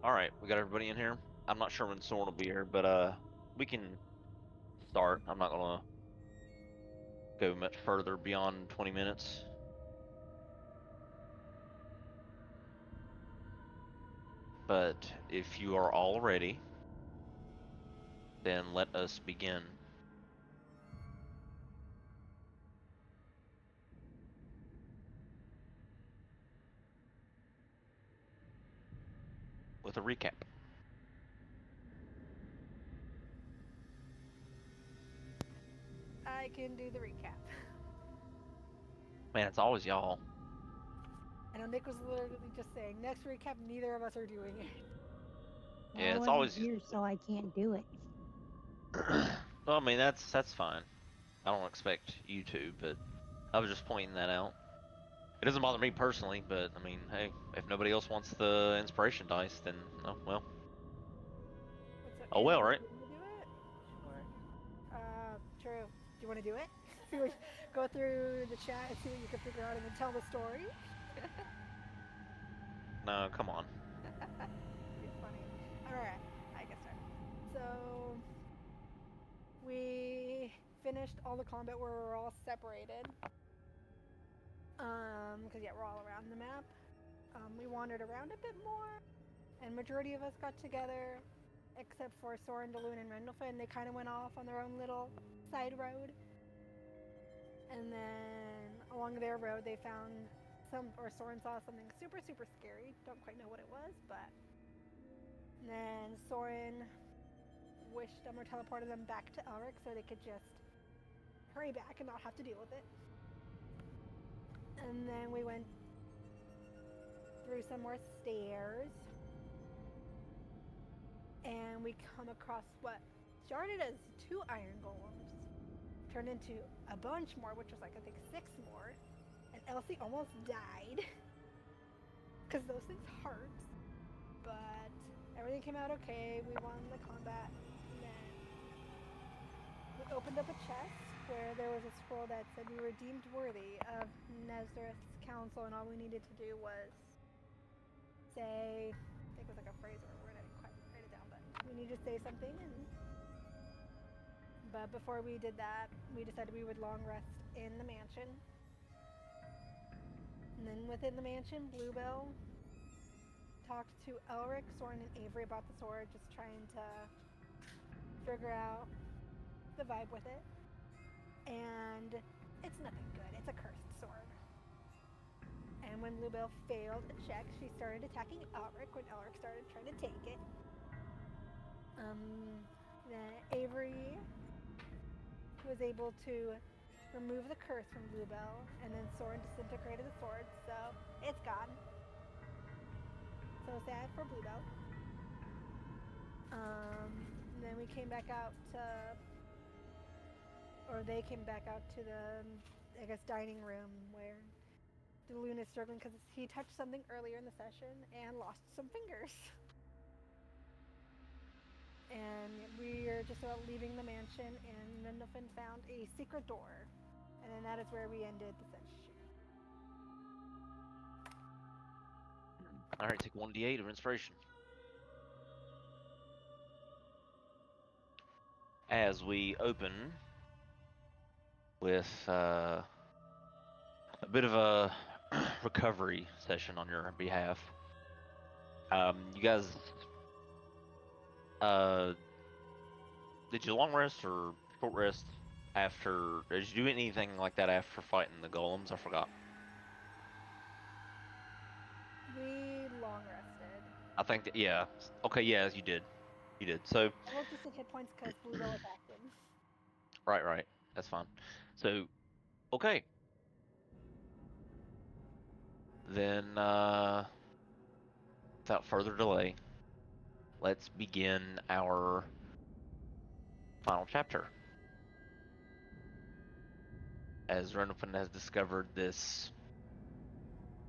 All right, we got everybody in here. I'm not sure when Soren will be here, but we can start. I'm not gonna go much further beyond 20 minutes. But if you are all ready, then let us begin. With a recap. I can do the recap. Man, it's always y'all. I know Nick was literally just saying, next recap, neither of us are doing it. Well, Yeah, I it's wasn't always. here, so I can't do it. Well, I mean that's fine. I don't expect you to, but I was just pointing that out. It doesn't bother me personally, but I mean, hey, if nobody else wants the inspiration dice, then oh well. What's up, Oh well, Avery? right? Do you want to do it? Sure. True. Do you want to do it? See what, go through the chat and see what you can figure out and then tell the story? No, come on. You're funny. Alright, I get started. So, we finished all the combat where we're all separated. Because yeah, we're all around the map. We wandered around a bit more, and majority of us got together, except for Soren, Daloon, and Rendlefin. They kind of went off on their own little side road, and then along their road they found or Soren saw something super super scary. Don't quite know what it was, but then Soren wished them or teleported them back to Elric so they could just hurry back and not have to deal with it. And then we went through some more stairs, and we come across what started as 2 iron golems, turned into a bunch more, which was like I think 6 more, and Elsie almost died because those things hurt. But everything came out okay. We won the combat, and then we opened up a chest where there was a scroll that said we were deemed worthy of Nezareth's council, and all we needed to do was say, I think it was like a phrase or a word. I didn't quite write it down, but we needed to say something. But before we did that, we decided we would long rest in the mansion. And then within the mansion, Bluebell talked to Elric, Soren, and Avery about the sword, just trying to figure out the vibe with it. And it's nothing good. It's a cursed sword. And when Bluebell failed a check, she started attacking Elric when Elric started trying to take it. Then Avery was able to remove the curse from Bluebell, and then Soren disintegrated the sword, so it's gone. So sad for Bluebell. Then we came back out to, or they came back out to the, I guess, dining room where Daloon is struggling because he touched something earlier in the session and lost some fingers. And we are just about leaving the mansion, and Rendlefin found a secret door. And then that is where we ended the session. All right, take 1d8 of inspiration. As we open with a bit of a recovery session on your behalf. You guys, uh, did you long rest or short rest after? Did you do anything like that after fighting the golems? I forgot. We long rested. I think that, yeah. Okay, yeah, you did. You did. So, I looked just at hit points because Bluebell attacked him. right. That's fine. So, okay. Then, without further delay, let's begin our final chapter. As Renelphin has discovered this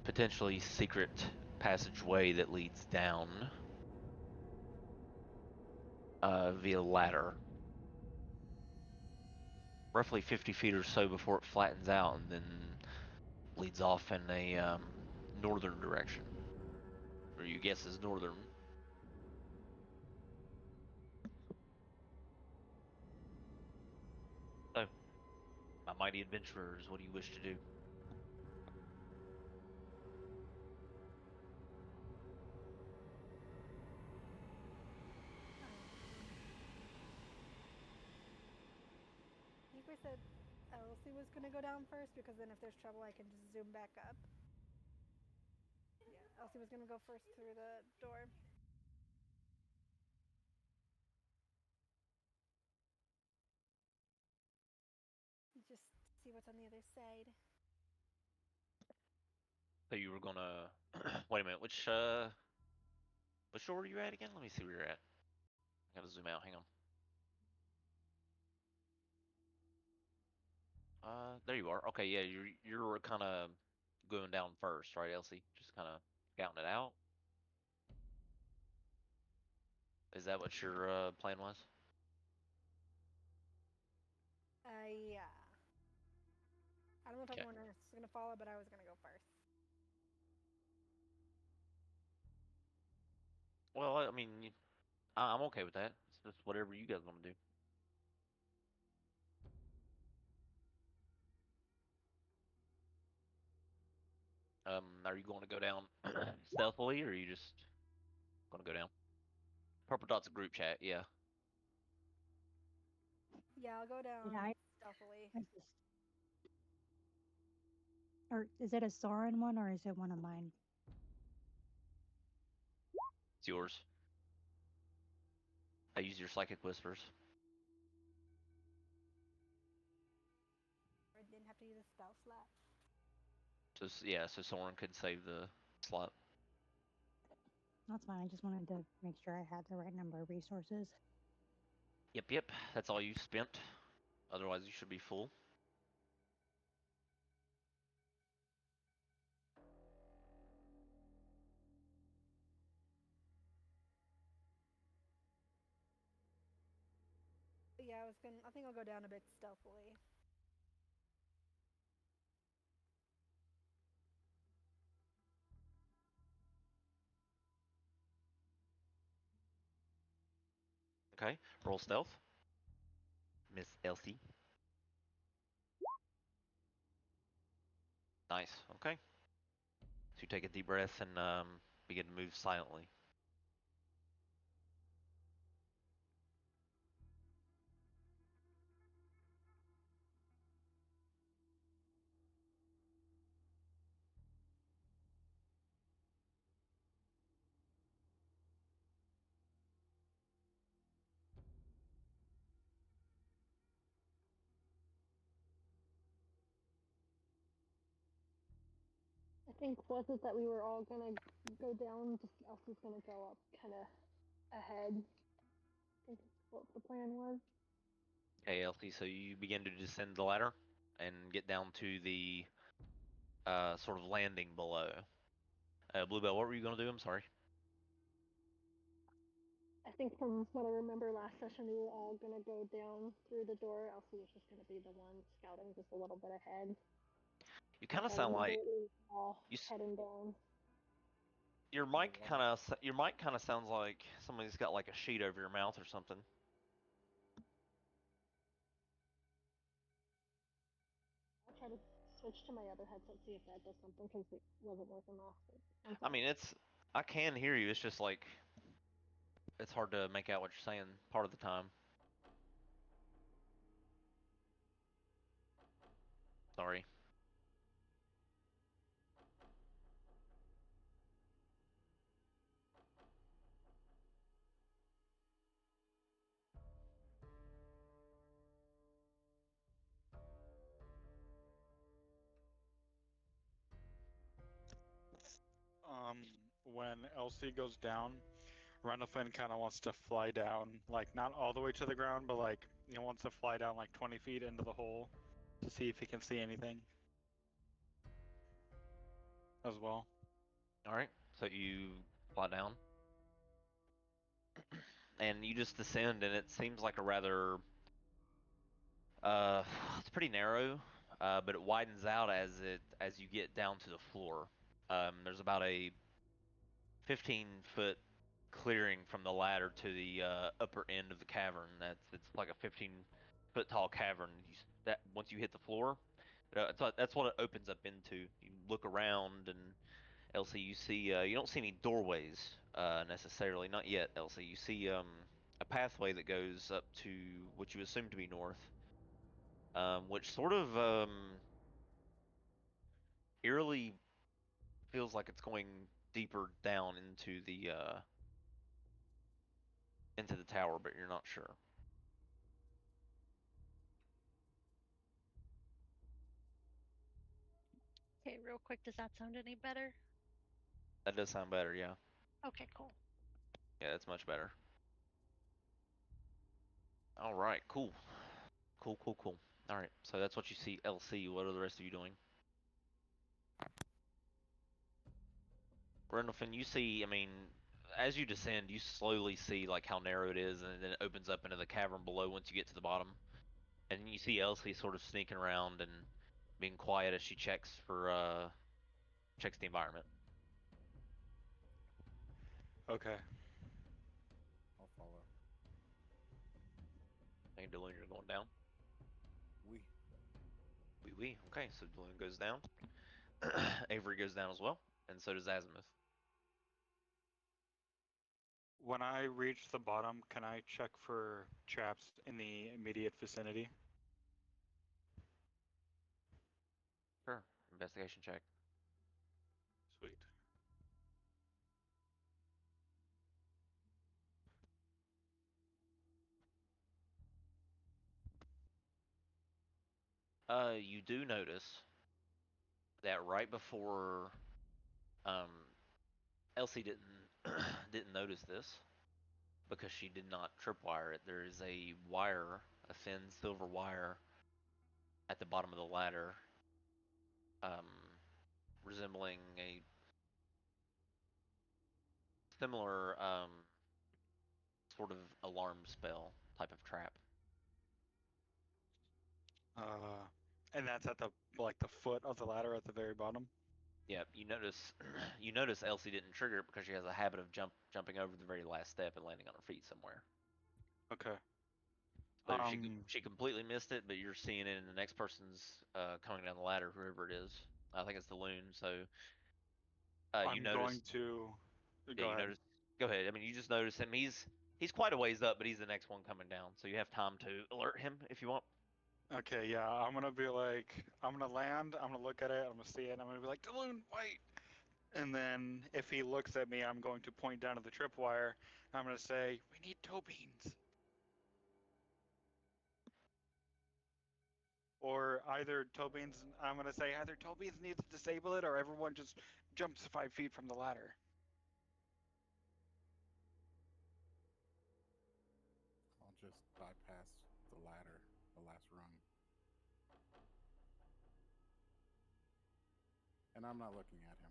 potentially secret passageway that leads down via ladder, roughly 50 feet or so before it flattens out and then leads off in a northern direction, or you guess is northern. My mighty adventurers, what do you wish to do? I think we said Elsie was gonna go down first because then if there's trouble, I can just zoom back up. Yeah, Elsie was gonna go first through the door. Just see what's on the other side. So you were gonna wait a minute, which shore were you at again? Let me see where you're at. I gotta zoom out, hang on. There you are. Okay, yeah, you're kinda going down first, right, Elsie? Just kinda scouting it out. Is that what your plan was? Yeah. I don't know if Okay. everyone else is gonna follow, but I was gonna go first. Well, I mean, I'm okay with that. It's just whatever you guys want to do. Are you going to go down stealthily, or are you just going to go down? Purple Dot's a group chat, yeah. Yeah, I'll go down Did I? stealthily. I just, or is it a Soren one or is it one of mine? It's yours. I use your psychic whispers. I didn't have to use a spell slot. So yeah, so Soren could save the slot. That's fine. I just wanted to make sure I had the right number of resources. Yep. That's all you spent. Otherwise, you should be full. But yeah, I think I'll go down a bit stealthily. Okay, roll stealth. Miss Elsie. Nice. Okay. So you take a deep breath and begin to move silently. I think was it that we were all gonna go down, just Elsie's gonna go up kind of ahead. I think that's what the plan was. Okay, Elsie. So you begin to descend the ladder and get down to the sort of landing below. Bluebell, what were you going to do? I'm sorry. I think from what I remember last session, we were all gonna go down through the door. Elsie was just gonna be the one scouting just a little bit ahead. You kind of I sound remember like we were all you. heading down. Your mic kind of sounds like somebody's got like a sheet over your mouth or something. I'll try to switch to my other headset, see if that does something, because it wasn't working last week. I mean, I can hear you. It's just like it's hard to make out what you're saying part of the time. Sorry. When Elsie goes down, Renelfin kind of wants to fly down, like not all the way to the ground, but like he wants to fly down like 20 feet into the hole to see if he can see anything as well. All right. So you fly down and you just descend, and it seems like a rather it's pretty narrow, but it widens out as you get down to the floor. There's about a 15-foot clearing from the ladder to the upper end of the cavern. It's like a 15-foot tall cavern. that once you hit the floor, that's what it opens up into. You look around, and Elsie, you see you don't see any doorways necessarily, not yet, Elsie. You see a pathway that goes up to what you assume to be north, which sort of eerily feels like it's going deeper down into the tower, but you're not sure. Okay, real quick, does that sound any better? That does sound better, yeah. Okay, cool. Yeah, that's much better. All right, cool. Cool. All right, so that's what you see, LC. What are the rest of you doing? Brendolphin, you see, I mean, as you descend, you slowly see like how narrow it is, and then it opens up into the cavern below once you get to the bottom. And you see Elsie sort of sneaking around and being quiet as she checks the environment. Okay. I'll follow. Hey, Dylan, you're going down. We. Oui. Okay, so Dylan goes down. Avery goes down as well, and so does Azimuth. When I reach the bottom, can I check for traps in the immediate vicinity? Sure. Investigation check. Sweet. You do notice that right before um Elsie didn't notice this because she did not tripwire it. There is a wire, a thin silver wire at the bottom of the ladder, um, resembling a similar sort of alarm spell type of trap. And that's at the the foot of the ladder at the very bottom. Yeah, you notice Elsie didn't trigger it because she has a habit of jumping over the very last step and landing on her feet somewhere. Okay. So she completely missed it, but you're seeing it in the next person's coming down the ladder, whoever it is. I think it's the loon. So you I'm notice. going to Yeah, go you ahead. notice. Go ahead. I mean, you just notice him. He's quite a ways up, but he's the next one coming down. So you have time to alert him if you want. Okay, yeah, I'm gonna be like, I'm gonna land, I'm gonna look at it, I'm gonna see it, I'm gonna be like, Daloon, wait! And then if he looks at me, I'm going to point down to the tripwire, and I'm gonna say, we need toe beans. Or either toe beans, I'm gonna say either toe beans needs to disable it, or everyone just jumps 5 feet from the ladder. I'll just bypass the ladder, the last rung. And I'm not looking at him.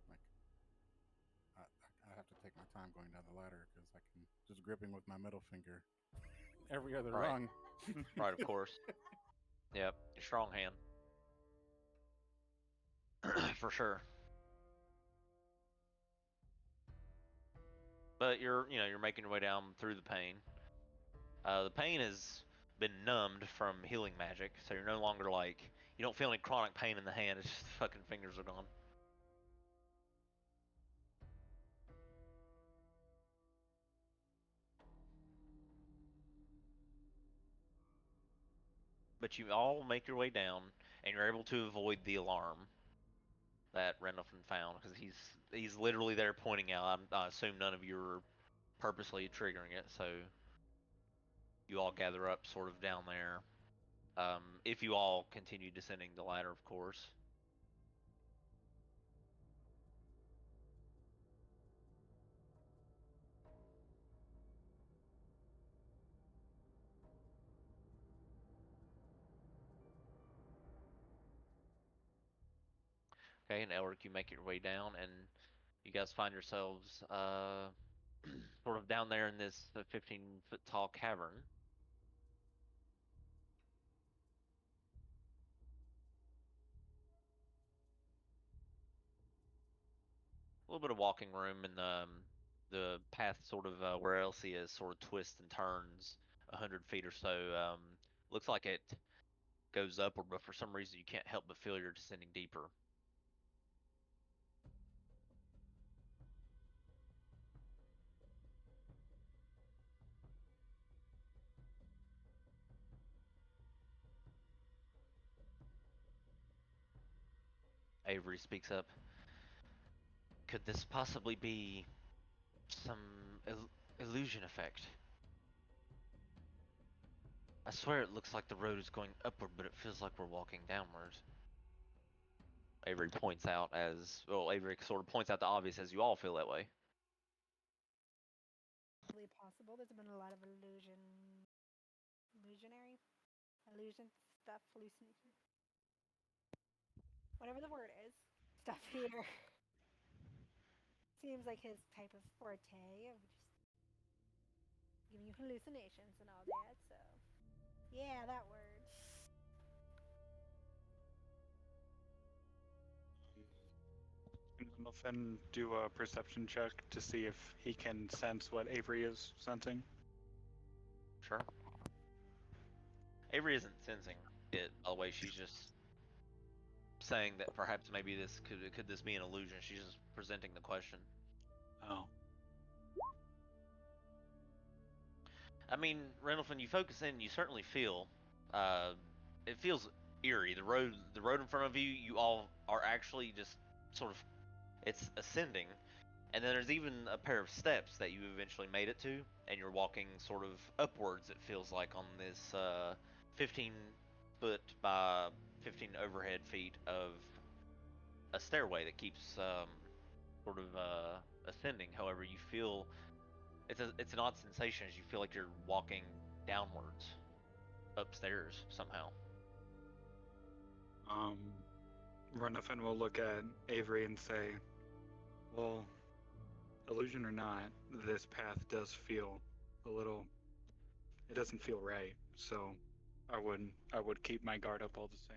Like, I have to take my time going down the ladder because I can just gripping with my middle finger every other Right. rung. Right, of course. Yep, strong hand. For sure. But you're making your way down through the pain. The pain has been numbed from healing magic, so you're no longer you don't feel any chronic pain in the hand. It's just the fucking fingers are gone. But you all make your way down, and you're able to avoid the alarm that Rendleton found because he's literally there pointing out. I assume none of you are purposely triggering it, so you all gather up sort of down there. If you all continue descending the ladder, of course. Okay, and Elric, you make your way down, and you guys find yourselves sort of down there in this 15-foot tall cavern. A little bit of walking room, and the path sort of where Elsie is sort of twists and turns 100 feet or so. Looks like it goes upward, but for some reason you can't help but feel you're descending deeper. Avery speaks up. Could this possibly be some illusion effect? I swear it looks like the road is going upward, but it feels like we're walking downwards. Avery points out as, well, Avery sort of points out the obvious as you all feel that way. Really possible. There's been a lot of illusion stuff, hallucination. Whatever the word is, stuff here. Seems like his type of forte of just giving you hallucinations and all that, so. Yeah, that word. Can Finn do a perception check to see if he can sense what Avery is sensing? Sure. Avery isn't sensing it, by the way. She's just saying that perhaps maybe this could this be an illusion. She's just presenting the question. Oh. I mean, Rendlefin, you focus in, you certainly feel. It feels eerie. The road in front of you, you all are actually just sort of, it's ascending, and then there's even a pair of steps that you eventually made it to, and you're walking sort of upwards. It feels like on this 15 foot by 15 overhead feet of a stairway that keeps sort of ascending. However, you feel it's an odd sensation as you feel like you're walking downwards, upstairs somehow. Runnifin will look at Avery and say, well, illusion or not, this path does feel a little, it doesn't feel right, so I would keep my guard up all the same.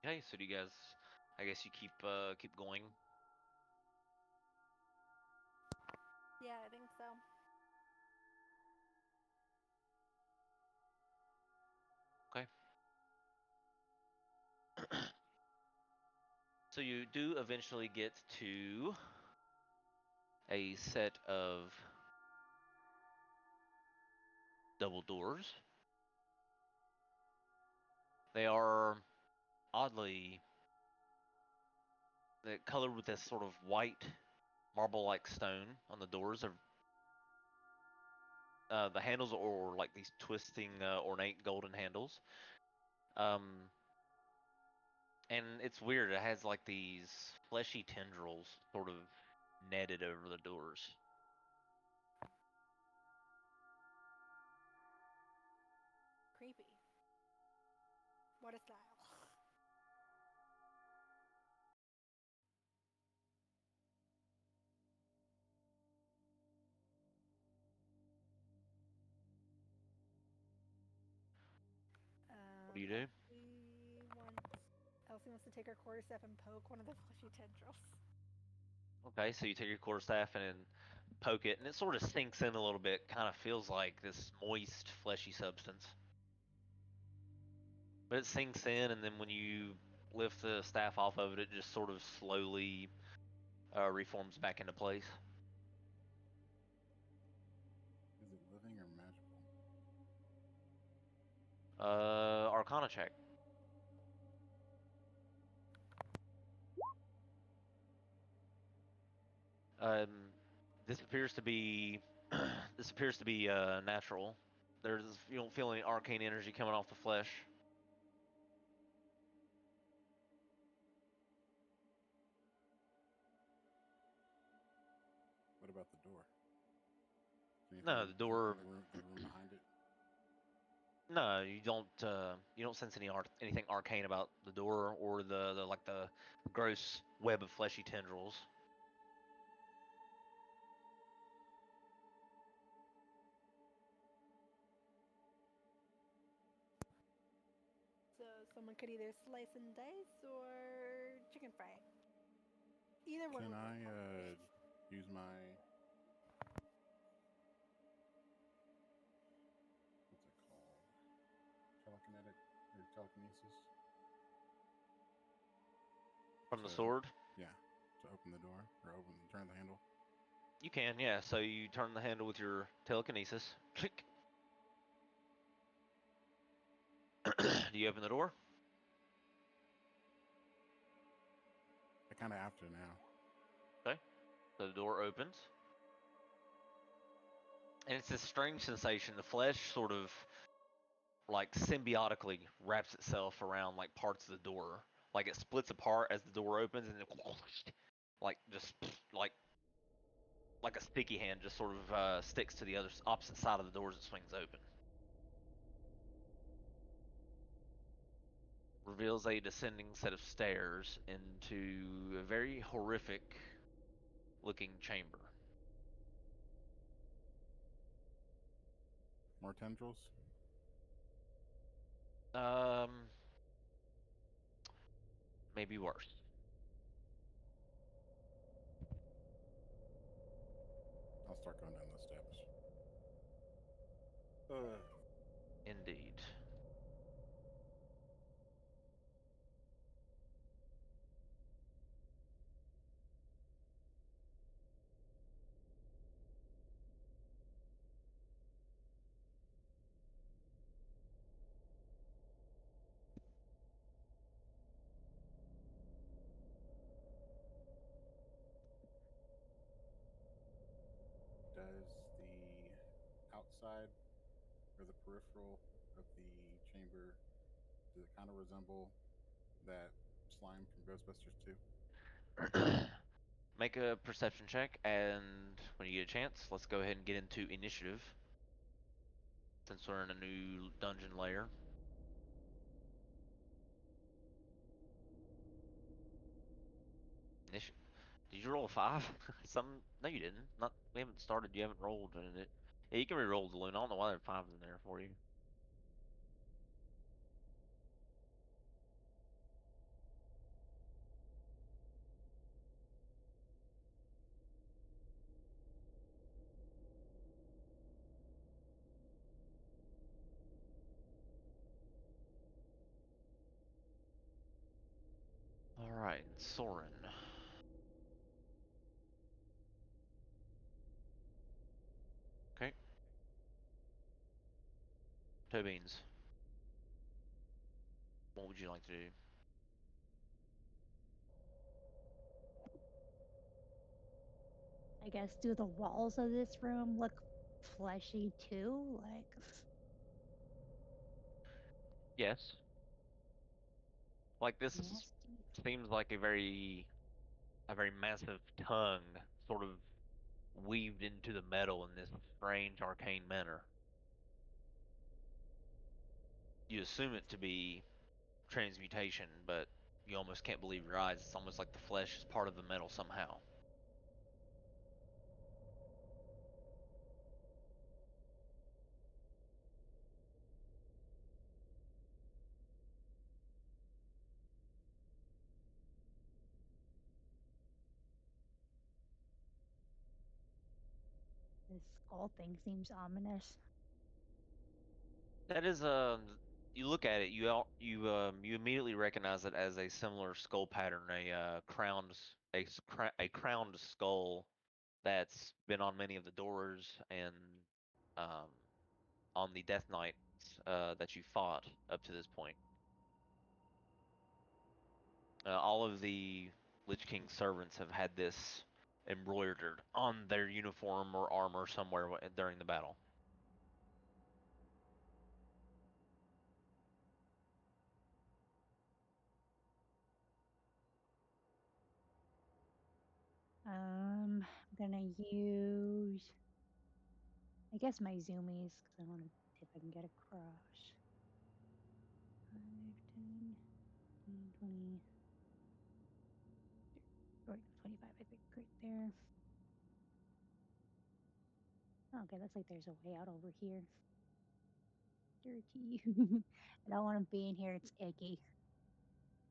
Okay, so do you guys? I guess you keep going. Yeah, I think so. Okay. So you do eventually get to a set of double doors. They are oddly colored with this sort of white marble-like stone on the doors. The handles are like these twisting, ornate golden handles. Um, and it's weird. It has like these fleshy tendrils sort of netted over the doors. Creepy. What a style. What do you do? Elsie wants to take her quarterstaff and poke one of the fleshy tendrils. Okay, so you take your quarterstaff and then poke it, and it sort of sinks in a little bit. Kind of feels like this moist, fleshy substance. But it sinks in, and then when you lift the staff off of it, it just sort of slowly reforms back into place. Is it living or magical? Arcana check. Um, this appears to be natural. You don't feel any arcane energy coming off the flesh. What about the door? No, the door. The room behind it. No, you don't. You don't sense anything arcane about the door or the gross web of fleshy tendrils. So someone could either slice and dice or chicken fry. Either one. Can would I work. use my what's it called? Telekinetic or telekinesis? From the To sword, yeah, to open the door or turn the handle. you can, yeah. So you turn the handle with your telekinesis. Click. Do you open the door? I kind of have to now. Okay. So the door opens, and it's this strange sensation. The flesh sort of like symbiotically wraps itself around like parts of the door. Like it splits apart as the door opens, and then like just like a sticky hand just sort of sticks to the opposite side of the door as it swings open. Reveals a descending set of stairs into a very horrific looking chamber. More tendrils. Um, maybe worse. I'll start going down the steps. Indeed. Does the outside or the peripheral of the chamber, does it kind of resemble that slime from Ghostbusters 2? Make a perception check, and when you get a chance, let's go ahead and get into initiative. Since we're in a new dungeon layer. Did you roll a 5? No, you didn't. Not. We haven't started. You haven't rolled in it. Yeah, you can re-roll the loon. I don't know why there are 5s in there for you. All right, Soren. Okay. Toe beans. What would you like to do? I guess, do the walls of this room look fleshy too? Like, Yes. Like this nasty. seems like a very massive tongue, sort of weaved into the metal in this strange arcane manner. You assume it to be transmutation, but you almost can't believe your eyes. It's almost like the flesh is part of the metal somehow. This skull thing seems ominous. That is you look at it, you immediately recognize it as a similar skull pattern, a crowned skull that's been on many of the doors and um, on the Death Knights that you fought up to this point. All of the Lich King servants have had this embroidered on their uniform or armor somewhere during the battle. I'm gonna use I guess my zoomies, because I want to see if I can get across. 5, 10, 15, 20, or 25, I think, right there. Okay, looks like there's a way out over here. Dirty. I don't want to be in here. It's icky.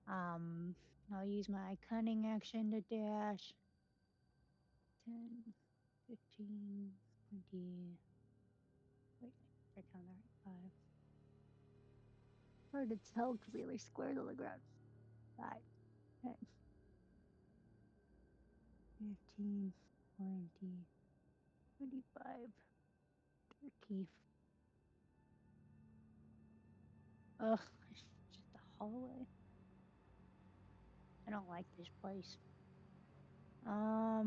I'll use my cunning action to dash. 10, 15, 20. Wait, I count that right. 5. Hard to tell because the other squares on the ground. 5, 10, 15, 20, 25, 30. Ugh, it's just a hallway. I don't like this place. I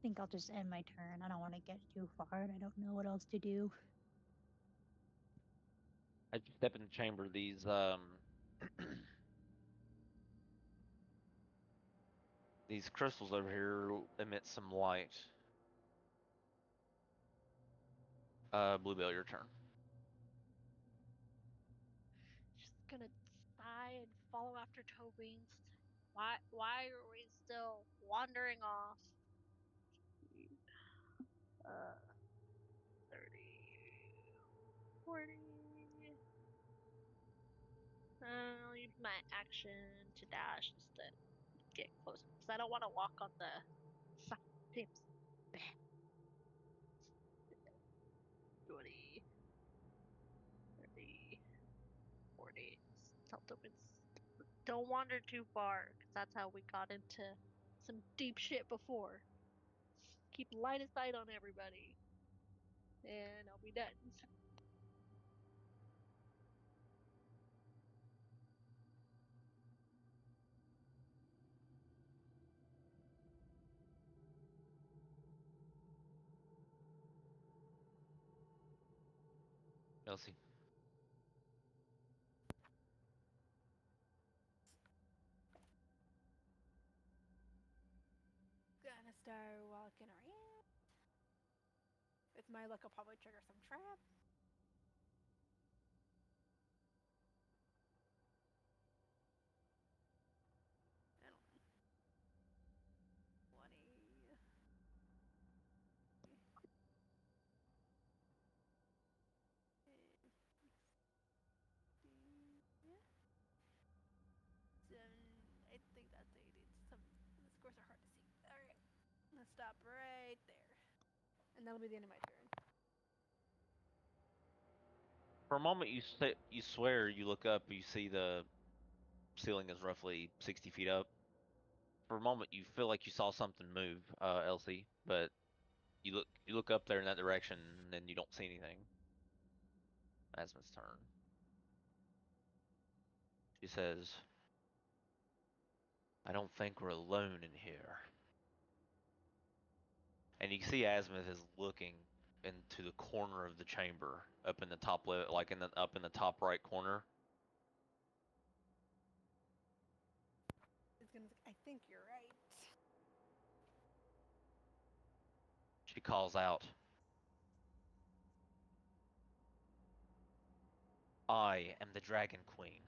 think I'll just end my turn. I don't want to get too far and I don't know what else to do. As you step in the chamber, these these crystals over here emit some light. Bluebell, your turn. Just gonna sigh and follow after toe beans. Why are we still wandering off? 30, 40. I'll use my action to dash just to get closer because I don't want to walk on the tips. 20, 30, 40. Tell Topins, don't wander too far because that's how we got into some deep shit before. Keep line of sight on everybody. And I'll be done. Elsie. Gonna start walking around. With my luck, I'll probably trigger some trap. I don't know. 20. Yeah. I think that's 80. The scores are hard to see. Alright. I'm gonna stop right there. And that'll be the end of my turn. For a moment, you swear you look up, you see the ceiling is roughly 60 feet up. For a moment, you feel like you saw something move, Elsie, but you look up there in that direction, and then you don't see anything. Asma's turn. She says, "I don't think we're alone in here." And you see Azimuth is looking into the corner of the chamber, up in the top left, like up in the top right corner. It's gonna. I think you're right. She calls out, "I am the Dragon Queen.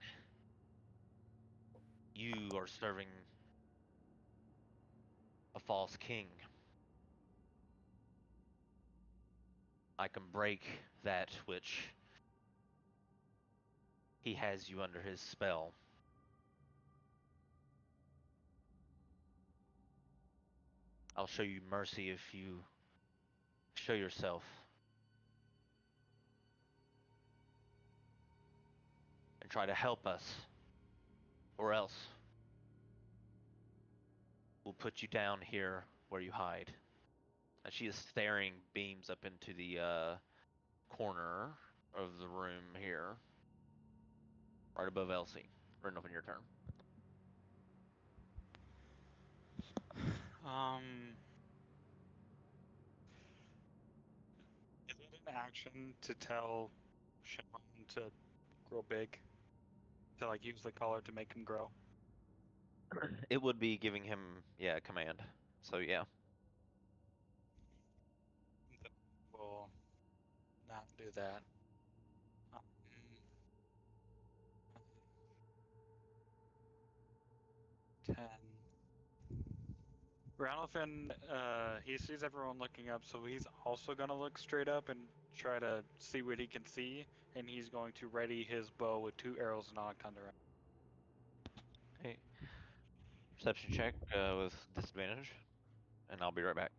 You are serving a false king. I can break that which he has you under his spell. I'll show you mercy if you show yourself. And try to help us, or else we'll put you down here where you hide." And she is staring beams up into the corner of the room here, right above Elsie. Right in your turn. Is it an action to tell Shenron to grow big? to like use the collar to make him grow? It would be giving him, yeah, a command. So yeah. Then we'll not do that. Um, 10. Ranulphin, he sees everyone looking up, so he's also gonna look straight up and try to see what he can see, and he's going to ready his bow with 2 arrows knocked under him. Hey, perception check with disadvantage, and I'll be right back.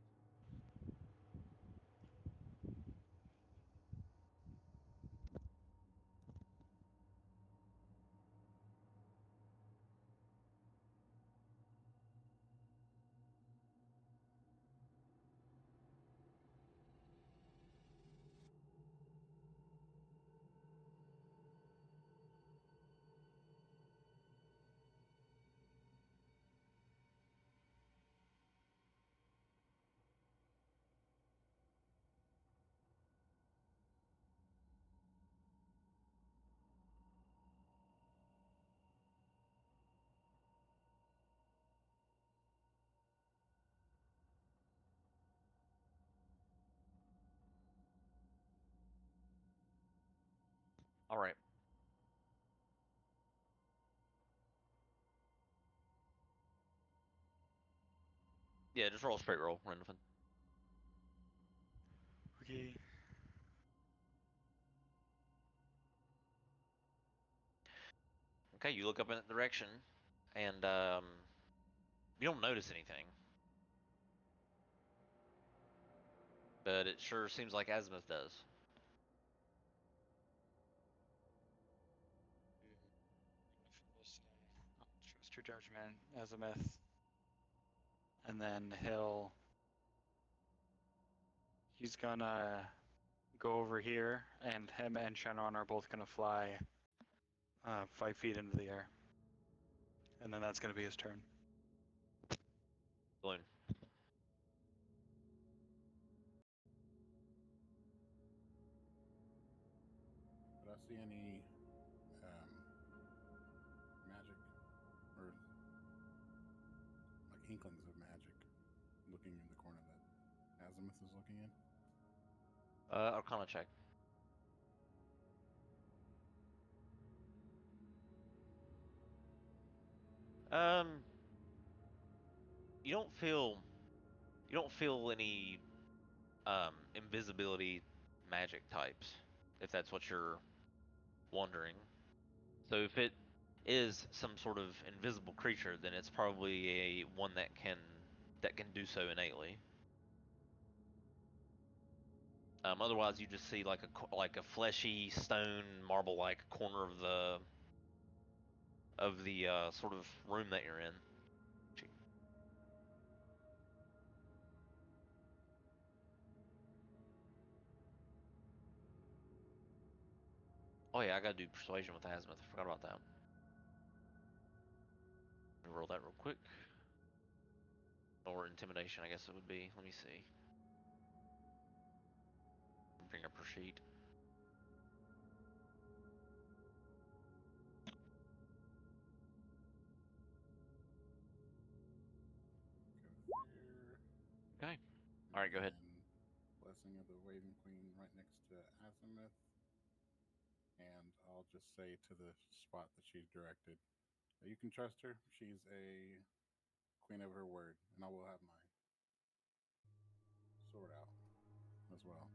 All right. Yeah, just roll a straight roll, Renfin. Okay. Okay, you look up in that direction, and you don't notice anything. But it sure seems like Azimuth does. We'll say, trust your judgment, Azimuth. And then he's gonna go over here, and him and Shenron are both gonna fly 5 feet into the air. And then that's gonna be his turn. Balloon. Did I see any magic or like inklings of magic looking in the corner that Azimuth is looking in? Arcana check. Um, you don't feel any invisibility magic types, if that's what you're wondering. So if it is some sort of invisible creature, then it's probably a one that can do so innately. Otherwise, you just see like a fleshy stone marble-like corner of the sort of room that you're in. Oh yeah, I gotta do persuasion with Azimuth. I forgot about that. Let me roll that real quick. Or intimidation, I guess it would be. Let me see. Bring up her sheet. Go there. Okay. All right, go ahead. And Blessing of the Waving Queen right next to Azimuth. And I'll just say to the spot that she's directed, you can trust her. She's a queen of her word, and I will have my sword out as well.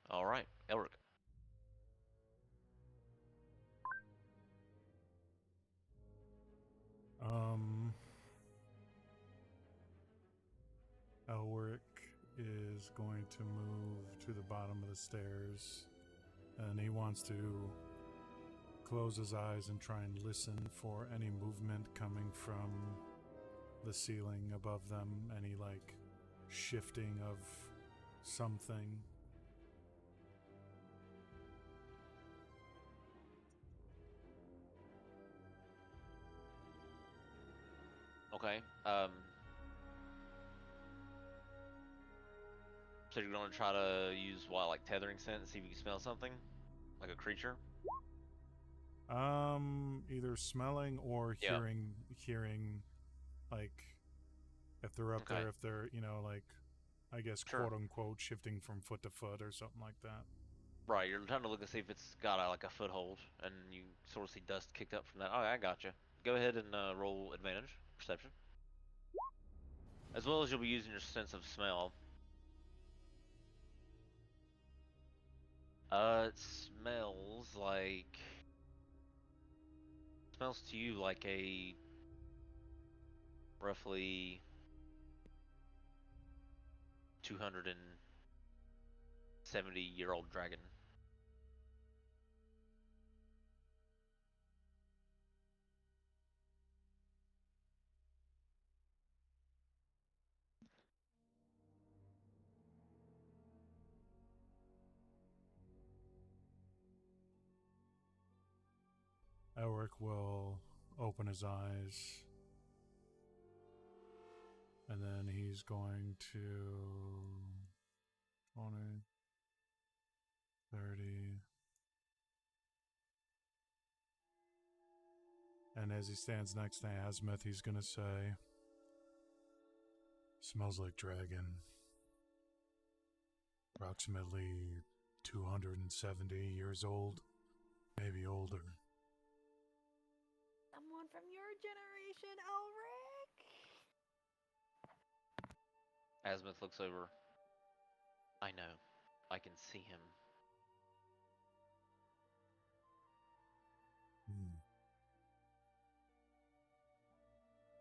All right, Elric. Elric is going to move to the bottom of the stairs, and he wants to close his eyes and try and listen for any movement coming from the ceiling above them, any like shifting of something. Okay. So you're gonna try to use what, like tethering scent, and see if you can smell something, like a creature. Either smelling or Yeah. hearing, like if they're up Okay. there, if they're like, I guess Sure. quote unquote shifting from foot to foot or something like that. Right. You're trying to look and see if it's got like a foothold, and you sort of see dust kicked up from that. Oh, I gotcha. Go ahead and roll advantage perception, as well as you'll be using your sense of smell. It smells to you like a roughly 270-year-old dragon. Elric will open his eyes, and then he's going to 20, 30. And as he stands next to Azimuth, he's going to say, "Smells like dragon. Approximately 270 years old, maybe older." Someone from your generation, Elric. Azimuth looks over. I know. I can see him.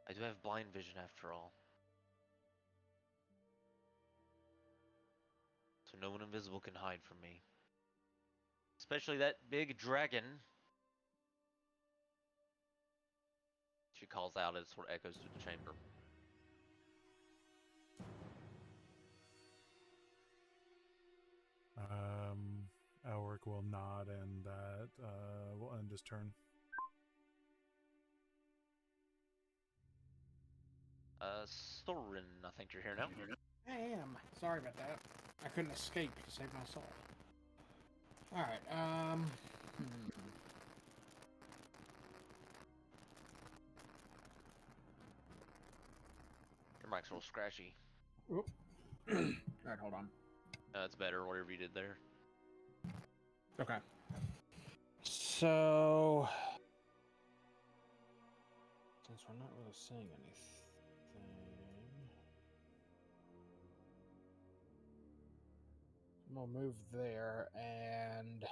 I do have blind vision after all. So no one invisible can hide from me. Especially that big dragon. She calls out as it sort of echoes through the chamber. Elric will nod, and that will end his turn. Soren, I think you're here now. I am. Sorry about that. I couldn't escape to save my soul. Alright, Your mic's a little scratchy. Oop. Alright, hold on. That's better, whatever you did there. Okay. So... since we're not really saying anything... I'm gonna move there, and...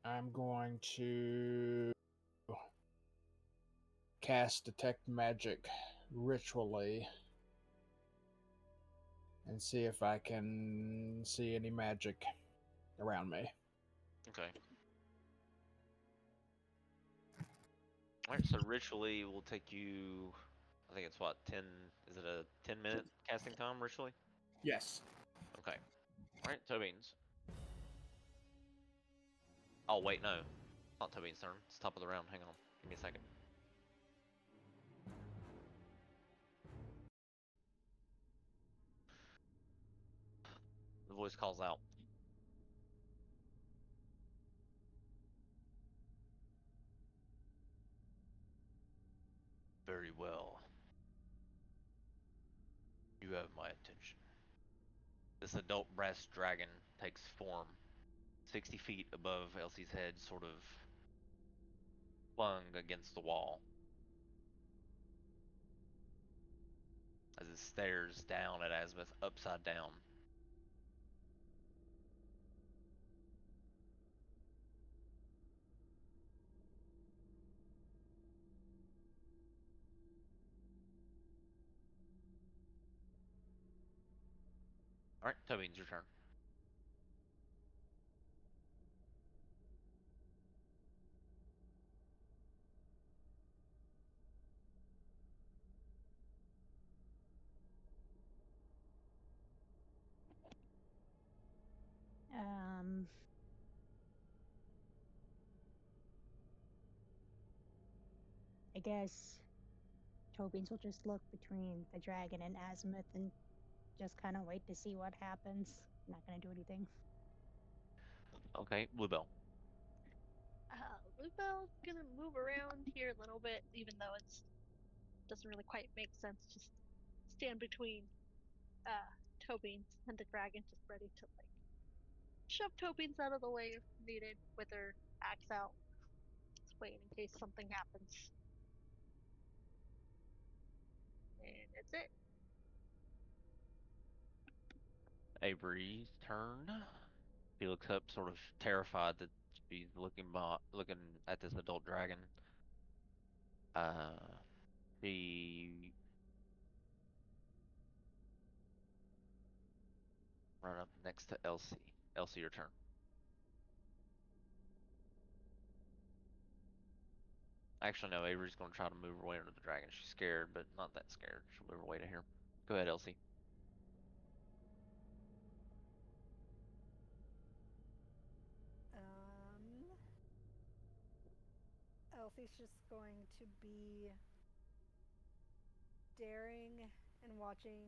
I'm going to... cast Detect Magic ritually and see if I can see any magic around me. Okay. Alright, so ritually will take you, I think it's what, 10, is it a 10-minute casting time ritually? Yes. Okay. Alright, Tobeans. Oh, wait, no. Not Tobean's turn. It's top of the round. Hang on. Give me a second. The voice calls out. Very well. You have my attention. This adult brass dragon takes form 60 feet above Elsie's head, sort of flung against the wall. As it stares down at Azimuth upside down. Alright, Tobean's your turn. Um, I guess Tobins will just look between the dragon and Azimuth and just kind of wait to see what happens. Not gonna do anything. Okay, Bluebell. Bluebell's gonna move around here a little bit, even though it's doesn't really quite make sense. Just stand between Tobins and the dragon, just ready to like shove Tobins out of the way if needed with her axe out. Just waiting in case something happens. And that's it. Avery's turn. He looks up, sort of terrified that she's looking at this adult dragon. He run up next to Elsie. Elsie, your turn. Actually, no. Avery's gonna try to move her way under the dragon. She's scared, but not that scared. She'll move her way to here. Go ahead, Elsie. Elsie's just going to be staring and watching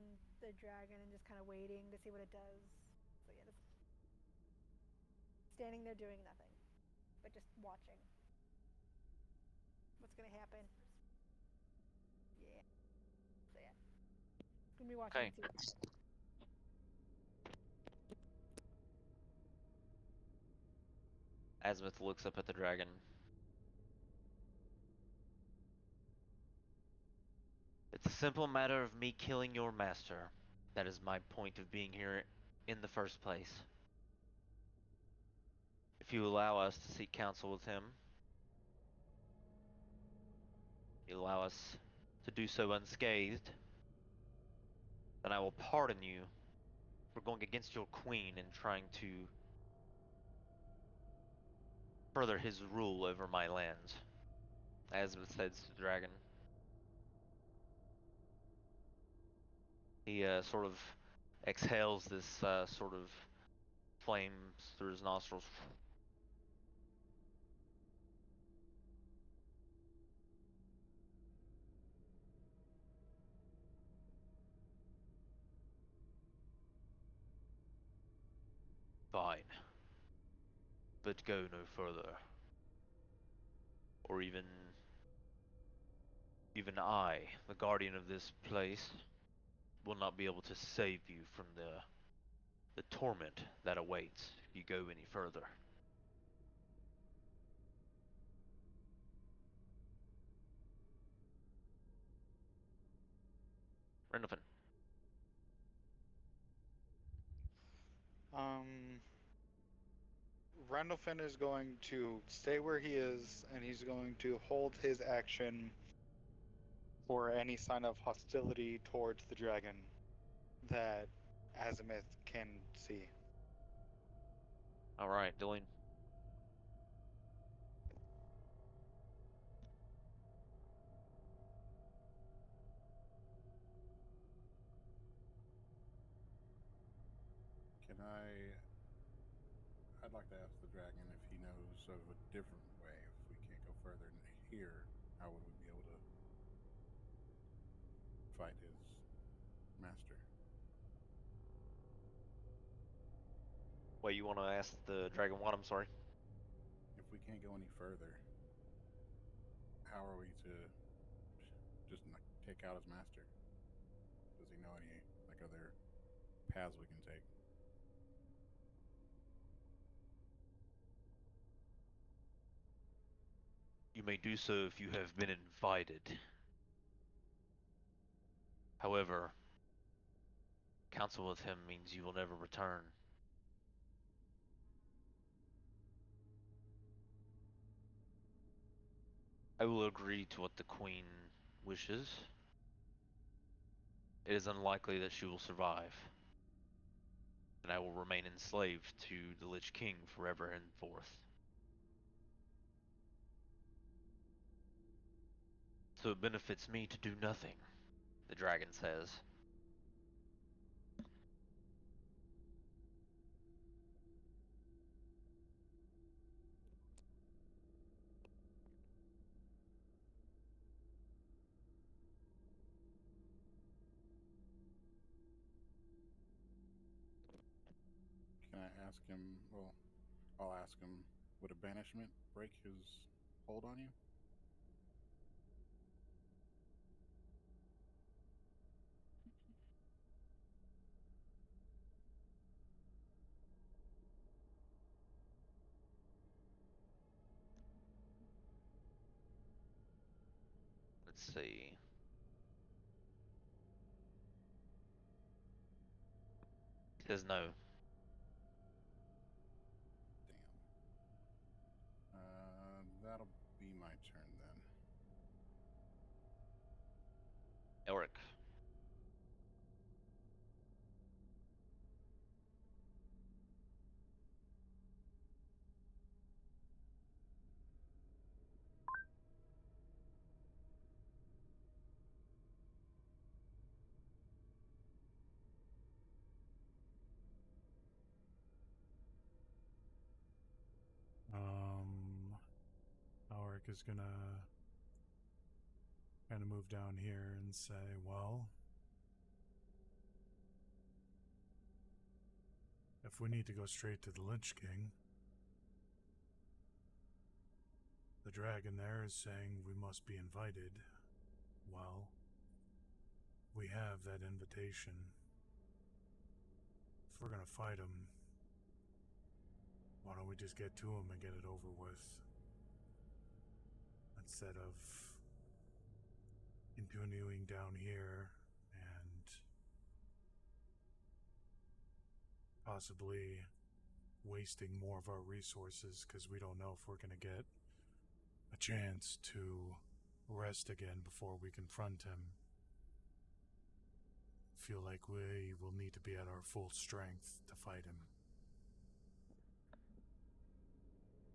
the dragon and just kind of waiting to see what it does. So yeah, just standing there doing nothing, but just watching. What's gonna happen? Yeah. So yeah, gonna be watching Okay. and see what happens. Azimuth looks up at the dragon. It's a simple matter of me killing your master. That is my point of being here in the first place. If you allow us to seek counsel with him, you allow us to do so unscathed, then I will pardon you for going against your queen and trying to further his rule over my lands. Azimuth says to the dragon. He sort of exhales this sort of flames through his nostrils. Fine. But go no further. Or even I, the guardian of this place, will not be able to save you from the torment that awaits if you go any further. Rendleton. Randolphin is going to stay where he is, and he's going to hold his action for any sign of hostility towards the dragon that Azimuth can see. Alright, Dylan. I'd like to ask the dragon if he knows of a different way. If we can't go further than here, how would we be able to fight his master? Wait, you want to ask the dragon what? I'm sorry. If we can't go any further, how are we to just take out his master? Does he know any other paths we can take? You may do so if you have been invited. However, counsel with him means you will never return. I will agree to what the queen wishes. It is unlikely that she will survive, and I will remain enslaved to the Lich King forever and forth. So it benefits me to do nothing, the dragon says. ask him. Well, I'll ask him. Would a banishment break his hold on you? Let's see. It says no. Damn. That'll be my turn then. Elric. Alric is gonna kind of move down here and say, well, if we need to go straight to the Lynch King, the dragon there is saying we must be invited. Well, we have that invitation. If we're gonna fight him, why don't we just get to him and get it over with? Instead of continuing down here and possibly wasting more of our resources because we don't know if we're going to get a chance to rest again before we confront him. Feel like we will need to be at our full strength to fight him.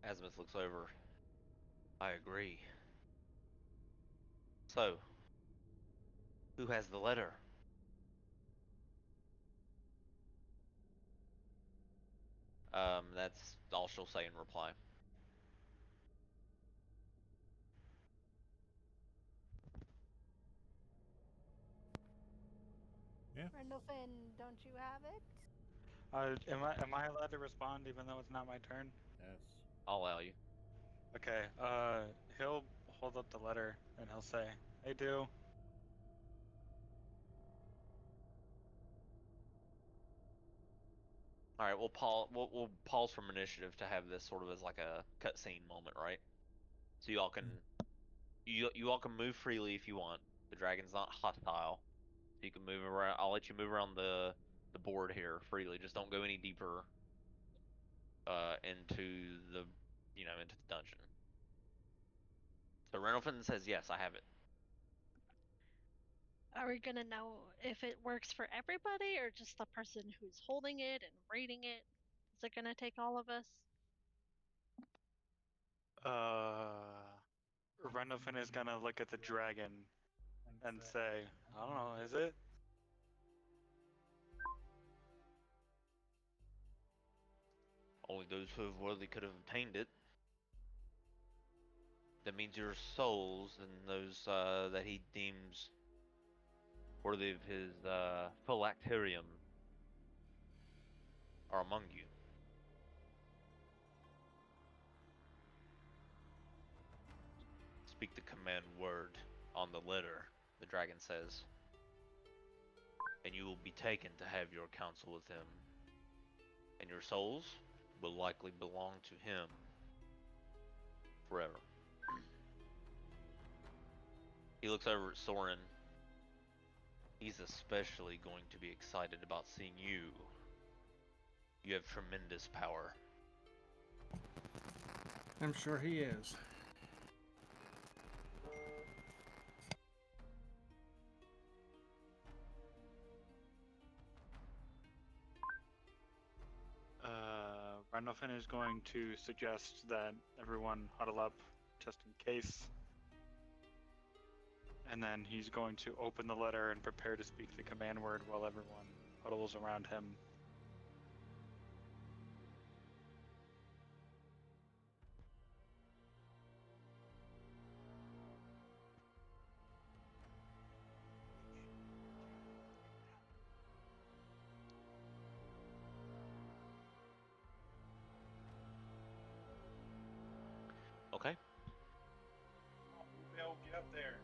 Azimuth looks over. I agree. So, who has the letter? That's all she'll say in reply. Yeah. Rendlefin, don't you have it? Am I allowed to respond even though it's not my turn? Yes. I'll allow you. Okay. He'll hold up the letter and he'll say, "I do." All right, we'll pause from initiative to have this sort of as like a cutscene moment, right? So you all can you all can move freely if you want. The dragon's not hostile, so you can move around. I'll let you move around the board here freely. Just don't go any deeper into the into the dungeon. So Renelfin says yes, I have it. Are we gonna know if it works for everybody or just the person who's holding it and reading it? Is it gonna take all of us? Rendolphin is gonna look at the dragon and say, "I don't know, is it?" Only those who have worthy could have obtained it. That means your souls and those that he deems worthy of his phylacterium are among you. Speak the command word on the letter, the dragon says, and you will be taken to have your counsel with him, and your souls will likely belong to him forever. He looks over at Soren. He's especially going to be excited about seeing you. You have tremendous power. I'm sure he is. Rendolphin is going to suggest that everyone huddle up just in case. And then he's going to open the letter and prepare to speak the command word while everyone huddles around him. Get up there.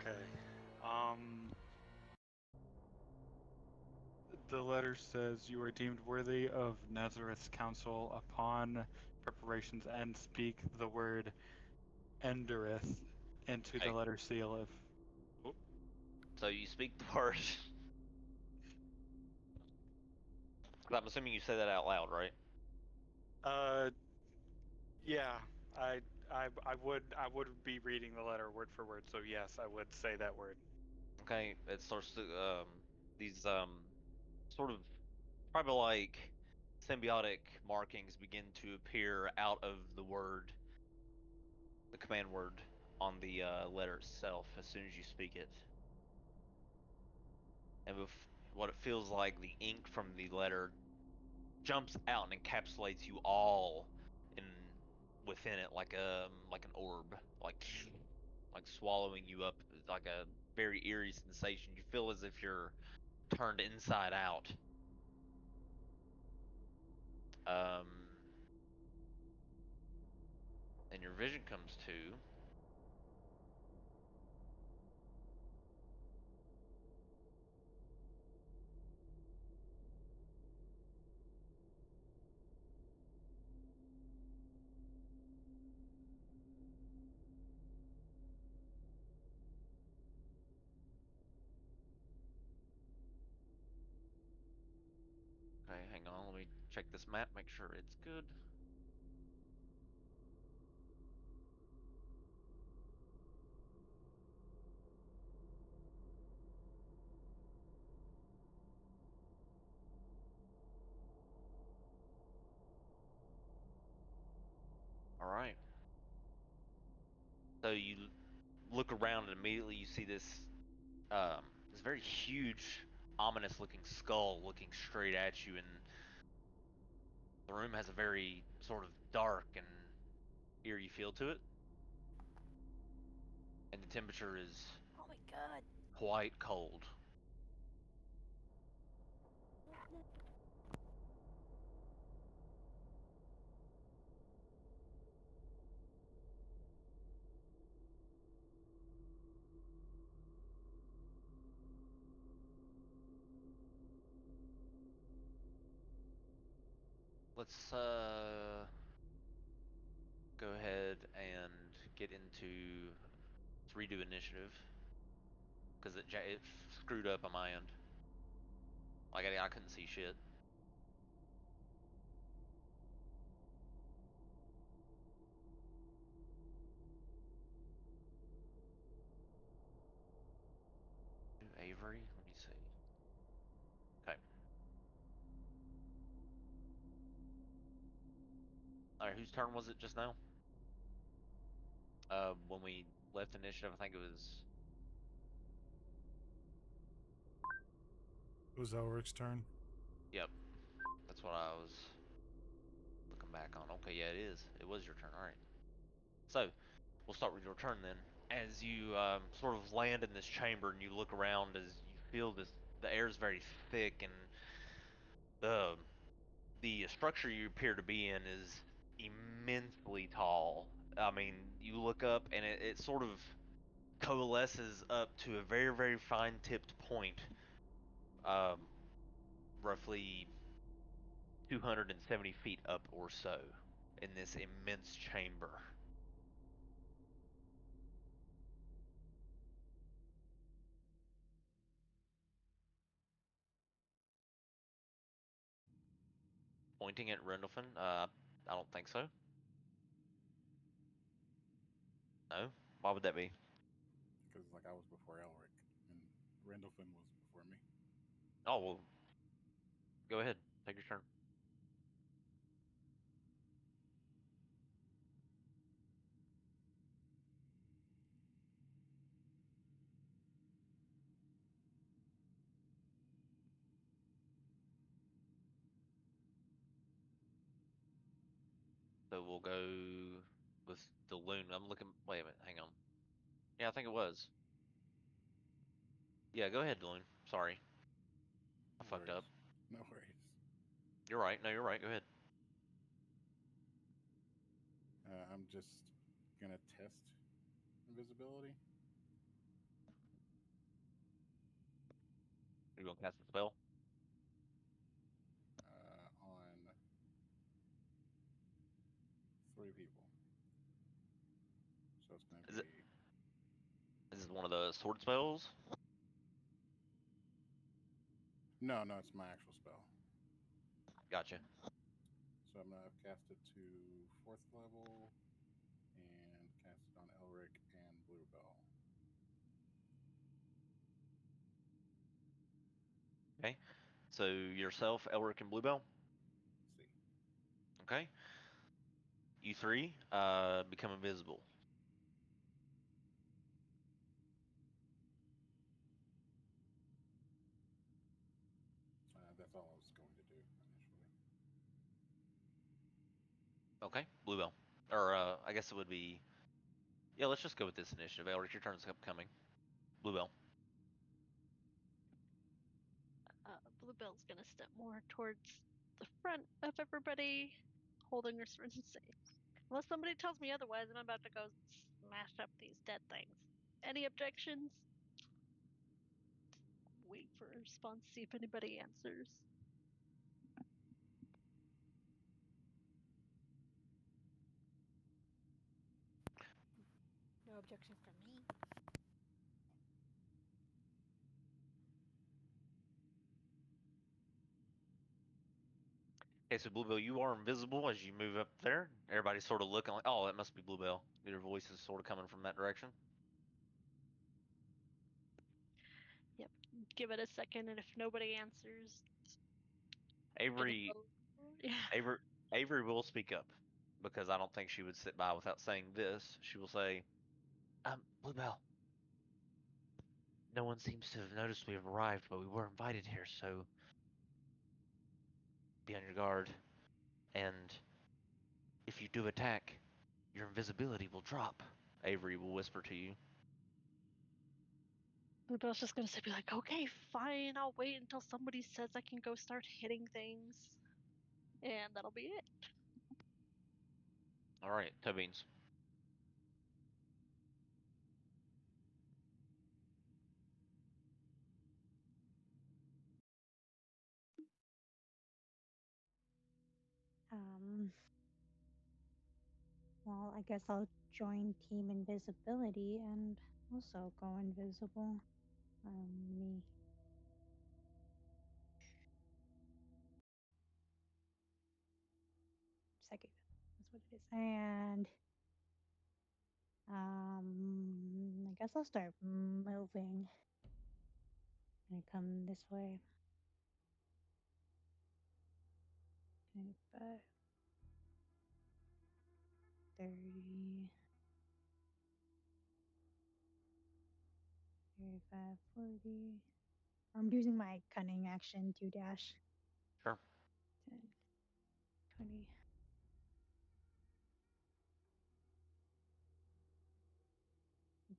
Okay. The letter says you are deemed worthy of Nazareth's counsel upon preparations and speak the word Endereth into the Okay. letter seal if. Oh, So you speak the word. I'm assuming you say that out loud, right? uh, yeah, I, I would be reading the letter word for word. So yes, I would say that word. Okay. It starts to these sort of probably like symbiotic markings begin to appear out of the word, the command word on the letter itself as soon as you speak it. And with what it feels like, the ink from the letter jumps out and encapsulates you all in within it like an orb, like swallowing you up, like a very eerie sensation. You feel as if you're turned inside out. Um, and your vision comes to. Okay, hang on. Let me check this map, make sure it's good. All right. So you look around and immediately you see this very huge, ominous-looking skull looking straight at you, and the room has a very sort of dark and eerie feel to it, and the temperature is Oh my god. quite cold. Let's go ahead and get into let's redo initiative because it screwed up on my end. Like I couldn't see shit. New Avery. Let me see. Okay. All right. Whose turn was it just now? When we left initiative, I think it was. It was Elric's turn. Yep. That's what I was looking back on. Okay, yeah, it is. It was your turn. All right. So we'll start with your turn then. As you sort of land in this chamber and you look around, as you feel the air is very thick, and the the structure you appear to be in is immensely tall. I mean, you look up and it sort of coalesces up to a very, very fine tipped point, um, roughly 270 feet up or so in this immense chamber. Pointing at Rendlefin, I don't think so. No? Why would that be? Because like I was before Elric, and Randolphin was before me. Oh, well, go ahead. Take your turn. So we'll go with the loon. I'm looking. Wait a minute. Hang on. Yeah, I think it was. Yeah, go ahead, Loon. Sorry, I No fucked up. worries. No worries. You're right. No, you're right. Go ahead. I'm just gonna test invisibility. You're gonna cast the spell. On 3 people. So it's gonna Is it? be Is this one of the sword spells? no, it's my actual spell. Gotcha. So I'm gonna cast it to 4th level and cast it on Elric and Bluebell. Okay. So yourself, Elric, and Bluebell. See. Okay. You three become invisible. That's all I was going to do initially. Okay. Bluebell. Or I guess it would be. Yeah, let's just go with this initiative. Elric, your turn's upcoming. Bluebell. Bluebell's gonna step more towards the front of everybody, holding her sword and say, unless somebody tells me otherwise, I'm about to go smash up these dead things. Any objections? Wait for a response, see if anybody answers. No objections from me. Okay, so Bluebell, you are invisible as you move up there. Everybody's sort of looking like, oh, that must be Bluebell. Your voice is sort of coming from that direction. Yep. Give it a second, and if nobody answers, Avery, yeah. Avery, Avery will speak up because I don't think she would sit by without saying this. She will say, Bluebell, no one seems to have noticed we have arrived, but we were invited here, so be on your guard. And if you do attack, your invisibility will drop. Avery will whisper to you. Bluebell's just gonna be like, okay, fine, I'll wait until somebody says I can go start hitting things. And that'll be it. All right, toe beans. Um, well, I guess I'll join Team Invisibility and also go invisible. Me. Second. That's what it is. And I guess I'll start moving and come this way. 25, 30, 35, 40. I'm using my cunning action to dash. Sure. 10, 20.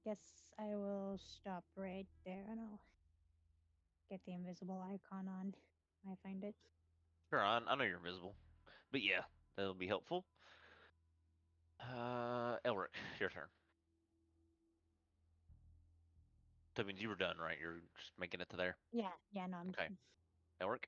Guess I will stop right there and I'll get the invisible icon on when I find it. Sure, I know you're invisible. But yeah, that'll be helpful. Elric, your turn. That means you were done, right? You're just making it to there. Yeah, no, I'm Okay. Elric.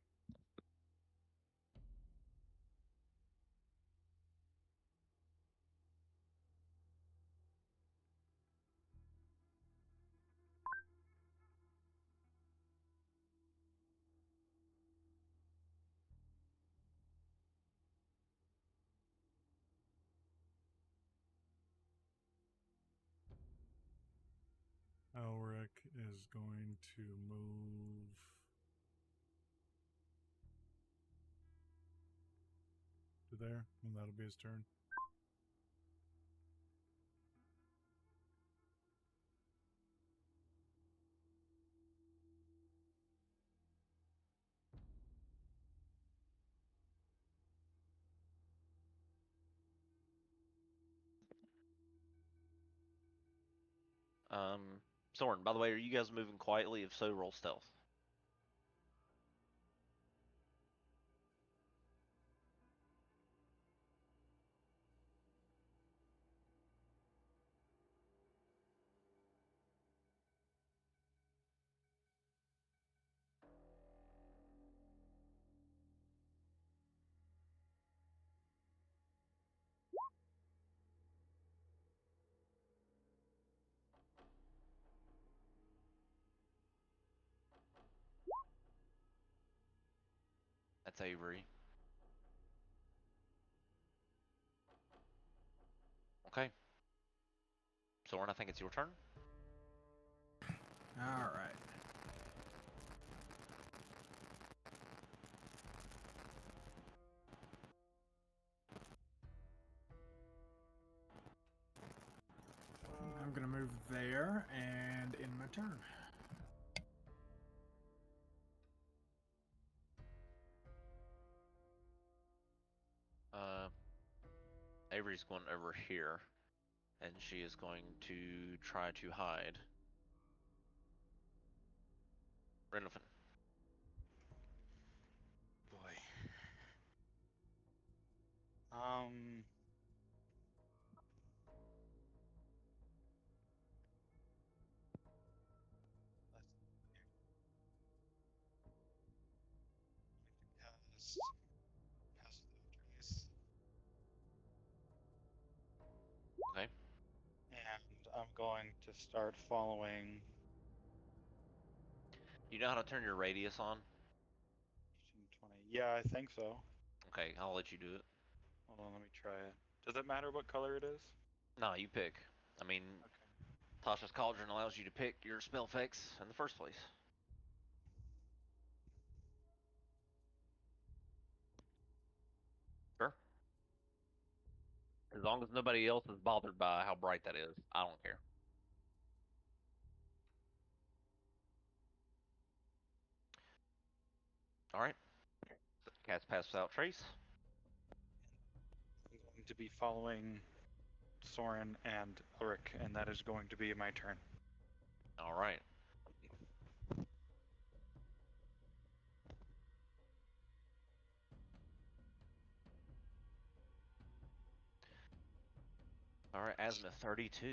Elric is going to move to there, and that'll be his turn. Soren, by the way, are you guys moving quietly? If so, roll stealth. That's Avery. Okay. Soren, I think it's your turn. All right. I'm gonna move there and end my turn. Avery's going over here, and she is going to try to hide. Renelphin. Boy. Um. Yes. Pass the trace. Okay. And I'm going to start following. You know how to turn your radius on? 20. Yeah, I think so. Okay, I'll let you do it. Hold on, let me try it. Does it matter what color it is? No, you pick. I mean, Okay. Tasha's Cauldron allows you to pick your spell effects in the first place. Sure. As long as nobody else is bothered by how bright that is, I don't care. All right. Cast Pass Without Trace. I'm going to be following Soren and Ulrich, and that is going to be my turn. All right. All right, Azimuth 32.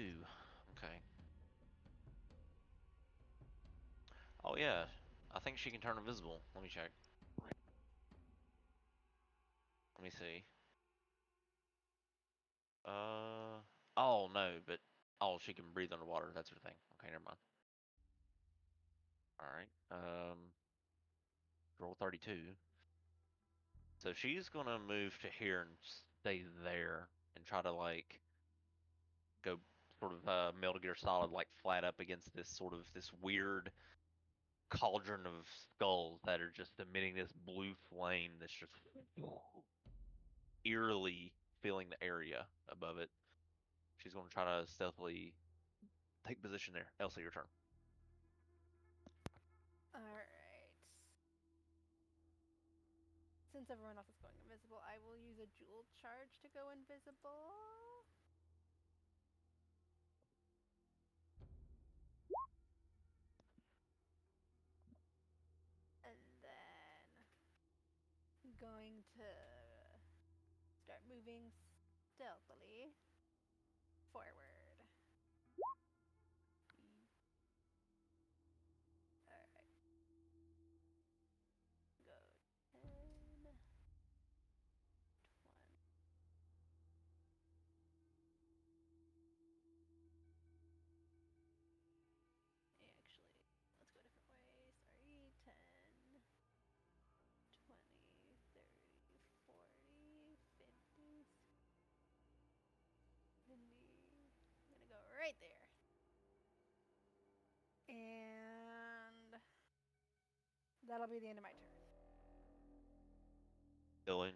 Okay. Oh yeah, I think she can turn invisible. Let me check. Let me see. Oh no, but oh, she can breathe underwater. That's her thing. Okay, never mind. All right. Roll 32. So she's gonna move to here and stay there and try to like go sort of Metal Gear Solid like flat up against this weird cauldron of skulls that are just emitting this blue flame that's just eerily filling the area above it. She's going to try to stealthily take position there. Elsa, your turn. Alright. Since everyone else is going invisible, I will use a jewel charge to go invisible. And then going to start moving stealthily forward. Alright. Go 10, 20. Actually, let's go a different way. Sorry. 10, 20, 30, 40, 50, 70. I'm gonna go right there. And that'll be the end of my turn. Dylan.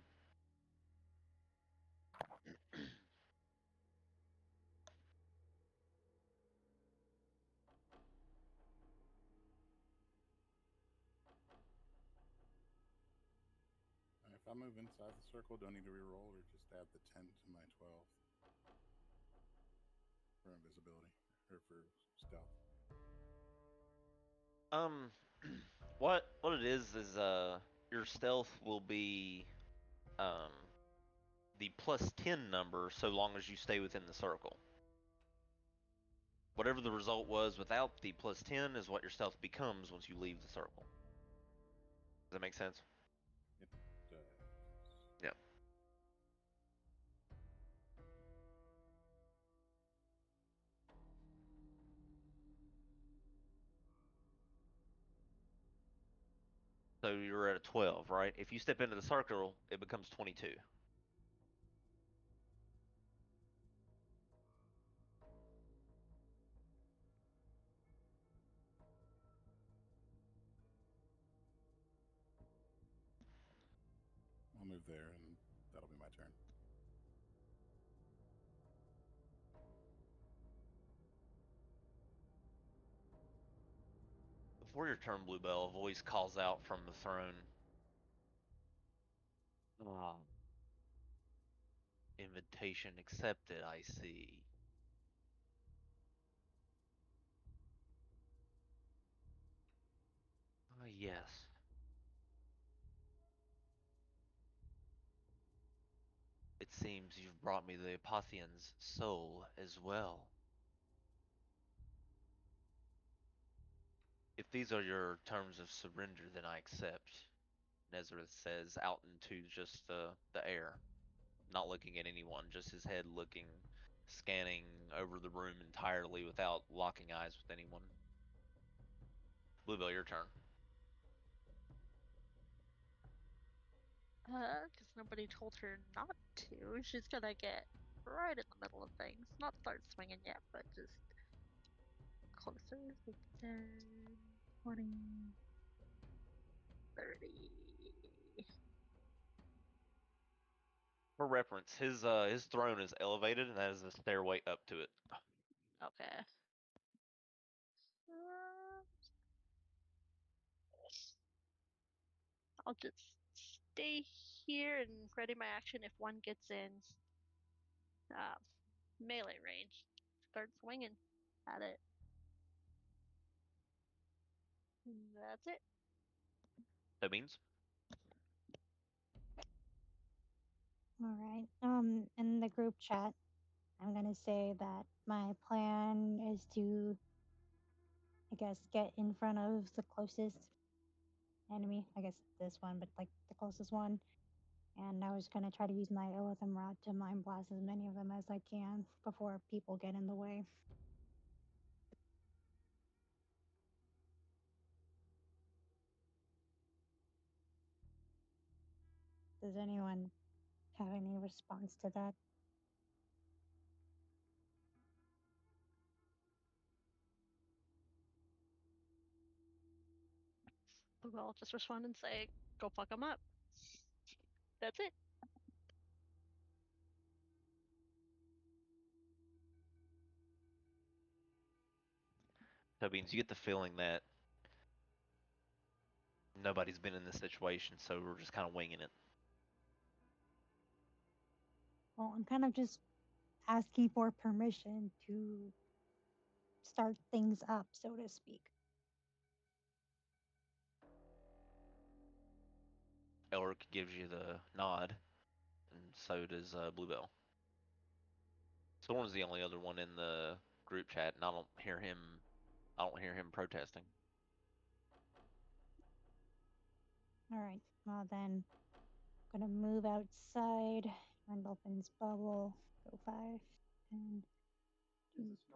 If I move inside the circle, do I need to reroll or just add the 10 to my 12 for invisibility or for stealth? Um, what it is your stealth will be um the +10 number so long as you stay within the circle. Whatever the result was without the +10 is what your stealth becomes once you leave the circle. Does that make sense? It does. Yeah. So you're at a 12, right? If you step into the circle, it becomes 22. I'll move there, and that'll be my turn. Before your turn, Bluebell, a voice calls out from the throne. Ah, invitation accepted, I see. Ah, yes. It seems you've brought me the Apothian's soul as well. If these are your terms of surrender, then I accept. Nezareth says out into just the air, not looking at anyone, just his head looking, scanning over the room entirely without locking eyes with anyone. Bluebell, your turn. Because nobody told her not to. She's gonna get right in the middle of things. Not start swinging yet, but just closer. Like 10, 20, 30. For reference, his throne is elevated, and that is the stairway up to it. Okay. Uh, I'll just stay here and ready my action if one gets in uh, melee range. Start swinging at it. That's it. That means All right. In the group chat, I'm gonna say that my plan is to, I guess, get in front of the closest enemy. I guess this one, but like the closest one. And I was gonna try to use my Illithum Rod to mind blast as many of them as I can before people get in the way. Does anyone have any response to that? I'll just respond and say, go fuck them up. That's it. that means you get the feeling that nobody's been in this situation, so we're just kind of winging it. Well, I'm kind of just asking for permission to start things up, so to speak. Elric gives you the nod, and so does Bluebell. Someone's the only other one in the group chat, and I don't hear him. I don't hear him protesting. All right. Well, then, I'm gonna move outside. Randolphin's bubble. Go 5, 10,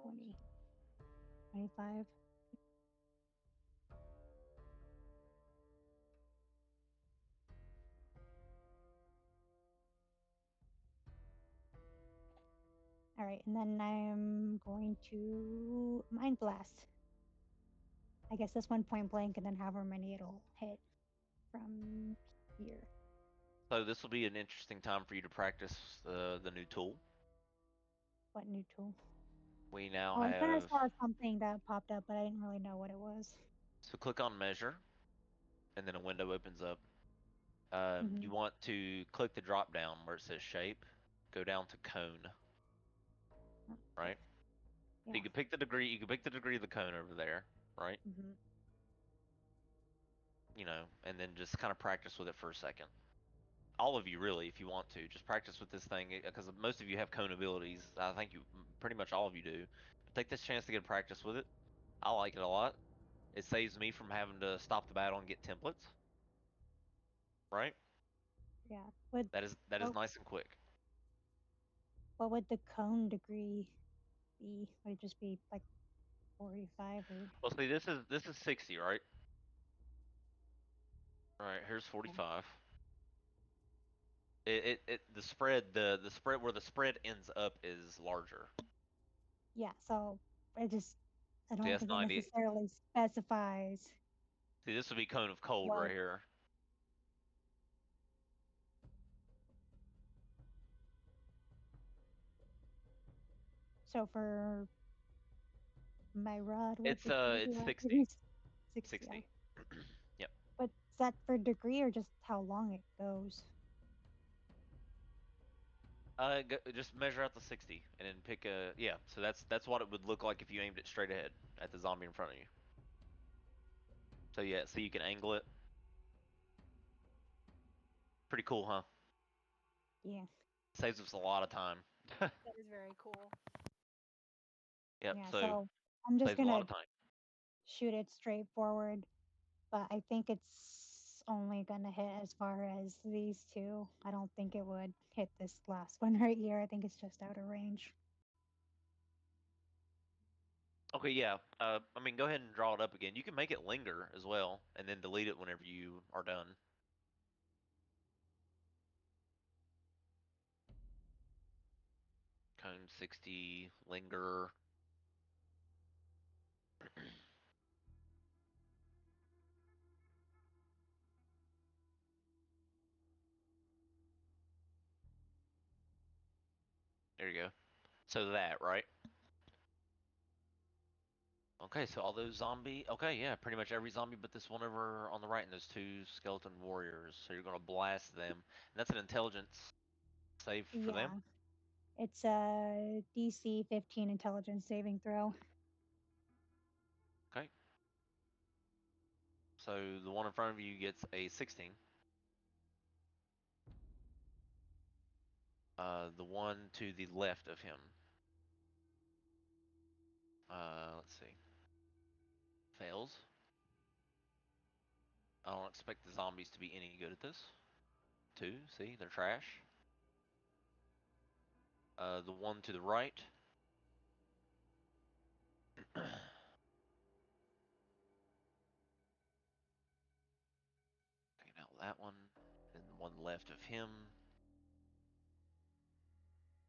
20, 25. All right, and then I'm going to Mind Blast. I guess this one point blank, and then however many it'll hit from here. So this will be an interesting time for you to practice the new tool. What new tool? We now Oh, I kind of have. saw something that popped up, but I didn't really know what it was. So click on measure, and then a window opens up. You Mhm. want to click the drop down where it says shape, go down to cone, Okay. right? So you can pick the degree. You can pick the degree of the cone over there, right? Mm-hmm. You know, and then just kind of practice with it for a second. All of you, really, if you want to, just practice with this thing because most of you have cone abilities. I think you, pretty much all of you do. But take this chance to get practice with it. I like it a lot. It saves me from having to stop the battle and get templates. Right? Yeah. Would That is what, nice and quick. what would the cone degree be? Would it just be like 45 or? Well, see, this is 60, right? All right, here's 45. The spread where the spread ends up is larger. Yeah. So I See, don't that's think it 90. necessarily specifies See, this would be cone of cold right what. here. So for my rod, what degree It's do I 60. use? 60. 60. Yep. But is that for degree or just how long it goes? Just measure out the 60 and then pick a yeah. So that's what it would look like if you aimed it straight ahead at the zombie in front of you. So yeah, so you can angle it. Pretty cool, huh? Yeah. Saves us a lot of time. That is very cool. Yep. Yeah. So So I'm just saves a lot gonna of time. shoot it straight forward, but I think it's only gonna hit as far as these two. I don't think it would hit this last one right here. I think it's just out of range. Okay, yeah. I mean, go ahead and draw it up again. You can make it linger as well, and then delete it whenever you are done. Cone 60, linger. There you go. So that, right? Okay, so all those zombie. Okay, yeah, pretty much every zombie but this one over on the right and those two skeleton warriors. So you're gonna blast them. And that's an intelligence save for them. Yeah. It's a DC 15 intelligence saving throw. Okay. So the one in front of you gets a 16. The one to the left of him. Let's see. Fails. I don't expect the zombies to be any good at this. 2, see, they're trash. The one to the right. Okay, now that one, and the one left of him,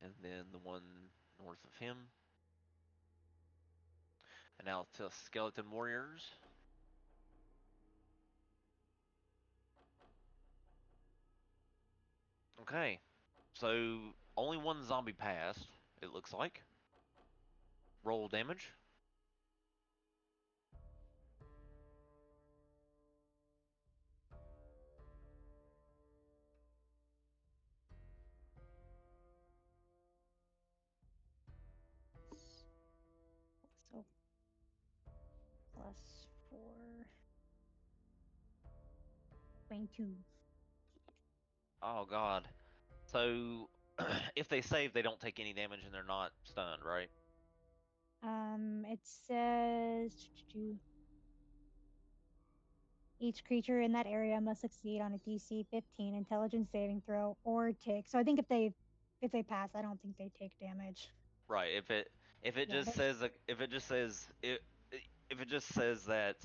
and then the one north of him. And now to skeleton warriors. Okay, so only one zombie passed, it looks like. Roll damage. So plus 4. 22. Oh god. So if they save, they don't take any damage and they're not stunned, right? It says each creature in that area must succeed on a DC 15 intelligence saving throw or take. So I think if they pass, I don't think they take damage. Right. If it Yeah, just says if it just says if it just says that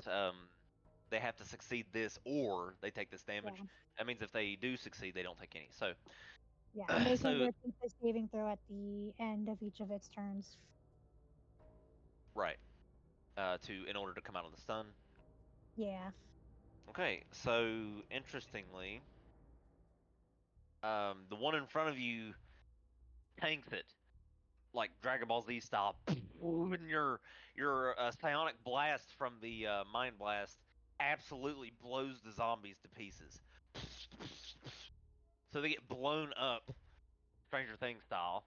they have to succeed this or they take this damage, yeah, that means if they do succeed, they don't take any. So yeah, and they can so repeat the saving throw at the end of each of its turns. right. In order to come out of the stun. Yeah. Okay. So interestingly, the one in front of you tanks it like Dragon Ball Z style, and your psionic blast from the mind blast absolutely blows the zombies to pieces. So they get blown up, Stranger Things style.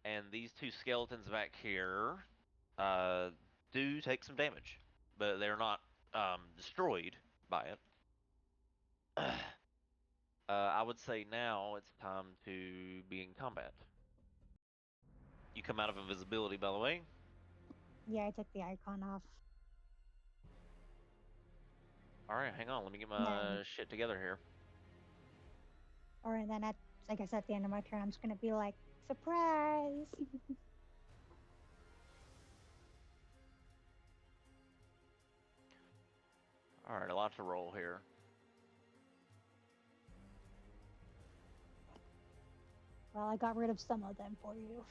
And these two skeletons back here, do take some damage, but they're not destroyed by it. I would say now it's time to be in combat. You come out of invisibility, by the way. Yeah, I took the icon off. All right, hang on. Let me get And my then, shit together here. or then I guess at the end of my turn, I'm just gonna be like, surprise! All right, a lot to roll here. Well, I got rid of some of them for you.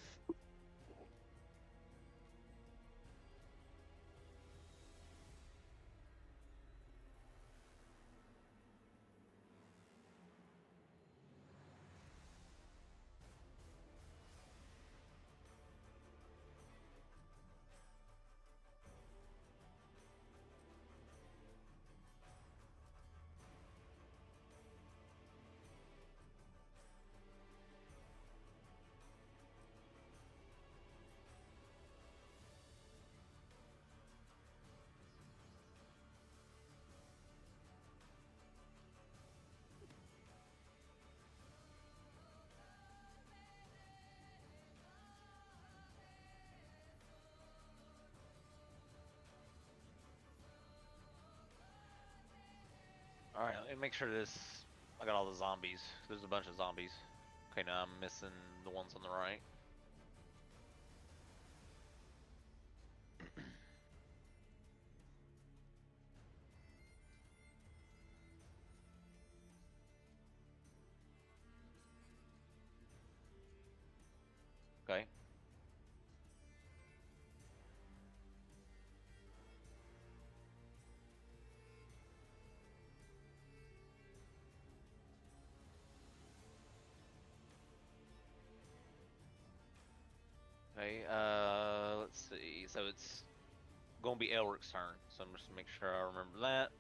All right, let me make sure this. I got all the zombies. There's a bunch of zombies. Okay, now I'm missing the ones on the right. Okay. Okay, let's see. So it's gonna be Elric's turn. So I'm just gonna make sure I remember that.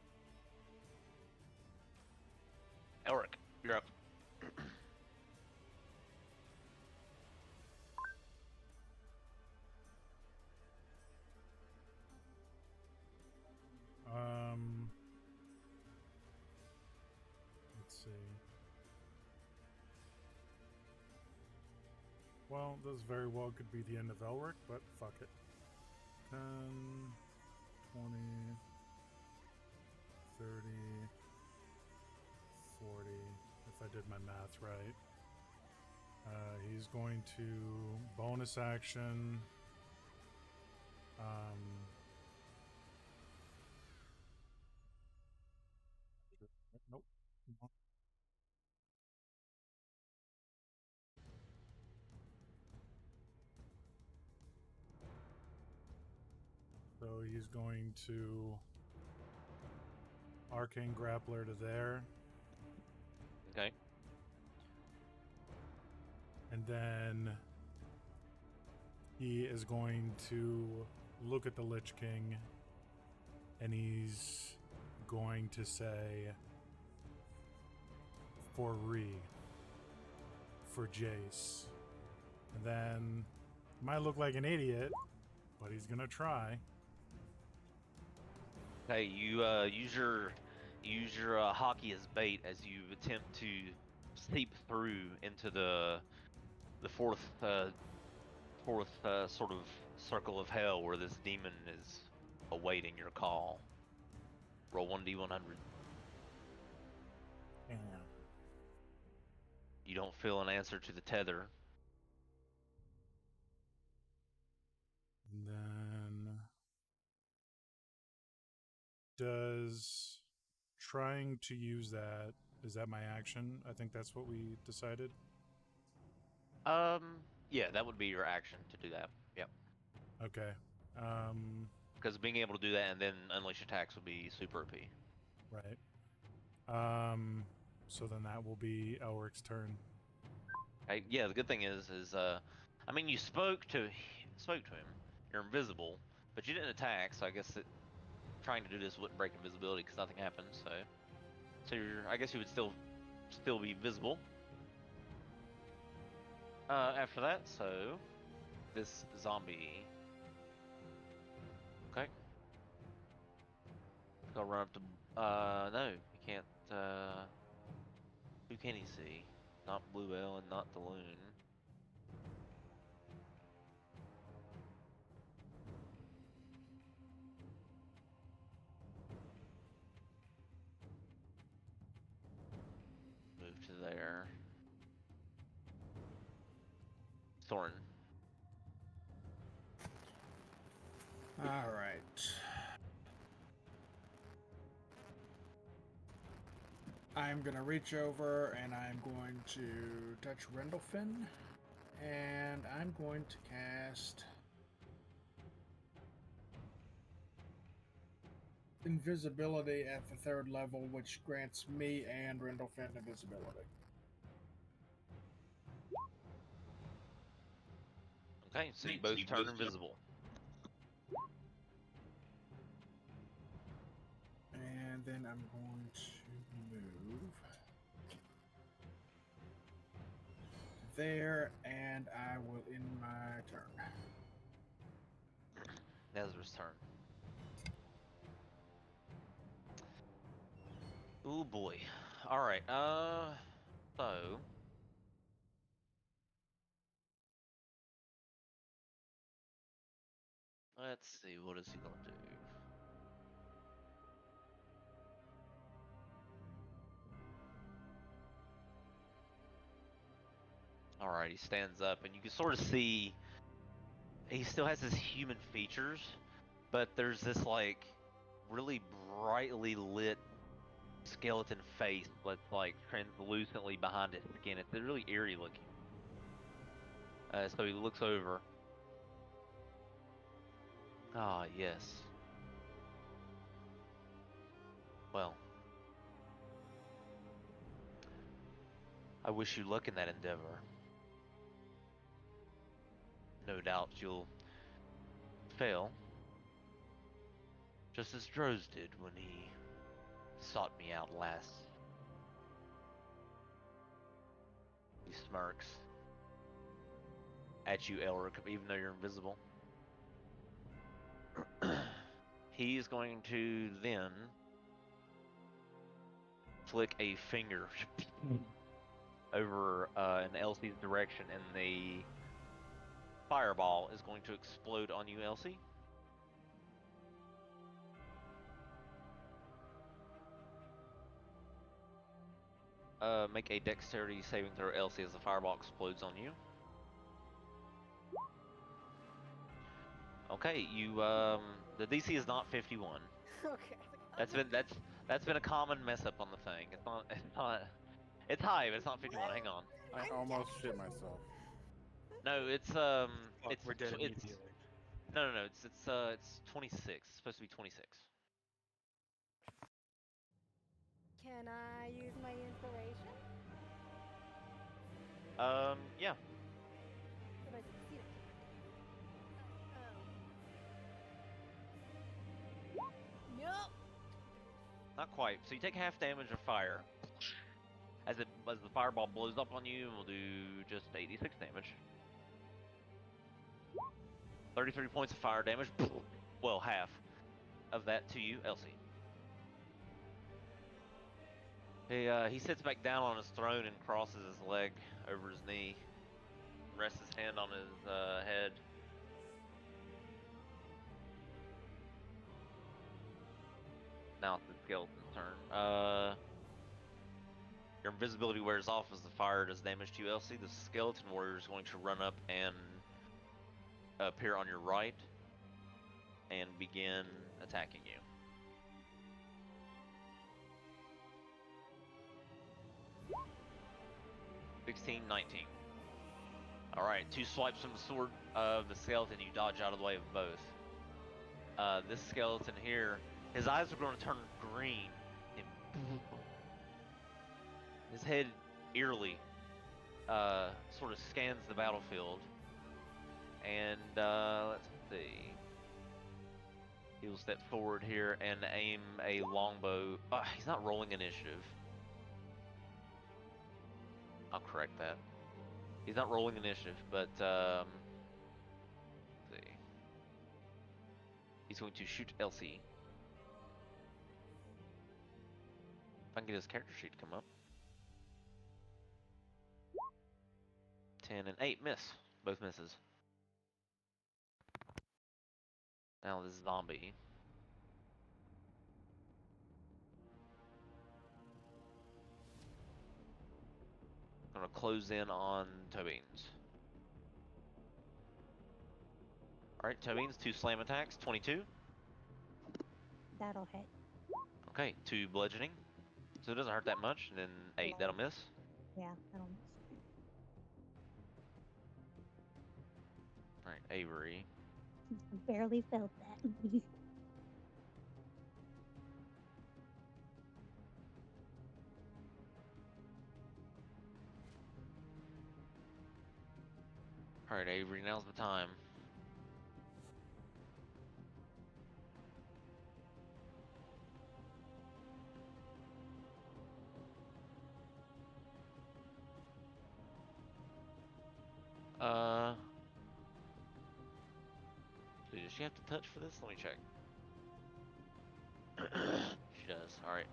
Elric, you're up. Let's see. Well, this very well could be the end of Elric, but fuck it. 10, 20, 30, 40, if I did my math right. He's going to bonus action. Nope. So he's going to Arcane Grappler to there. Okay. And then he is going to look at the Lich King and he's going to say for Jace. And then might look like an idiot, but he's gonna try. Okay, you use your hockey as bait as you attempt to seep through into the fourth sort of circle of hell where this demon is awaiting your call. Roll 1d100. Yeah. You don't feel an answer to the tether. And then does trying to use that, is that my action? I think that's what we decided. Yeah, that would be your action to do that. Yep. Okay. Because being able to do that and then unleash attacks would be super OP. Right. So then that will be Elric's turn. Okay, yeah, the good thing is I mean, you spoke to him. You're invisible, but you didn't attack. So I guess trying to do this wouldn't break invisibility because nothing happened. So I guess you would still be visible. After that, so this zombie Okay. Let's go run up to. No, you can't. Who can he see? Not Blue L and not the Loon. Move to there. Thorn. All right. I'm gonna reach over and I'm going to touch Rendlefin, and I'm going to cast invisibility at the 3rd level, which grants me and Rendlefin invisibility. Okay, so you both turn invisible. And then I'm going to move there, and I will end my turn. Nezra's turn. Ooh boy. Alright, so let's see, what is he gonna do? Alright, he stands up and you can sort of see he still has his human features, but there's this like really brightly lit skeleton face that's like translucently behind his skin. It's really eerie looking. So he looks over. Ah, yes. Well, I wish you luck in that endeavor. No doubt you'll fail, just as Droz did when he sought me out last. He smirks at you, Elric, even though you're invisible. He is going to then flick a finger over in Elsie's direction, and the fireball is going to explode on you, Elsie. Make a dexterity saving throw, Elsie, as the fireball explodes on you. Okay, you the DC is not 51. Okay. That's been a common mess up on the thing. It's high, but it's not 51. Hang on. I almost shit myself. No, it's Fuck, it's we're dead it's immediately. no, it's 26. It's supposed to be 26. Can I use my inspiration? Yeah. If I succeed. Nope. Not quite. So you take half damage of fire as the fireball blows up on you, and we'll do just 86 damage. 33 points of fire damage. Well, half of that to you, Elsie. He sits back down on his throne and crosses his leg over his knee, rests his hand on his head. Now it's the skeleton's turn. Your invisibility wears off as the fire does damage to you, Elsie. The skeleton warrior is going to run up and appear on your right and begin attacking you. (16, 19). All right, 2 swipes from the sword of the skeleton. You dodge out of the way of both. This skeleton here, his eyes are going to turn green. His head eerily sort of scans the battlefield. And let's see. He will step forward here and aim a longbow. He's not rolling initiative. I'll correct that. He's not rolling initiative, but let's see. He's going to shoot Elsie. If I can get his character sheet to come up. 10 and 8 miss. Both misses. Now this zombie. Gonna close in on Tobeans. Alright, Tobeans, 2 slam attacks, 22. That'll hit. Okay, 2 bludgeoning. So it doesn't hurt that much, and then 8, that'll miss. Yeah, that'll miss. Alright, Avery. Barely felt that. Alright, Avery, now's the time. Does she have to touch for this? Let me check. She does. Alright.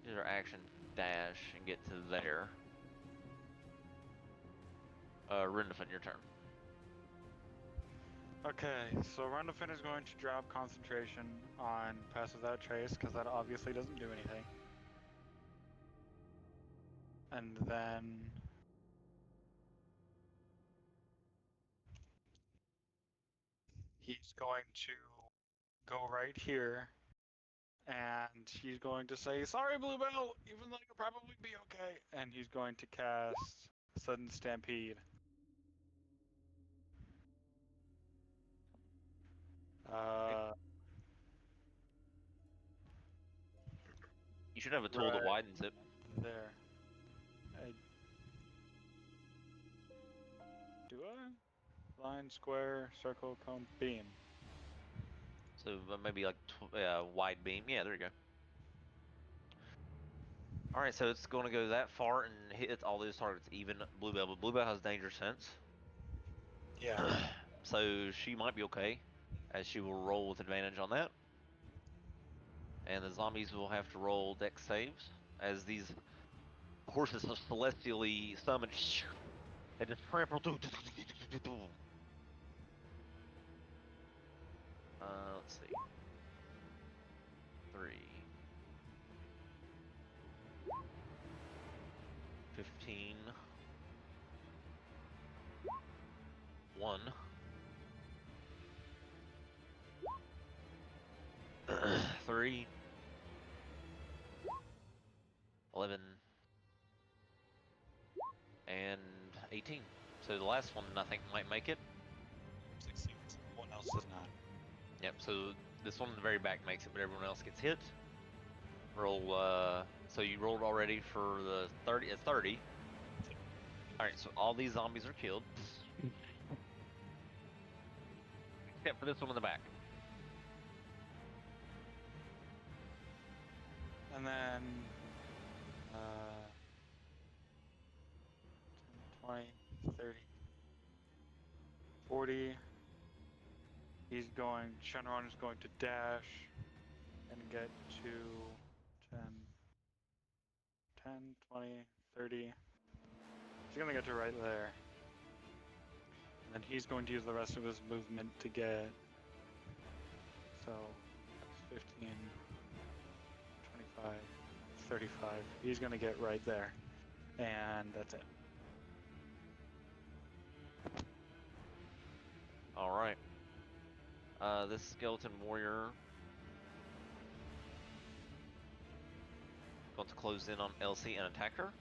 Use her action dash and get to there. Rindafin, your turn. Okay, so Rundafin is going to drop concentration on Pass Without Trace, because that obviously doesn't do anything. And then... he's going to go right here, and he's going to say, "Sorry, Bluebell, even though you'll probably be okay." And he's going to cast Sudden Stampede. You should have a tool that widens it. There. Do I? Line, square, circle, cone, beam. So maybe like wide beam. Yeah, there you go. Alright, so it's going to go that far and hit all those targets, even Bluebell. But Bluebell has danger sense. Yeah. So she might be okay, as she will roll with advantage on that. And the zombies will have to roll dex saves, as these horses are celestially summoned and just trample through. Let's see. 3. 15. 1. 3. 11. And 18. So the last one, I think, might make it. 16. One else does not. Yep, so this one in the very back makes it, but everyone else gets hit. Roll, so you rolled already for the 30, it's 30. Alright, so all these zombies are killed. Except for this one in the back. And then, 10, 20, 30, 40. Shenron is going to dash and get to 10, 10, 20, 30. He's gonna get to right there. And then he's going to use the rest of his movement to get, so that's 15, 25, 35. He's gonna get right there. And that's it. Alright. This skeleton warrior going to close in on Elsie and attack her.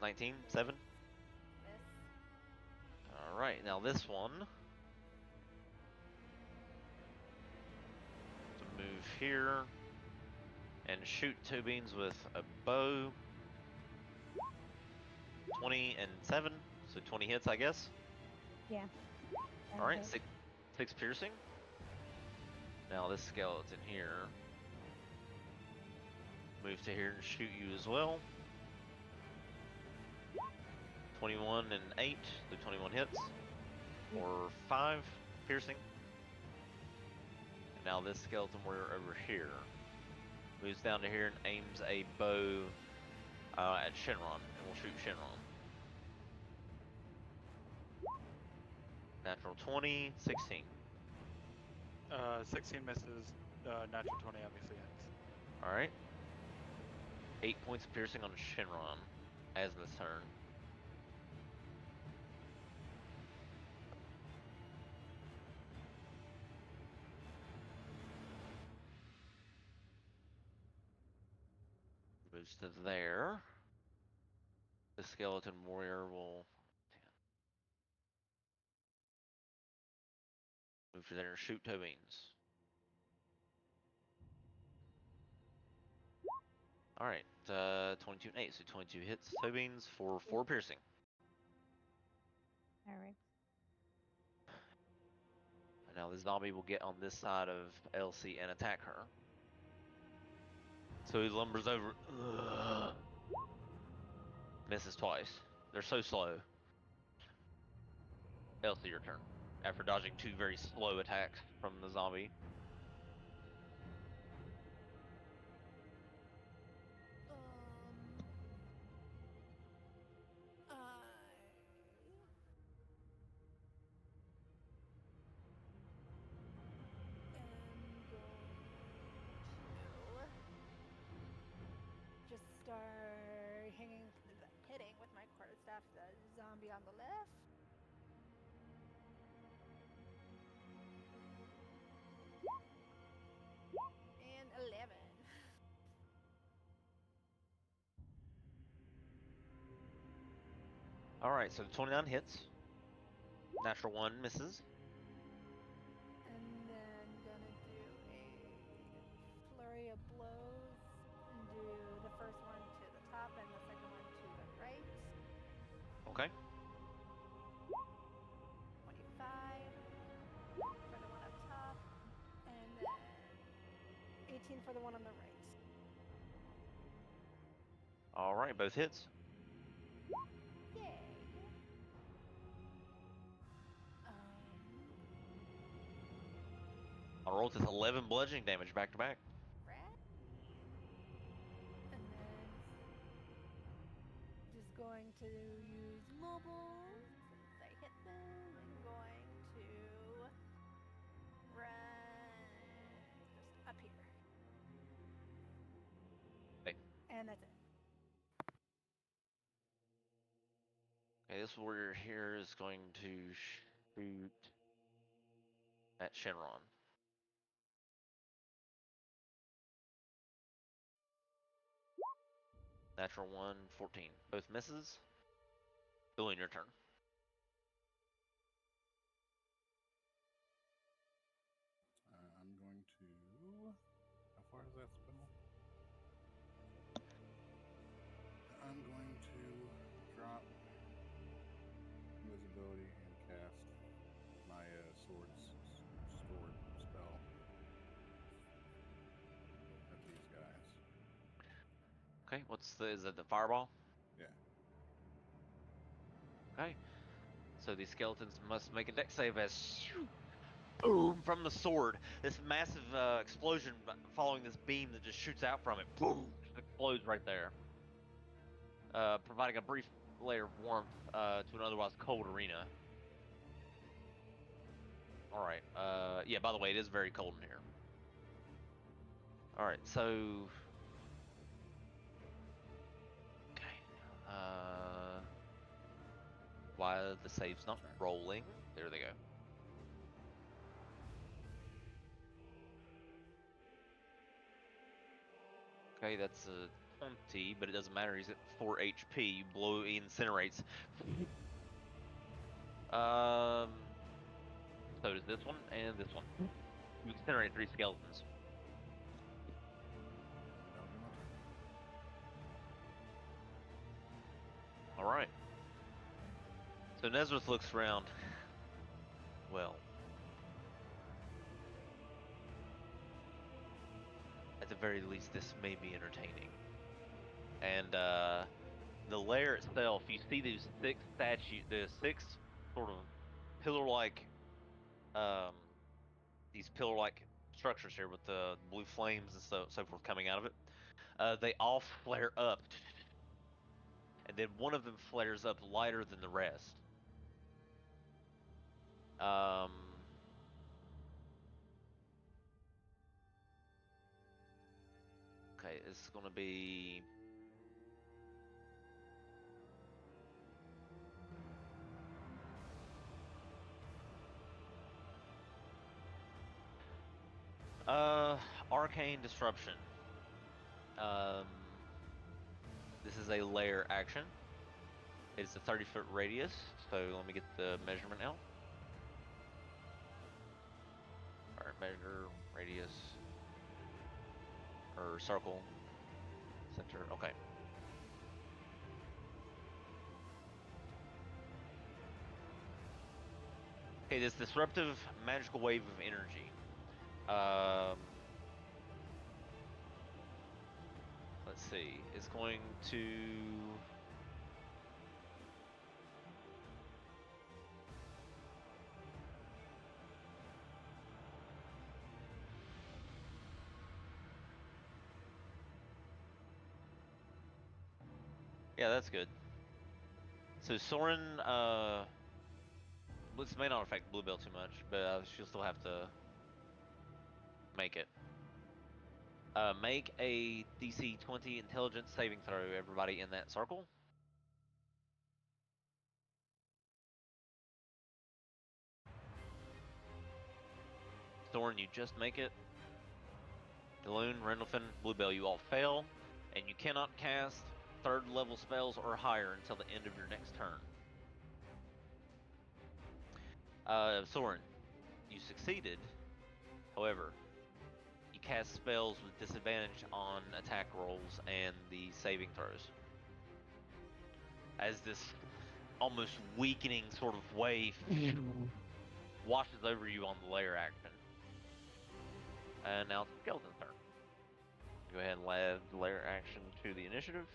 $19, 7. Alright, now this one. To move here and shoot Tobeans with a bow. 20 and 7, so 20 hits, I guess. Yeah. Alright, 6 piercing. Now this skeleton here moves to here and shoot you as well. 21 and 8, so 21 hits. Or 5 piercing. And now this skeleton warrior over here moves down to here and aims a bow at Shinron, and we'll shoot Shinron. Natural 20, 16. 16 misses. Natural 20 obviously hits. Alright. 8 points of piercing on Shinron as this turn. Moves to there. The skeleton warrior will move to there and shoot toe beans. Alright, 22 and 8, so 22 hits toe beans for 4 piercing. Alright. And now the zombie will get on this side of Elsie and attack her. So he lumbers over. Ugh. Misses twice. They're so slow. Elsie, your turn. After dodging 2 very slow attacks from the zombie. Just start hitting with my quarterstaff the zombie on the left. And 11. Alright, so 29 hits. Natural 1 misses. And then gonna do a flurry of blows and do the first one to the top and the second one to the right. Okay. 25 for the one up top, and then 18 for the one on the right. Alright, both hits. Yay! I'll roll this 11 bludgeoning damage back to back. Rat. And then just going to use mobile since I hit them. I'm going to run just up here. Okay. And that's it. Okay, this warrior here is going to shoot at Shenron. Natural 1, 14. Both misses. Billion, your turn. I'm going to. How far is that spell? I'm going to drop invisibility and cast my sword spell at these guys. Okay, is it the fireball? Yeah. Okay. So these skeletons must make a dex save as boom from the sword. This massive explosion following this beam that just shoots out from it. Boom! Explodes right there. Providing a brief layer of warmth to an otherwise cold arena. Alright, yeah, by the way, it is very cold in here. Alright, so... Okay. Why are the saves not rolling? There they go. Okay, that's a 20, but it doesn't matter. He's at 4 HP. He incinerates. So does this one and this one. You incinerate 3 skeletons. Alright. So Nezrith looks around. Well. very least, this may be entertaining. And the lair itself, you see these the six sort of pillar-like, um, these pillar-like structures here with the blue flames and so forth coming out of it. They all flare up, and then one of them flares up lighter than the rest. Okay, it's gonna be. Arcane Disruption. Um, this is a lair action. It's a 30-foot radius, so let me get the measurement out. Alright, measure, radius, or circle, center, okay. Okay, this disruptive magical wave of energy. Let's see, it's going to... Yeah, that's good. So Soren, this may not affect Bluebell too much, but she'll still have to make it. Make a DC 20 intelligence saving throw, everybody in that circle. Soren, you just make it. Daloon, Rendlefin, Bluebell, you all fail, and you cannot cast third level spells or higher until the end of your next turn. Soren, you succeeded. However, you cast spells with disadvantage on attack rolls and the saving throws. As this almost weakening sort of wave washes over you on the lair action. And now it's the skeleton's turn. Go ahead and add the lair action to the initiative.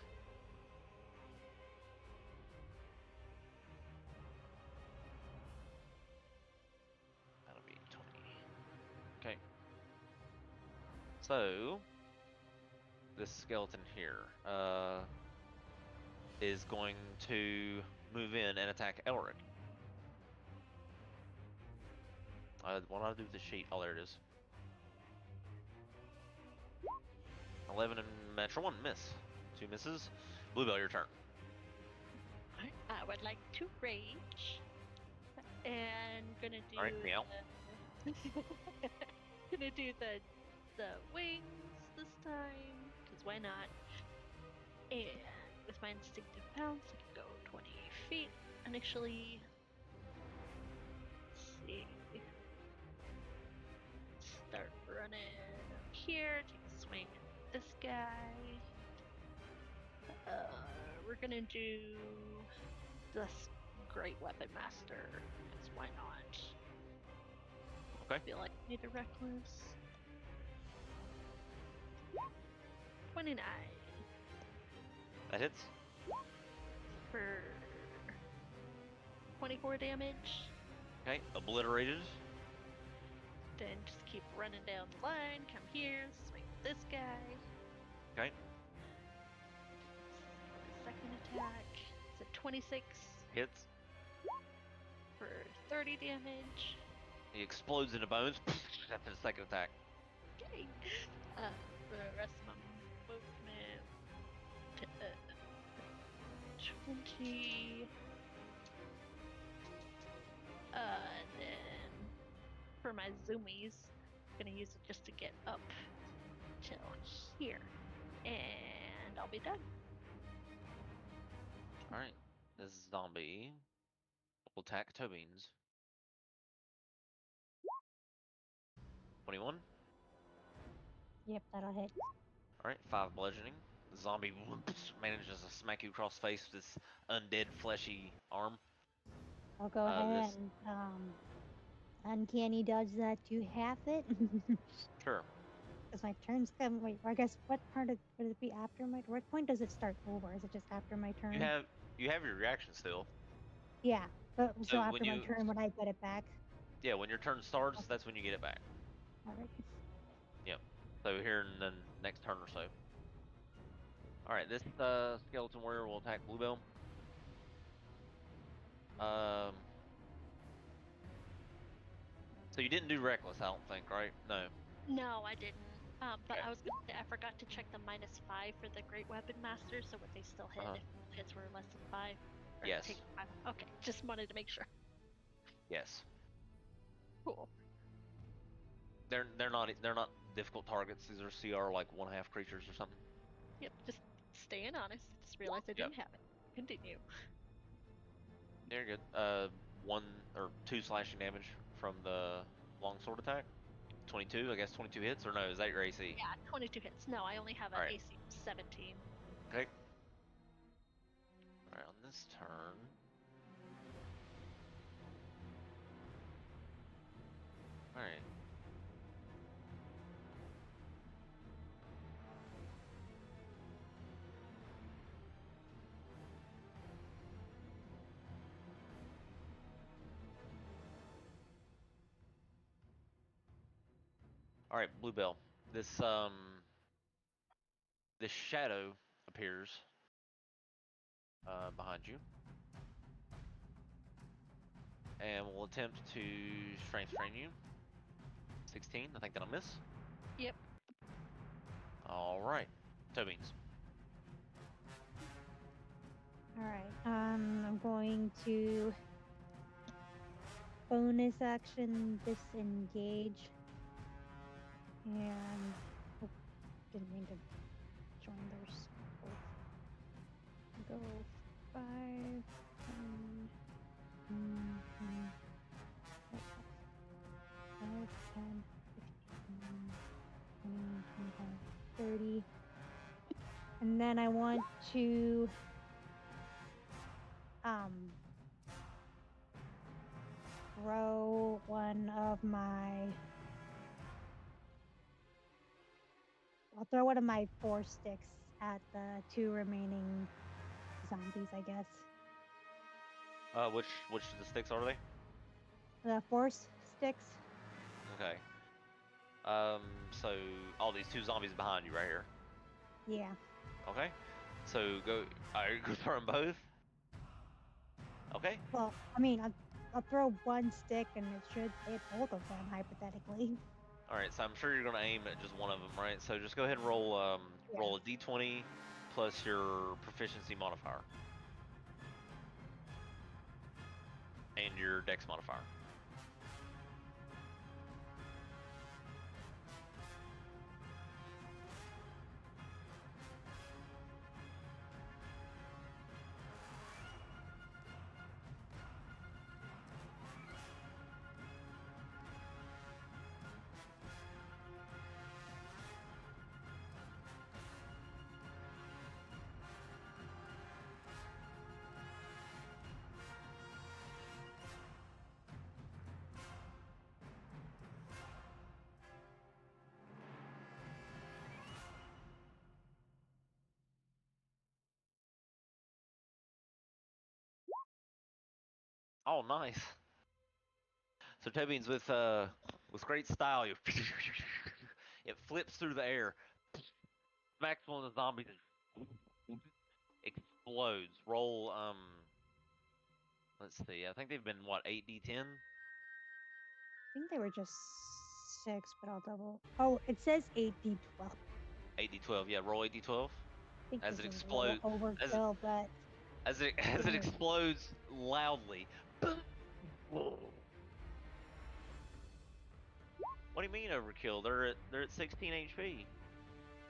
That'll be 20. Okay. So, this skeleton here is going to move in and attack Elric. What do I do with the sheet? Oh, there it is. 11 and natural 1, miss. 2 misses. Bluebell, your turn. I would like to rage. And gonna do Alright, meow. gonna do the wings this time, because why not? And with my instinctive pounce, I can go 20 feet. And actually, let's see. Start running up here, take a swing at this guy. We're gonna do this Great Weapon Master, because why not? Okay. I feel like I need a reckless. 29 That hits. for 24 damage. Okay, obliterated. Then just keep running down the line. Come here, swing this guy. Okay. Second attack. It's a 26 Hits. for 30 damage. He explodes into bones after the second attack. Okay. For the rest of my movement, 20. And then for my zoomies, I'm gonna use it just to get up till here, and I'll be done. Alright. This zombie will attack toe beans. 21. Yep, that'll hit. Alright, 5 bludgeoning. The zombie manages to smack you across the face with this undead fleshy arm. I'll go ahead and uncanny dodge that to half it. Sure. Because my turn's come. Wait, I guess what part of would it be after my? What point does it start over? Is it just after my turn? You have your reaction still. Yeah, but so So when after my you turn, when I get it back. Yeah, when your turn starts, that's when you get it back. All right. Yep. So here in the next turn or so. All right, this skeleton warrior will attack Bluebell. So you didn't do reckless, I don't think, right? No. No, I didn't. But Okay. I was gonna say I forgot to check the -5 for the Great Weapon Master, so would they still hit if hits were less than 5? Or Yes. take 5? Okay, just wanted to make sure. Yes. Cool. They're not difficult targets. These are CR like 1/2 creatures or something. Yep, just staying honest. Just realized I didn't have it. Continue. They're good. 1 or 2 slashing damage from the longsword attack. 22, I guess 22 hits, or no, is that your AC? Yeah, 22 hits. No, I only have an Alright. AC of 17. Okay. Alright, on this turn. Alright. Alright, Bluebell. This shadow appears behind you. And will attempt to strength strain you. 16, I think that'll miss. Yep. Alright. Toe beans. Alright, I'm going to bonus action disengage. And oh, didn't mean to join their circle. Go 5, 5, 10, 15, 20, 25, 30. And then I want to throw I'll throw one of my 4 sticks at the 2 remaining zombies, I guess. Which of the sticks are they? The force sticks. Okay. So all these 2 zombies behind you right here. Yeah. Okay. So go throw them both. Okay. Well, I mean, I'll throw 1 stick and it should hit both of them hypothetically. All right. So I'm sure you're gonna aim at just one of them, right? So just go ahead and roll roll a d20 plus your proficiency modifier and your dex modifier. Oh, nice. So Tobeans with great style, it flips through the air, smacks one of the zombies, and explodes. Roll let's see. I think they've been what 8d10. I think they were just 6, but I'll double. Oh, it says 8d12. 8d12. Yeah, roll 8d12. As it explodes, overkill, but as it explodes loudly. What do you mean overkill? They're at 16 HP.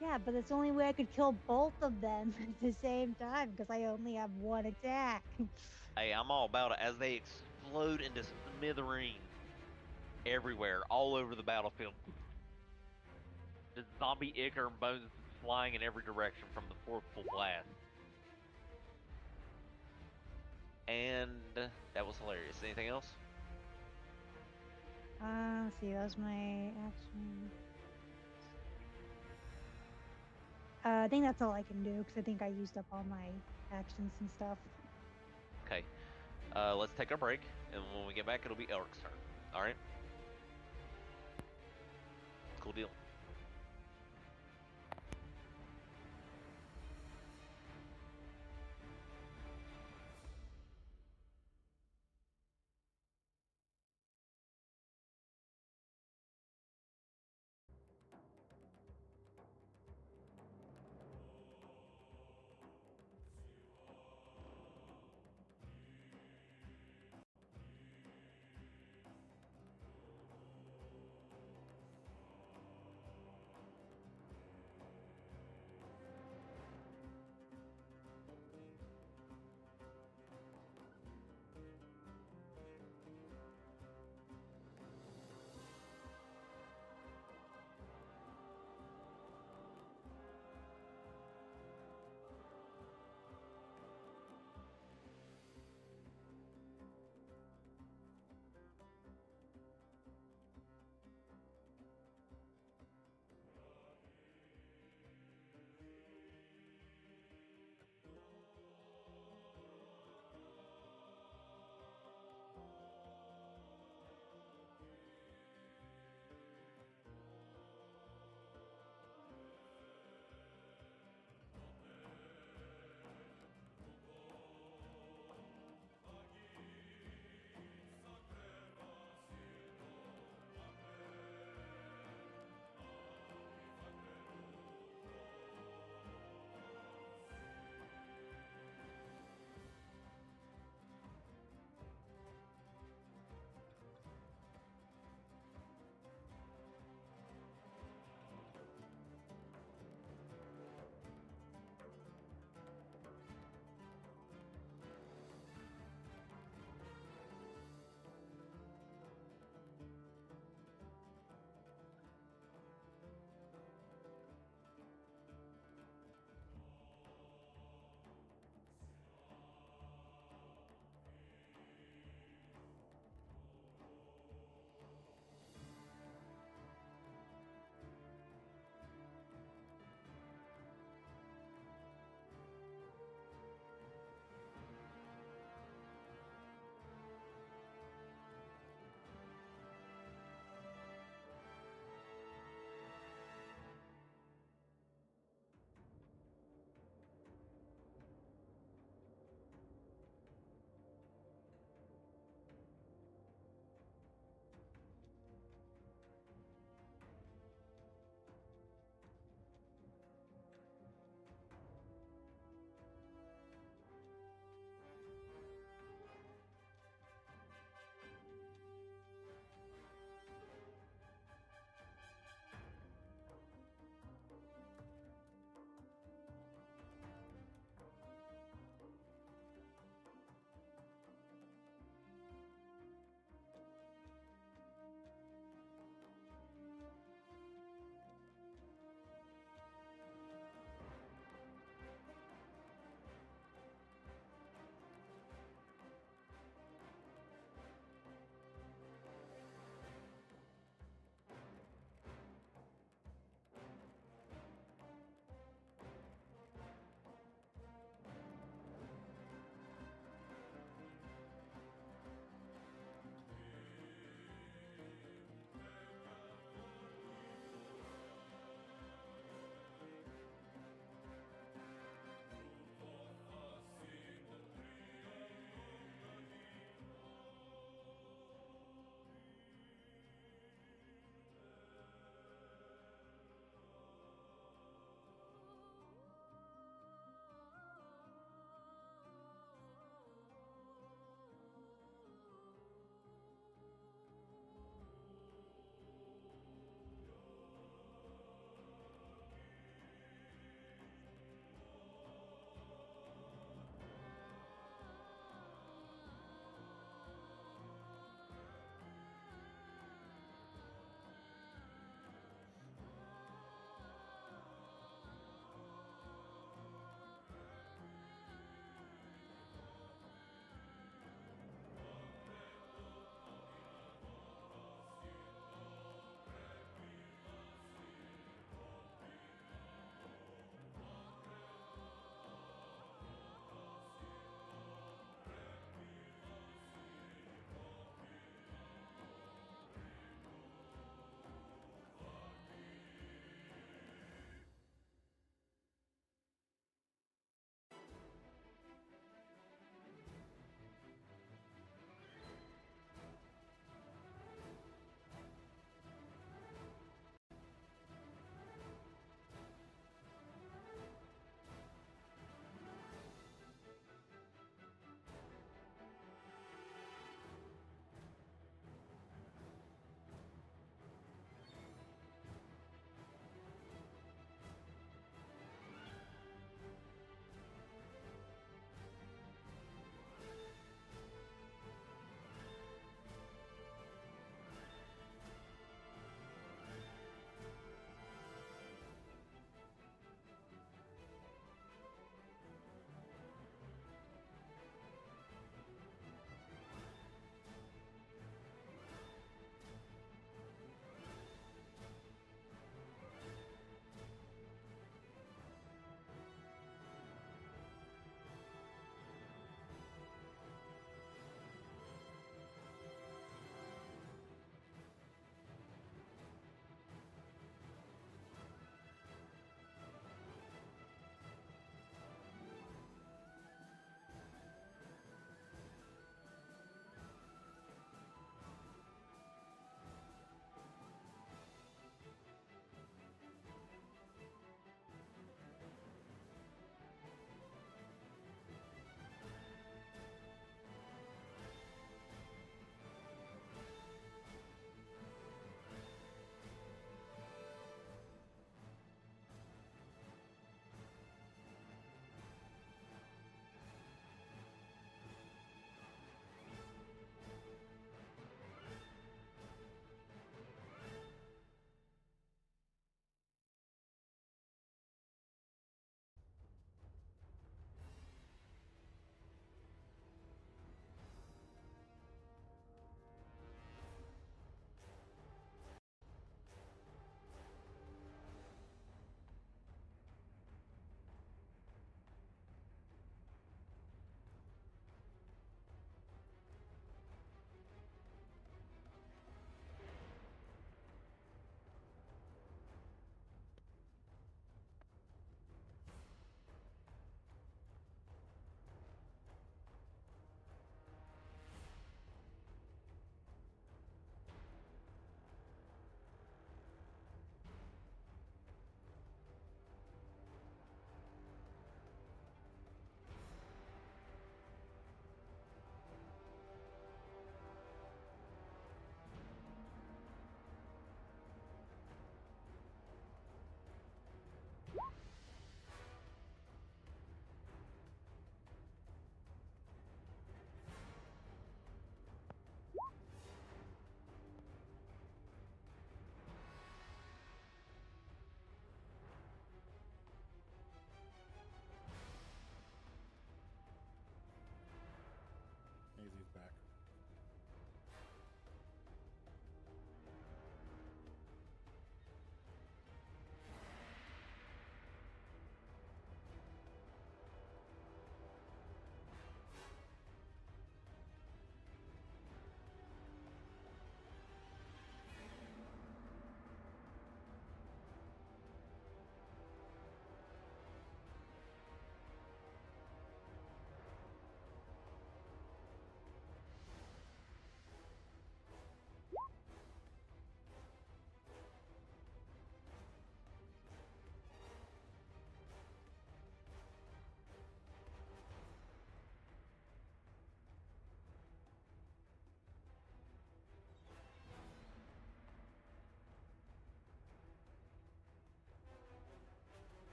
Yeah, but it's the only way I could kill both of them at the same time because I only have 1 attack. Hey, I'm all about it. As they explode into smithereens everywhere, all over the battlefield. The zombie ichor and bones flying in every direction from the forceful blast. And that was hilarious. Anything else? Let's see, that was my action. I think that's all I can do because I think I used up all my actions and stuff. Okay. Let's take our break, and when we get back, it'll be Elric's turn. All right. Cool deal.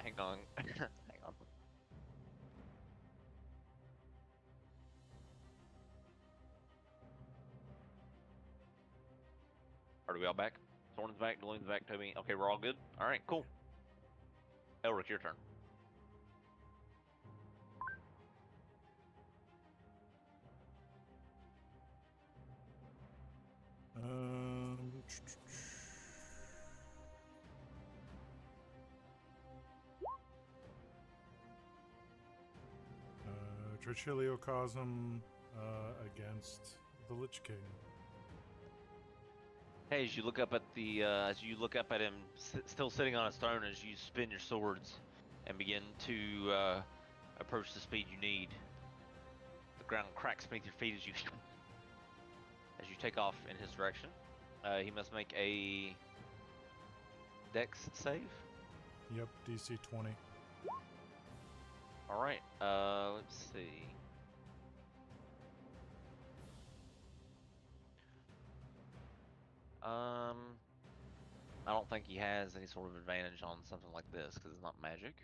hang on. Hang on. Are we all back? Thorn's back, Deloon's back, Toby. Okay, we're all good? Alright, cool. Elric, your turn. Um, Trichiliocosm against the Lich King. Hey, as you look up at him, still sitting on his throne, as you spin your swords and begin to approach the speed you need, the ground cracks beneath your feet as you take off in his direction. He must make a Dex save. Yep, DC 20. All right. Let's see. I don't think he has any sort of advantage on something like this because it's not magic.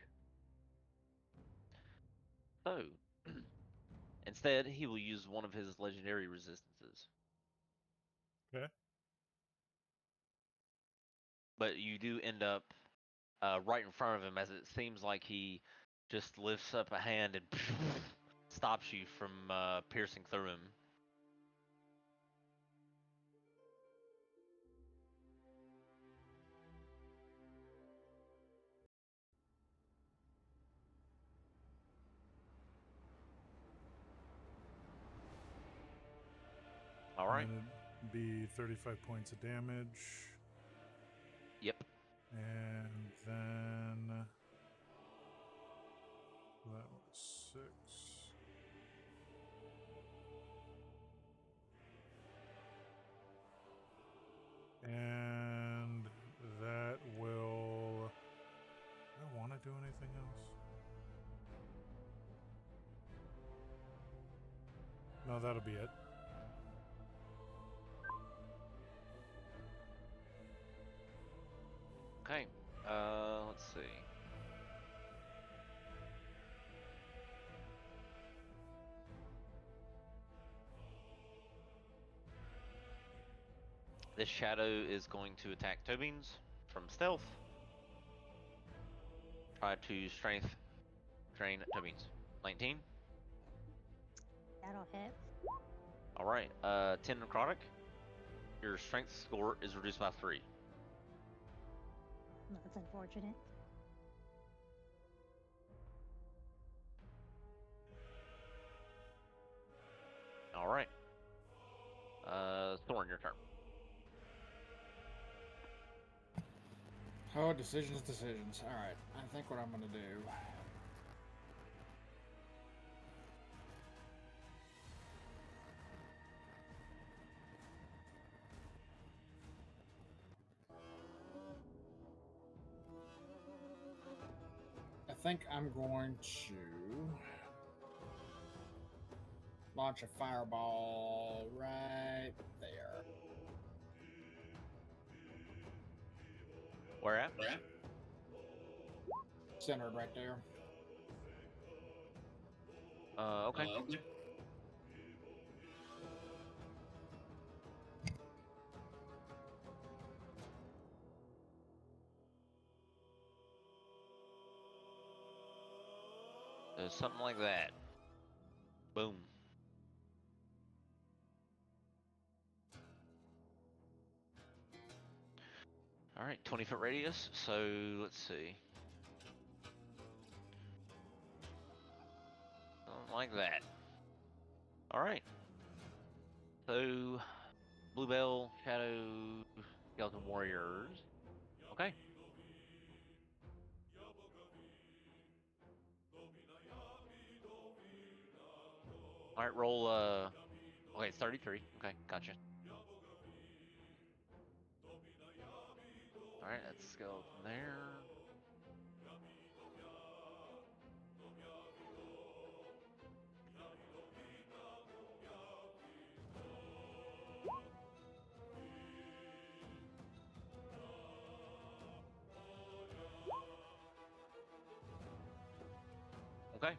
So, instead, he will use one of his legendary resistances. Okay. But you do end up right in front of him, as it seems like he just lifts up a hand and stops you from piercing through him. All right. And it'd be 35 points of damage. Yep. And then that was 6. And that will. Do I want to do anything else? No, that'll be it. Okay. Let's see. This shadow is going to attack Tobin's from stealth. Try to strength drain Tobin's. 19. That'll hit. All right. 10 necrotic. Your strength score is reduced by 3. That's unfortunate. All right. Thorn, your turn. Oh, decisions. Alright, I think what I'm gonna do. I think I'm going to launch a fireball right there. Where at? Centered right there. Okay. Something like that. Boom. All right, 20-foot radius. So let's see. Something like that. All right. So, Bluebell, Shadow, Skeleton Warriors. Okay. All right, roll. Okay, it's 33. Okay, gotcha. All right, that's skeleton there. Okay.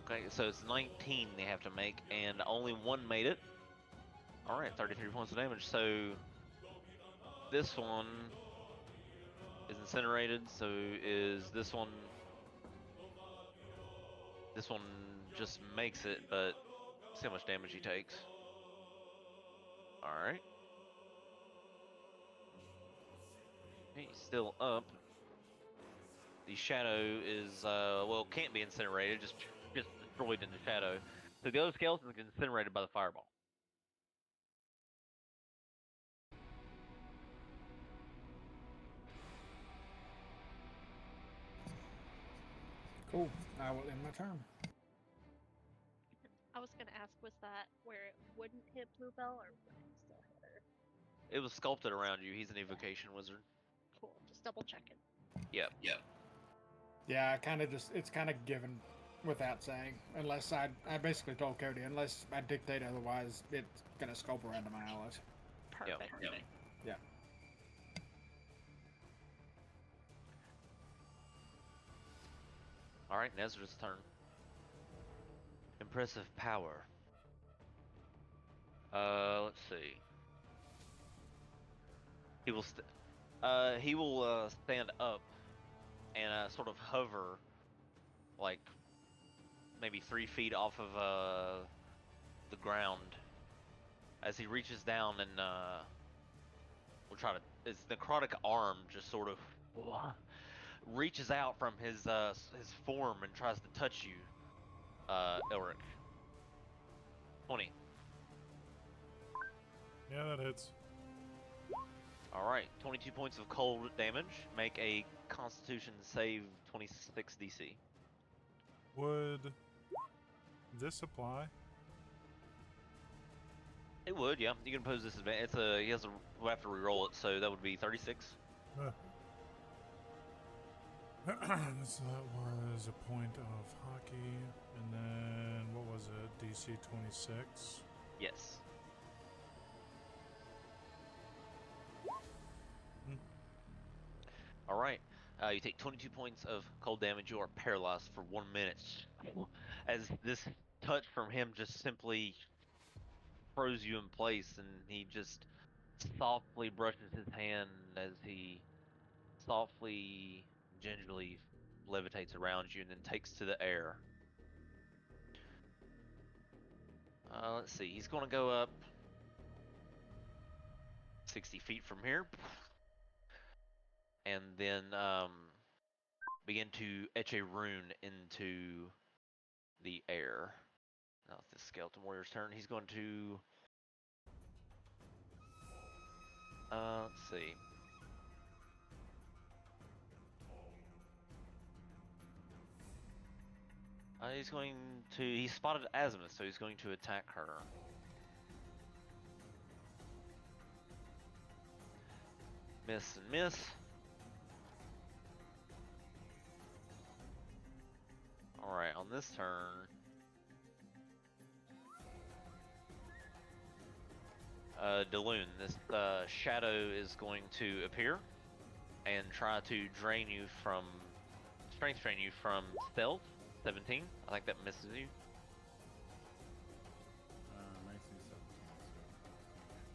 Okay, so it's 19 they have to make, and only one made it. All right, 33 points of damage. So this one is incinerated. So is this one? This one just makes it, but see how much damage he takes. All right. He's still up. The shadow is well, can't be incinerated, just destroyed in the shadow. So the other skeleton is incinerated by the fireball. Cool. I will end my turn. I was gonna ask, was that where it wouldn't hit Bluebell, or would it still hit her? It was sculpted around you. He's an evocation wizard. Cool. Just double checking. Yep. Yeah, I kind of just, it's kind of given without saying. Unless I basically told Cody, unless I dictate otherwise, it's going to scope around to my allies. Perfect. Yeah. All right, Nezra's turn. Impressive power. Let's see. He will stand up and sort of hover, like maybe 3 feet off of the ground, as he reaches down and will try to. His necrotic arm just sort of reaches out from his form and tries to touch you, Elric. 20. Yeah, that hits. All right, 22 points of cold damage. Make a Constitution save 26 DC. Would this apply? It would, yeah. You can impose disadvantage. He has we'll have to re-roll it, so that would be 36. So that was a point of hockey, and then what was it? DC 26. Yes. All right. You take 22 points of cold damage. You are paralyzed for 1 minute, as this touch from him just simply froze you in place, and he just softly brushes his hand as he softly, gingerly levitates around you and then takes to the air. Let's see. He's going to go up 60 feet from here, and then begin to etch a rune into the air. Now it's the skeleton warrior's turn. He's going to let's see. He spotted Azimuth, so he's going to attack her. Miss and miss. Alright, on this turn, Daloon, this shadow is going to appear and try to strength drain you from stealth. 17. I think that misses you. 19, 17.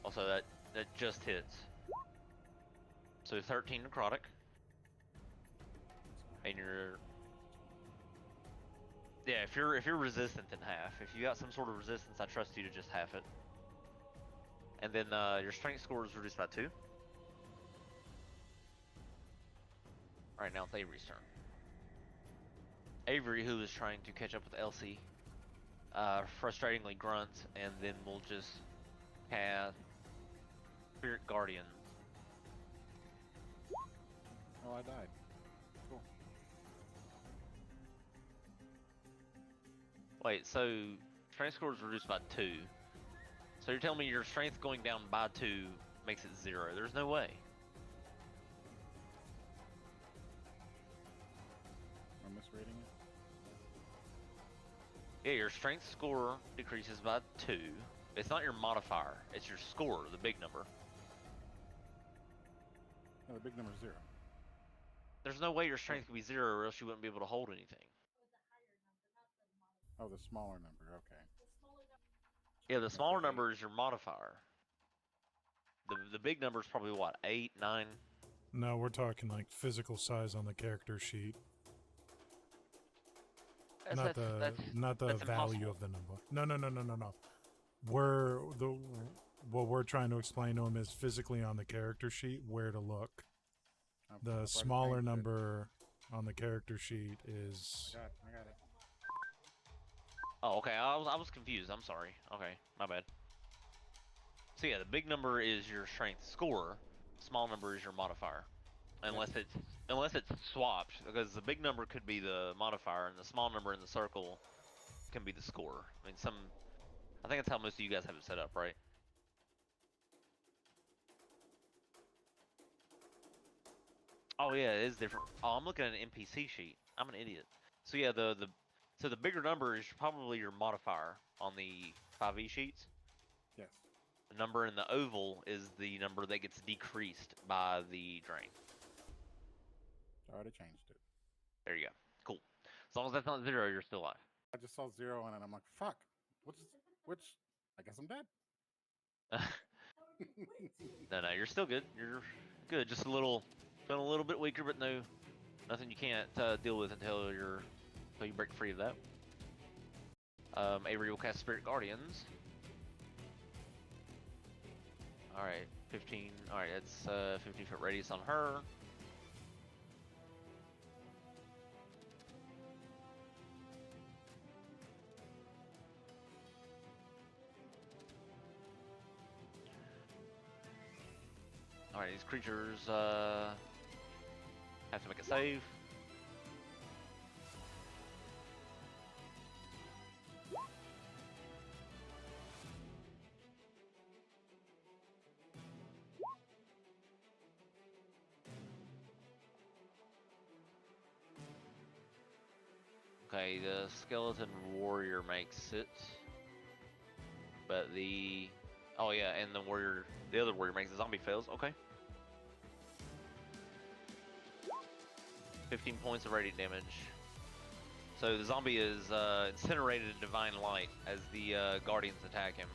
Also, that just hits. So 13 necrotic, and if you're resistant, then half. If you got some sort of resistance, I trust you to just half it. And then your strength score is reduced by 2. All right, now it's Avery's turn. Avery, who is trying to catch up with Elsie, frustratingly grunts, and then will just cast Spirit Guardian. Oh, I died. Cool. Wait, so strength score is reduced by 2. So you're telling me your strength going down by 2 makes it 0? There's no way. I'm misreading it. Yeah, your strength score decreases by 2. It's not your modifier, it's your score, the big number. No, the big number is 0. There's no way your strength could be 0, or else you wouldn't be able to hold anything. Oh, the smaller number. Okay. Yeah, the Make smaller that 8. number is your modifier. The big number is probably what, 8, 9? No, we're talking like physical size on the character sheet, not the that's value impossible. of the number. No. What we're trying to explain to him is physically on the character sheet where to look. I've The already smaller changed it. number on the character sheet is. I got it. Oh, okay. I was confused. I'm sorry. Okay, my bad. So yeah, the big number is your strength score. Small number is your modifier, unless it's swapped, because the big number could be the modifier and the small number in the circle can be the score. I mean, I think that's how most of you guys have it set up, right? Oh yeah, it is different. Oh, I'm looking at an NPC sheet. I'm an idiot. So yeah, so the bigger number is probably your modifier on the 5e sheets. Yes. The number in the oval is the number that gets decreased by the drain. I already changed it. There you go. Cool. As long as that's not 0, you're still alive. I just saw 0 and I'm like, fuck. Which? I guess I'm dead. No, you're still good. You're good. Just feeling a little bit weaker, but nothing you can't deal with until you break free of that. Avery will cast Spirit Guardians. All right, 15. All right, that's 50-foot radius on her. All right, these creatures have to make a save. Okay, the skeleton warrior makes it, but oh yeah, and the other warrior makes it. Zombie fails. Okay. 15 points of radiant damage. So the zombie is incinerated in divine light as the guardians attack him.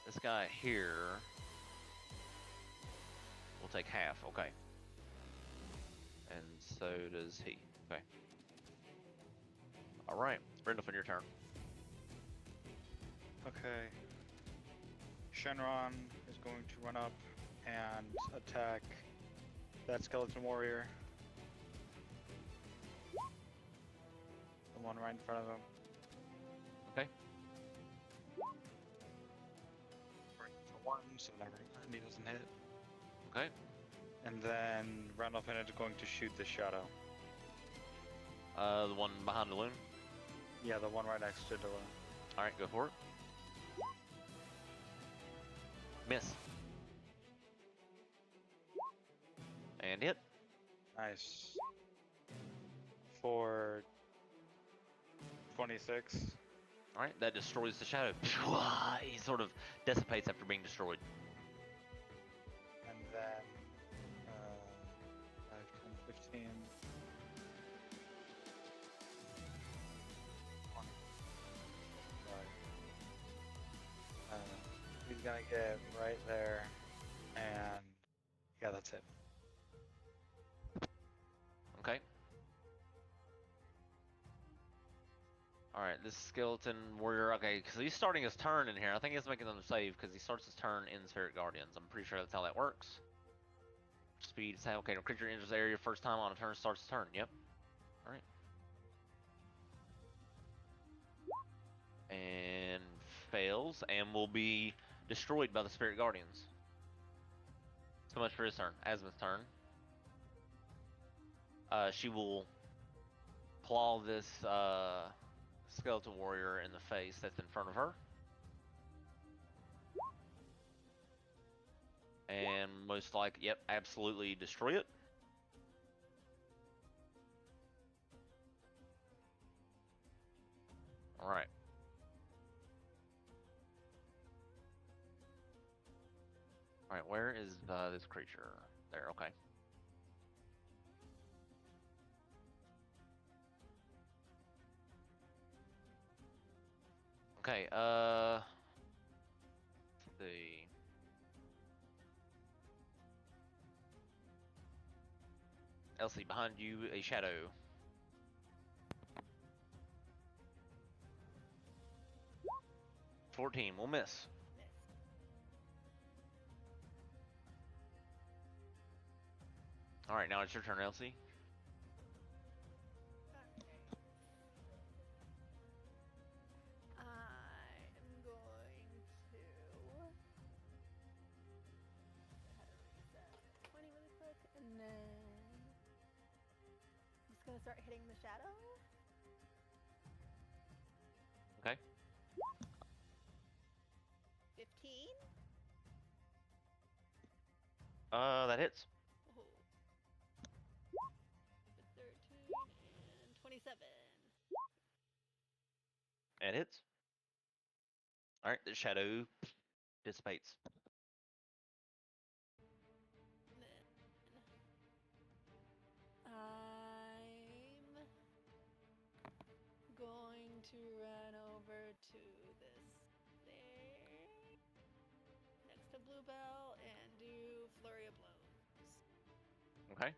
This guy here will take half. Okay. And so does he. Okay. All right, Brindleton, your turn. Okay. Shenron is going to run up and attack that skeleton warrior. The one right in front of him. Okay. For 1, so never mind, he doesn't hit. Okay. And then Randolph is going to shoot the shadow. The one behind the loon? Yeah, the one right next to the loon. Alright, go for it. Miss. And hit. Nice. For 26. Alright, that destroys the shadow. He sort of dissipates after being destroyed. And then 5, 10, 15. 20. He's gonna get right there, and yeah, that's it. Okay. Alright, this skeleton warrior, okay, so he's starting his turn in here. I think he's making another save because he starts his turn in Spirit Guardians. I'm pretty sure that's how that works. Speed, okay, a creature enters the area first time on a turn, starts the turn. Yep. Alright. And fails, and will be destroyed by the Spirit Guardians. So much for his turn. Asma's turn. She will claw this skeleton warrior in the face that's in front of her. And most likely, yep, absolutely destroy it. Alright. Alright, where is this creature? There, okay. Okay, let's see. Elsie, behind you, a shadow. $14, we'll miss. Missed. Alright, now it's your turn, Elsie. I am going to reset 20 really quick, and then I'm just gonna start hitting the shadow. Okay. 15. That hits. Oh. 13 and 27. It hits. Alright, the shadow dissipates. Then I'm going to run over to this there next to Bluebell and do Flurry of Blows. Okay.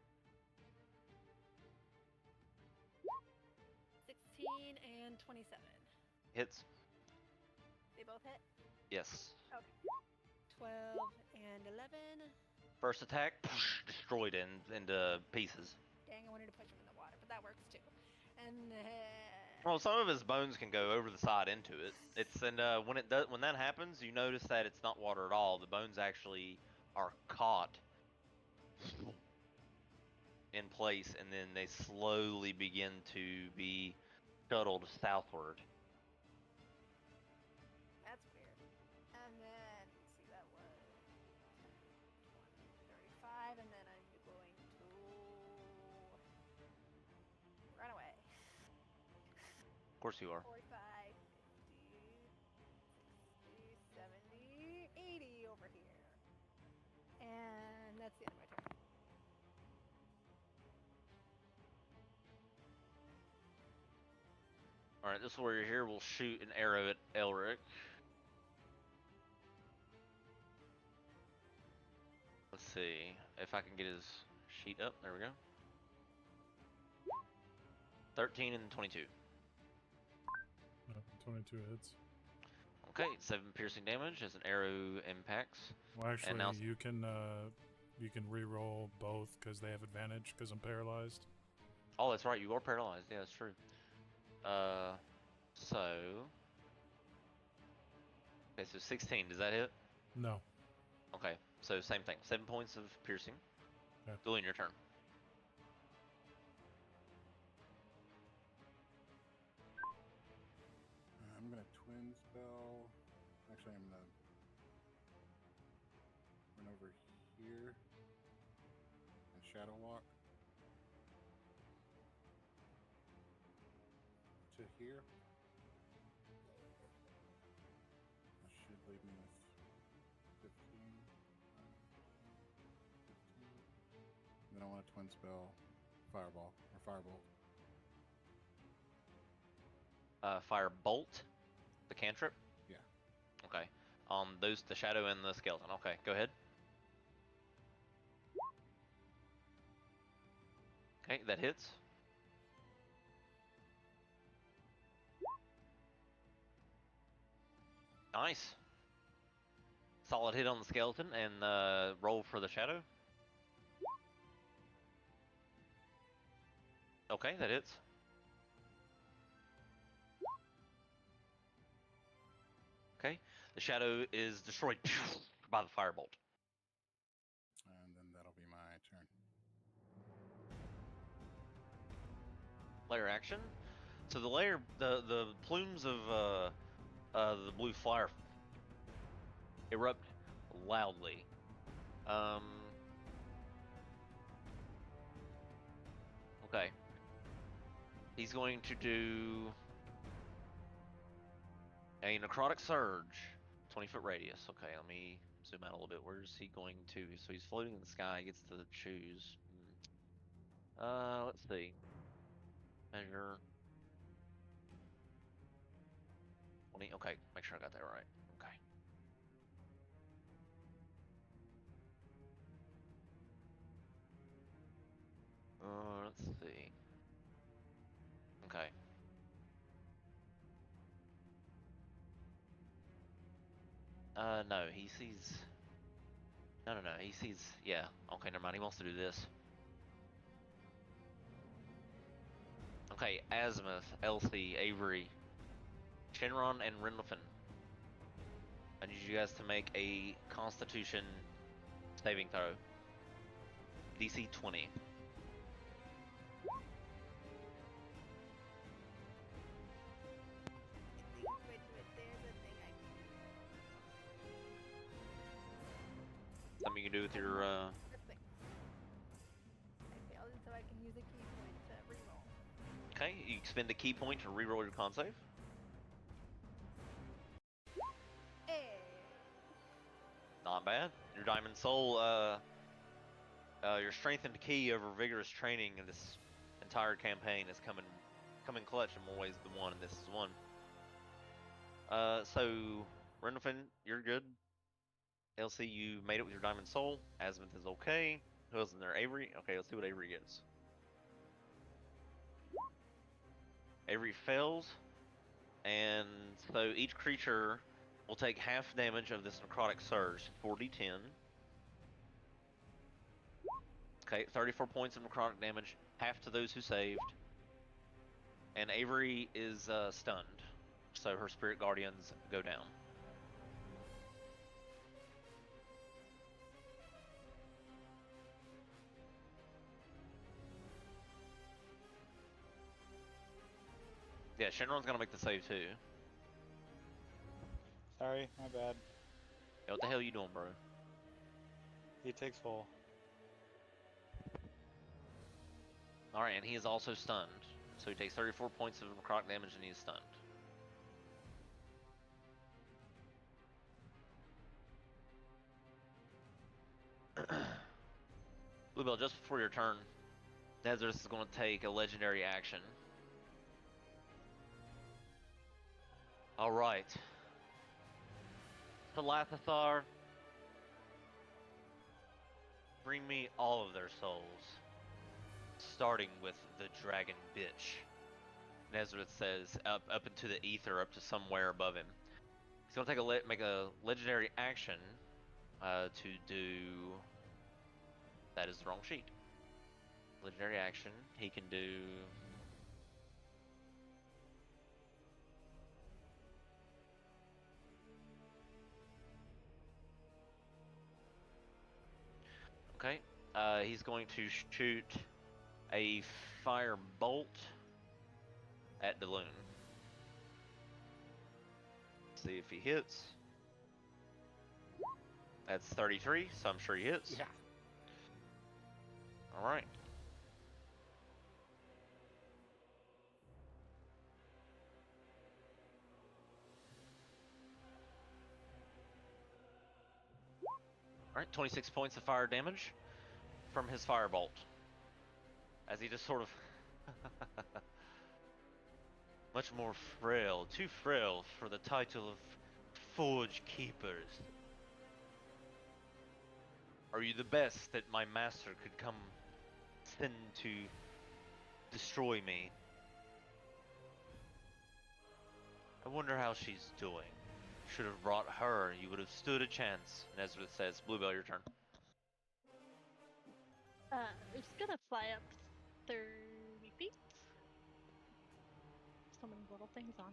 16 and 27. Hits. They both hit? Yes. Okay. 12 and 11. First attack, destroyed into pieces. Dang, I wanted to push him in the water, but that works too. And then... Well, some of his bones can go over the side into it. When that happens, you notice that it's not water at all. The bones actually are caught in place, and then they slowly begin to be shuttled southward. That's weird. And then, see, that was 20, 35, and then I'm going to run away. Of course you are. 45, 50, 60, 70, 80 over here. And that's the end of my turn. Alright, this warrior here will shoot an arrow at Elric. Let's see if I can get his sheet up. There we go. 13 and 22. 22 hits. Okay, 7 piercing damage as an arrow impacts. Well, actually, now... you can re-roll both because they have advantage because I'm paralyzed. Oh, that's right. You are paralyzed. Yeah, that's true. So... Okay, so 16. Does that hit? No. Okay, so same thing. 7 points of piercing. Okay. Julian, your turn. I'm gonna twin spell. Actually, I'm gonna run over here and shadow walk to here. That should leave me with 15. 15. Then I want to twin spell fireball or firebolt. Fire bolt, the cantrip. Yeah. Okay. The shadow and the skeleton. Okay, go ahead. Okay, that hits. Nice. Solid hit on the skeleton, and roll for the shadow. Okay, that hits. Okay, the shadow is destroyed by the firebolt. And then that'll be my turn. Layer action. So the plumes of the blue fire erupt loudly. Okay. He's going to do a necrotic surge 20-foot radius. Okay, let me zoom out a little bit. Where's he going to? So he's floating in the sky. He gets to choose. Let's see. Measure 20. Okay, make sure I got that right. Okay. Let's see. Okay. No, he sees. No, he sees. Yeah. Okay, never mind. He wants to do this. Okay, Azimuth, Elsie, Avery, Shinron, and Renlefin. I need you guys to make a Constitution saving throw. DC 20. Something you can do with your. This thing. I failed it, so I can use a key point to reroll. Okay, you expend a key point to reroll your con save. Hey. Not bad. Your Diamond Soul, your strengthened key over vigorous training in this entire campaign is coming clutch in more ways than one, and this is one. So, Renelfin, you're good. Elsie, you made it with your Diamond Soul. Azimuth is okay. Who else in there? Avery? Okay, let's see what Avery gets. Avery fails, and so each creature will take half damage of this necrotic surge, 4d10. Okay, 34 points of necrotic damage, half to those who saved. And Avery is stunned, so her spirit guardians go down. Yeah, Shinron's gonna make the save too. Sorry, my bad. Yeah, what the hell are you doing, bro? He takes full. Alright, and he is also stunned. So he takes 34 points of necrotic damage and he is stunned. Bluebell, just before your turn, Nezareth is going to take a legendary action. Alright. Thalathar, bring me all of their souls. Starting with the dragon bitch. Nezareth says, up into the ether, up to somewhere above him. He's going to make a legendary action to do... That is the wrong sheet. Legendary action, he can do... Okay, he's going to shoot a fire bolt at Daloon. See if he hits. That's 33, so I'm sure he hits. Yeah. Alright. Alright, 26 points of fire damage from his firebolt. As he just sort of... much more frail, too frail for the title of Forge Keepers. Are you the best that my master could come send to destroy me? I wonder how she's doing. Should have brought her, you would have stood a chance. Nezareth says, Bluebell, your turn. It's gonna fly up 30 feet. So many little things on.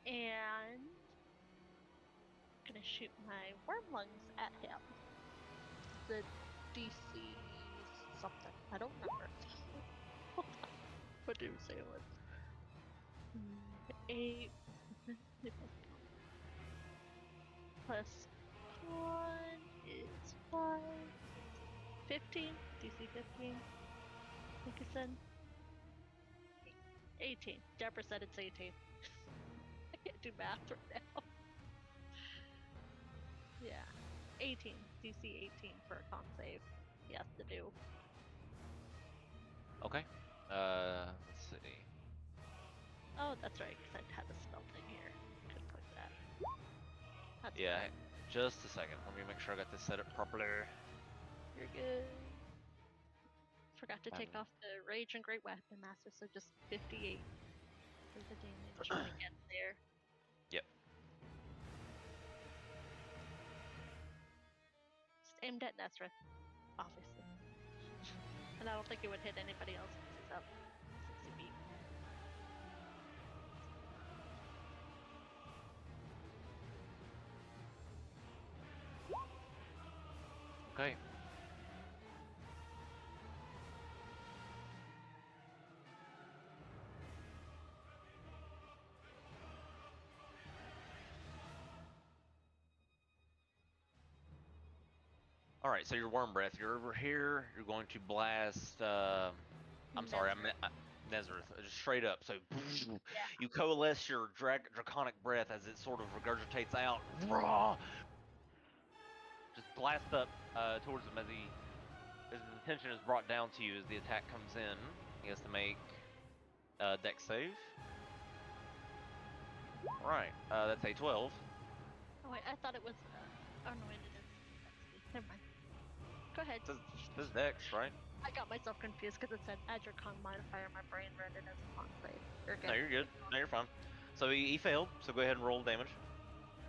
And gonna shoot my worm lungs at him. The DC something. I don't remember. What did we say it was? 8 plus 1 is 5. 15. DC 15. I think it said 18. Deborah said it's 18. I can't do math right now. Yeah. 18. DC 18 for a con save. He has to do. Okay. Let's see. Oh, that's right, because I had the spell thing here. Could put that. That's Yeah, fine. just a second. Let me make sure I got this set up properly. You're good. Forgot to take Um, off the Rage and Great Weapon Master, so just 58 for the damage when it gets there. Yep. Just aimed at Nesrith, obviously. And I don't think it would hit anybody else because he's up 60 feet. Okay. All right, so your worm breath. You're over here. You're going to blast. I'm sorry, I'm Nezareth. Just straight up. So you coalesce your draconic breath as it sort of regurgitates out. Just blast up towards him as his attention is brought down to you as the attack comes in. He has to make dex save. All right, that's a 12. Oh wait, I thought it was. Oh no, it is. Never mind. Go ahead. This dex, right? I got myself confused because it said add your con modifier. My brain read it as a con save. You're good. No, you're good. No, you're fine. So he failed. So go ahead and roll damage.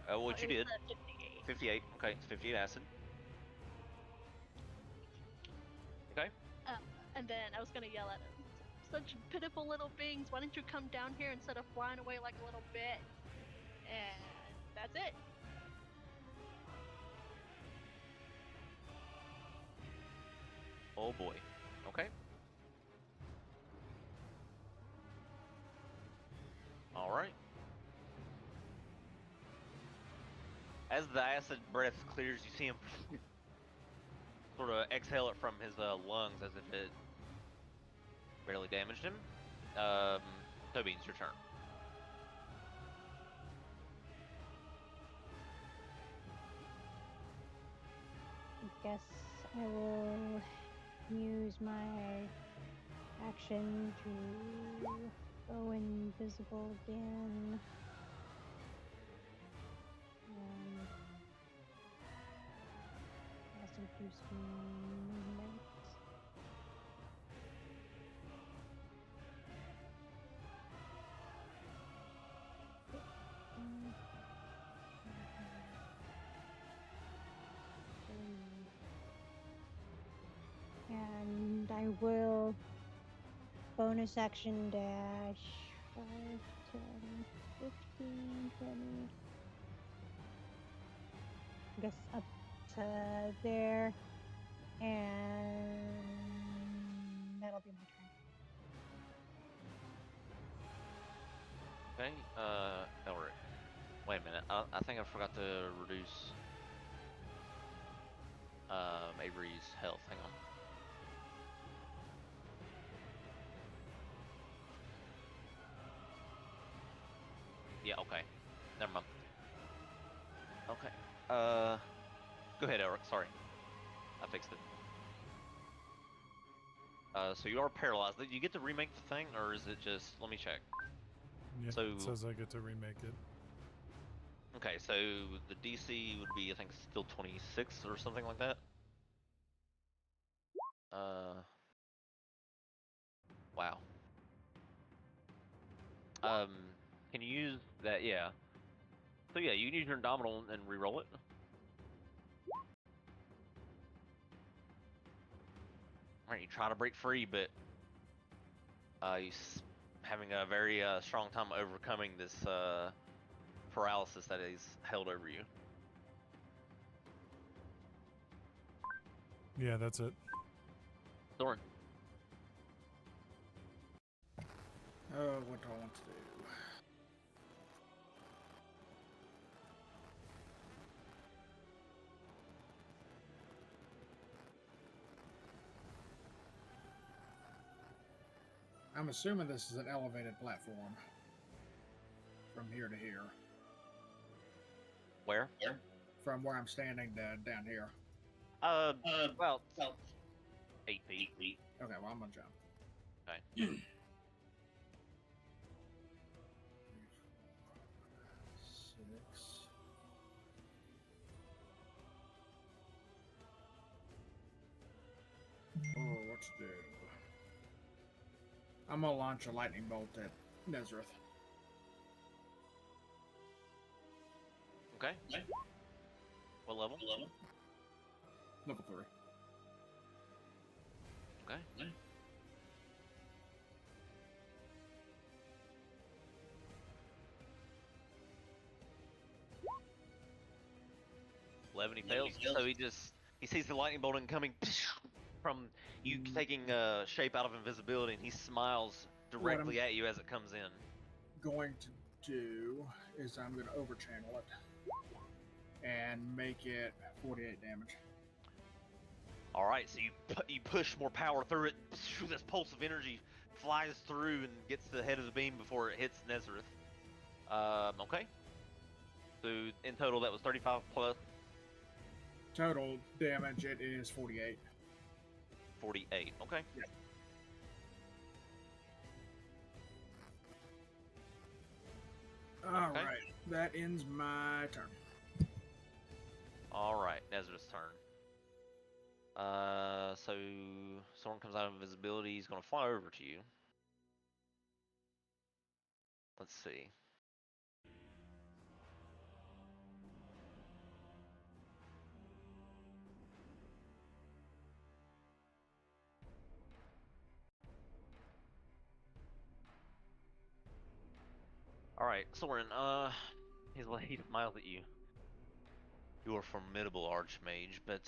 What you It was, did? 58. 58. Okay, it's 58 acid. Okay. And then I was gonna yell at him. Such pitiful little beings. Why don't you come down here instead of flying away like a little bit? And that's it. Oh boy. Okay. All right. As the acid breath clears, you see him sort of exhale it from his lungs as if it barely damaged him. Toby, it's your turn. I guess I will use my action to go invisible again. Also do some movement. And I will bonus action dash 5, 10, 15, 20. I guess up to there. And that'll be my turn. Okay. Elric. Wait a minute. I think I forgot to reduce Avery's health. Hang on. Yeah. Okay. Never mind. Okay. Go ahead, Elric. Sorry. I fixed it. So you are paralyzed. You get to remake the thing, or is it just? Let me check. Yeah, So it says I get to remake it. okay, so the DC would be, I think, still 26 or something like that. Wow. Can you use that? Yeah. So yeah, you can use your Indomitable and re-roll it. Alright, you try to break free, but he's having a very strong time overcoming this paralysis that is held over you. Yeah, that's it. Thorin. Oh, what do I want to do? I'm assuming this is an elevated platform. from here to here. Where? From where I'm standing to down here. Well, 8 feet. Okay, well, I'm gonna jump. Okay. 6. Oh, what to do? I'm gonna launch a lightning bolt at Nezareth. Okay. What level? Level 3. Okay. He fails, so he sees the lightning bolt incoming from you taking shape out of invisibility, and he smiles directly at you as it comes in. Going to do is I'm going to overchannel it and make it 48 damage. All right, so you push more power through it. This pulse of energy flies through and gets to the head of the beam before it hits Nezareth. Okay. So in total, that was 35 plus Total damage, it is 48. 48. Okay. Yeah. All right, that ends my turn. All right, Nezareth's turn. So someone comes out of invisibility. He's gonna fly over to you. Let's see. All right, Soren. He smiles at you. You are a formidable archmage, but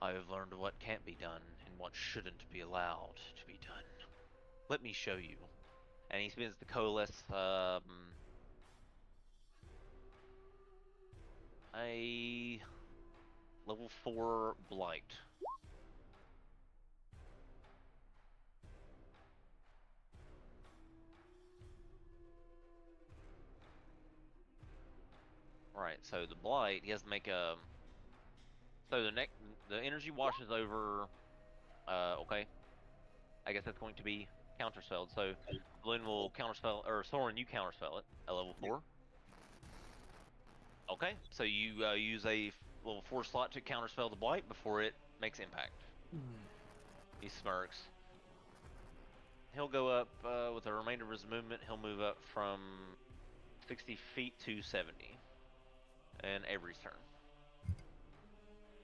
I have learned what can't be done and what shouldn't be allowed to be done. Let me show you. And he spins the coalesce a level 4 blight. Right, so the blight, he has to make a. So the energy washes over. Okay. I guess that's going to be counterspelled. So Balloon will counterspell, or Soren, you counterspell it at level 4. Okay, so you use a level 4 slot to counterspell the blight before it makes impact. He smirks. He'll go up with the remainder of his movement. He'll move up from 60 feet to 70. And Avery's turn.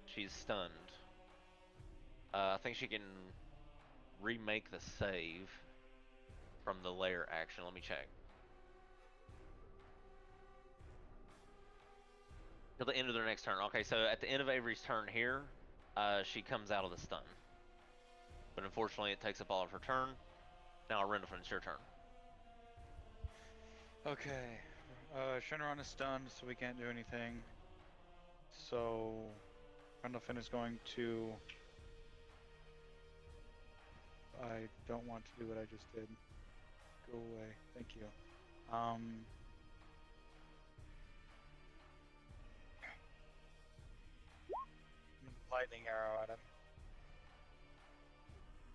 She's stunned. I think she can remake the save from the lair action. Let me check. Till the end of their next turn. Okay, so at the end of Avery's turn here, she comes out of the stun. But unfortunately, it takes up all of her turn. Now, Rendlefin, it's your turn. Okay. Shenron is stunned, so we can't do anything. So, Rendlefin is going to... I don't want to do what I just did. Go away. Thank you. Lightning arrow at him.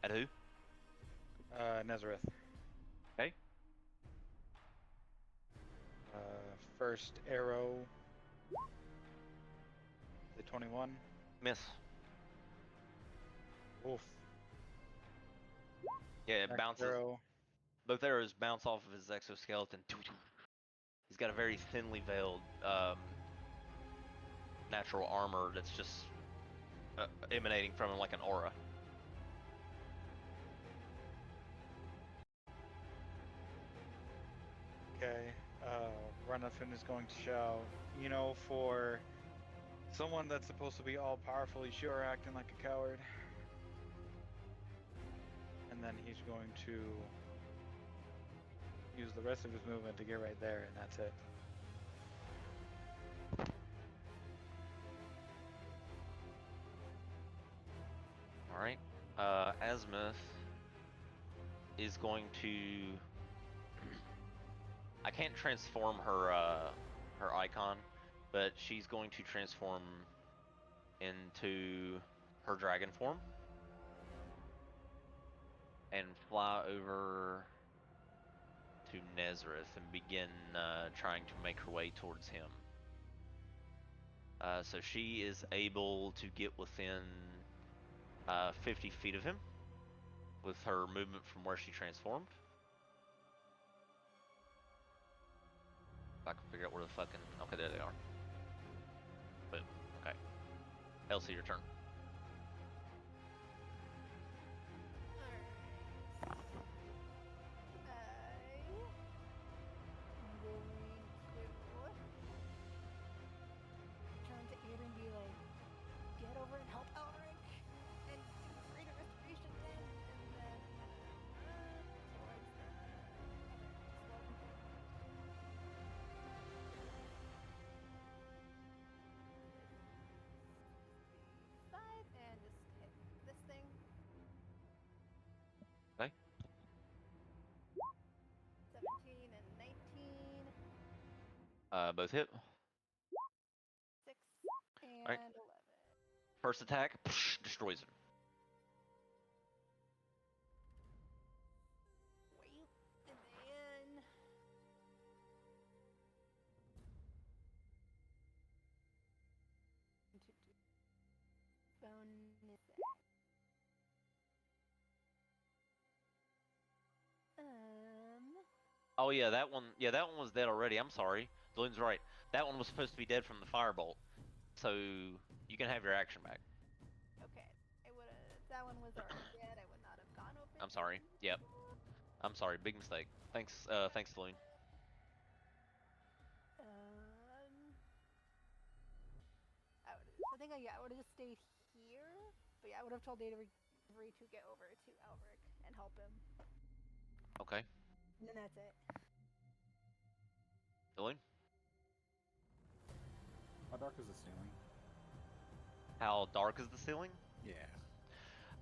At who? Nezareth. Okay. First arrow. The 21. Miss. Oof. Yeah, it bounces. Arrow. Both arrows bounce off of his exoskeleton. He's got a very thinly veiled natural armor that's just emanating from him like an aura. Okay. Rendlefin is going to shout, you know, for someone that's supposed to be all powerful, he's sure acting like a coward. And then he's going to use the rest of his movement to get right there, and that's it. Alright. Azimuth. is going to. I can't transform her her icon, but she's going to transform into her dragon form and fly over to Nezareth and begin trying to make her way towards him. So she is able to get within 50 feet of him with her movement from where she transformed. If I can figure out where the fucking... Okay, there they are. Boom. Okay. Elsie, your turn. Turn to Aiden and be like, get over and help Elric and do greater restoration then, and then towards the five and just hit this thing. Okay. 17 and 19. Both hit. 6 and Alright. 11. First attack, destroys him. Wait, and then bonus. Oh yeah, that one. Yeah, that one was dead already. I'm sorry. Balloon's right. That one was supposed to be dead from the firebolt. So you can have your action back. Okay, it would have. That one was already dead. I would not have gone open. I'm sorry. Yep. I'm sorry. Big mistake. Thanks. Thanks, Balloon. I think I would have just stayed here. But yeah, I would have told Avery to get over to Elric and help him. Okay. And then that's it. Balloon. How dark is the ceiling? How dark is the ceiling? Yeah.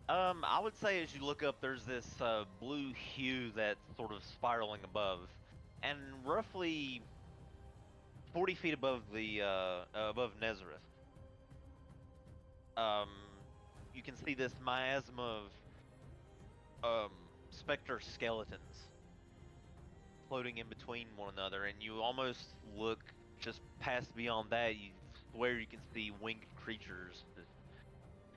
I would say as you look up, there's this blue hue that's sort of spiraling above, and roughly 40 feet above the above Nezareth. You can see this miasma of specter skeletons floating in between one another, and you almost look just past beyond that. You swear you can see winged creatures just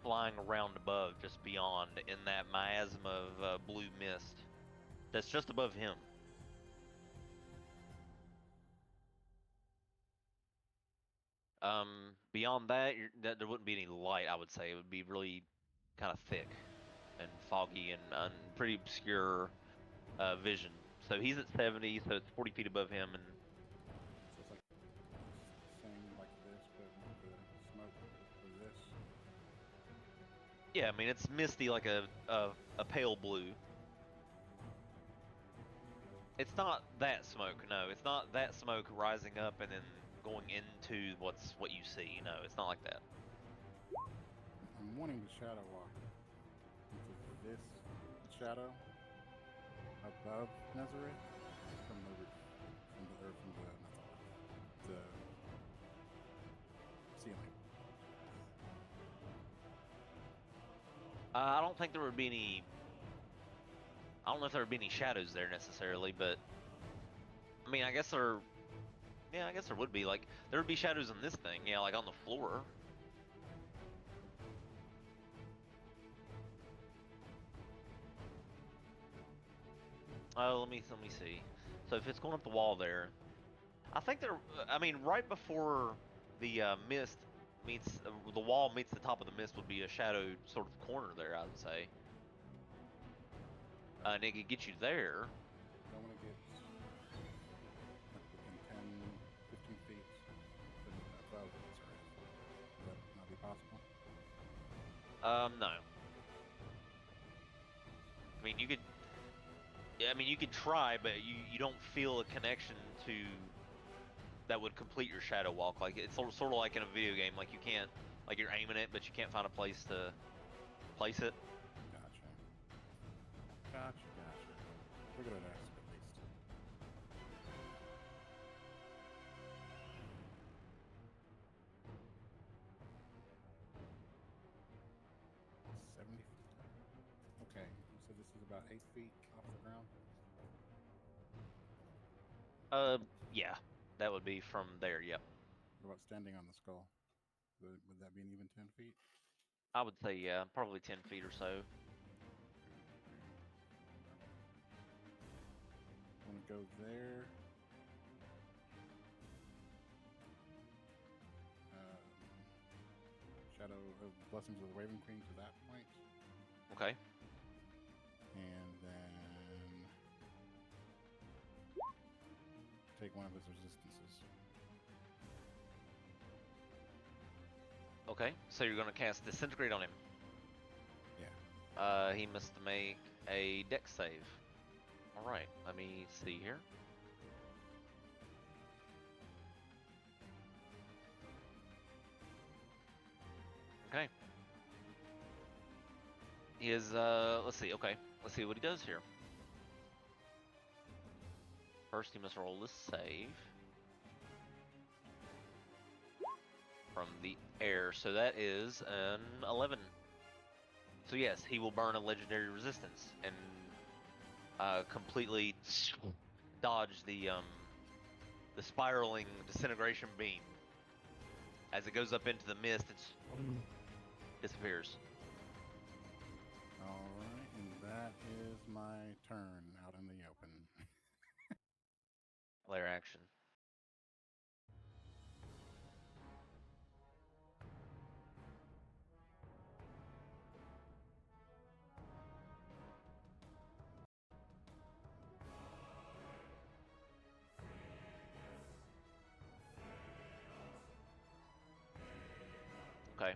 flying around above, just beyond, in that miasma of blue mist that's just above him. Beyond that, there wouldn't be any light. I would say it would be really kind of thick and foggy and pretty obscure vision. So he's at 70, so it's 40 feet above him, and So it's like same like this, but with the smoke for this. yeah, I mean it's misty like a pale blue. It's not that smoke, no. It's not that smoke rising up and then going into what you see. No, it's not like that. I'm wanting to shadow walk into this shadow above Nazareth from the roof, from the ceiling. I don't think there would be any. I don't know if there would be any shadows there necessarily, but I mean, I guess there. Yeah, I guess there would be. Like, there would be shadows in this thing. Yeah, like on the floor. Oh, let me see. So if it's going up the wall there, I think there. I mean, right before the mist meets the wall meets the top of the mist would be a shadowed sort of corner there. I would say. And it could get you there. I want to get like within 10, 15 feet above Nazareth. Would that not be possible? No. I mean, you could. Yeah, I mean, you could try, but you don't feel a connection to that would complete your shadow walk. Like it's sort of like in a video game. Like you can't, like you're aiming it, but you can't find a place to place it. Gotcha. Figured I'd ask at least. $70. Okay, you said this is about 8 feet off the ground. Yeah, that would be from there. Yep. What about standing on the skull? Would that be an even 10 feet? I would say yeah, probably 10 feet or so. I'm gonna go there. Shadow of Blessings of the Raven Queen to that point. Okay. And then take one of his resistances. Okay, so you're gonna cast Disintegrate on him. Yeah. He must make a Dex save. All right, let me see here. Okay. He is, let's see, okay. Let's see what he does here. First, he must roll this save. From the air, so that is an 11. So yes, he will burn a legendary resistance and completely dodge the spiraling disintegration beam. As it goes up into the mist, it disappears. All right, and that is my turn out in the open. Layer action. Okay.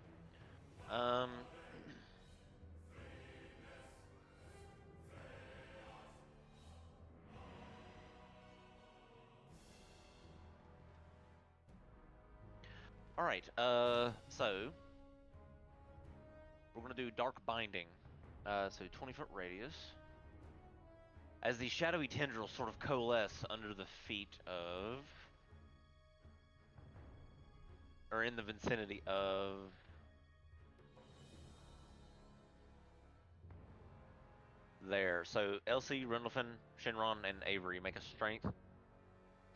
All right. So we're gonna do Dark Binding. So 20-foot radius. As the shadowy tendrils sort of coalesce under the feet of, or in the vicinity of, there. So Elsie, Rendlefin, Shinron, and Avery make a strength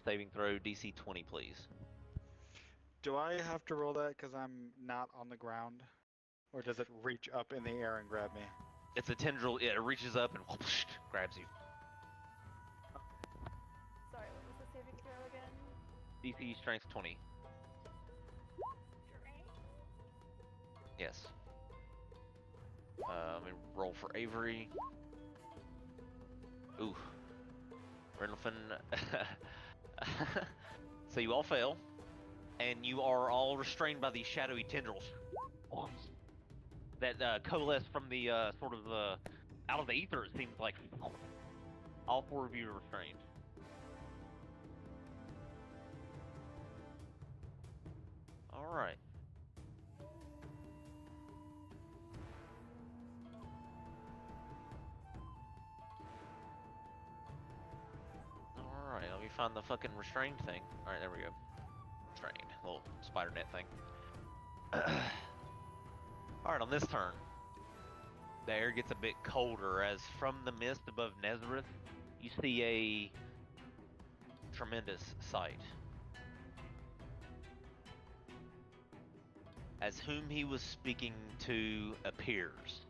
saving throw DC 20, please. Do I have to roll that because I'm not on the ground? Or does it reach up in the air and grab me? It's a tendril, it reaches up and whoosh, grabs you. Sorry, what was the saving throw again? DC strength 20. Yes. Let me roll for Avery. Ooh. Rendlefin. So you all fail, and you are all restrained by these shadowy tendrils that coalesce from the sort of out of the ether. It seems like all four of you are restrained. All right. Alright, let me find the fucking restrained thing. Alright, there we go. Restrained. Little spider net thing. Alright, on this turn, the air gets a bit colder as from the mist above Netherdeep, you see a tremendous sight. As whom he was speaking to appears.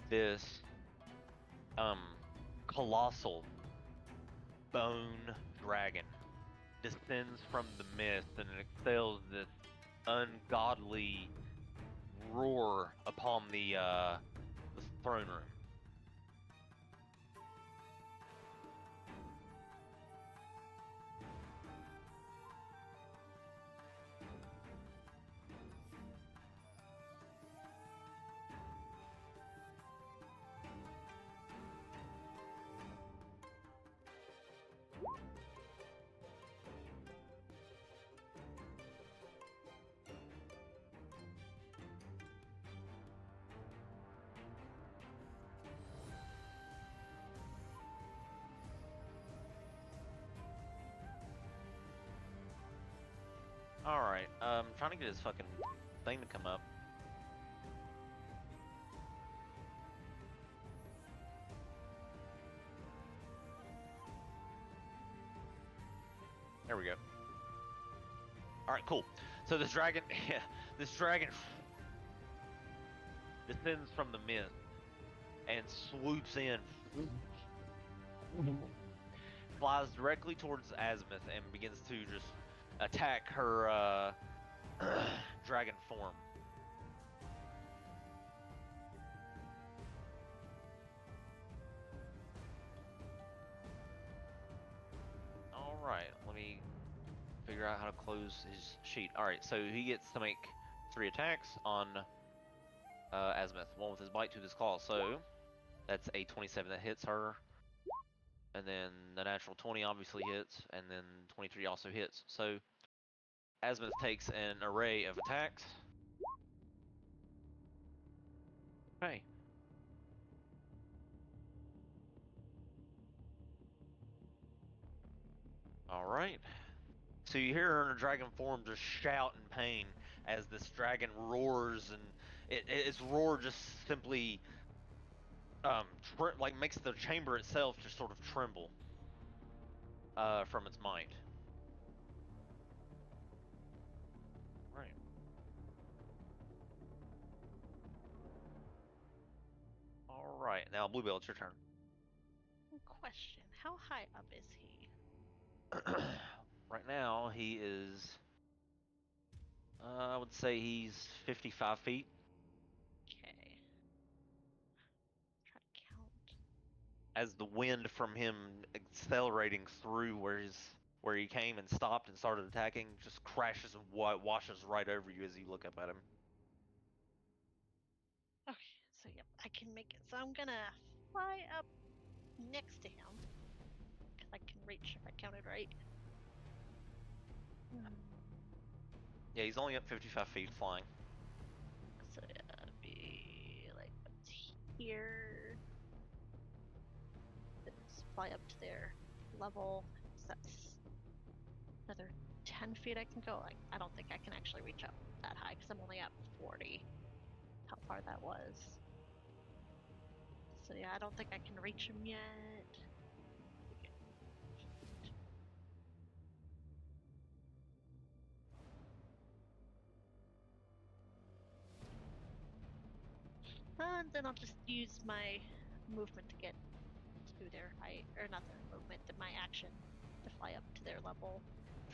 This colossal bone dragon descends from the mist and exhales this ungodly roar upon the throne room. Alright, trying to get his fucking thing to come up. There we go. Alright, cool. So this dragon, yeah, this dragon descends from the mist and swoops in, flies directly towards Azimuth and begins to just attack her dragon form. Alright, let me figure out how to close his sheet. Alright, so he gets to make 3 attacks on Azimuth. One with his bite, 2 with his claw. So that's a 27 that hits her. And then the natural 20 obviously hits. And then 23 also hits. So Azimuth takes an array of attacks. Okay. Alright. So you hear her in her dragon form just shout in pain as this dragon roars, and its roar just simply like makes the chamber itself just sort of tremble from its might. Right. Alright, now Bluebell, it's your turn. Question: how high up is he? Right now, he is, I would say he's 55 feet. Okay. Try to count. As the wind from him accelerating through where he came and stopped and started attacking just crashes and washes right over you as you look up at him. Okay, so yep, I can make it. So I'm gonna fly up next to him, because I can reach if I counted right. Yeah, he's only up 55 feet flying. So yeah, it'd be like up to here. Let's fly up to their level. So that's another 10 feet I can go. Like, I don't think I can actually reach up that high because I'm only at 40. How far that was. So yeah, I don't think I can reach him yet. And then I'll just use my movement to get to their height, or not their movement, my action to fly up to their level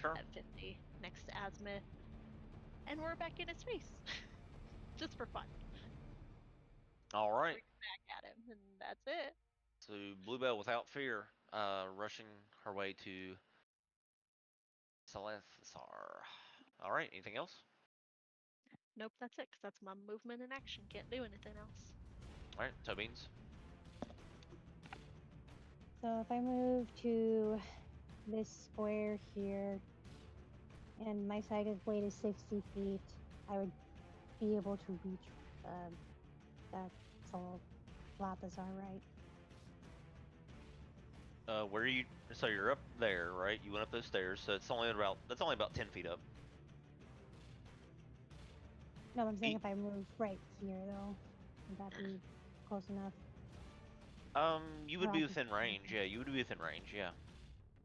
Sure. at 50 next to Azimuth. And we're back in his face. Just for fun. Alright. Back at him, and that's it. So Bluebell without fear, rushing her way to Celestar. Alright, anything else? Nope, that's it, because that's my movement and action. Can't do anything else. Alright, toe beans. So if I move to this square here, and my side blade is 60 feet, I would be able to reach that Sol Lapazar, right? Where are you? So you're up there, right? You went up those stairs, so that's only about 10 feet up. No, I'm saying if I move right here, though, would that be close enough? You would be within range. Yeah, you would be within range. Yeah.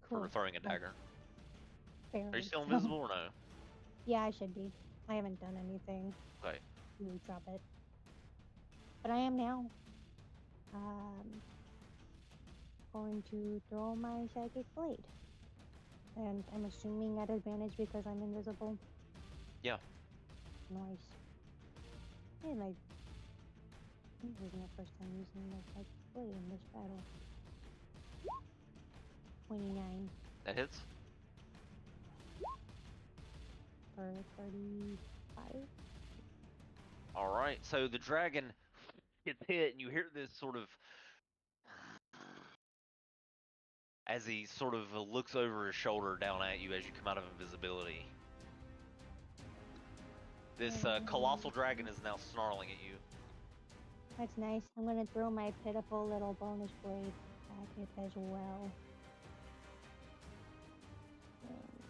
Cool. For throwing a dagger. Barely. Are you still invisible or no? Yeah, I should be. I haven't done anything Okay. to drop it. But I am now. Going to throw my psychic blade. And I'm assuming at advantage because I'm invisible. Yeah. Nice. And this is my first time using my psychic blade in this battle. 29 That hits. for 35. Alright, so the dragon gets hit, and you hear this sort of, as he sort of looks over his shoulder down at you as you come out of invisibility. This colossal dragon is now snarling at you. That's nice. I'm gonna throw my pitiful little bonus blade at it as well.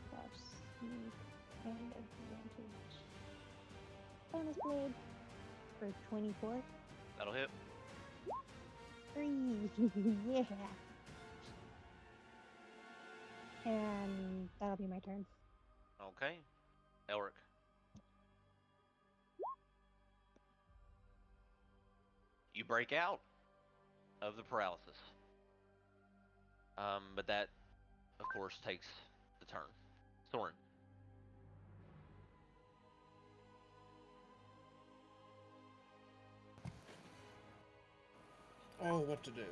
Plus sneak. And advantage. Bonus blade for 24. That'll hit. 3. Yeah. And that'll be my turn. Okay. Elric. You break out of the paralysis. But that, of course, takes the turn. Soren. Oh, what to do?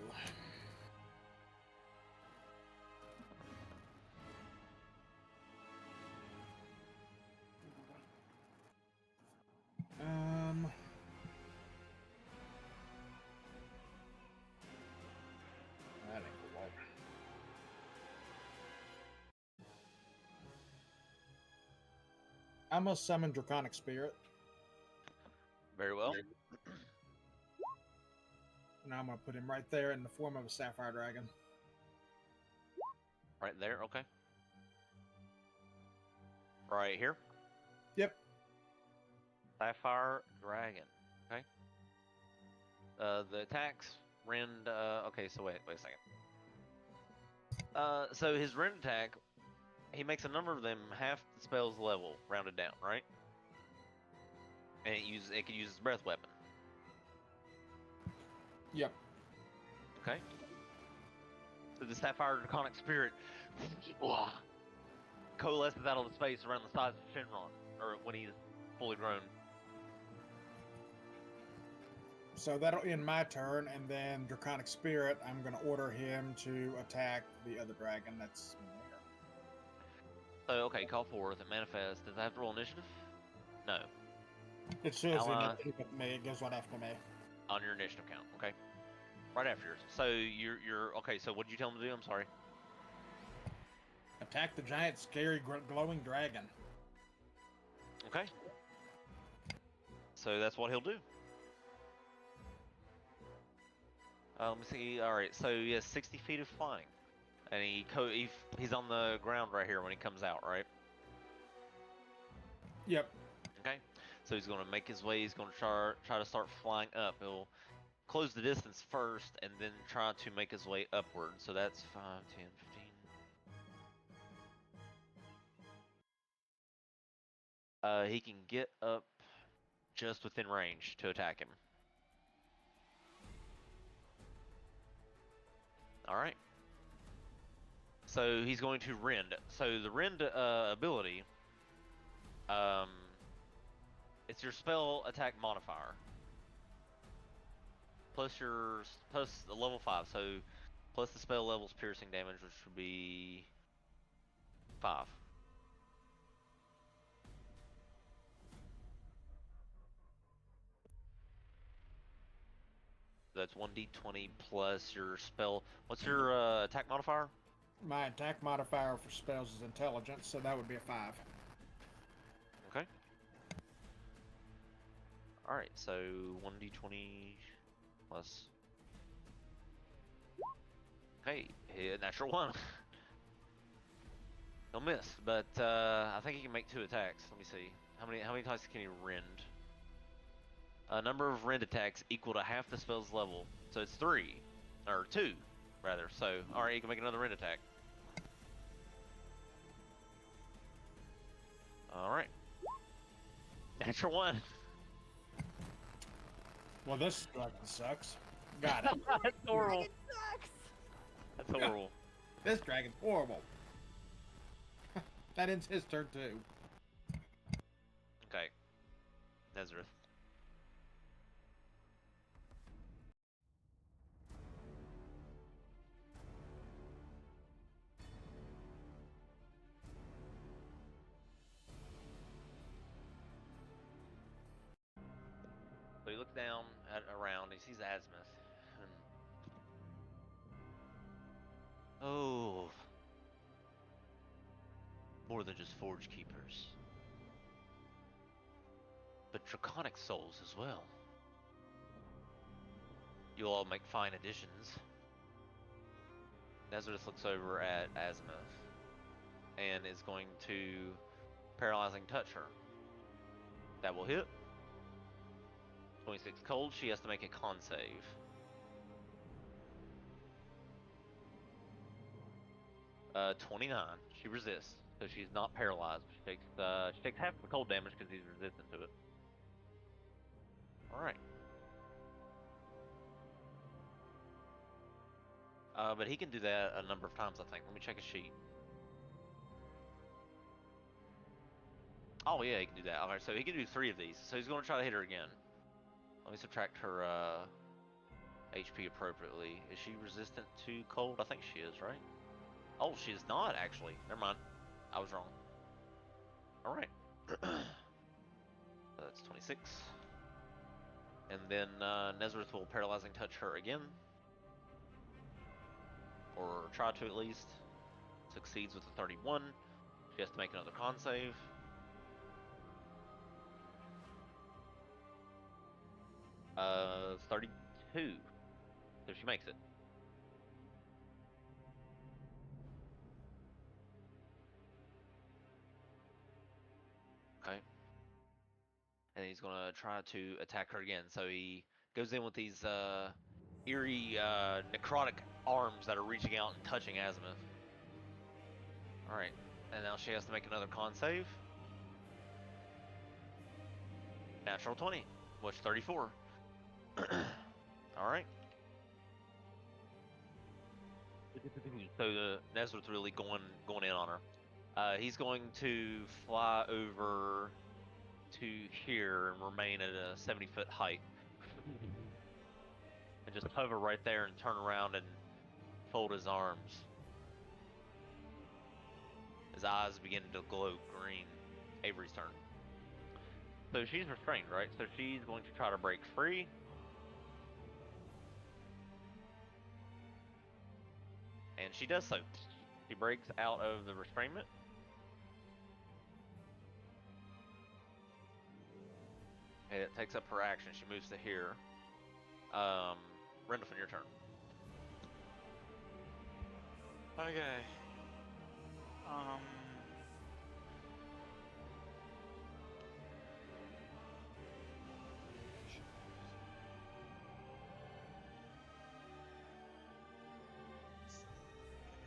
That ain't gonna work. I must summon Draconic Spirit. Very well. Now I'm gonna put him right there in the form of a Sapphire Dragon. Right there, okay. Right here. Yep. Sapphire Dragon. Okay. The attacks, rend, okay, so wait a second. So his rend attack, he makes a number of them half the spell's level, rounded down, right? And it can use its breath weapon. Yep. Okay. So the Sapphire Draconic Spirit coalesces out of the space around the size of Shinron, or when he's fully grown. So that'll end my turn, and then Draconic Spirit, I'm going to order him to attack the other dragon that's there. So, okay, call forth and manifest. Does it have to roll initiative? No. It shows Ally. initiative with me. It goes right after me. On your initiative count, okay? Right after yours. So you're okay. So what did you tell him to do? I'm sorry. Attack the giant, scary, glowing dragon. Okay. So that's what he'll do. Let me see. All right. So he has 60 feet of flying, and he's on the ground right here when he comes out, right? Yep. Okay. So he's going to make his way. He's going to try to start flying up. He'll close the distance first, and then try to make his way upward. So that's 5, 10, 15. He can get up just within range to attack him. All right. So he's going to rend. So the rend ability, it's your spell attack modifier plus the level 5. So plus the spell level's piercing damage, which would be 5. That's 1d20 plus your spell. What's your attack modifier? My attack modifier for spells is intelligence, so that would be a 5. Okay. Alright, so 1d20 plus. Okay, natural 1. He'll miss, but I think he can make 2 attacks. Let me see. How many times can he rend? Number of rend attacks equal to half the spell's level. So it's 3. Or 2, rather. So, alright, you can make another rend attack. Alright. Natural 1. Well, this dragon sucks. Got it. That's horrible. It sucks. That's horrible. This dragon's horrible. That ends his turn too. Okay. Nezareth. So he looks down around, he sees Azimuth, and oh, more than just Forge Keepers, but Draconic Souls as well. You'll all make fine additions. Nezareth looks over at Azimuth and is going to paralyzing touch her. That will hit. 26 cold. She has to make a con save. Uh, 29. She resists, so she's not paralyzed. She takes half of the cold damage because he's resistant to it. All right. But he can do that a number of times, I think. Let me check his sheet. Oh yeah, he can do that. Alright, so he can do 3 of these. So he's going to try to hit her again. Let me subtract her HP appropriately. Is she resistant to cold? I think she is, right? Oh, she is not, actually. Never mind. I was wrong. Alright. That's 26. And then Nezareth will paralyzing touch her again. Or try to at least. Succeeds with a 31. She has to make another con save. 32. So she makes it. Okay. And he's gonna try to attack her again. So he goes in with these eerie necrotic arms that are reaching out and touching Azimuth. Alright. And now she has to make another con save. Natural 20, which 34. Alright. So the Nezareth's really going in on her. He's going to fly over to here and remain at a 70-foot height. And just hover right there and turn around and fold his arms. His eyes begin to glow green. Avery's turn. So she's restrained, right? So she's going to try to break free. And she does so. She breaks out of the restrainment. And it takes up her action. She moves to here. Rendleton, your turn. Okay.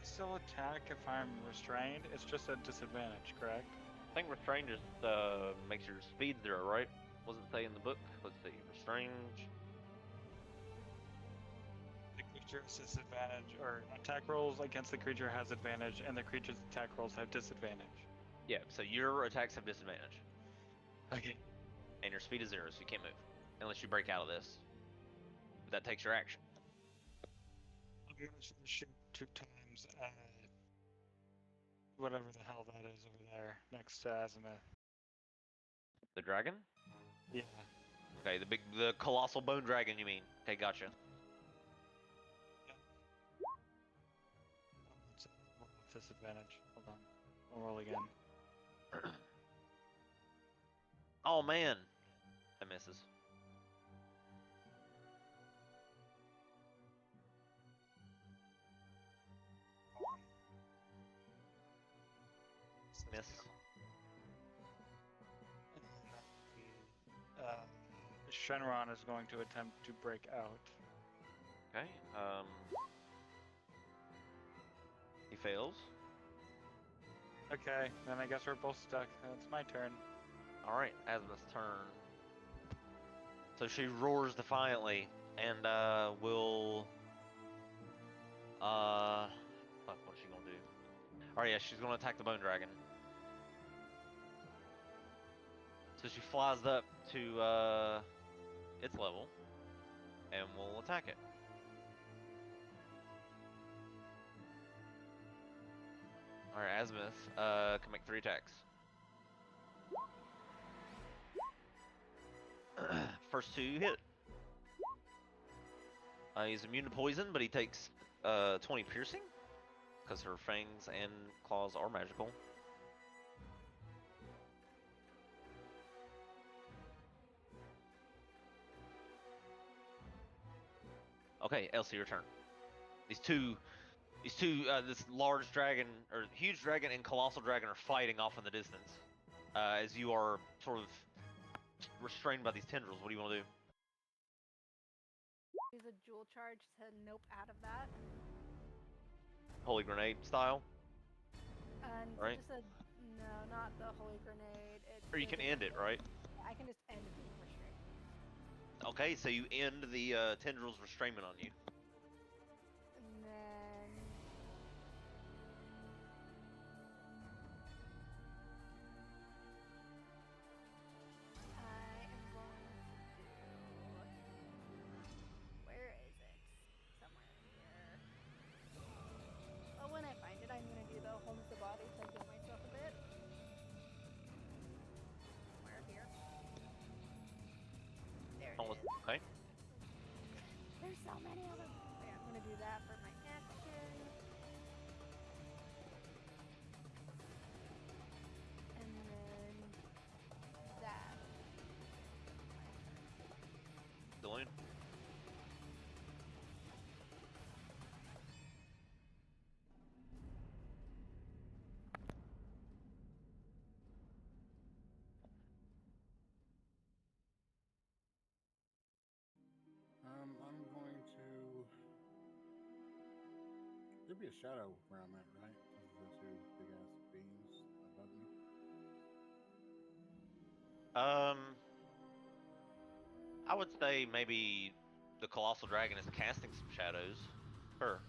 Still attack if I'm restrained? It's just a disadvantage, correct? I think restrained just makes your speed 0, right? Wasn't say in the book. Let's see. Restrained. The creature has disadvantage, or attack rolls against the creature has advantage, and the creature's attack rolls have disadvantage. Yeah, so your attacks have disadvantage. Okay. And your speed is 0, so you can't move. Unless you break out of this. But that takes your action. I'm gonna shoot 2 times at whatever the hell that is over there, next to Azimuth. The dragon? Yeah. Okay, the colossal bone dragon, you mean? Okay, gotcha. It's a disadvantage. Hold on. I'll roll again. Oh man, that misses. Miss. Shenron is going to attempt to break out. Okay, he fails. Okay, then I guess we're both stuck. It's my turn. Alright, Azimuth's turn. So she roars defiantly and will fuck, what's she gonna do? Alright, yeah, she's gonna attack the bone dragon. So she flies up to its level and will attack it. Alright, Azimuth can make 3 attacks. First 2 hit. He's immune to poison, but he takes 20 piercing because her fangs and claws are magical. Okay, Elsie, your turn. This large dragon, or huge dragon and colossal dragon are fighting off in the distance. as you are sort of restrained by these tendrils. What do you want to do? Use a jewel charge to nope out of that. Holy grenade style, And right? just a no, not the holy grenade. Or you can end it, right? I can just end being restrained. Okay, so you end the tendrils restrainment on you. And then I am going to do. Where is it? Somewhere here. Oh, when I find it, I'm gonna do the home the body to heal myself a bit. Somewhere here. There it Almost, is. okay. There's so many of them. Okay, I'm gonna do that for my action. And then that. Deloon? I'm going to. There'd be a shadow around that, right? Those are two big ass beams above me. I would say maybe the colossal dragon is casting some shadows. Sure.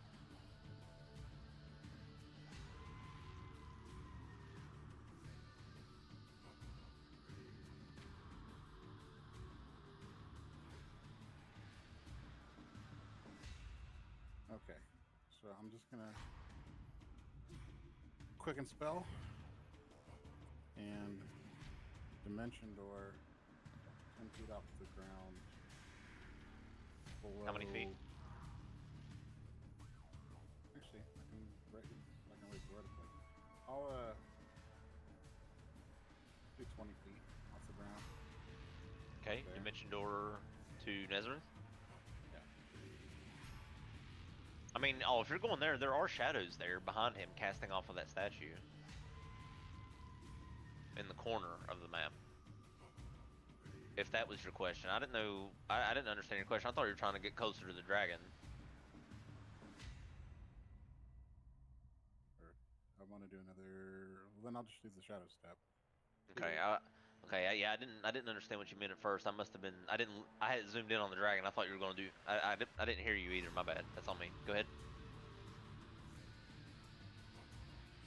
Okay, so I'm just gonna quicken spell and dimension door 10 feet off the ground. Below... How many feet? Actually, I can raise vertically. I'll do 20 feet off the ground. Okay, There. dimension door to Netherdeep. Yeah. I mean, oh, if you're going there, there are shadows there behind him casting off of that statue. In the corner of the map. If that was your question. I didn't know, I didn't understand your question. I thought you were trying to get closer to the dragon. Or I want to do another... Well, then I'll just do the shadow step. Okay, yeah, I didn't understand what you meant at first. I must have been, I had zoomed in on the dragon. I thought you were going to do, I didn't hear you either, my bad. That's on me. Go ahead.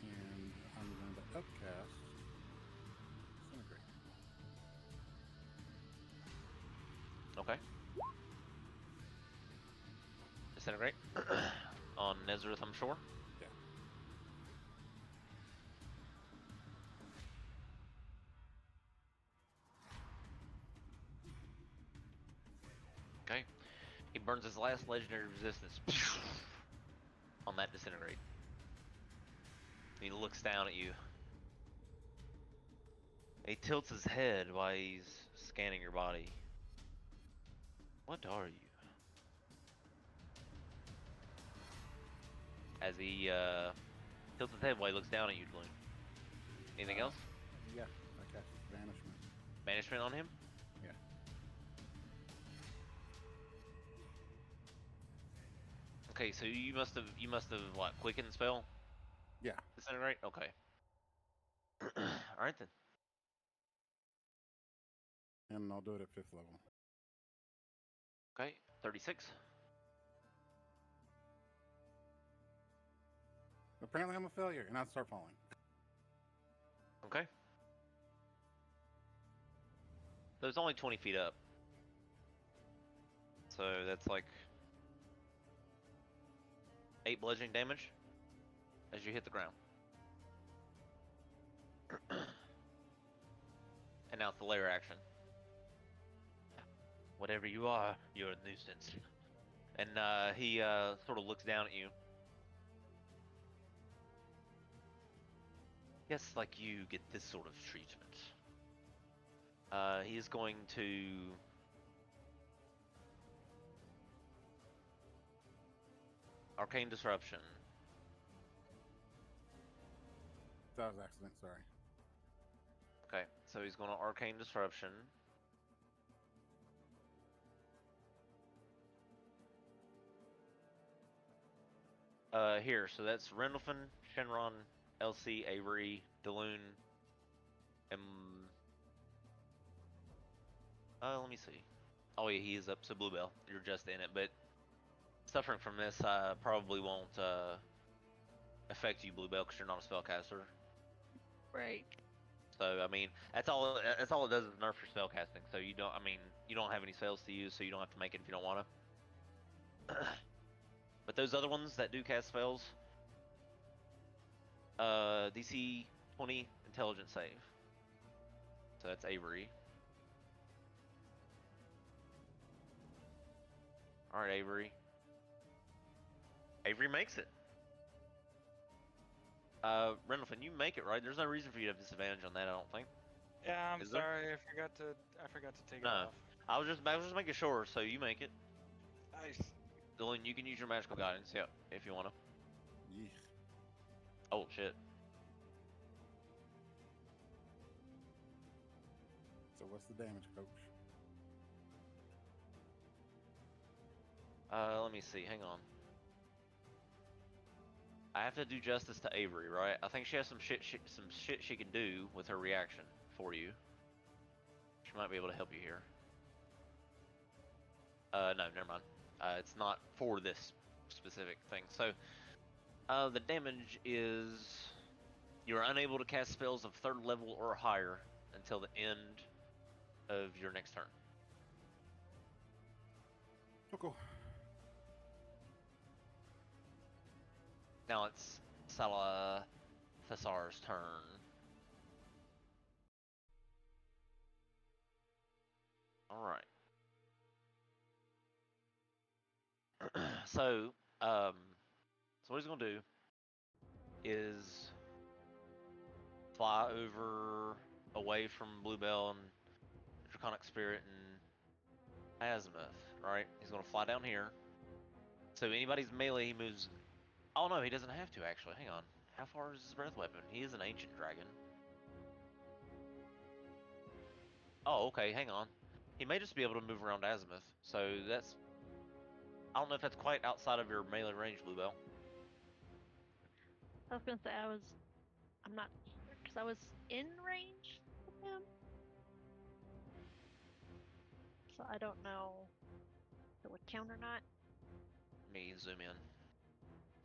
And I'm going to upcast Disintegrate. Okay. Disintegrate. On Netherdeep, I'm sure. Yeah. Okay. He burns his last legendary resistance on that disintegrate. He looks down at you. He tilts his head while he's scanning your body. What are you? As he tilts his head while he looks down at you, Gloom. Anything else? Yeah, I cast Banishment. Banishment on him? Yeah. Okay, so you must have what, quickened spell? Yeah. Disintegrate? Okay. Alright then. And I'll do it at 5th level. Okay, 36. Apparently I'm a failure, and I'd start falling. Okay. So it's only 20 feet up. So that's like 8 bludgeoning damage as you hit the ground. And now it's the layer action. Whatever you are, you're a nuisance. And he sort of looks down at you. Yes, like you get this sort of treatment. He is going to Arcane Disruption. That was accident, sorry. Okay. So he's going to Arcane Disruption. Here, so that's Rendlefin, Shenron, Elsie, Avery, Daloon, and let me see. Oh yeah, he is up to Bluebell. You're just in it, but suffering from this probably won't affect you, Bluebell, because you're not a spellcaster. Right. So I mean, that's all. That's all it does is nerf your spellcasting. So you don't. I mean, you don't have any spells to use, so you don't have to make it if you don't want to. But those other ones that do cast spells, DC 20 Intelligence save. So that's Avery. All right, Avery. Avery makes it. Rendlefin, you make it, right? There's no reason for you to have disadvantage on that, I don't think. Yeah, I'm Is there? sorry. I forgot to take it No. off. I was just making sure, so you make it. Nice. Dylan, you can use your magical guidance, yeah, if you want to. Yeah. Oh, shit. So what's the damage, Coach? Let me see, hang on. I have to do justice to Avery, right? I think she has some shit she can do with her reaction for you. She might be able to help you here. No, never mind. It's not for this specific thing. So, the damage is you're unable to cast spells of 3rd level or higher until the end of your next turn. Oh, cool. Now it's Salah Thessar's turn. Alright. So what he's gonna do is fly over away from Bluebell and Draconic Spirit and Azimuth, right? He's gonna fly down here. So anybody's melee, he moves. Oh no, he doesn't have to actually. Hang on. How far is his breath weapon? He is an ancient dragon. Oh, okay, hang on. He may just be able to move around Azimuth. So that's. I don't know if that's quite outside of your melee range, Bluebell. I was gonna say I'm not sure because I was in range with him, so I don't know if it would count or not. Let me zoom in.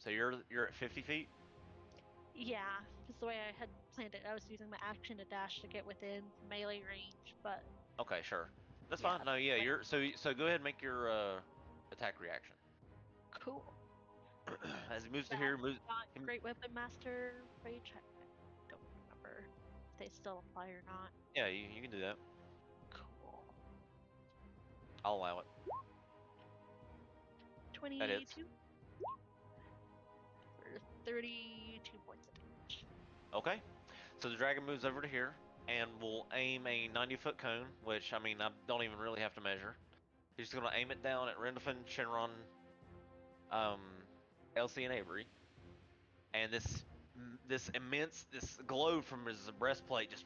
So you're at 50 feet? Yeah, just the way I had planned it. I was using my action to dash to get within melee range, but Okay, sure. That's yeah, fine. No, yeah, you're so go ahead and make your attack reaction. cool. As he moves to Yeah, here, moves. not Great Weapon Master Rage. I don't remember if they still apply or not. Yeah, you can do that. Cool. I'll allow it. That hits. 22 for 32 points of damage. Okay. So the dragon moves over to here and will aim a 90-foot cone, which I mean I don't even really have to measure. He's just gonna aim it down at Rendlefin, Shenron, Elsie, and Avery. And this immense glow from his breastplate just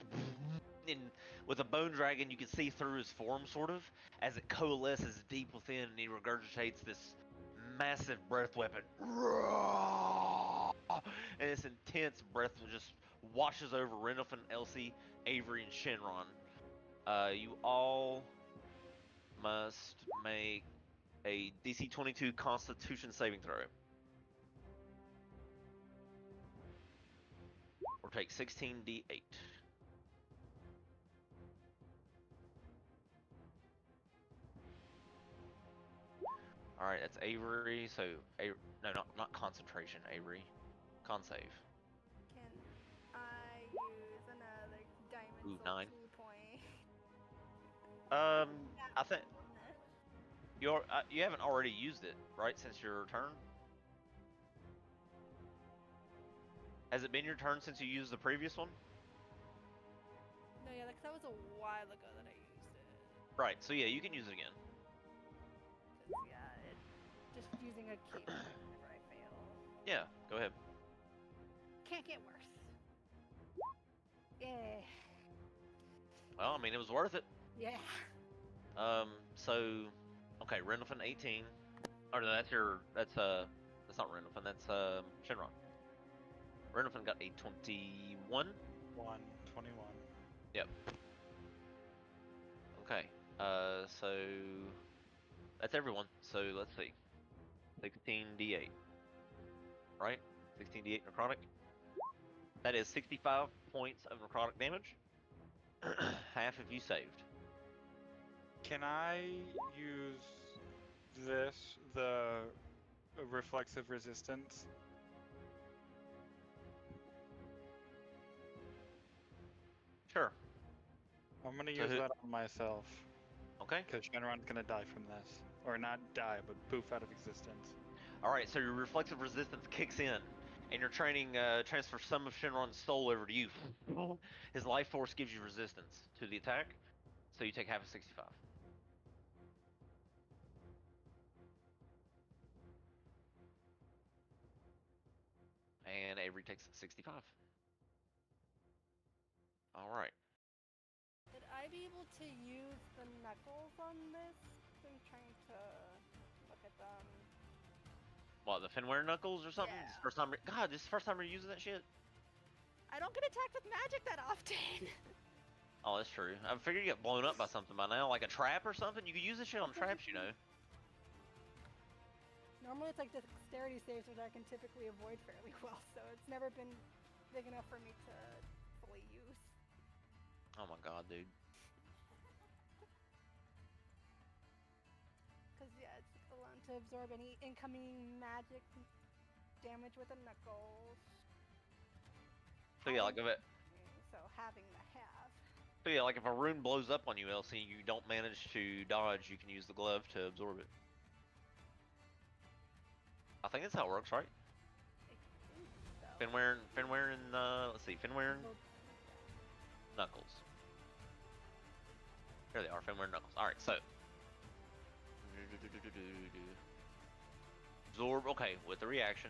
and with a bone dragon you can see through his form sort of as it coalesces deep within and he regurgitates this massive breath weapon. And this intense breath just washes over Rendlefin, Elsie, Avery, and Shenron. You all must make a DC 22 Constitution saving throw. Or take 16d8. Alright, that's Avery, so... no, not concentration, Avery. Con save. Can I use another diamond Ooh, soul 9. key point? I think... you haven't already used it, right, since your turn? Has it been your turn since you used the previous one? No, yeah, because that was a while ago that I used it. Right, so yeah, you can use it again. 'Cause, yeah, just using a key point whenever I fail. Yeah, go ahead. Can't get worse. Yeah. Well, I mean, it was worth it. Yeah. So, okay, Rendlefin 18. Or no, that's not Rendlefin, that's Shenron. Rendlefin got a 21. 21. Yep. Okay. So that's everyone. So let's see. 16d8. Right? 16d8 necrotic. That is 65 points of necrotic damage. Half if you saved. Can I use the reflexive resistance? Sure. I'm gonna So use who- that on myself. Okay. Because Shenron's gonna die from this. Or not die, but poof out of existence. Alright, so your reflexive resistance kicks in, and your training transfers some of Shenron's soul over to you. His life force gives you resistance to the attack, so you take half of 65. And Avery takes 65. Alright. Would I be able to use the knuckles on this? I'm trying to look at them. What, the Finware knuckles or something? Yeah. This first time, God, this is the first time you're using that shit? I don't get attacked with magic that often. Oh, that's true. I figured you get blown up by something by now, like a trap or something. You could use this shit on traps, you know. Normally it's like dexterity saves, which I can typically avoid fairly well, so it's never been big enough for me to fully use. Oh my god, dude. Because, yeah, it's allowed to absorb any incoming magic damage with the knuckles. So yeah, like if it, So having the half. so yeah, like if a rune blows up on you, Elsie, you don't manage to dodge, you can use the glove to absorb it. I think that's how it works, right? I think so. Finware and let's see, Finware and Knuckles. Here they are, Finware and Knuckles. Alright, so. Absorb, okay, with the reaction.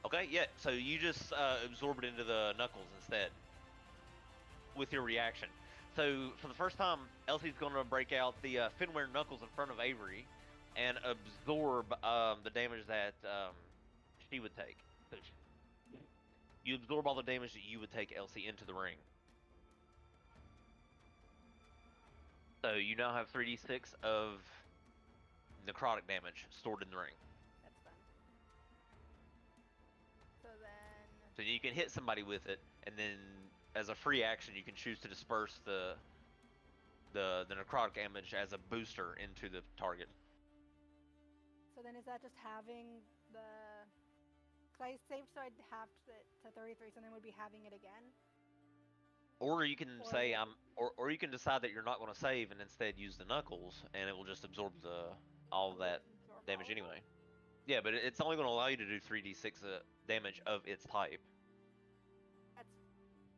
Okay, yeah, so you just absorb it into the Knuckles instead. With your reaction. So, for the first time, Elsie's going to break out the Finware Knuckles in front of Avery and absorb the damage that she would take. So you absorb all the damage that you would take, Elsie, into the ring. So you now have 3d6 of necrotic damage stored in the ring. That's fun. So then. So you can hit somebody with it, and then as a free action, you can choose to disperse the necrotic damage as a booster into the target. So then is that just having the... Because I saved so I'd have it to 33, so then would be having it again? Or you can say or you can decide that you're not going to save and instead use the knuckles, and it will just absorb all that damage anyway. Yeah, but it's only going to allow you to do 3d6 damage of its type. That's...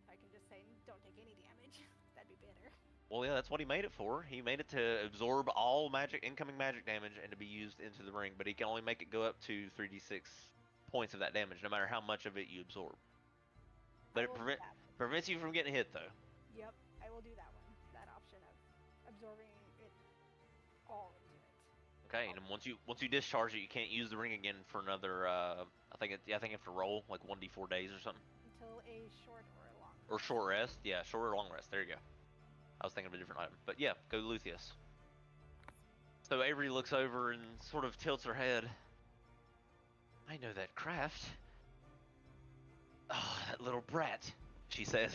I can just say, don't take any damage. That'd be better. Well, yeah, that's what he made it for. He made it to absorb all incoming magic damage and to be used into the ring, but he can only make it go up to 3d6 points of that damage, no matter how much of it you absorb. But it prevents you from getting hit, though. Yep, I will do that one. That option of absorbing it all into it. Okay, and once you discharge it, you can't use the ring again for another. I think you have to roll like 1d4 days or something. Until a short or a long. Or short rest, yeah, short or long rest. There you go. I was thinking of a different item, but yeah, go Luthien. So Avery looks over and sort of tilts her head. I know that craft. Oh, that little brat, she says.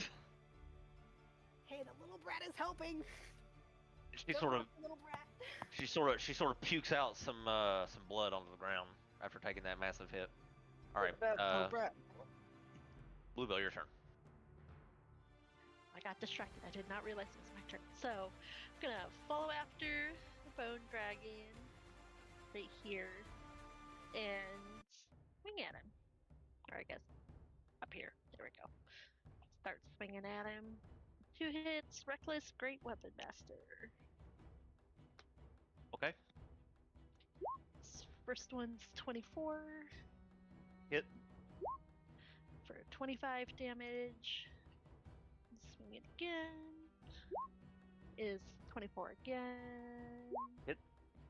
Hey, the little brat is helping. She sort of pukes out some blood onto the ground after taking that massive hit. All right, Bluebell, your turn. I got distracted. I did not realize it was my turn. So, I'm gonna follow after the bone dragon right here and swing at him. Or I guess up here. There we go. Start swinging at him. 2 hits, reckless, great weapon master. Okay. This first one's 24. Hit. For 25 damage. Swing rolling it again. Is 24 again. Hit.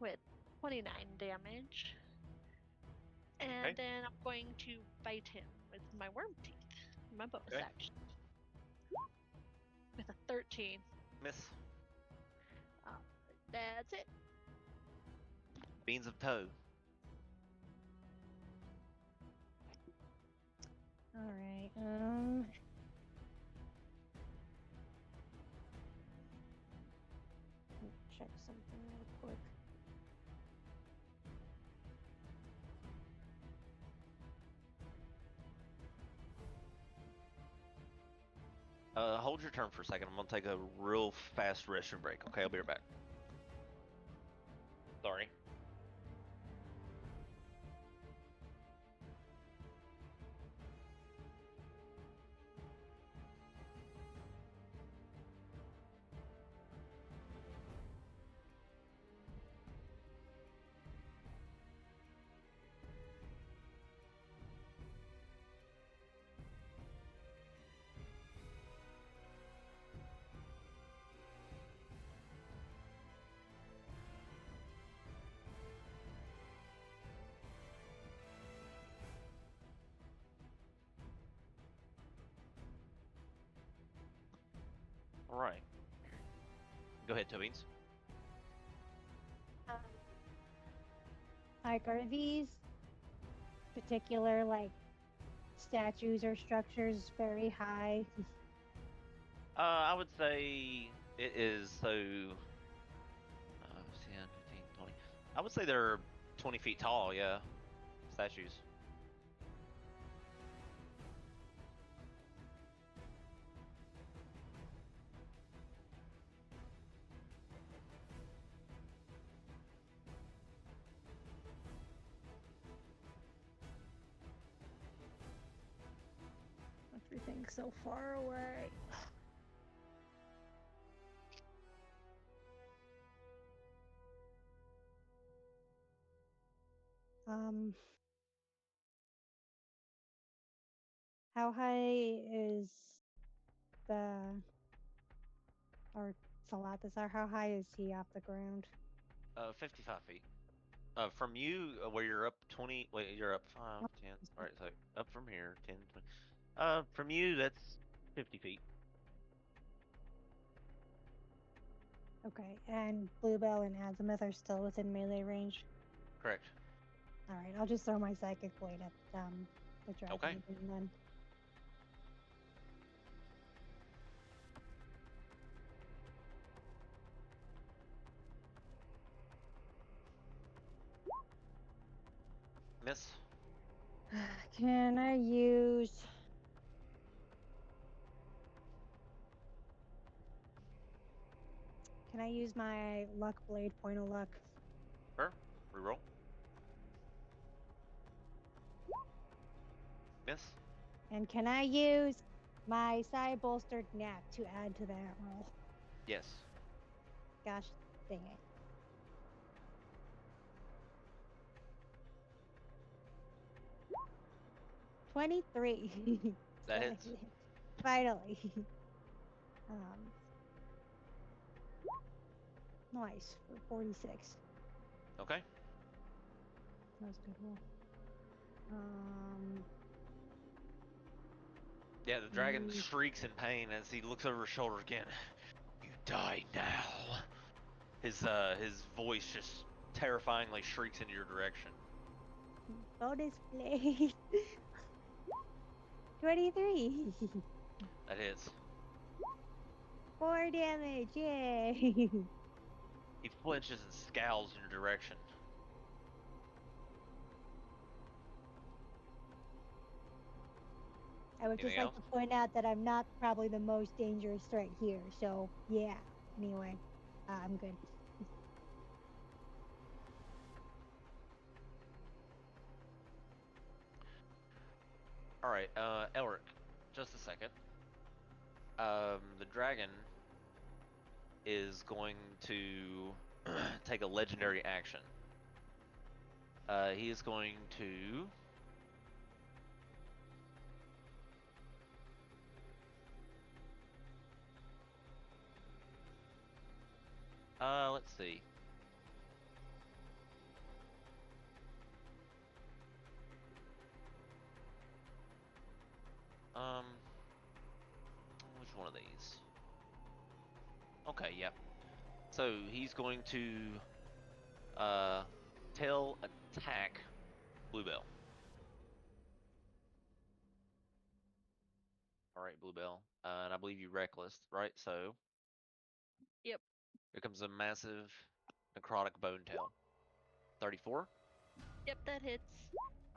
With 29 damage. And Okay. then I'm going to bite him with my worm teeth. My bonus Okay. action. With a 13. Miss. That's it. Beans of toe. All right. Let me check something real quick. Hold your turn for a second. I'm gonna take a real fast restroom break. Okay, I'll be right back. Sorry. All right. Go ahead, Tobeans. Like, are these particular like statues or structures very high? I would say it is so. 10, 15, 20. I would say they're 20 feet tall. Yeah, statues. Everything's so far away. How high is the or Salathazar? How high is he off the ground? 55 feet. From you, where you're up 20. Wait, you're up 5, 10. All right, so up from here, 10, 20. From you, that's 50 feet. Okay, and Bluebell and Azimuth are still within melee range. Correct. All right, I'll just throw my psychic blade at the dragon Okay. again then. Miss. Can I use? Can I use my luck blade, point of luck? Sure. Reroll. Miss. And can I use my side bolstered nap to add to that roll? Yes. Gosh dang it. $23. That hits. Finally. Nice for 46. Okay. That was a good roll. Yeah, the dragon shrieks in pain as he looks over his shoulder again. You die now. His voice just terrifyingly shrieks in your direction. Bonus blade. 23. That hits. 4 damage. Yay. He flinches and scowls in your direction. I would just Anything like to point out that I'm not probably the most dangerous threat here. So, yeah. Anyway, I'm good. All right, Elric, just a second. The dragon is going to take a legendary action. He is going to Let's see. Which one of these? Okay, yep. So he's going to tail attack Bluebell. All right, Bluebell. And I believe you reckless, right? So. Yep. Here comes a massive necrotic bone tail. 34. Yep, that hits.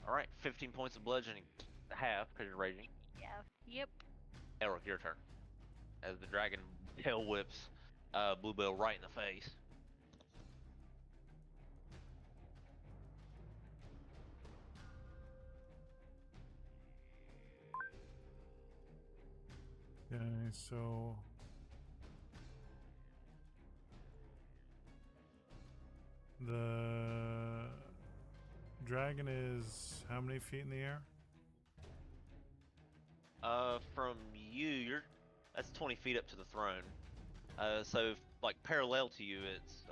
All right, 15 points of bludgeoning, half because you're raging. Yeah. Yep. Elric, your turn. As the dragon tail whips Bluebell right in the face. Okay, so the dragon is how many feet in the air? From you, that's 20 feet up to the throne. So like parallel to you, it's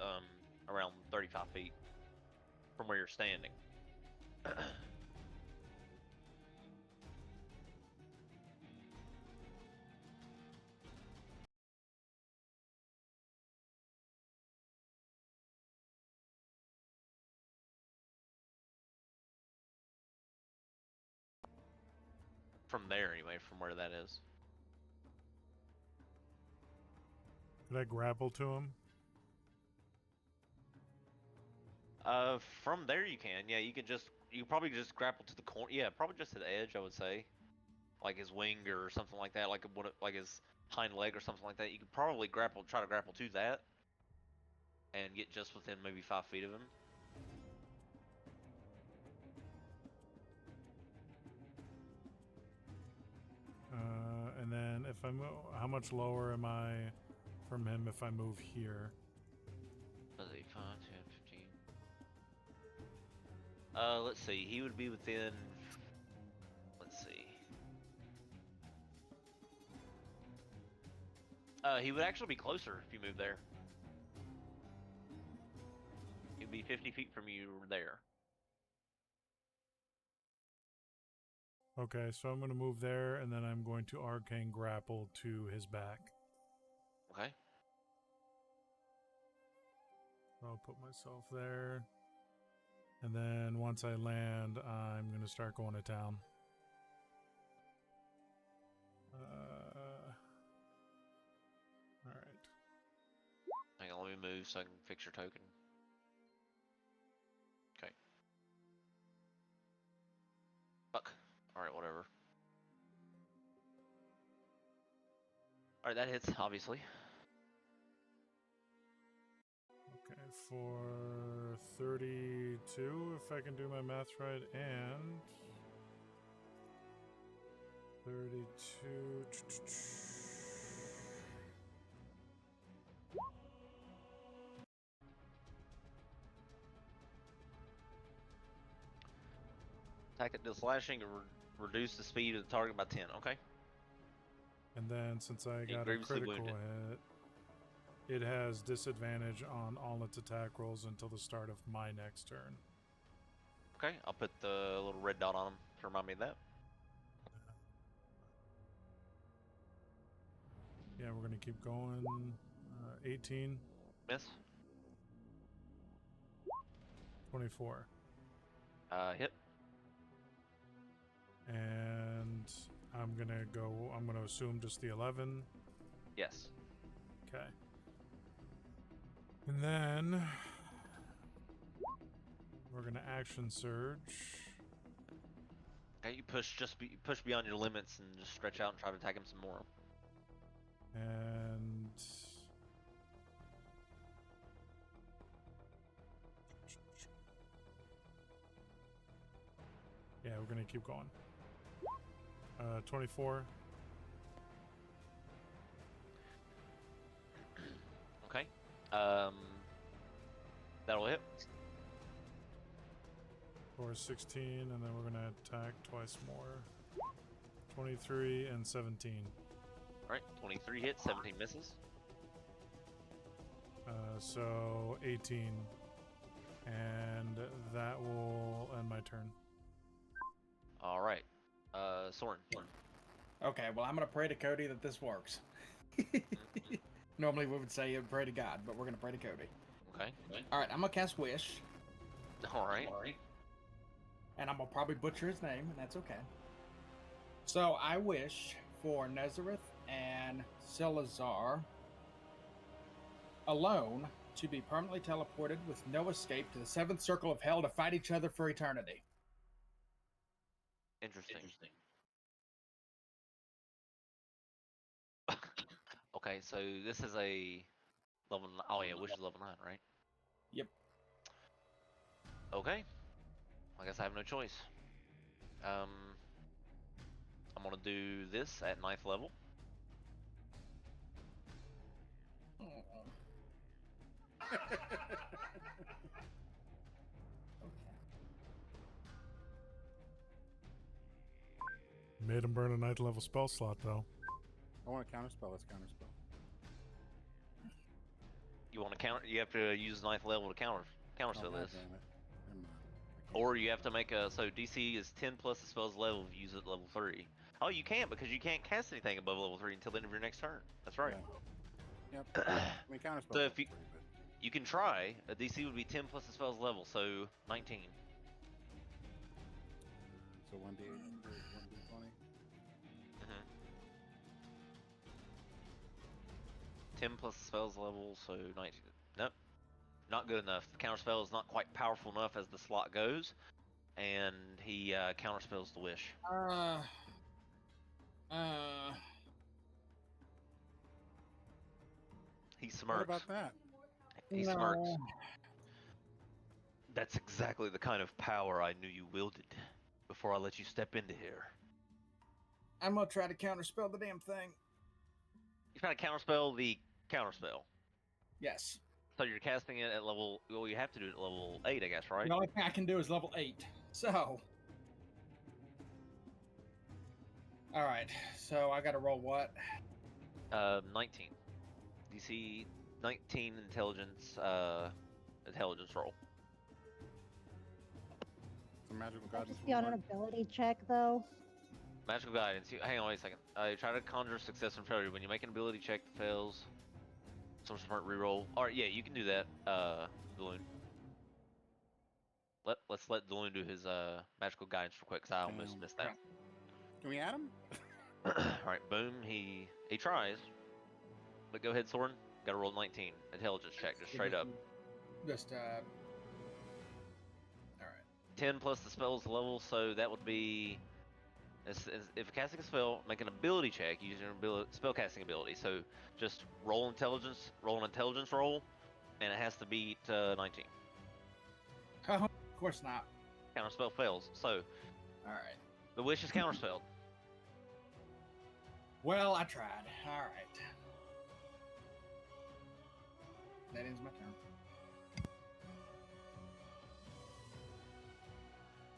around 35 feet from where you're standing. From there, anyway, from where that is. Could I grapple to him? From there you can. Yeah, you probably just grapple to the corner. Yeah, probably just to the edge, I would say. Like his wing or something like that, like his hind leg or something like that. You could probably try to grapple to that, and get just within maybe 5 feet of him. And then if I move, how much lower am I from him if I move here? Let's see, 5, 10, 15. Let's see. He would be within. Let's see. He would actually be closer if you move there. He'd be 50 feet from you there. Okay, so I'm going to move there, and then I'm going to arcane grapple to his back. Okay. I'll put myself there. And then once I land, I'm going to start going to town. Alright. Hang on, let me move so I can fix your token. Okay. Fuck. Alright, whatever. Alright, that hits, obviously. Okay, for 32, if I can do my math right, and 32. Attack it deals slashing and reduce the speed of the target by 10. Okay. And then since I got a grievously critical wounded. hit, it has disadvantage on all its attack rolls until the start of my next turn. Okay, I'll put the little red dot on him to remind me of that. Yeah, we're going to keep going. 18. Miss. 24. Hit. And I'm going to assume just the 11. Yes. Okay. And then we're going to action surge. Okay, you push beyond your limits and just stretch out and try to attack him some more. And yeah, we're going to keep going. 24. Okay. That'll hit. Or 16, and then we're going to attack twice more. 23 and 17. Alright, 23 hits, 17 misses. So 18. And that will end my turn. All right. Soren. Okay, well, I'm going to pray to Cody that this works. Normally we would say pray to God, but we're going to pray to Cody. Okay. All right, I'm going to cast Wish. All right. And I'm going to probably butcher his name, and that's okay. So I wish for Nezareth and Silazar alone to be permanently teleported with no escape to the seventh circle of hell to fight each other for eternity. Interesting. Okay, so this is a level. Oh yeah, Wish is level 9, right? Yep. Okay. I guess I have no choice. I'm gonna do this at 9th level. Made him burn a 9th level spell slot, though. I want to counterspell. Let's counterspell. You want to counter? You have to use 9th level to counterspell God this, damn it. Never mind. I can't. or you have to make a. So DC is 10 plus the spell's level if you use it at level 3. Oh, you can't because you can't cast anything above level 3 until the end of your next turn. That's right. Yeah. Yep. I mean, counterspell. So if you can try, a DC would be 10 plus the spell's level, so 19. So 1d8, 1d20. 10 plus the spell's level, so 19. Nope. Not good enough. The counterspell is not quite powerful enough as the slot goes, and he counterspells the wish. He smirks. What about that? He smirks. That's exactly the kind of power I knew you wielded before I let you step into here. I'm gonna try to counterspell the damn thing. You try to counterspell the counterspell. Yes. So you're casting it at level. Well, you have to do it at level 8, I guess, right? The only thing I can do is level 8. So. All right. So I gotta roll what? 19. DC 19 intelligence. Intelligence roll. It's a magical That guidance. just be on an ability check, though. Magical guidance. Hang on, wait a second. Try to conjure success and failure. When you make an ability check that fails, some smart reroll. All right, yeah, you can do that. Balloon. Let's let Balloon do his magical guidance real quick, cause I almost missed that. Can we add him? All right, boom. He tries, but go ahead, Soren. Got to roll 19 intelligence check, just straight up. Just all right. 10 plus the spell's level, so that would be. If casting a spell, make an ability check using your spell casting ability. So just roll an intelligence roll, and it has to beat 19. Oh, of course not. Counterspell fails. So All right. the wish is counterspelled. Well, I tried. All right. That ends my turn.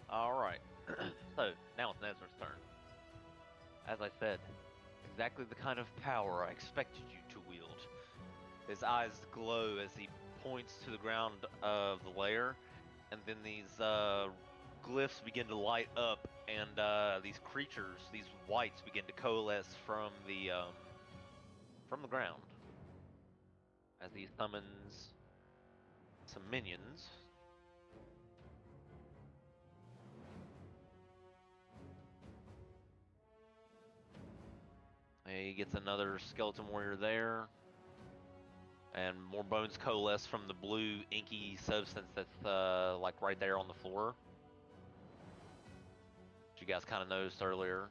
All right. So now it's Nezareth's turn. As I said, exactly the kind of power I expected you to wield. His eyes glow as he points to the ground of the lair, and then these glyphs begin to light up, and these creatures, these wights, begin to coalesce from the ground as he summons some minions. He gets another skeleton warrior there. And more bones coalesce from the blue inky substance that's like right there on the floor. Which you guys kind of noticed earlier.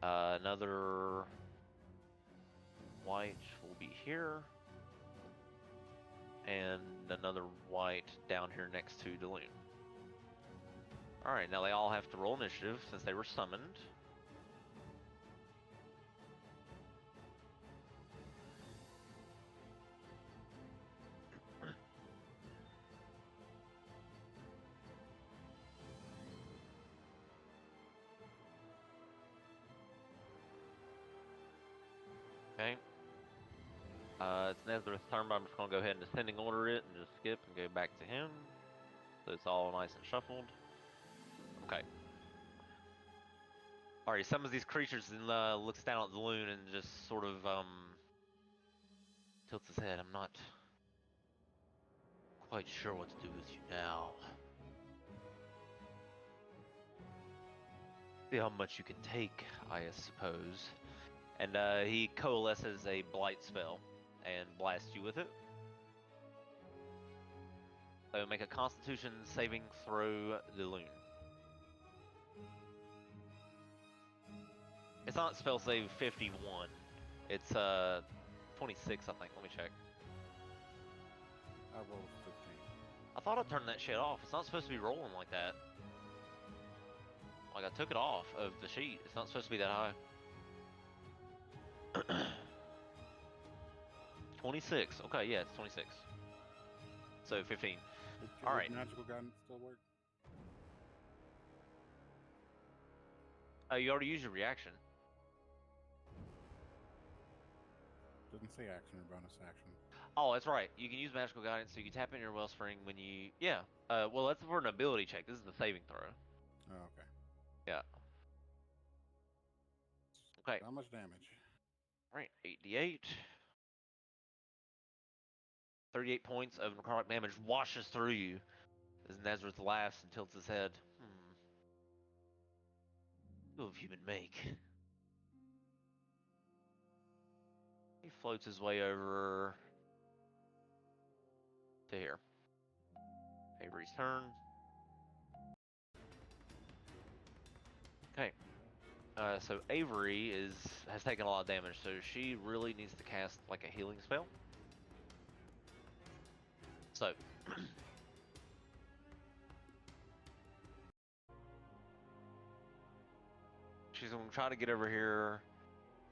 Another white will be here. And another white down here next to Daloon. Alright, now they all have to roll initiative since they were summoned. Okay. It's Netherdeep's turn, but I'm just gonna go ahead and descending order it and just skip and go back to him. So it's all nice and shuffled. Okay. Alright, some of these creatures and looks down at the loon and just sort of tilts his head. I'm not quite sure what to do with you now. See how much you can take, I suppose. And he coalesces a blight spell and blasts you with it. So make a Constitution saving throw, the loon. It's not spell save 51. It's 26, I think. Let me check. I rolled 15. I thought I turned that shit off. It's not supposed to be rolling like that. Like I took it off of the sheet. It's not supposed to be that high. 26. Okay, yeah, it's 26. So 15. All right. Magical guidance still work? You already used your reaction. Doesn't say action or bonus action. Oh, that's right. You can use magical guidance, so you can tap in your wellspring when you. Yeah. Well, that's for an ability check. This is the saving throw. Oh, okay. Yeah. Okay. How much damage? All right. 8d8. 38 points of necrotic damage washes through you as Nazareth laughs and tilts his head. Who have you been make? He floats his way over to here. Avery's turn. Okay. So Avery has taken a lot of damage, so she really needs to cast like a healing spell. So she's gonna try to get over here.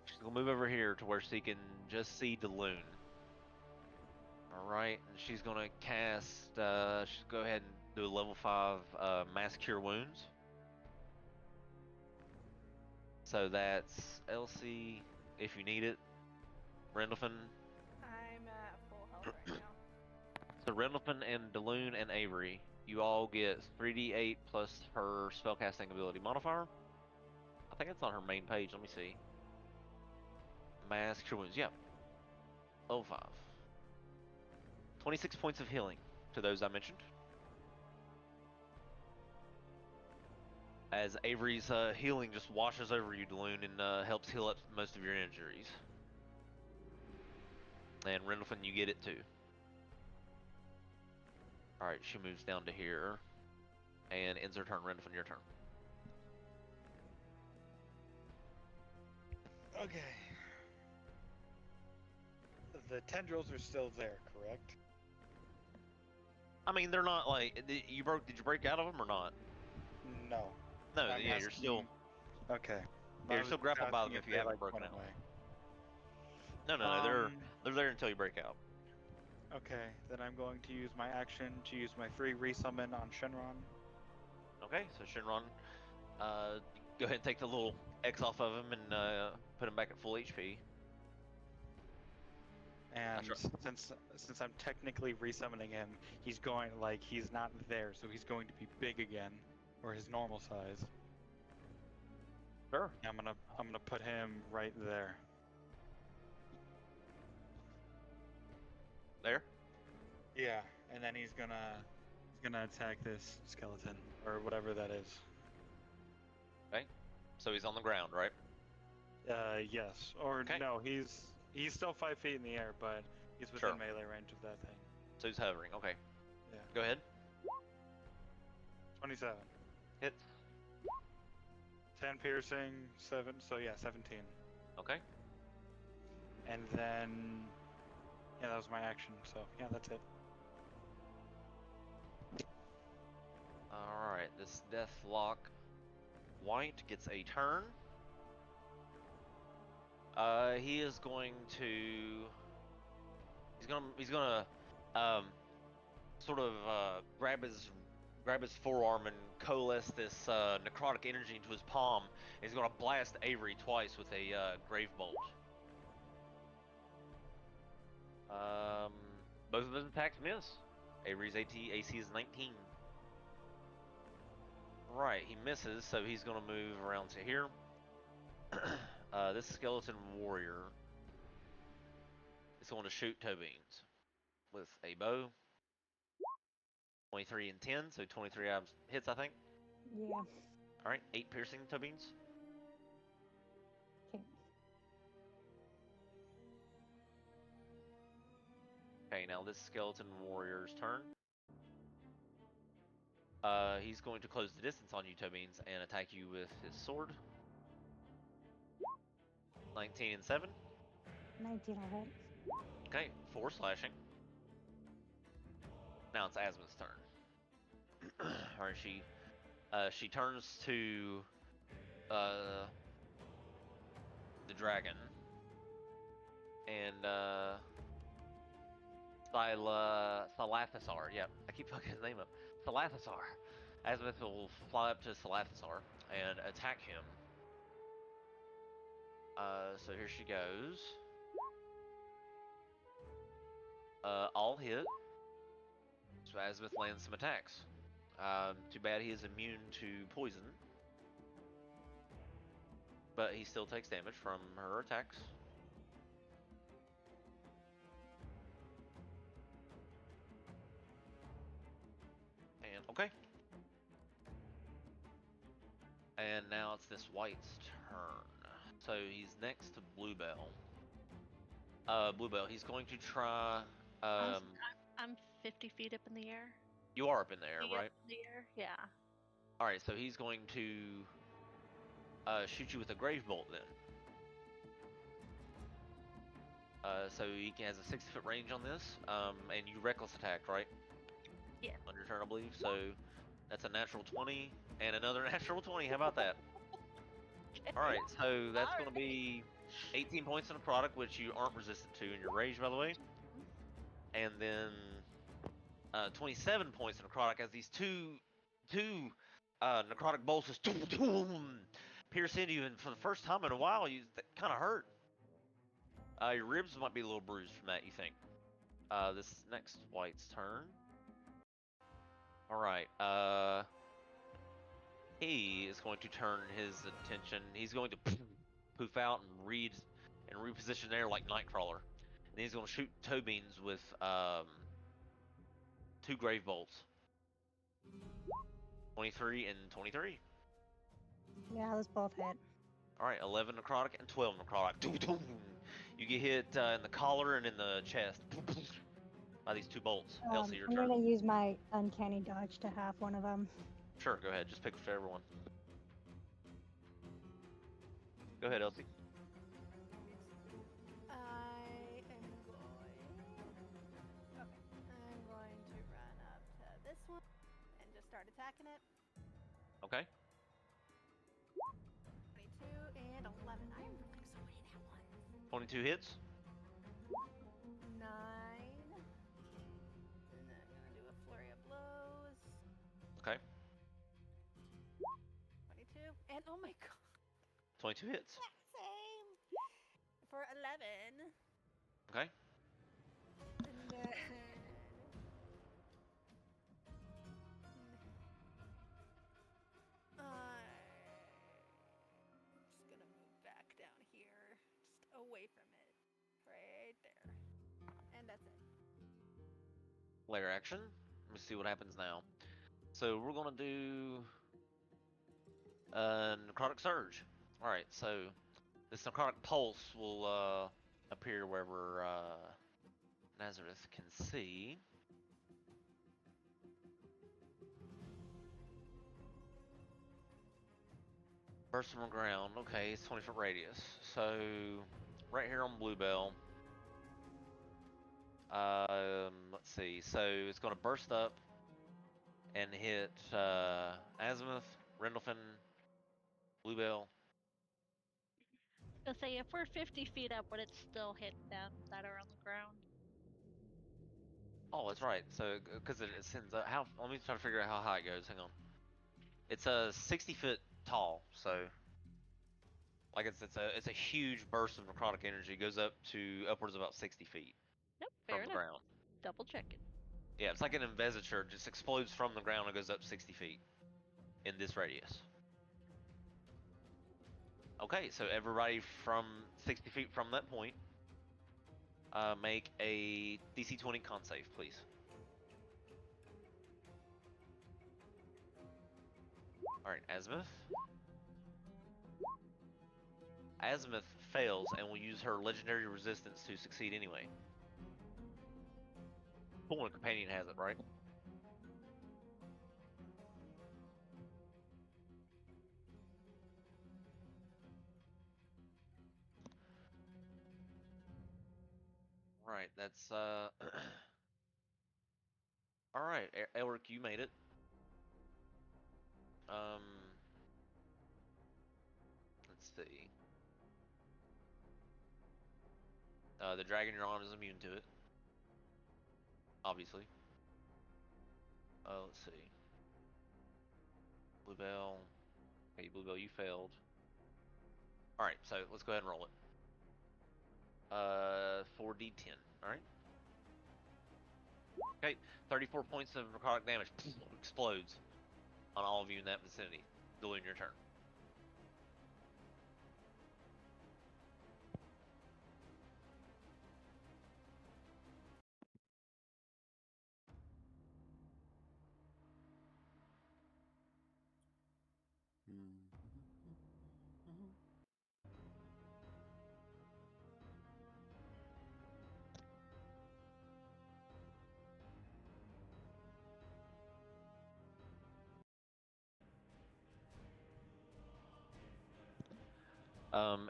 She's gonna move over here to where she can just see Daloon. Alright, and she's gonna cast, she's go ahead and do a level 5 Mass Cure Wounds. So that's Elsie, if you need it. Rendlefin. I'm at full health right now. So Rendlefin and Daloon and Avery, you all get 3d8 plus her spellcasting ability modifier. I think it's on her main page, let me see. Mass Cure Wounds, yeah. Level 5. 26 points of healing to those I mentioned. As Avery's healing just washes over you, Daloon, and helps heal up most of your injuries. And Rendlefin, you get it too. Alright, she moves down to here. And ends her turn. Rendlefin, your turn. Okay. The tendrils are still there, correct? I mean, they're not like... Did you break out of them or not? No. No, I'm yeah, you're asking- still... Okay. Yeah, you're still grappled by them if you haven't broken out. No, they're there until you break out. Okay, then I'm going to use my action to use my free resummon on Shenron. Okay, so Shinron, go ahead and take the little X off of him and put him back at full HP. And Sure. since I'm technically resummoning him, he's going he's not there, so he's going to be big again, or his normal size. Sure. I'm gonna put him right there. There? Yeah, and then he's gonna attack this skeleton or whatever that is. Okay. So he's on the ground, right? Yes. Or Okay. no, he's still 5 feet in the air, but he's within Sure. melee range of that thing. So he's hovering. Okay. Yeah. Go ahead. 27. Hit. 10 piercing, 7. So yeah, 17. Okay. And then yeah, that was my action. So yeah, that's it. Alright, this Deathlock White gets a turn. He is going to... He's gonna sort of grab his forearm and coalesce this necrotic energy into his palm. He's gonna blast Avery twice with a grave bolt. Both of his attacks miss. Avery's AC is 19. Right, he misses, so he's gonna move around to here. This skeleton warrior is going to shoot toe beans with a bow. 23 and 10, so 23 hits, I think. Yeah. Alright, 8 piercing toe beans. Okay. Okay, now this skeleton warrior's turn. He's going to close the distance on you, toe beans, and attack you with his sword. 19 and 7. 19 will hit. Okay, 4 slashing. Now it's Asma's turn. Alright, she turns to the dragon and Salathasar. Yep, I keep fucking his name up. Salathasar. Azimuth will fly up to Salathasar and attack him. So here she goes. All hit. So Azimuth lands some attacks. Too bad he is immune to poison. But he still takes damage from her attacks. And okay. And now it's this white's turn. So he's next to Bluebell. Bluebell, he's going to try. I'm 50 feet up in the air. You are up in the air, right? Up in the air, yeah. Alright, so he's going to shoot you with a Grave Bolt then. So he has a 60-foot range on this, and you reckless attacked, right? Yeah. On your turn, I believe. So that's a natural 20 and another natural 20. How about that? Alright, so that's going to be 18 points of necrotic, which you aren't resistant to in your rage, by the way. And then 27 points of necrotic as these two necrotic bolts just pierce into you, and for the first time in a while, that kind of hurt. Your ribs might be a little bruised from that, you think. This next white's turn. Alright, he is going to turn his attention. He's going to poof out and reposition there like Nightcrawler. And he's going to shoot toe beans with 2 grave bolts. 23 and 23. Yeah, those both hit. Alright, 11 necrotic and 12 necrotic. You get hit in the collar and in the chest by these 2 bolts. Elsie, your I'm turn. gonna use my uncanny dodge to half one of them. Sure, go ahead. Just pick whichever one. Go ahead, Elsie. I am going to run up to this one and just start attacking it. Okay. 22 and 11. I am rolling so many that ones. 22 hits. 9. And then I'm gonna do a flurry of blows. Okay. 22 and oh my god. 22 hits. Same. For 11. Okay. And then I'm just gonna move back down here, just away from it, right there, and that's it. Layer action. Let me see what happens now. So we're gonna do necrotic surge. All right. So this necrotic pulse will appear wherever Nazareth can see. Burst from the ground. Okay, it's 20-foot radius. So right here on Bluebell. Let's see. So it's going to burst up and hit Azimuth, Rendlefin, Bluebell. I'll say if we're 50 feet up, would it still hit them that are on the ground? Oh, that's right. So because it sends how? Let me try to figure out how high it goes. Hang on. It's a 60-foot tall. So like it's a huge burst of necrotic energy. It goes up to upwards of about 60 feet. Nope. Fair from the enough. ground. Double checking. Yeah, it's like an investiture, just explodes from the ground and goes up 60 feet in this radius. Okay, so everybody from 60 feet from that point, make a DC 20 con save, please. Alright, Azimuth. Azimuth fails and will use her legendary resistance to succeed anyway. Cool, a companion has it, right? Right, that's Alright, Elric, you made it. Let's see. The dragon you're on is immune to it. Obviously. Let's see. Bluebell. Okay, Bluebell, you failed. Alright, so let's go ahead and roll it. 4d10, alright? Okay, 34 points of necrotic damage explodes on all of you in that vicinity. Delude your turn.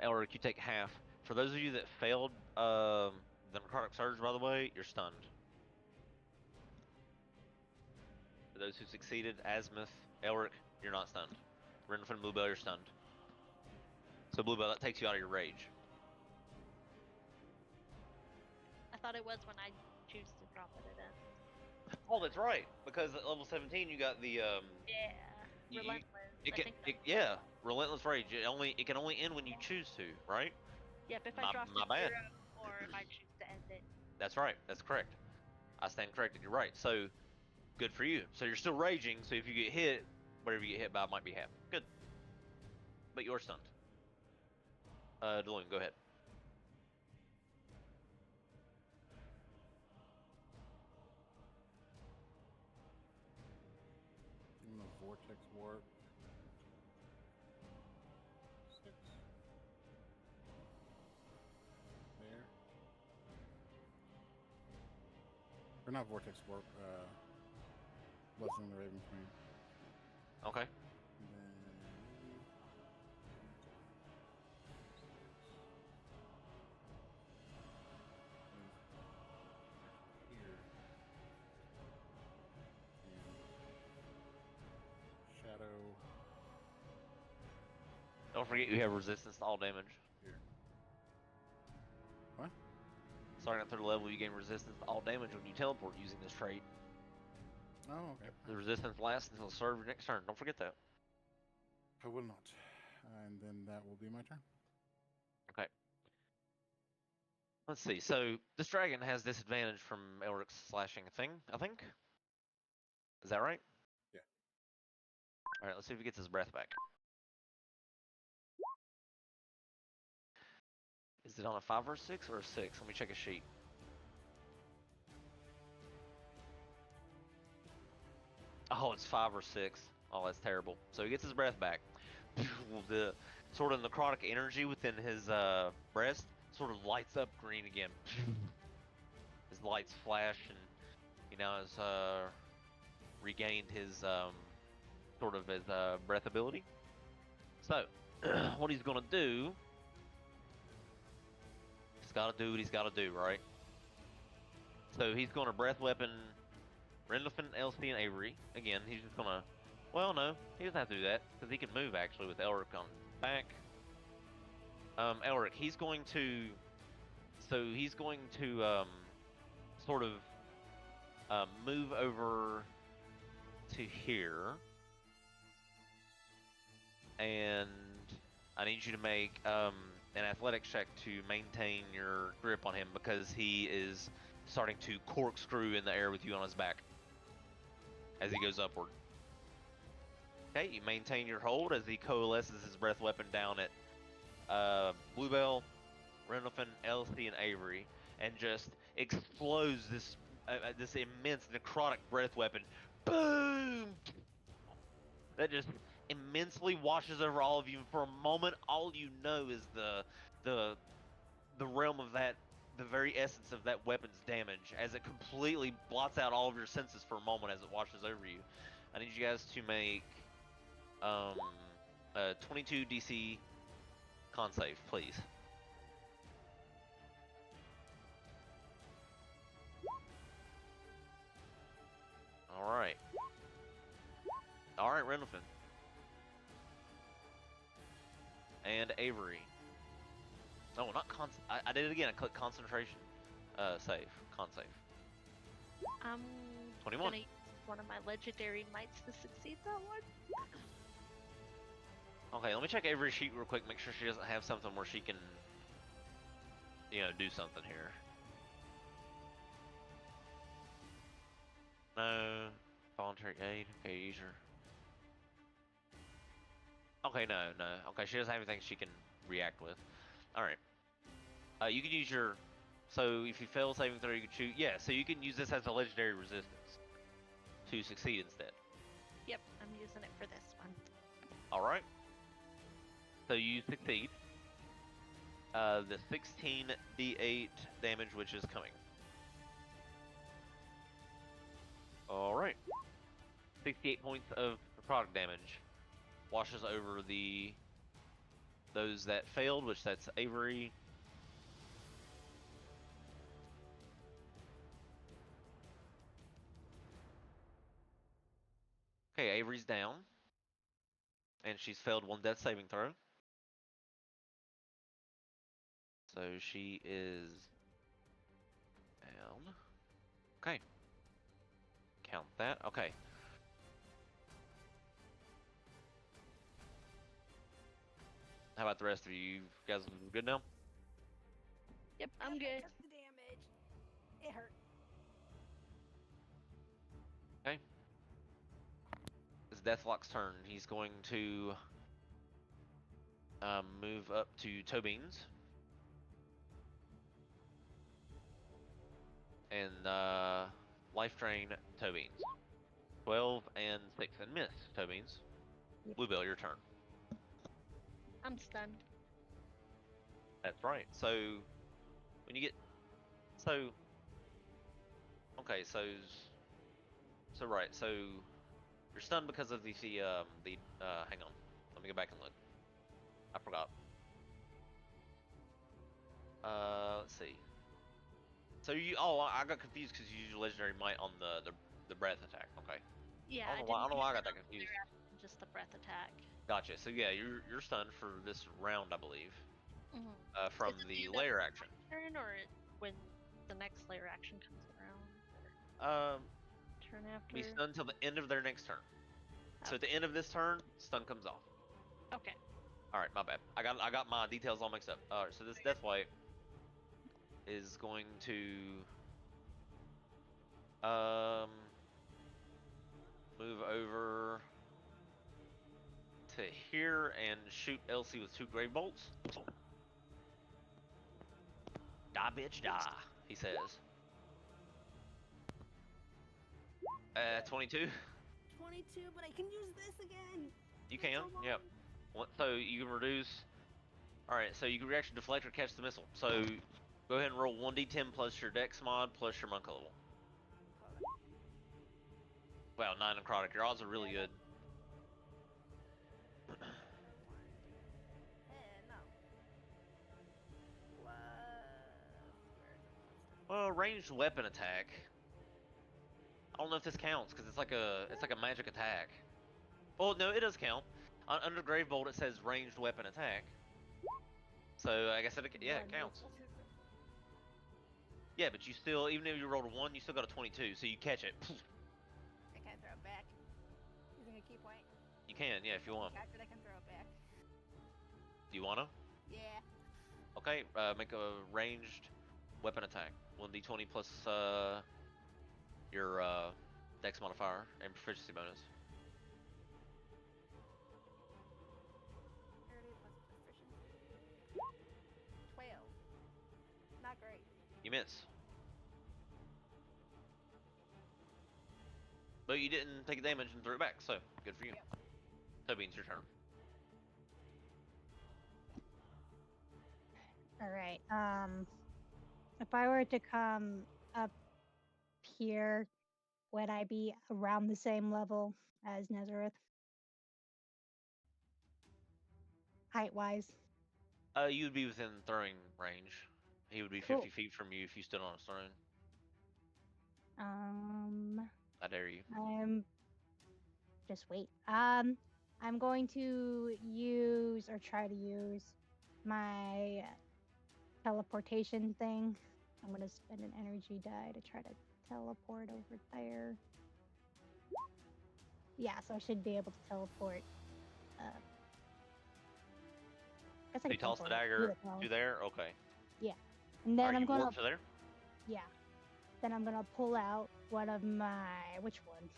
Elric, you take half. For those of you that failed the necrotic surge, by the way, you're stunned. For those who succeeded, Azimuth, Elric, you're not stunned. Renfin and Bluebell, you're stunned. So Bluebell, that takes you out of your rage. I thought it was when I choose to drop it at end. Oh, that's right. Because at level 17, you got the Yeah. you- Relentless. It I can, think yeah, relentless rage. It can only end when you choose to, right? Yep, if I My drop bad. to 0 or if I choose to end it. That's right. That's correct. I stand corrected. You're right. So good for you. So you're still raging. So if you get hit, whatever you get hit by might be half. Good. But you're stunned. Deloon, go ahead. I'm gonna vortex warp. 6. There. Or not vortex warp, Blessing the Raven Queen. Okay. And then here. And shadow Don't forget you have resistance to all damage. here. What? Starting at 3rd level, you gain resistance to all damage when you teleport using this trait. Oh, okay. The resistance lasts until the start of your next turn. Don't forget that. I will not. And then that will be my turn. Okay. Let's see. So this dragon has disadvantage from Elric's slashing thing, I think. Is that right? Yeah. All right. Let's see if he gets his breath back. Is it on a 5 or a 6 or a 6? Let me check a sheet. Oh, it's 5 or 6. Oh, that's terrible. So he gets his breath back. The sort of necrotic energy within his breast sort of lights up green again. His lights flash, and he now has regained his sort of his breath ability. So, what he's gonna do? He's got to do what he's got to do, right? So he's gonna breath weapon Rendlefin, Elsie, and Avery. Again, he's just gonna. Well, no, he doesn't have to do that because he can move actually with Elric on his back. Elric, he's going to. So he's going to sort of move over to here, and I need you to make an athletics check to maintain your grip on him because he is starting to corkscrew in the air with you on his back as he goes upward. Okay, you maintain your hold as he coalesces his breath weapon down at Bluebell, Rendlefin, Elsie, and Avery, and just explodes this immense necrotic breath weapon. Boom! That just immensely washes over all of you. And for a moment, all you know is the realm of that, the very essence of that weapon's damage, as it completely blots out all of your senses for a moment as it washes over you. I need you guys to make 22 DC con save, please. Alright. Alright, Rendlefin. And Avery. No, not I did it again. I clicked concentration. Save. Con save. I'm 21. gonna use one of my legendary mites to succeed that one. Okay, let me check Avery's sheet real quick. Make sure she doesn't have something where she can, do something here. No. Voluntary aid. Okay, use your... Okay, no. Okay, she doesn't have anything she can react with. Alright. You can use your... So, if you fail saving throw, you can choose... Yeah, so you can use this as a legendary resistance to succeed instead. Yep, I'm using it for this one. Alright. So you succeed. The 16d8 damage, which is coming. Alright. 68 points of product damage. Washes over those that failed, which that's Avery. Okay, Avery's down. And she's failed one death saving throw. So she is down. Okay. Count that. Okay. How about the rest of you? You guys good now? Yep, I'm good. That's the damage. It hurt. Okay. It's Deathlock's turn. He's going to move up to Tobeans. And life drain Tobeans. 12 and 6 and miss Tobeans. Bluebell, your turn. I'm stunned. That's right. So when you get okay, so right, so you're stunned because of the hang on. Let me go back and look. I forgot. Let's see. So I got confused because you used your legendary might on the breath attack. Okay. Yeah, I don't know why I got that confused. Just the breath attack. Gotcha. So yeah, you're stunned for this round, I believe. Mm-hmm. From the layer action. Turn or when the next layer action comes around. Turn after. Be stunned until the end of their next turn. So at the end of this turn, stun comes off. Okay. All right, my bad. I got my details all mixed up. All right, so this Deathwipe is going to move over to here and shoot Elsie with 2 grave bolts. Die, bitch, die, he says. 22. 22, but I can use this again. You can, yep. So you can reduce. All right, so you can reaction deflect or catch the missile. So go ahead and roll 1d10 plus your dex mod plus your monk level. Wow, 9 necrotic. Your odds are really good. Well, ranged weapon attack. I don't know if this counts because it's like a magic attack. Well, no, it does count. Under Grave Bolt it says ranged weapon attack. So I guess it counts. Yeah, but you still, even if you rolled a 1, you still got a 22, so you catch it. I can throw it back. Using a key point. You can, yeah, if you want. After I can throw it back. Do you wanna? Yeah. Okay, make a ranged weapon attack. 1d20 plus your dex modifier and proficiency bonus. 30 plus proficiency. 12. Not great. You miss. But you didn't take damage and threw it back, so good for you. Toby, it's your turn. All right. If I were to come up here, would I be around the same level as Nazareth? Height-wise? You would be within throwing range. He would be Cool. 50 feet from you if you stood on his throne. I dare you. Just wait. I'm going to use or try to use my teleportation thing. I'm going to spend an energy die to try to teleport over there. Yeah, so I should be able to teleport. I guess I You can toss the teleport dagger to to there? Okay. Yeah. And then Alright, I'm you gonna warp to there? yeah. Then I'm gonna pull out one of my which one?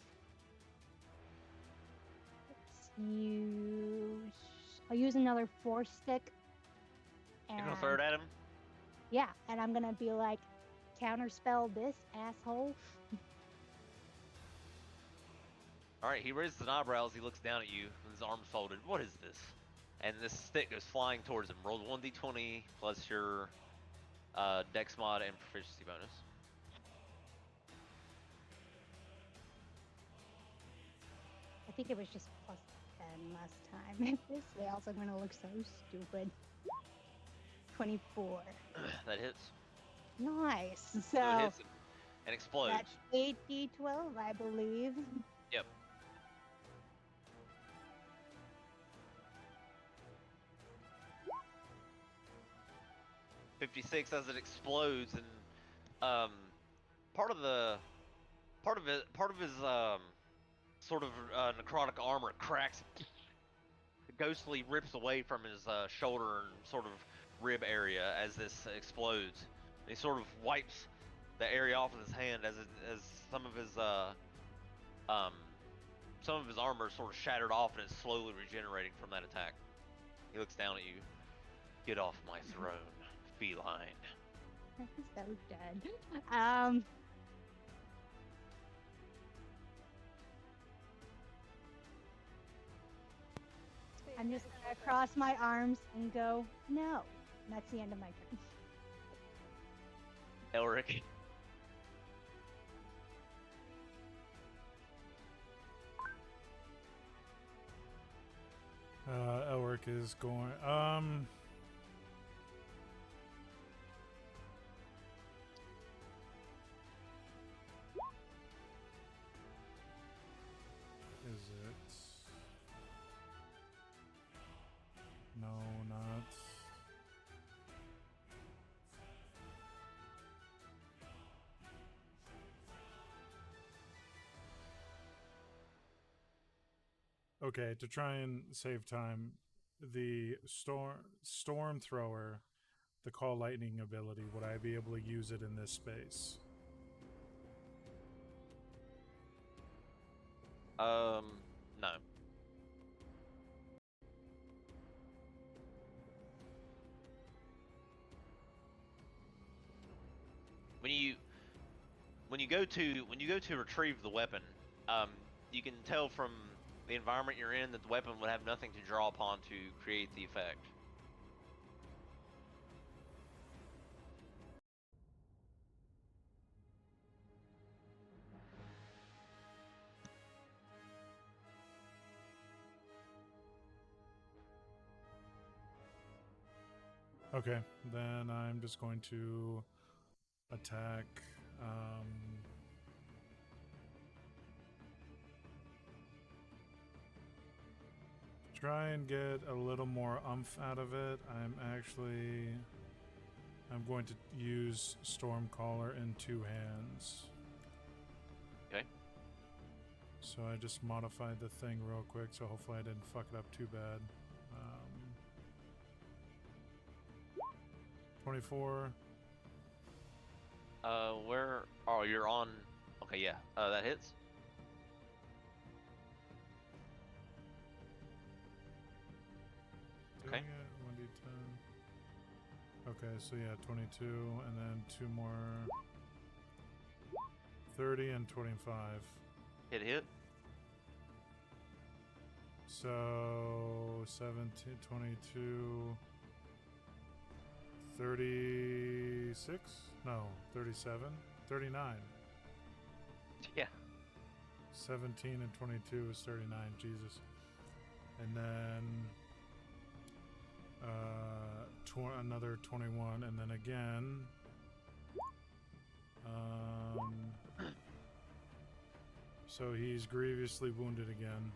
I'll use another force stick. And You're gonna throw it at him? yeah, and I'm gonna be like, counterspell this asshole. Alright, he raises an eyebrow as he looks down at you with his arms folded. What is this? And this stick goes flying towards him. Roll 1d20 plus your dex mod and proficiency bonus. I think it was just plus 10 last time. This fails, I'm gonna look so stupid. 24. That hits. Nice. So So it hits him and explodes. that's 8d12, I believe. Yep. .56 as it explodes, and part of his sort of necrotic armor cracks. Ghostly rips away from his shoulder and sort of rib area as this explodes. And he sort of wipes the area off with his hand as some of his armor sort of shattered off and is slowly regenerating from that attack. He looks down at you. Get off my throne, feline. So dead. I'm just gonna cross my arms and go, no. And that's the end of my turn. Elric. Elric is going. Is it? No, not. Okay, to try and save time, the storm thrower, the call lightning ability, would I be able to use it in this space? No. When you go to retrieve the weapon, you can tell from the environment you're in that the weapon would have nothing to draw upon to create the effect. Okay, then I'm just going to attack. Try and get a little more oomph out of it. I'm going to use Stormcaller in two hands. Okay. So I just modified the thing real quick, so hopefully I didn't fuck it up too bad. 24 Where? Oh, you're on. Okay, yeah. That hits. Okay. Doing it 1d10. Okay, so yeah, 22, and then 2 more. 30 and 25. Hit. So 17, 22, 36? No, 37, 39. Yeah. 17 and 22 is 39, Jesus. And then another 21, and then again. So he's grievously wounded again.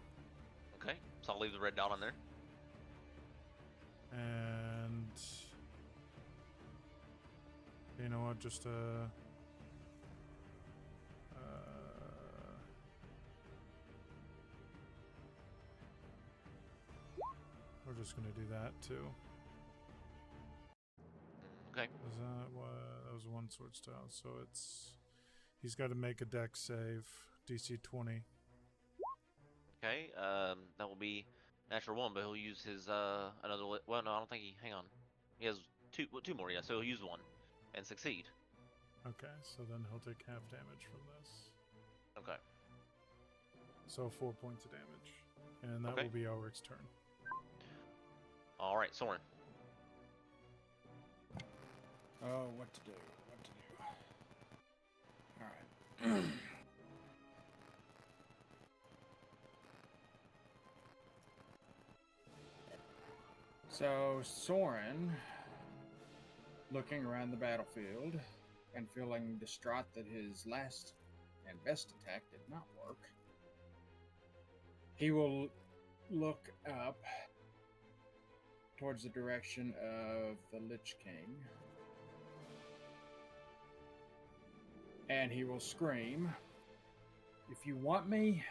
Okay, so I'll leave the red dot on there. And you know what? Just we're just gonna do that too. Okay. Is that what? That was one sword style. So he's got to make a dex save, DC 20. Okay. That will be natural 1, but he'll use his another. Well, no, I don't think he. Hang on. He has two more. Yeah, so he'll use 1 and succeed. Okay, so then he'll take half damage from this. Okay. So 4 points of damage, and that Okay. will be Ulrich's turn. All right, Soren. Oh, what to do? All right. So Soren, looking around the battlefield and feeling distraught that his last and best attack did not work, he will look up towards the direction of the Lich King, and he will scream, "If you want me,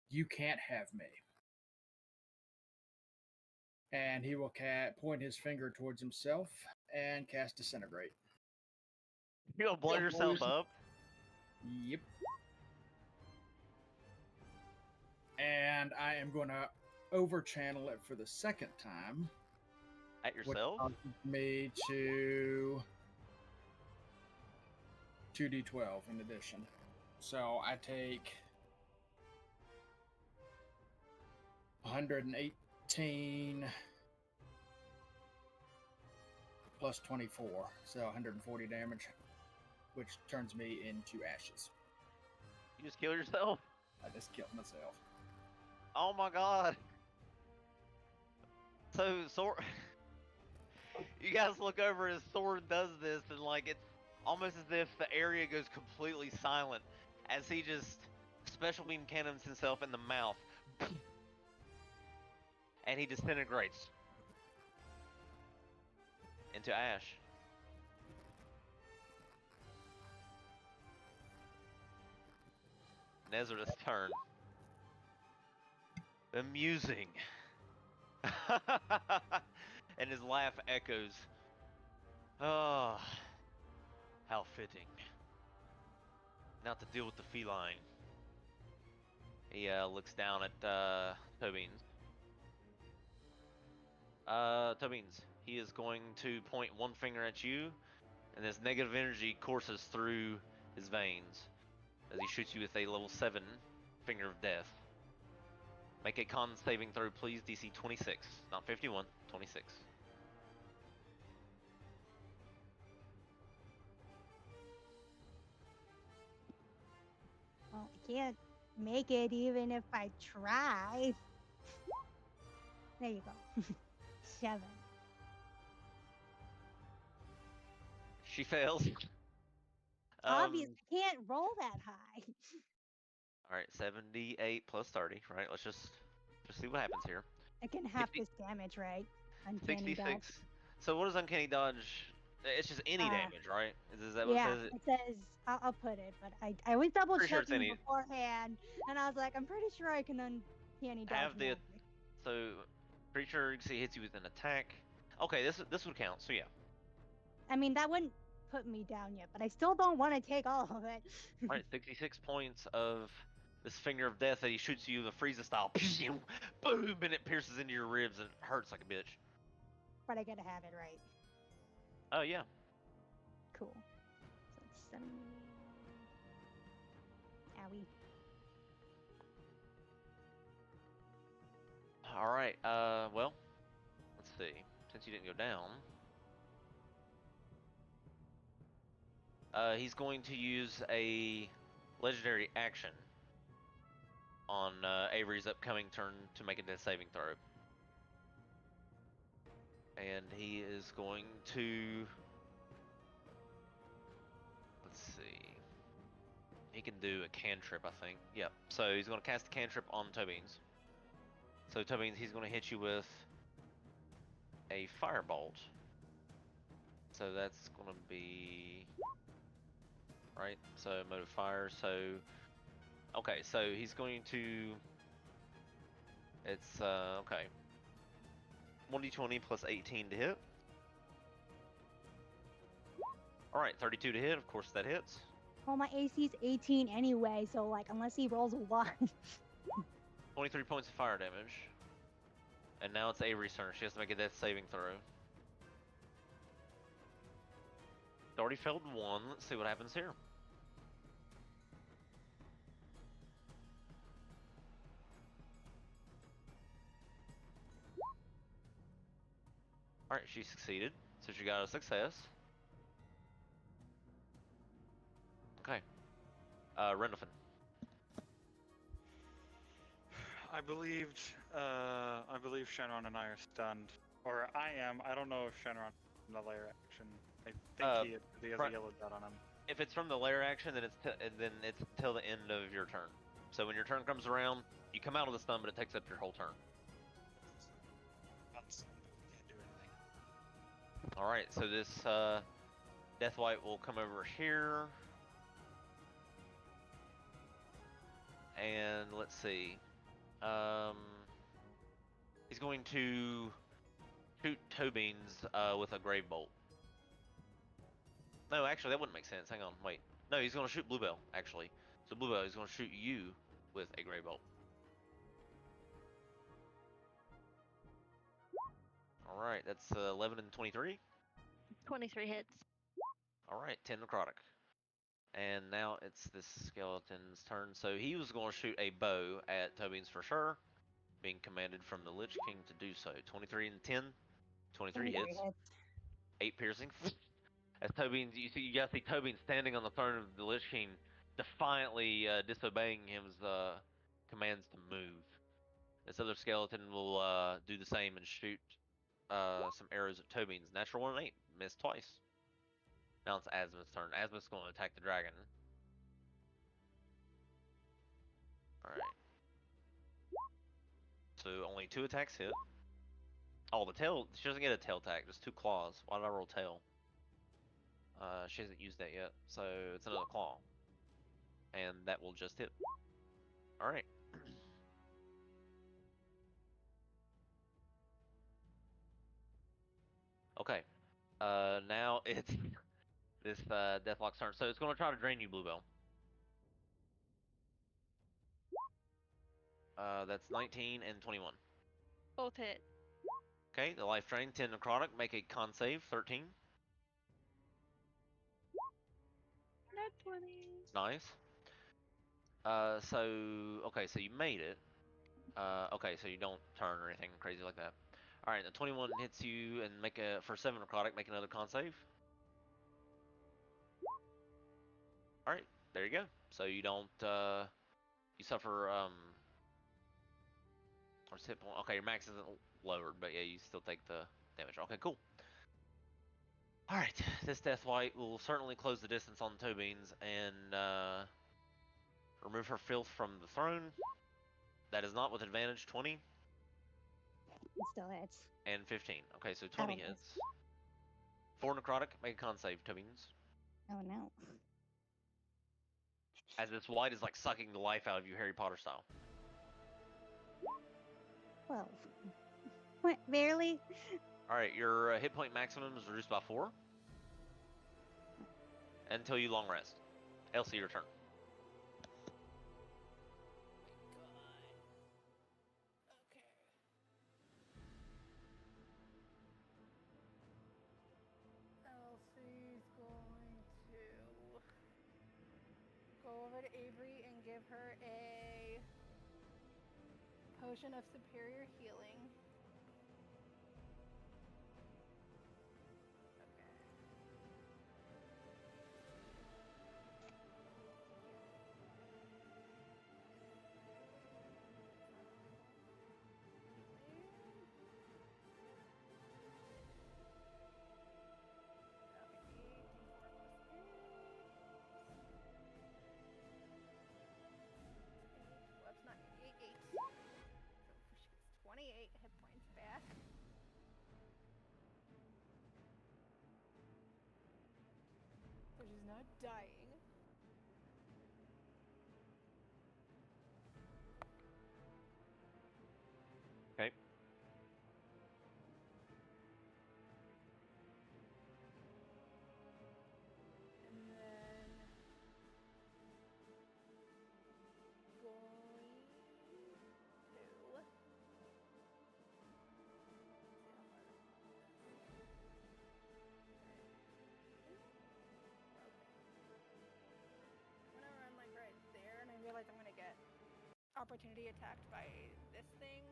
you can't have me." And he will point his finger towards himself and cast Disintegrate. You gonna blow yourself up? Yep. And I am going to overchannel it for the second time. At yourself? Which causes me to 2d12 in addition. So I take 118 plus 24, so 140 damage, which turns me into ashes. You just kill yourself? I just killed myself. Oh my god. So, you guys look over as Soren does this, and like it's almost as if the area goes completely silent as he just special beam cannons himself in the mouth. And he disintegrates into ash. Nezereth's turn. Amusing. And his laugh echoes. Oh, how fitting. Now to deal with the feline. He looks down at Tobins. Tobins, he is going to point one finger at you, and this negative energy courses through his veins as he shoots you with a level 7 Finger of Death. Make a con saving throw, please. DC 26, not 51, 26. Well, I can't make it even if I try. There you go. 7. She fails. Obviously, I can't roll that high. All right, 78 plus 30. Right, let's just see what happens here. I can half 50, this damage, right? Uncanny 66. dodge. So what does uncanny dodge? It's just any damage, right? Is that what Yeah, it says? it says I'll put it, but I was double Pretty sure it's checking any- beforehand, and I was like, I'm pretty sure I can uncanny dodge. Have the magic. so creature hits you with an attack. Okay, this would count. So yeah. I mean, that wouldn't put me down yet, but I still don't want to take all of it. All right, 66 points of this finger of death that he shoots you the Frieza style. Boom, and it pierces into your ribs and it hurts like a bitch. But I gotta have it right. Oh yeah. Cool. So it's 7. Owie. All right. Well, let's see. Since you didn't go down, he's going to use a legendary action on Avery's upcoming turn to make a death saving throw. And he is going to, let's see, he can do a cantrip, I think. Yep. So he's going to cast a cantrip on Tobeans. So Tobeans, he's going to hit you with a firebolt. So that's going to be right. So mode of fire. So okay. So he's going to. It's okay. 1d20 plus 18 to hit. All right, 32 to hit. Of course, that hits. Well, my AC's 18 anyway, so like unless he rolls a 1. 23 points of fire damage. And now it's Avery's turn. She has to make a death saving throw. It's already failed 1. Let's see what happens here. Alright, she succeeded. So she got a success. Okay. Rendleton. I believe Shenron and I are stunned. Or I am. I don't know if Shenron in the layer action. I think he has a yellow dot on him. If it's from the lair action, then it's till the end of your turn. So when your turn comes around, you come out of the stun, but it takes up your whole turn. Can't do anything. All right, so this Deathwight will come over here, and let's see. He's going to shoot Tobeans with a Grave Bolt. No, actually, that wouldn't make sense. Hang on, wait. No, he's going to shoot Bluebell, actually. So Bluebell, he's going to shoot you with a Grave Bolt. All right, that's 11 and 23. 23 hits. All right, 10 necrotic. And now it's this skeleton's turn. So he was going to shoot a bow at Tobeans for sure, being commanded from the Lich King to do so. 23 and 10. 23 hits. 8 piercing. As Tobeans, you guys see Tobeans standing on the throne of the Lich King, defiantly disobeying his commands to move. This other skeleton will do the same and shoot some arrows at Tobeans. Natural 1 and 8, missed twice. Now it's Asmus' turn. Asmus is going to attack the dragon. Alright. So only 2 attacks hit. Oh, the tail, she doesn't get a tail attack, just 2 claws. Why did I roll tail? She hasn't used that yet, so it's another claw. And that will just hit. Alright. Okay. Now it's this Deathlock's turn. So it's going to try to drain you, Bluebell. That's 19 and 21. Both hit. Okay, the life drain, 10 necrotic, make a con save, 13. Not 20. Nice. Okay, so you made it. Okay, so you don't turn or anything crazy like that. Alright, the 21 hits you and for 7 necrotic, make another con save. Alright, there you go. So you don't, you suffer, what's hit point? Okay, your max isn't lowered, but yeah, you still take the damage. Okay, cool. Alright, this Deathwight will certainly close the distance on Tobeans and remove her filth from the throne. That is not with advantage. 20. It still hits. And 15. Okay, so 20 hits. 4 necrotic, make a con save, Tobeans. Oh no. As this white is like sucking the life out of you, Harry Potter style. 12. What, barely? Alright, your hit point maximum is reduced by 4. until you long rest. Elsie, your turn. Okay. Elsie's going to go over to Avery and give her a potion of superior healing. Okay. Whoops, not 8. So she gets 28 hit points back. So she's not dying. Okay. And then going to I'm gonna run like right there, and I realize I'm gonna get opportunity attacked by this thing,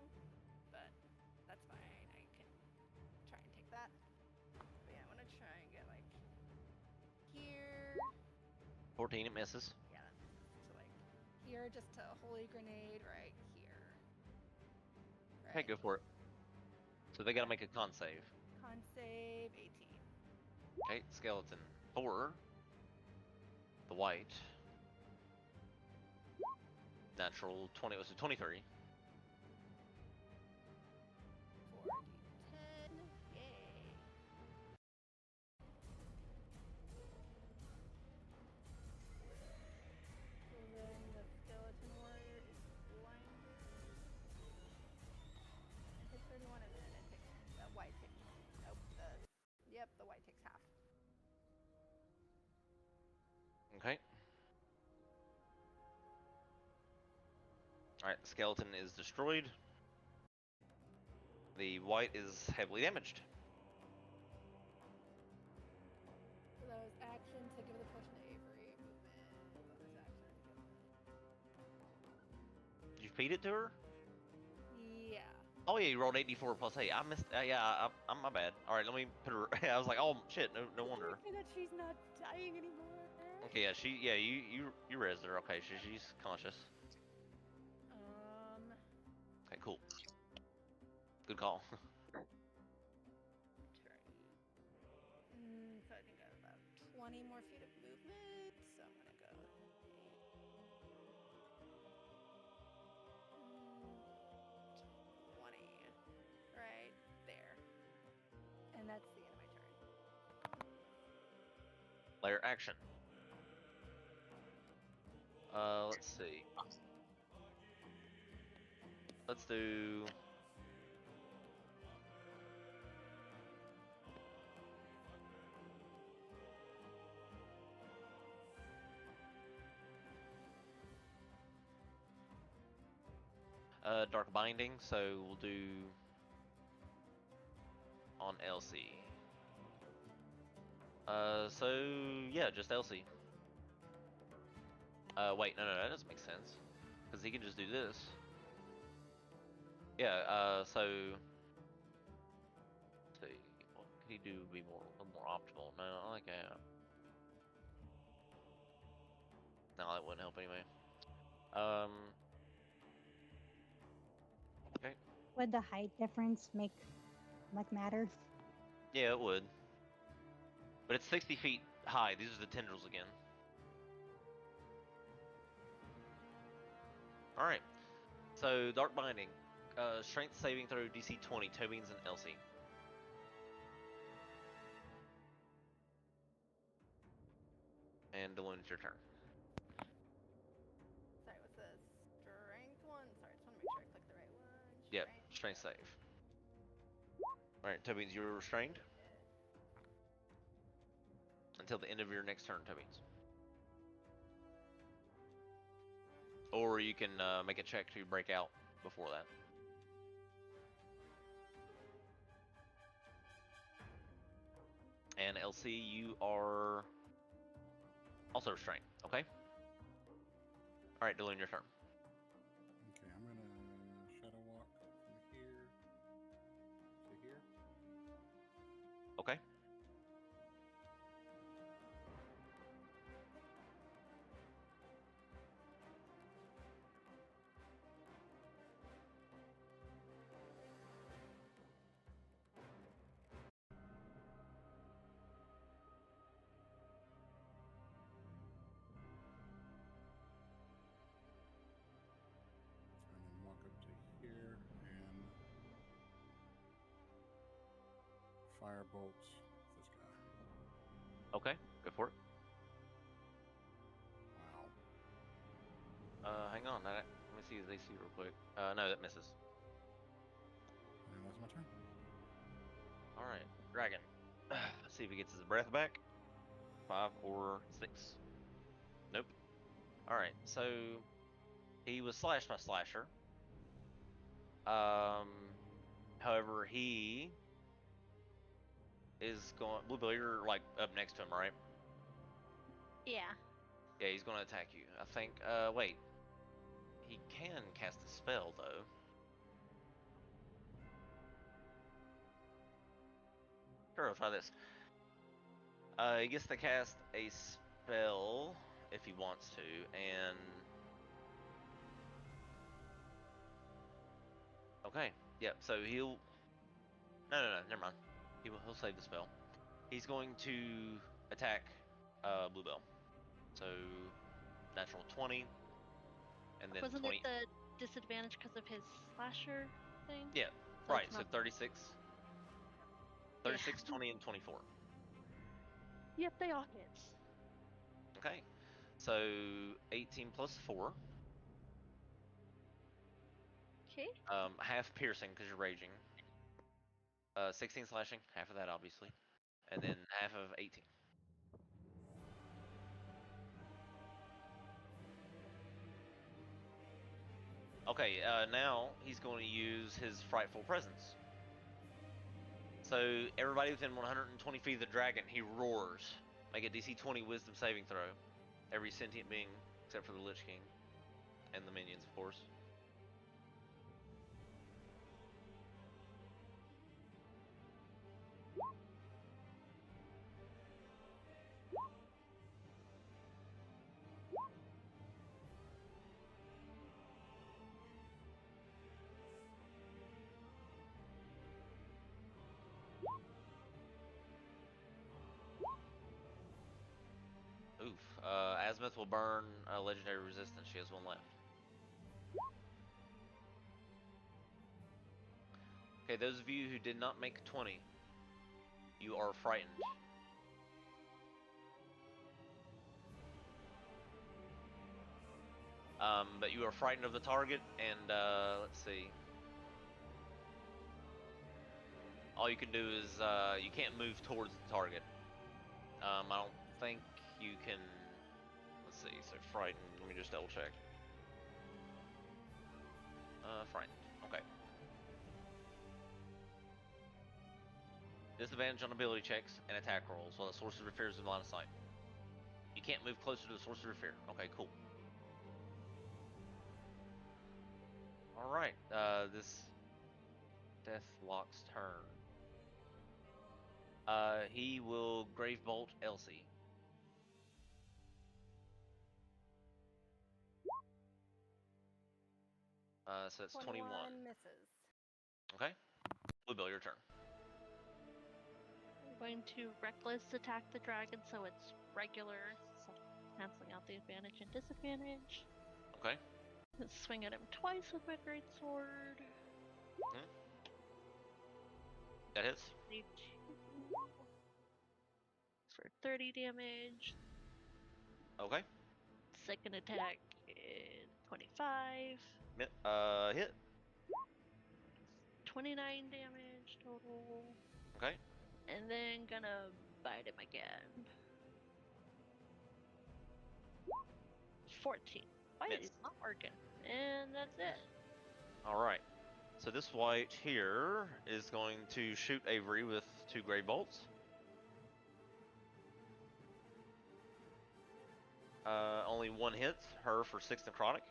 but that's fine. I can try and take that. But yeah, I'm gonna try and get like here. 14, it misses. Yeah, that misses. So like here, just to holy grenade right here. Okay, go for it. So they gotta make a con save. Con save 18. Okay, skeleton 4. The white. Natural 20, was it 23? 4d10. Yay. So then the skeleton warrior is blinded. It takes 31 and then it takes the white takes the white takes half. Okay. Alright, the skeleton is destroyed. The white is heavily damaged. So that was action to give the potion to Avery. Movement. Bonus action to give Did you feed it to her? Yeah. Oh yeah, you rolled 84 plus 8. I missed. Yeah, I'm my bad. All right, let me put her. I was like, oh shit, no wonder. That she's not dying anymore. Okay, yeah, you rezzed her. Okay, she's conscious. Okay, cool. Good call. So I think I have about 20 more feet of movement. So I'm gonna go 20 right there, and that's the end of my turn. Player action. Let's see. Let's do. Dark Binding, so we'll do on Elsie. So yeah, just Elsie. Wait, no, that doesn't make sense, because he can just do this. Yeah, so let's see, what could he do to be a little more optimal? No, I like that. No, that wouldn't help anyway. Okay. Would the height difference make matter? Yeah, it would. But it's 60 feet high. These are the tendrils again. Alright. So, Dark Binding. Strength saving throw DC 20, Tobin's and Elsie. And Delune, it's your turn. Sorry, what's the strength one? Sorry, just want to make sure I click the right one. Yep, strength save. Alright, Tobin's, you're restrained. until the end of your next turn, Tobies. Or you can make a check to break out before that. And LC, you are also restrained. Okay. All right, Dylan, your turn. Okay, I'm gonna shadow walk from here to here. Okay. And then walk up to here and firebolt this guy. Okay. Go for it. Wow. Hang on. Let me see his AC real quick. No, that misses. And that's my turn. All right, Dragon. Let's see if he gets his breath back. 5 or 6. Nope. All right, so he was slashed by Slasher. However, he is going. Bluebill, you're like up next to him, right? Yeah. Yeah, he's going to attack you. I think. Wait. He can cast a spell though. Sure, let's try this. He gets to cast a spell if he wants to, and okay, yep. So he'll. No, never mind. He'll save the spell. He's going to attack Bluebell. So natural 20, and then Wasn't 20. it the disadvantage because of his slasher thing? Yeah, So right. it's So not- 36, 36, 20, and 24. Yep, they all hit. Okay. So 18 plus 4. Okay. Half piercing because you're raging. 16 slashing, half of that obviously, and then half of 18. Okay, now he's going to use his frightful presence. So everybody within 120 feet of the dragon, he roars. Make a DC 20 Wisdom saving throw. Every sentient being except for the Lich King and the minions, of course. Oof. Azimuth will burn a legendary resistance. She has one left. Okay, those of you who did not make 20, you are frightened. But you are frightened of the target, and let's see. All you can do is you can't move towards the target. I don't think you can. Let's see. So frightened. Let me just double check. Frightened. Okay. Disadvantage on ability checks and attack rolls while the sorcerer fears in line of sight. You can't move closer to the sorcerer fear. Okay, cool. All right. This Deathlock's turn. He will Grave Bolt Elsie. So that's 21. Misses. Okay. Bluebill, your turn. I'm going to reckless attack the dragon so it's regular, so canceling out the advantage and disadvantage. Okay. Swing at him twice with my greatsword. That hits. For 30 damage. Okay. Second attack is 25. Hit. 29 damage total. Okay. And then gonna bite him again. 14. Why Miss. is not working? And that's it. All right. So this white here is going to shoot Avery with 2 gray bolts. Only 1 hits her for 6 necrotic.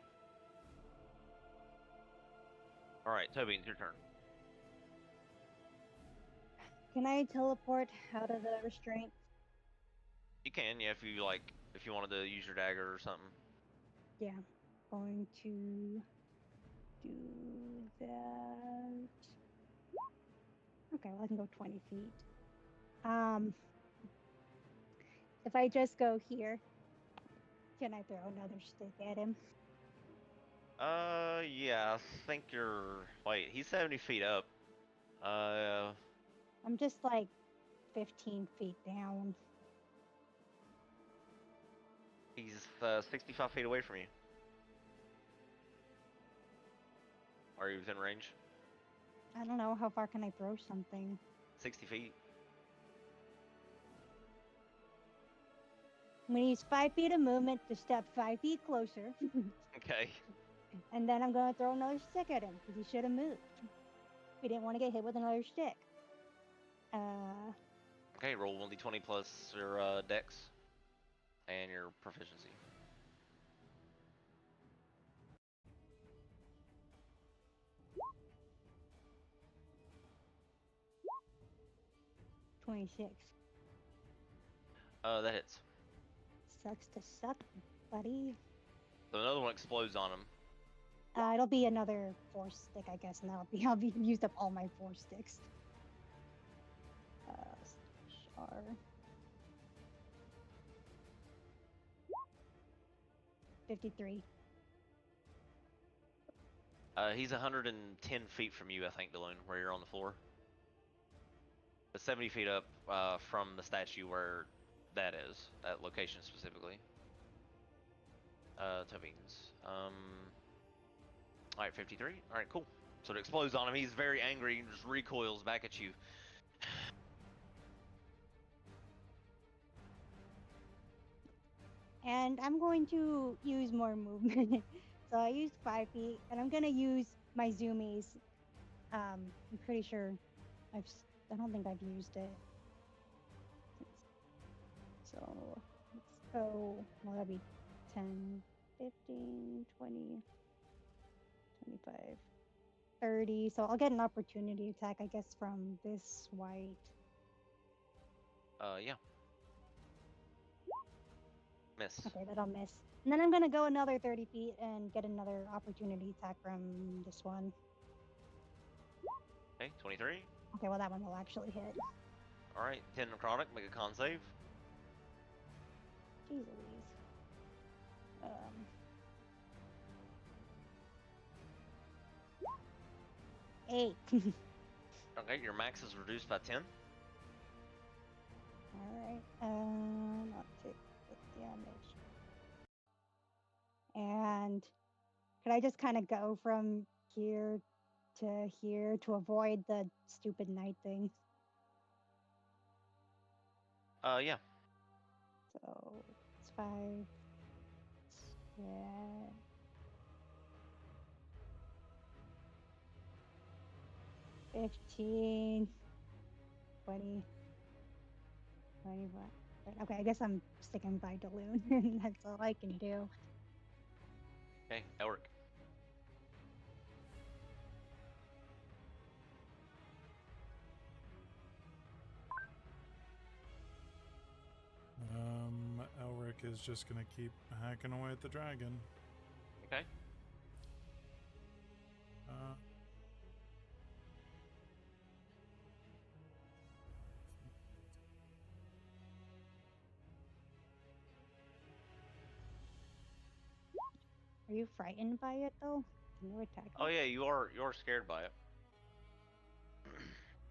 All right, Toby, it's your turn. Can I teleport out of the restraint? You can, yeah, if you wanted to use your dagger or something. Yeah, going to do that. Okay, well I can go 20 feet. If I just go here, can I throw another stick at him? Yeah, I think you're. Wait, he's 70 feet up. I'm just like 15 feet down. He's 65 feet away from you. Are you within range? I don't know, how far can I throw something? 60 feet. I'm gonna use 5 feet of movement to step 5 feet closer. Okay. And then I'm gonna throw another stick at him, because he should have moved. We didn't want to get hit with another stick. Okay, roll 1d20 plus your dex and your proficiency. $26. That hits. Sucks to suck, buddy. So another one explodes on him. It'll be another 4 stick, I guess, and I'll be used up all my 4 sticks. Char. $53. He's 110 feet from you, I think, Daloon, where you're on the floor. But 70 feet up from the statue where that is, that location specifically. Tobins. Alright, 53. Alright, cool. So it explodes on him. He's very angry and just recoils back at you. And I'm going to use more movement. So I used 5 feet, and I'm gonna use my zoomies. I'm pretty sure I don't think I've used it. So let's go. Well, that'll be 10, 15, 20, 25, 30. So I'll get an opportunity attack, I guess, from this white. Yeah. Miss. Okay, that'll miss. And then I'm gonna go another 30 feet and get another opportunity attack from this one. Okay, 23. Okay, well that one will actually hit. Alright, 10 necrotic, make a con save. Jeez Louise. 8. Okay, your max is reduced by 10. Alright, I'll take the damage. And could I just kind of go from here to here to avoid the stupid night thing? Yeah. So it's 5, 10, 15, 20, 21. Okay, I guess I'm sticking by Daloon. That's all I can do. Okay, Elric. Elric is just gonna keep hacking away at the dragon. Okay. Are you frightened by it though? Can you attack Oh it? yeah, you are scared by it.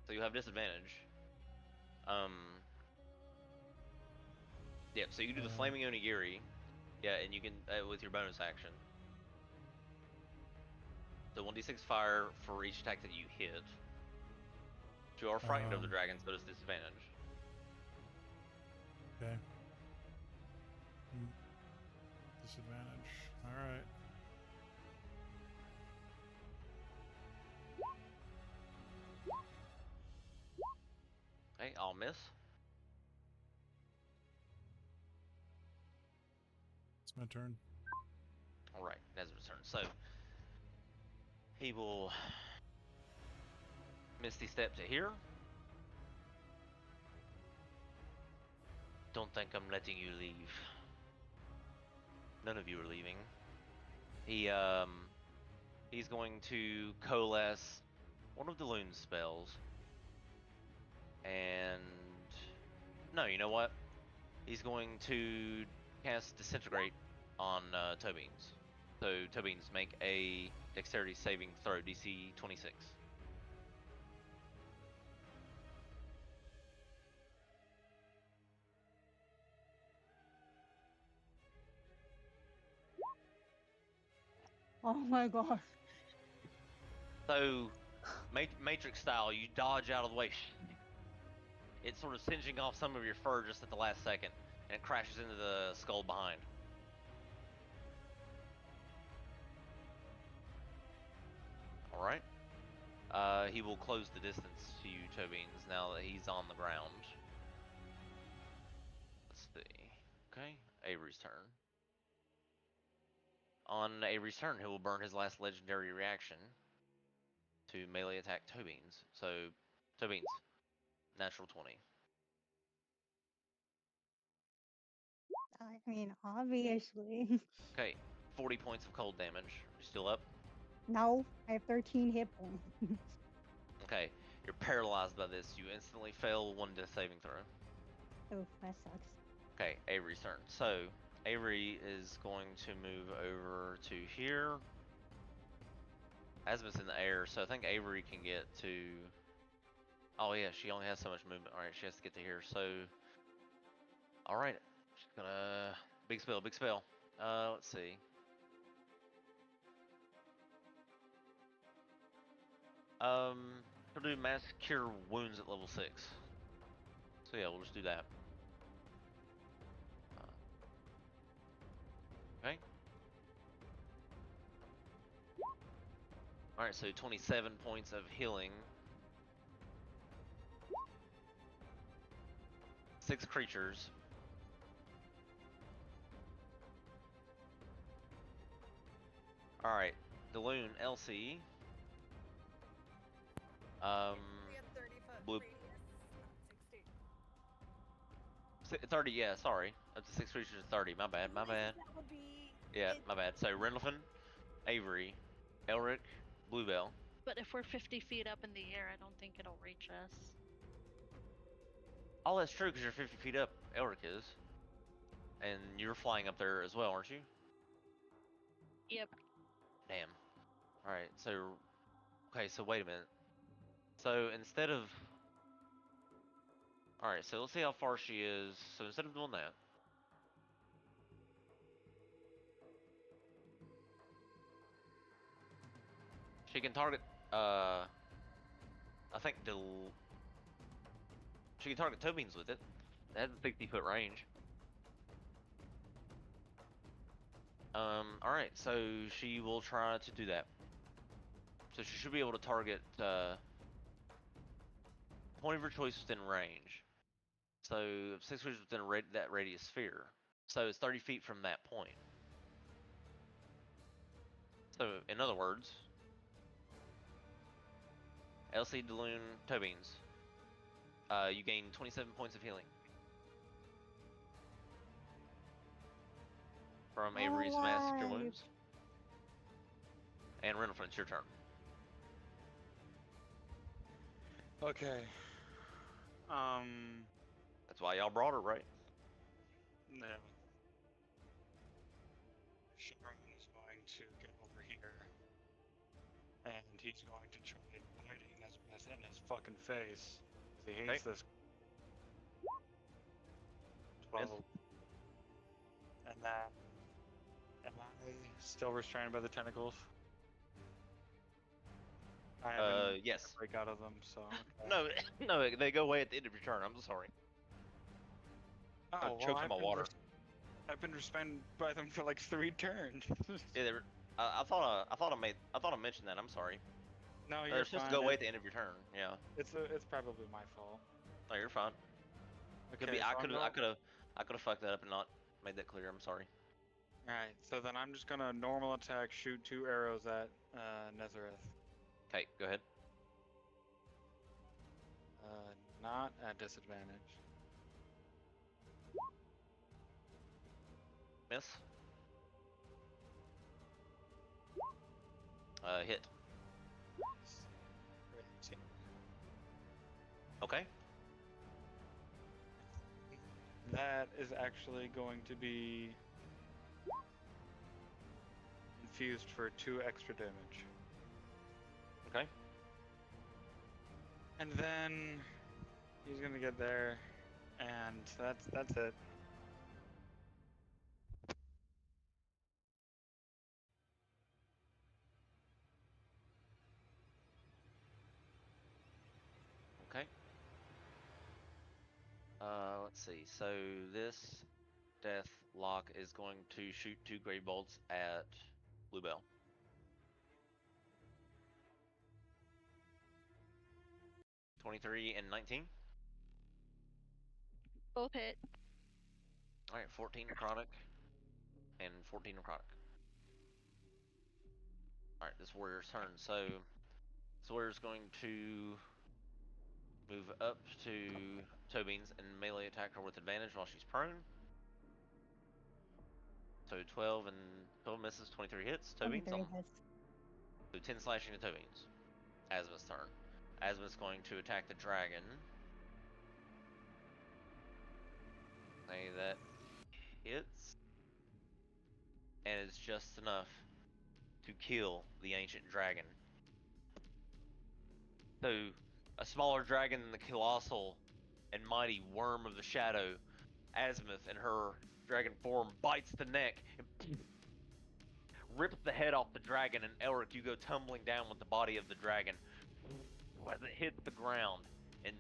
So you have disadvantage. Yeah, so you can do the flaming onigiri. Yeah, and you can with your bonus action. So 1d6 fire for each attack that you hit. You are frightened of the dragons, but it's disadvantage. Okay. Disadvantage. All right. Okay, I'll miss. It's my turn. All right, Nezra's turn. So he will misty step to here. Don't think I'm letting you leave. None of you are leaving. He's going to coalesce one of Daloon's spells. And no, you know what? He's going to cast Disintegrate on Tobeans. So Tobeans, make a Dexterity saving throw, DC 26. Oh my god. So, Matrix style, you dodge out of the way. It's sort of singeing off some of your fur just at the last second, and it crashes into the skull behind. Alright. He will close the distance to you, Tobeans, now that he's on the ground. Let's see. Okay, Avery's turn. On Avery's turn, he will burn his last legendary reaction to melee attack Tobeans. So, Tobeans, natural 20. I mean, obviously. Okay, 40 points of cold damage. You still up? No, I have 13 hit points. Okay, you're paralyzed by this. You instantly fail one death saving throw. Oof, that sucks. Okay, Avery's turn. So, Avery is going to move over to here. Azimuth's in the air, so I think Avery can get to... Oh yeah, she only has so much movement. Alright, she has to get to here, so... Alright, she's gonna... Big spell, big spell. Let's see. We'll do Mass Cure Wounds at level 6. So yeah, we'll just do that. Okay. Alright, so 27 points of healing. 6 creatures. Alright, Daloon, Elsie. We have 30-foot Blue. radius, not 60. 30, yeah, sorry. Up to 6 creatures is 30. My bad, my bad. That would be. Yeah, my bad. So, Rendlefin, Avery, Elric, Bluebell. But if we're 50 feet up in the air, I don't think it'll reach us. Oh, that's true, because you're 50 feet up. Elric is. And you're flying up there as well, aren't you? Yep. Damn. Alright, so... Okay, so wait a minute. So, instead of... Alright, so let's see how far she is. So, instead of doing that... She can target, I think she can target Tobeans with it. It has a 60-foot range. Alright, so she will try to do that. So she should be able to target, point of her choice within range. So, 6 creatures within that radius sphere. So it's 30 feet from that point. So, in other words... Elsie, Daloon, Tobeans. You gain 27 points of healing. From Avery's Mass Cure Wounds. And Rendlefin, it's your turn. Okay. That's why y'all brought her, right? No. Sharon is going to get over here. And he's going to try biting Nesmith in his fucking face. He hates this. 12. And then... Am I still restrained by the tentacles? I haven't yes. break out of them, so... Okay. No, no, they go away at the end of your turn. I'm sorry. Oh, I choked on my water. I've been restrained by them for like 3 turns. Yeah, they were, I thought I mentioned that. I'm sorry. No, They're you're supposed to fine. go away at the end of your turn. Yeah. It's probably my fault. No, you're fine. Could Okay, be. so I could have fucked that up and not made that clear. I'm sorry. Alright, so then I'm just gonna normal attack, shoot 2 arrows at Nezareth. Okay, go ahead. Not at disadvantage. Miss. Hit. Great. Okay. That is actually going to be infused for 2 extra damage. Okay. And then he's gonna get there, and that's it. Okay. Let's see. So this death lock is going to shoot 2 grave bolts at Bluebell. (23 and 19). Both hit. All right, 14 necrotic and 14 necrotic. All right, this warrior's turn. So this warrior's going to move up to Tobeans and melee attack her with advantage while she's prone. So 12 and 12 misses, 23 hits. Tobeans 23 hits. So 10 slashing to Tobeans. Asma's turn. Asma's going to attack the dragon. Say that hits. And it's just enough to kill the ancient dragon. So, a smaller dragon than the colossal and mighty worm of the shadow, Asmith, in her dragon form, bites the neck and rips the head off the dragon, and Elric, you go tumbling down with the body of the dragon as it hits the ground, and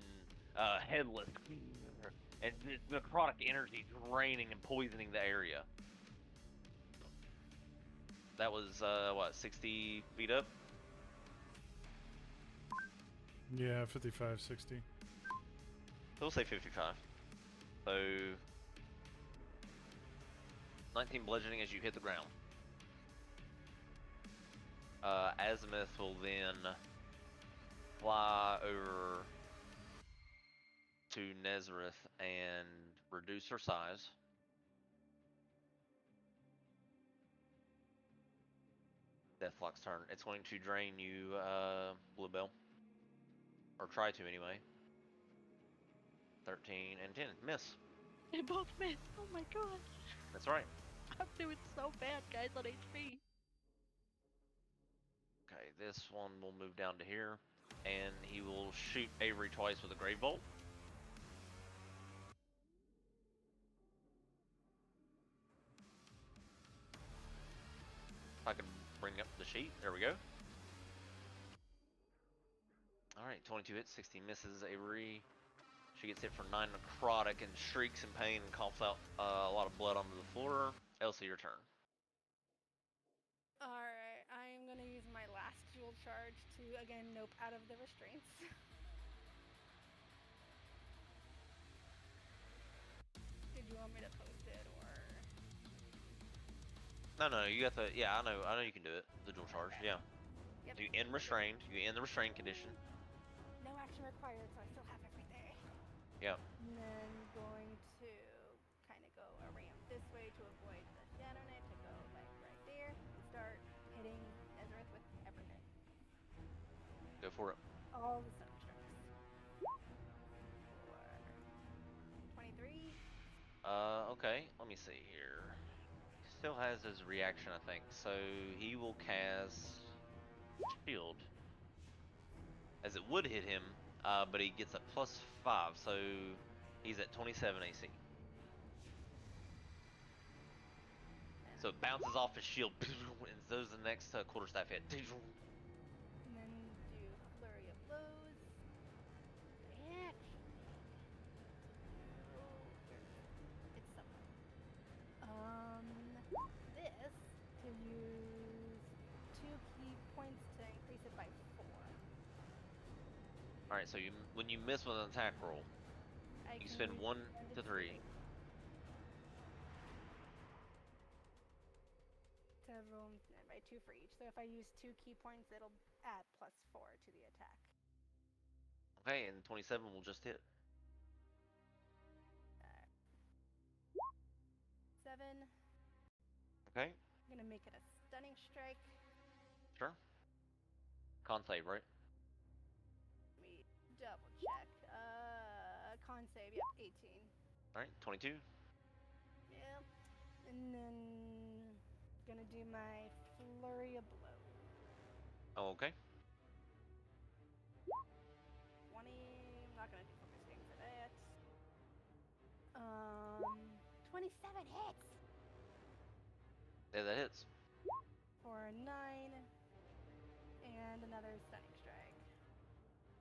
headless, and necrotic energy draining and poisoning the area. That was, 60 feet up? Yeah, 55, 60. So we'll say 55. So 19 bludgeoning as you hit the ground. Azimuth will then fly over to Nezareth and reduce her size. Deathlock's turn. It's going to drain you, Bluebell. Or try to anyway. 13 and 10. Miss. They both missed. Oh my god. That's right. I'm doing so bad, guys, on HP. Okay, this one will move down to here. And he will shoot Avery twice with a Grave Bolt. If I can bring up the sheet. There we go. Alright, 22 hits, 16 misses. Avery, she gets hit for 9 necrotic and shrieks in pain and coughs out a lot of blood onto the floor. Elsie, your turn. Alright, I'm gonna use my last dual charge to again nope out of the restraints. Did you want me to post it or? No, you got the, yeah, I know you can do it. The dual charge, Okay. yeah. Yep. You end restrained, you end the restrained condition. No action required, so I still have everything. Yep. And then going to kind of go a ramp this way to avoid the shadow knight to go like right there and start hitting Ezrath with everything. Go for it. All the stunning strikes. For 23. Okay, let me see here. Still has his reaction, I think. So he will cast shield. As it would hit him, but he gets a +5, so he's at 27 AC. So it bounces off his shield and throws the next quarterstaff hit. And then do flurry of blows. Actually, it's somewhere. All right, so when you miss with an attack roll, I you can spend use 1 1 to 3. to roll by 2 for each. So if I use 2 key points, it'll add +4 to the attack. Okay, and 27 will just hit. 7. Okay, I'm gonna make it a stunning strike. sure. Con save, right? Let me double check. Con save. Yep, 18. All right, 22. Yep. And then gonna do my flurry of blows. Oh, okay. 20. I'm not gonna do focus sting for that. 27 hits Yeah, that hits. for 9, and another stunning strike.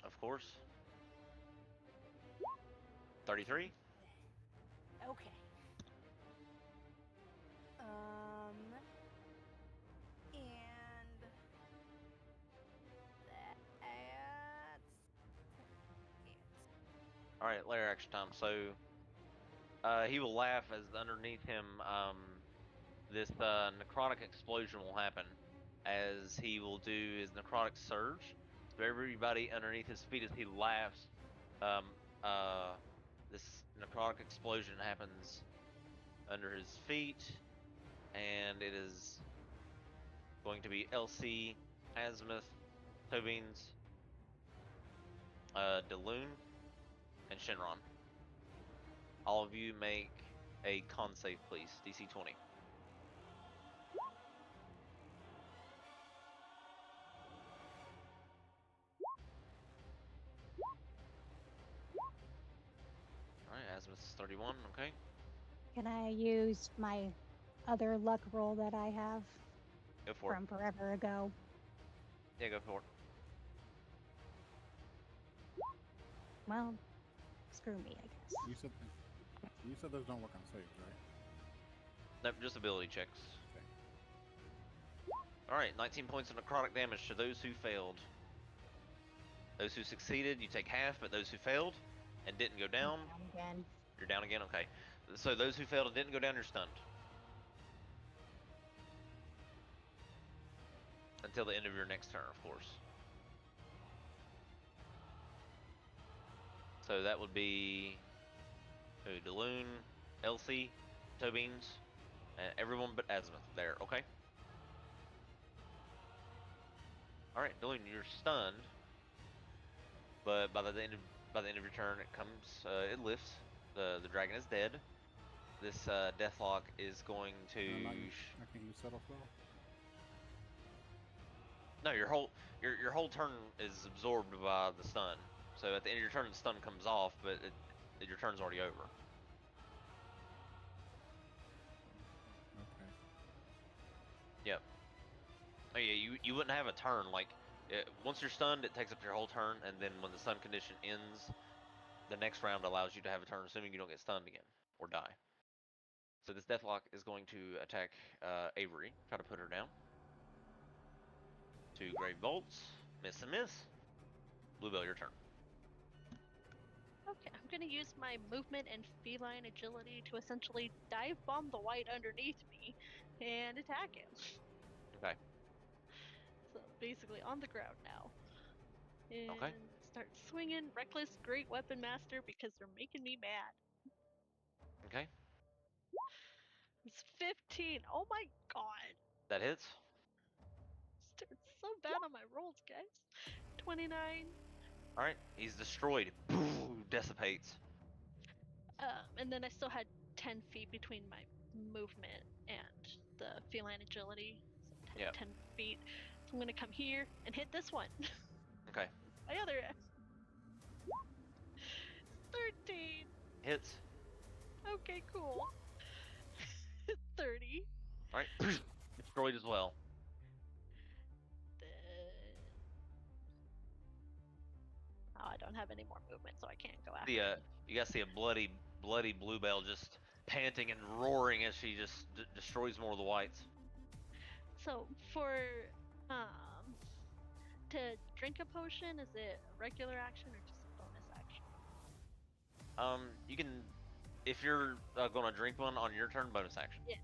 Of course. 33. Okay. And that's it. All right, layer action time. So, he will laugh as underneath him, this necrotic explosion will happen, as he will do his necrotic surge. So everybody underneath his feet, as he laughs, this necrotic explosion happens under his feet, and it is going to be Elsie, Azimuth, Tobeans, Daloon, and Shinron. All of you make a con save, please. DC 20. Alright, Azimuth is 31, okay. Can I use my other luck roll that I have Go for it. from forever ago? Yeah, go for it. Well, screw me, I guess. You said those don't work on saves, right? Nope, just ability checks. Okay. Alright, 19 points of necrotic damage to those who failed. Those who succeeded, you take half, but those who failed and didn't go down, Down again. you're down again? Okay. So those who failed and didn't go down, you're stunned. Until the end of your next turn, of course. So that would be who? Daloon, Elsie, Tobeans, everyone but Azimuth there, okay? Alright, Daloon, you're stunned. But by the end of your turn, it comes, it lifts. The dragon is dead. This deathlock is going to. I can use settle spell. No, your whole turn is absorbed by the stun. So at the end of your turn, the stun comes off, but your turn's already over. Okay. Yep. Oh yeah, you wouldn't have a turn like. Once you're stunned, it takes up your whole turn, and then when the stun condition ends, the next round allows you to have a turn, assuming you don't get stunned again or die. So this deathlock is going to attack Avery, try to put her down. 2 grave bolts, miss and miss. Bluebell, your turn. Okay, I'm gonna use my movement and feline agility to essentially dive bomb the white underneath me and attack him. Okay. So basically on the ground now. And Okay. start swinging reckless great weapon master because they're making me mad. Okay. It's 15. Oh my god. That hits. Started so bad on my rolls, guys. 29. All right. He's destroyed. Boo, dissipates. And then I still had 10 feet between my movement and the feline agility. So 10, Yep. 10 feet. So I'm gonna come here and hit this one. Okay. My other ass. 13. Hits. Okay, cool. 30. All right. Destroyed as well. Oh, I don't have any more movement, so I can't go after it. You guys see a bloody Bluebell just panting and roaring as she just destroys more of the whites. So for to drink a potion, is it a regular action or just a bonus action? You can, if you're gonna drink one on your turn, bonus action. Yeah.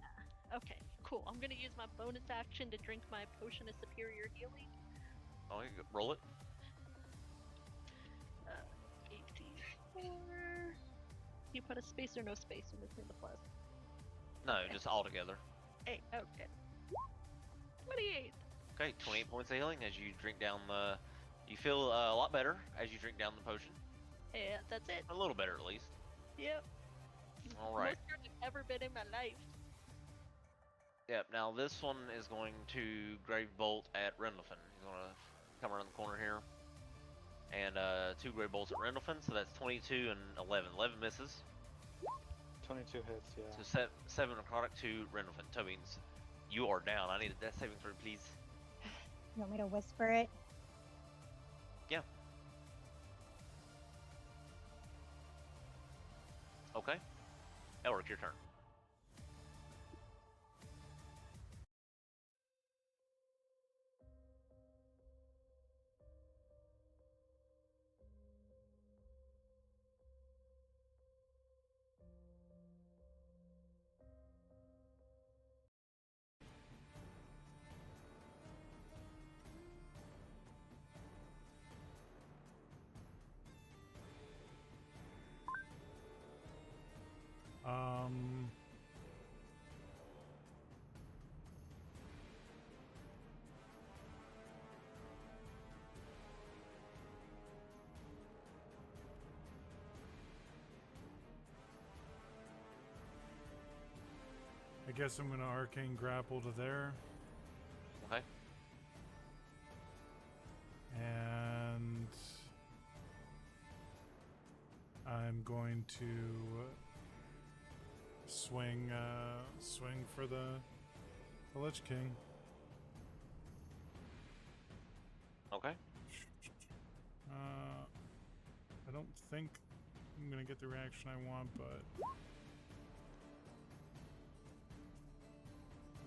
Okay, cool. I'm gonna use my bonus action to drink my potion of superior healing. Oh, roll it. 84. You put a space or no space in between the plus? No, Okay. just all together. 8. Okay. 28. Okay, 28 points of healing as you drink down the. You feel a lot better as you drink down the potion. Yeah, that's it. A little better, at least. Yep. All right. Most hurt I've ever been in my life. Yep. Now this one is going to Grave Bolt at Rendlefin. He's gonna come around the corner here, and 2 Grave Bolts at Rendlefin. So that's 22 and 11. 11 misses. 22 hits, yeah. So 7 necrotic to Rendlefin. Tobin's, you are down. I need a death saving throw, please. You want me to whisper it? Yeah. Okay. Elric, your turn. Um, I guess I'm gonna arcane grapple to there, Okay. and I'm going to swing for the Lich King. Okay. I don't think I'm gonna get the reaction I want, but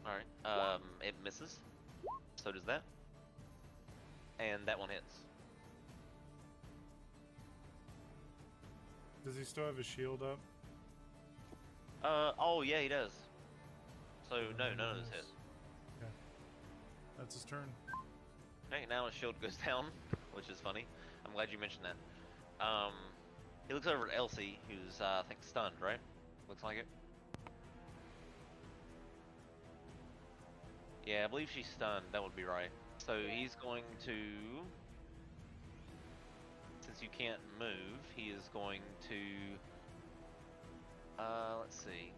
All right. It misses. So does that. And that one hits. does he still have his shield up? Oh yeah, he does. So no, none of those hit. Okay, that's his turn. Okay, now his shield goes down, which is funny. I'm glad you mentioned that. He looks over at Elsie, who's I think stunned, right? Looks like it. Yeah, I believe she's stunned. That would be right. So he's going to, since you can't move, he is going to. Let's see.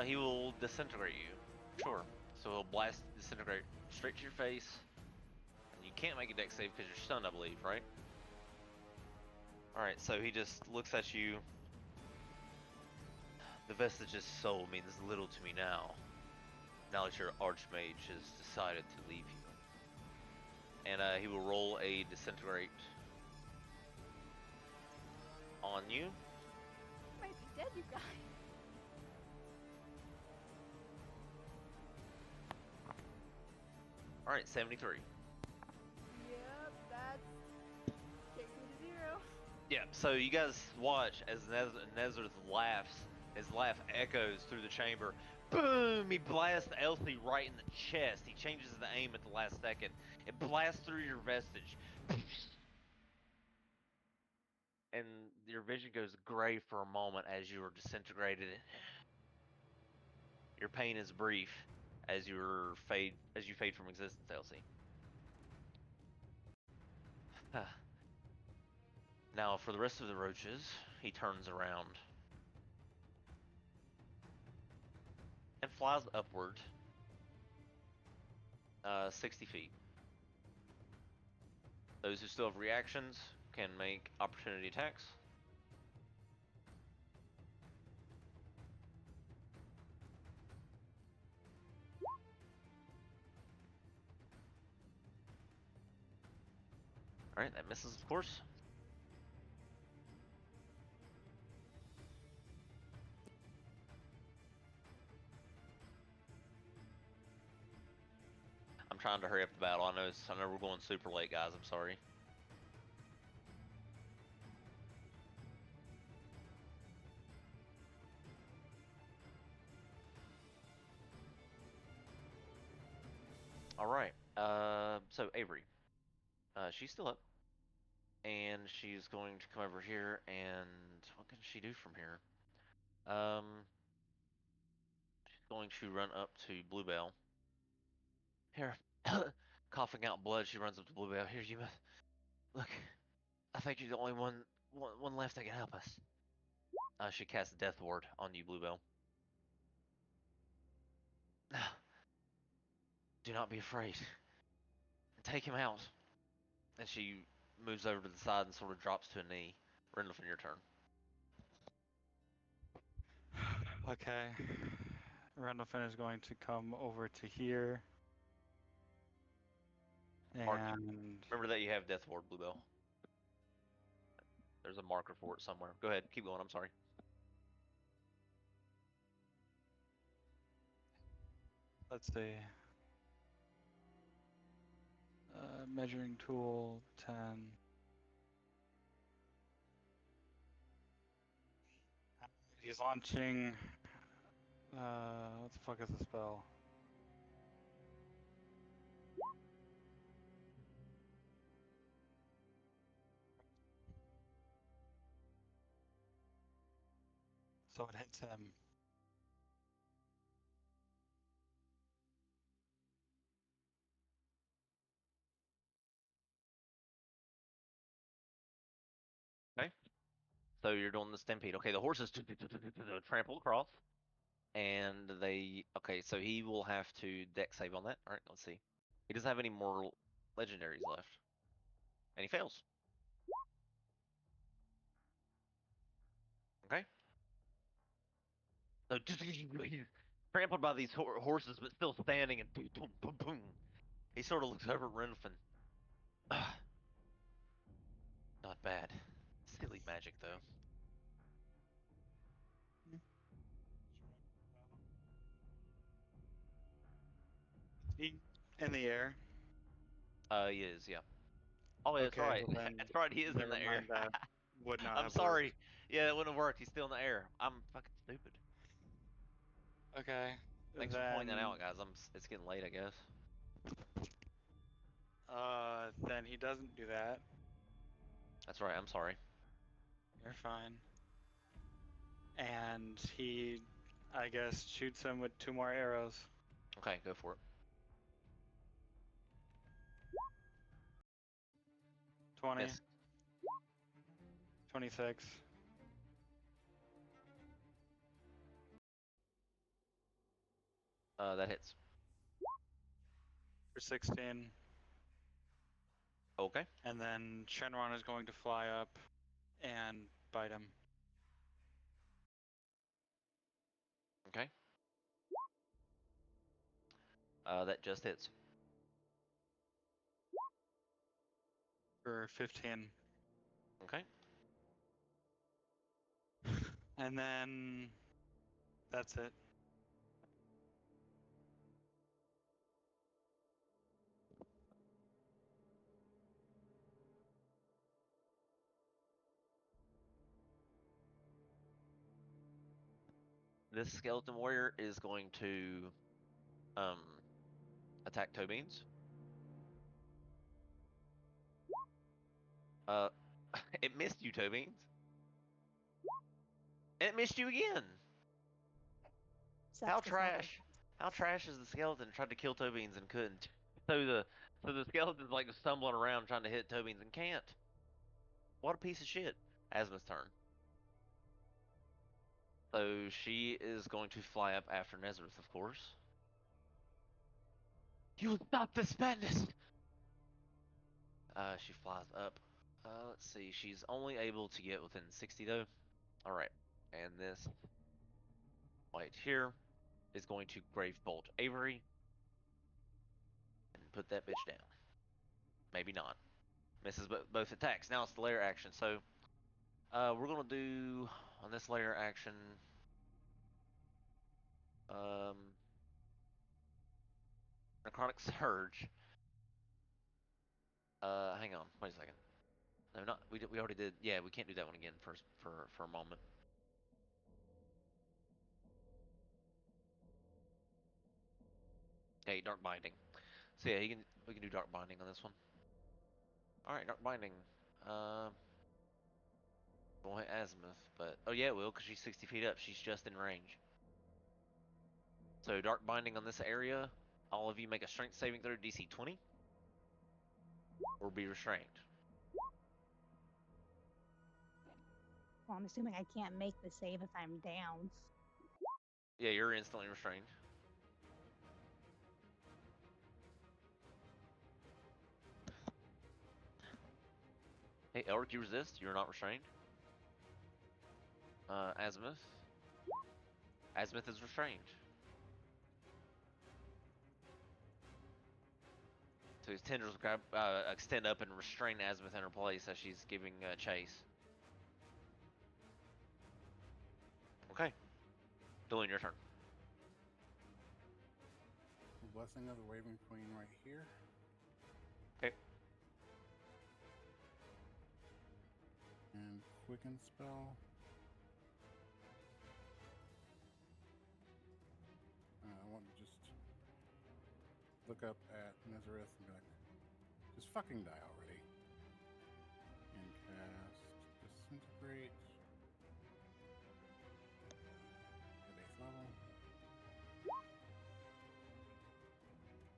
He will disintegrate you. Sure. So he'll blast disintegrate straight to your face. And you can't make a dex save because you're stunned, I believe, right? Alright, so he just looks at you. The vestige's soul means little to me now. Now that your archmage has decided to leave you. And he will roll a disintegrate on you. Might be dead, you guys. Alright, 73. Yep, that's takes me to 0. Yeah, so you guys watch as Nezarth laughs. His laugh echoes through the chamber. Boom! He blasts Elsie right in the chest. He changes the aim at the last second. It blasts through your vestige. And your vision goes gray for a moment as you are disintegrated. Your pain is brief as you fade from existence, Elsie. Now, for the rest of the roaches, he turns around and flies upward 60 feet. Those who still have reactions can make opportunity attacks. Alright, that misses, of course. trying to hurry up the battle. I know we're going super late, guys. I'm sorry. All right. So Avery, she's still up, and she's going to come over here. And what can she do from here? She's going to run up to Bluebell. Here, coughing out blood, she runs up to Bluebell. Here, you must look. I think you're the only one left that can help us. She casts Death Ward on you, Bluebell. Do not be afraid. Take him out. And she moves over to the side and sort of drops to a knee. Rendlefin, your turn. Okay. Rendlefin is going to come over to here. Mark. And Remember that you have Death Ward, Bluebell. There's a marker for it somewhere. Go ahead, keep going. I'm sorry. let's see. Measuring tool 10. He's launching. What the fuck is the spell? So it hits him. Okay. So you're doing the stampede. Okay, the horses trample across. And they. Okay, so he will have to deck save on that. Alright, let's see. He doesn't have any more legendaries left. And he fails. Okay. So he's trampled by these horses, but still standing, and boom, boom, boom, boom. He sort of looks over at Renfin. Not bad. Silly magic, though. He in the air. He is, yeah. Oh, yeah, that's Okay, right. well then, That's right, he is in never the air. mind, that would not I'm have sorry. worked. Yeah, it wouldn't have worked. He's still in the air. I'm fucking stupid. Okay. Thanks for pointing that out, guys. It's getting late, I guess. Then he doesn't do that. That's right. I'm sorry. You're fine. And he, I guess, shoots him with 2 more arrows. Okay, go for it. 20. Miss. 26. That hits. For 16. Okay. And then Shenron is going to fly up and bite him. Okay. That just hits. For 15. Okay. And then that's it. This skeleton warrior is going to attack Toe Beans. It missed you, Toe Beans. And it missed you again. Sucks How to suck. trash? How trash is the skeleton? Tried to kill Toe Beans and couldn't. So the skeleton's like stumbling around trying to hit Toe Beans and can't. What a piece of shit. Asma's turn. So she is going to fly up after Nezareth, of course. You stop this madness! She flies up. Let's see. She's only able to get within 60 though. All right, and this right here is going to Grave Bolt Avery and put that bitch down. Maybe not. Misses both attacks. Now it's the layer action. So we're gonna do on this layer action. Necrotic Surge. Hang on. Wait a second. No, not we already did. Yeah, we can't do that one again for a moment. Hey, Dark Binding. So yeah, we can do Dark Binding on this one. All right, Dark Binding. We'll hit Azimuth, but oh yeah, it will because she's 60 feet up. She's just in range. So Dark Binding on this area. All of you make a Strength saving throw DC 20, or be restrained. Well, I'm assuming I can't make the save if I'm down. Yeah, you're instantly restrained. Hey, Elric, you resist. You're not restrained. Azimuth. Azimuth is restrained. So his tendrils extend up and restrain Azimuth in her place as she's giving chase. Okay. Dylan, your turn. Blessing of the Waving Queen right here. Okay. And Quicken spell. I want to just look up at Nazareth and be like, just fucking die already. And cast Disintegrate at 8th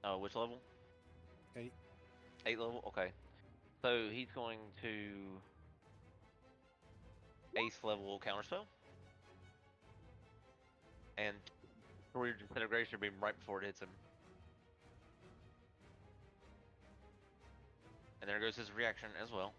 level. Which level? 8. 8th level? Okay. So he's going to 8th level counterspell. And throw your disintegration beam right before it hits him. And there goes his reaction as well.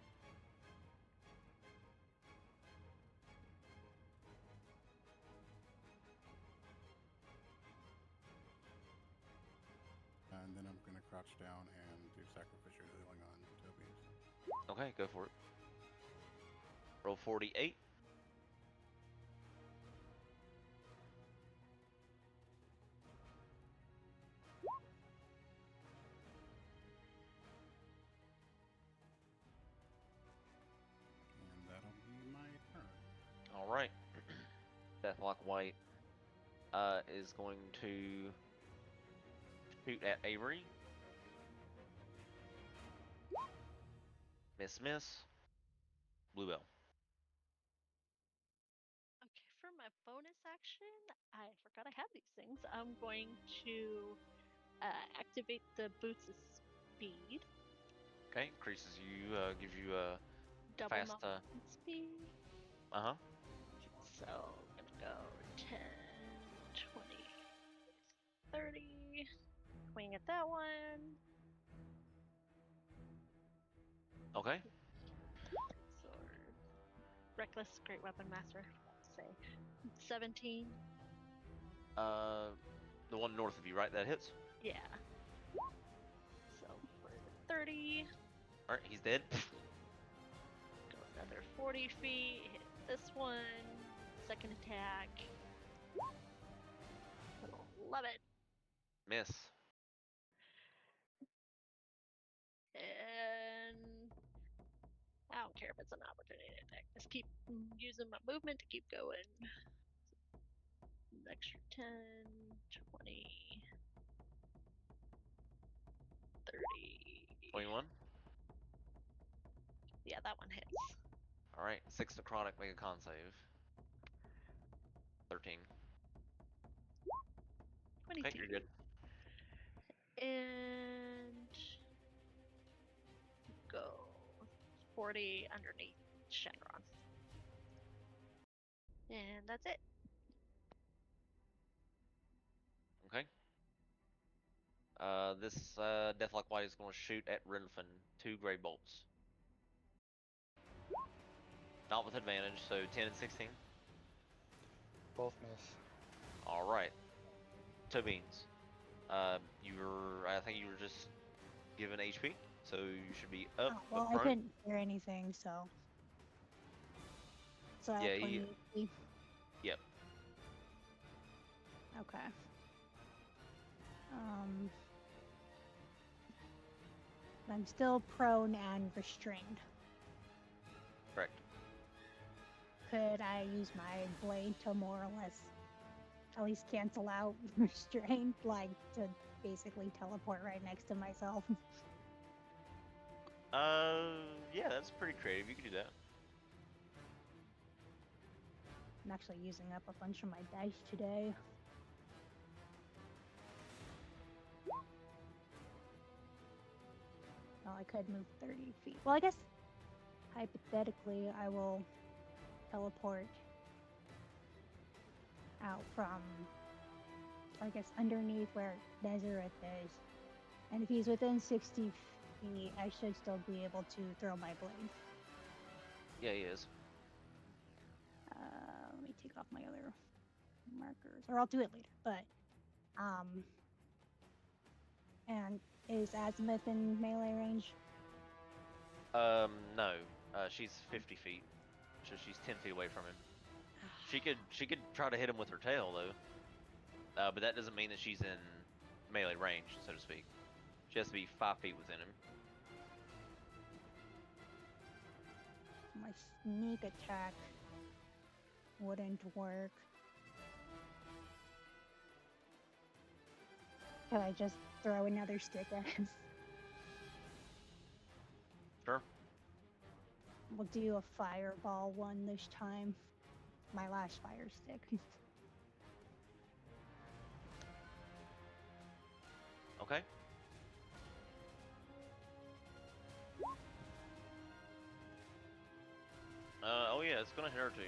And then I'm going to crouch down and do Sacrificial Healing on Toby. Okay, go for it. Roll 48. And that'll be my turn. All right. Deathlock White is going to shoot at Avery. Miss. Bluebell. Okay, for my bonus action, I forgot I had these things. I'm going to activate the boots of speed. Okay, increases you, gives you a Double fast. movement speed. Uh-huh. So I'm gonna go 10, 20, 30. Swing at that one. Okay. Sword. Reckless, great weapon master. Say 17. The one north of you, right? That hits. Yeah. So for 30. All right, he's dead. Go another 40 feet. Hit this one. Second attack. 11. Miss. And I don't care if it's an opportunity attack. Just keep using my movement to keep going. An extra 10, 20, 30. 21. Yeah, that one hits. All right, 6 necrotic. Make a con save. 13. 22. Okay, you're good. And go 40 underneath Shenron. And that's it. Okay. This Deathlock White is going to shoot at Renfin. 2 gray bolts. Not with advantage, so 10 and 16. Both miss. All right. Toe Beans. I think you were just given HP, so you should be up. Oh, well, I didn't hear anything, so. So I Yeah, have 20 HP. Yep. Okay. I'm still prone and restrained. Correct. Could I use my blade to more or less at least cancel out restraint, like to basically teleport right next to myself? Yeah, that's pretty creative. You could do that. I'm actually using up a bunch of my dice today. Well, I could move 30 feet. Well, I guess hypothetically I will teleport out from, I guess, underneath where Nazareth is. And if he's within 60 feet, I should still be able to throw my blade. Yeah, he is. Let me take off my other markers, or I'll do it later. But, and is Azimuth in melee range? No. She's 50 feet, so she's 10 feet away from him. She could try to hit him with her tail though. But that doesn't mean that she's in melee range, so to speak. She has to be 5 feet within him. My sneak attack wouldn't work. Could I just throw another stick at him? Sure. We'll do a fireball one this time. My last fire stick. Okay. Oh yeah, it's gonna hit her too.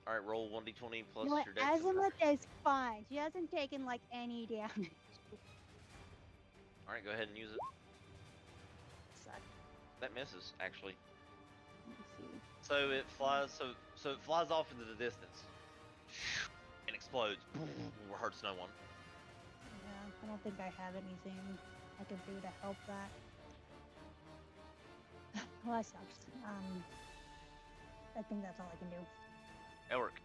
Alright, roll 1d20 plus You know what? your dex. Azimuth is fine. She hasn't taken like any damage. Alright, go ahead and use it. Suck. That misses, actually. Let me see. So it flies so it flies off into the distance. And explodes. Hurts no one. Yeah, I don't think I have anything I can do to help that. Well, that sucks. I think that's all I can do. Elric.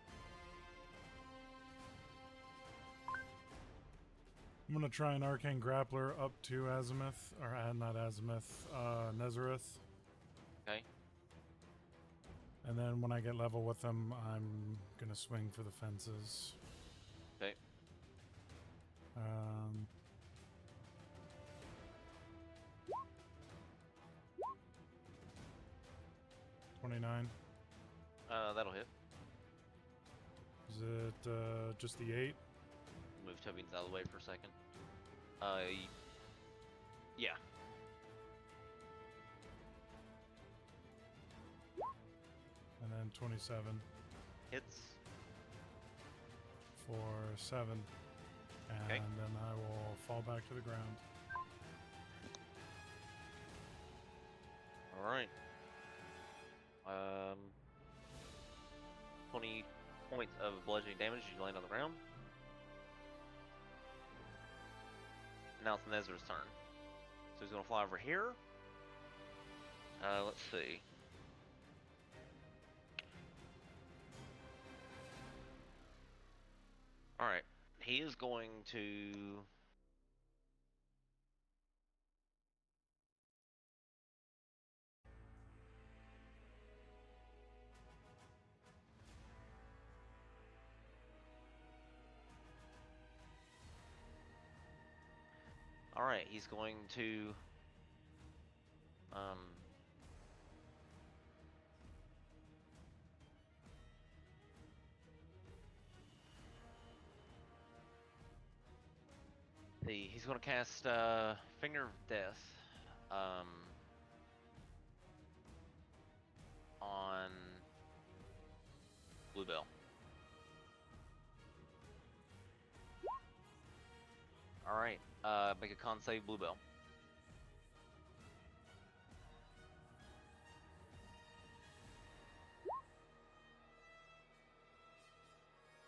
I'm gonna try an arcane grappler up to Azimuth, or not Azimuth, Nezareth. Okay. And then when I get level with them, I'm gonna swing for the fences. Okay. 29. That'll hit. Is it just the 8? Move Tobin's out of the way for a second. Yeah. And then 27 Hits. for 7. And Okay. then I will fall back to the ground. Alright. 20 points of bludgeoning damage as you land on the ground. Now it's Nezra's turn. So he's gonna fly over here. Let's see. Alright. He is going to... Alright, he's going to... he's going to cast Finger of Death on Bluebell. Alright, make a con save, Bluebell.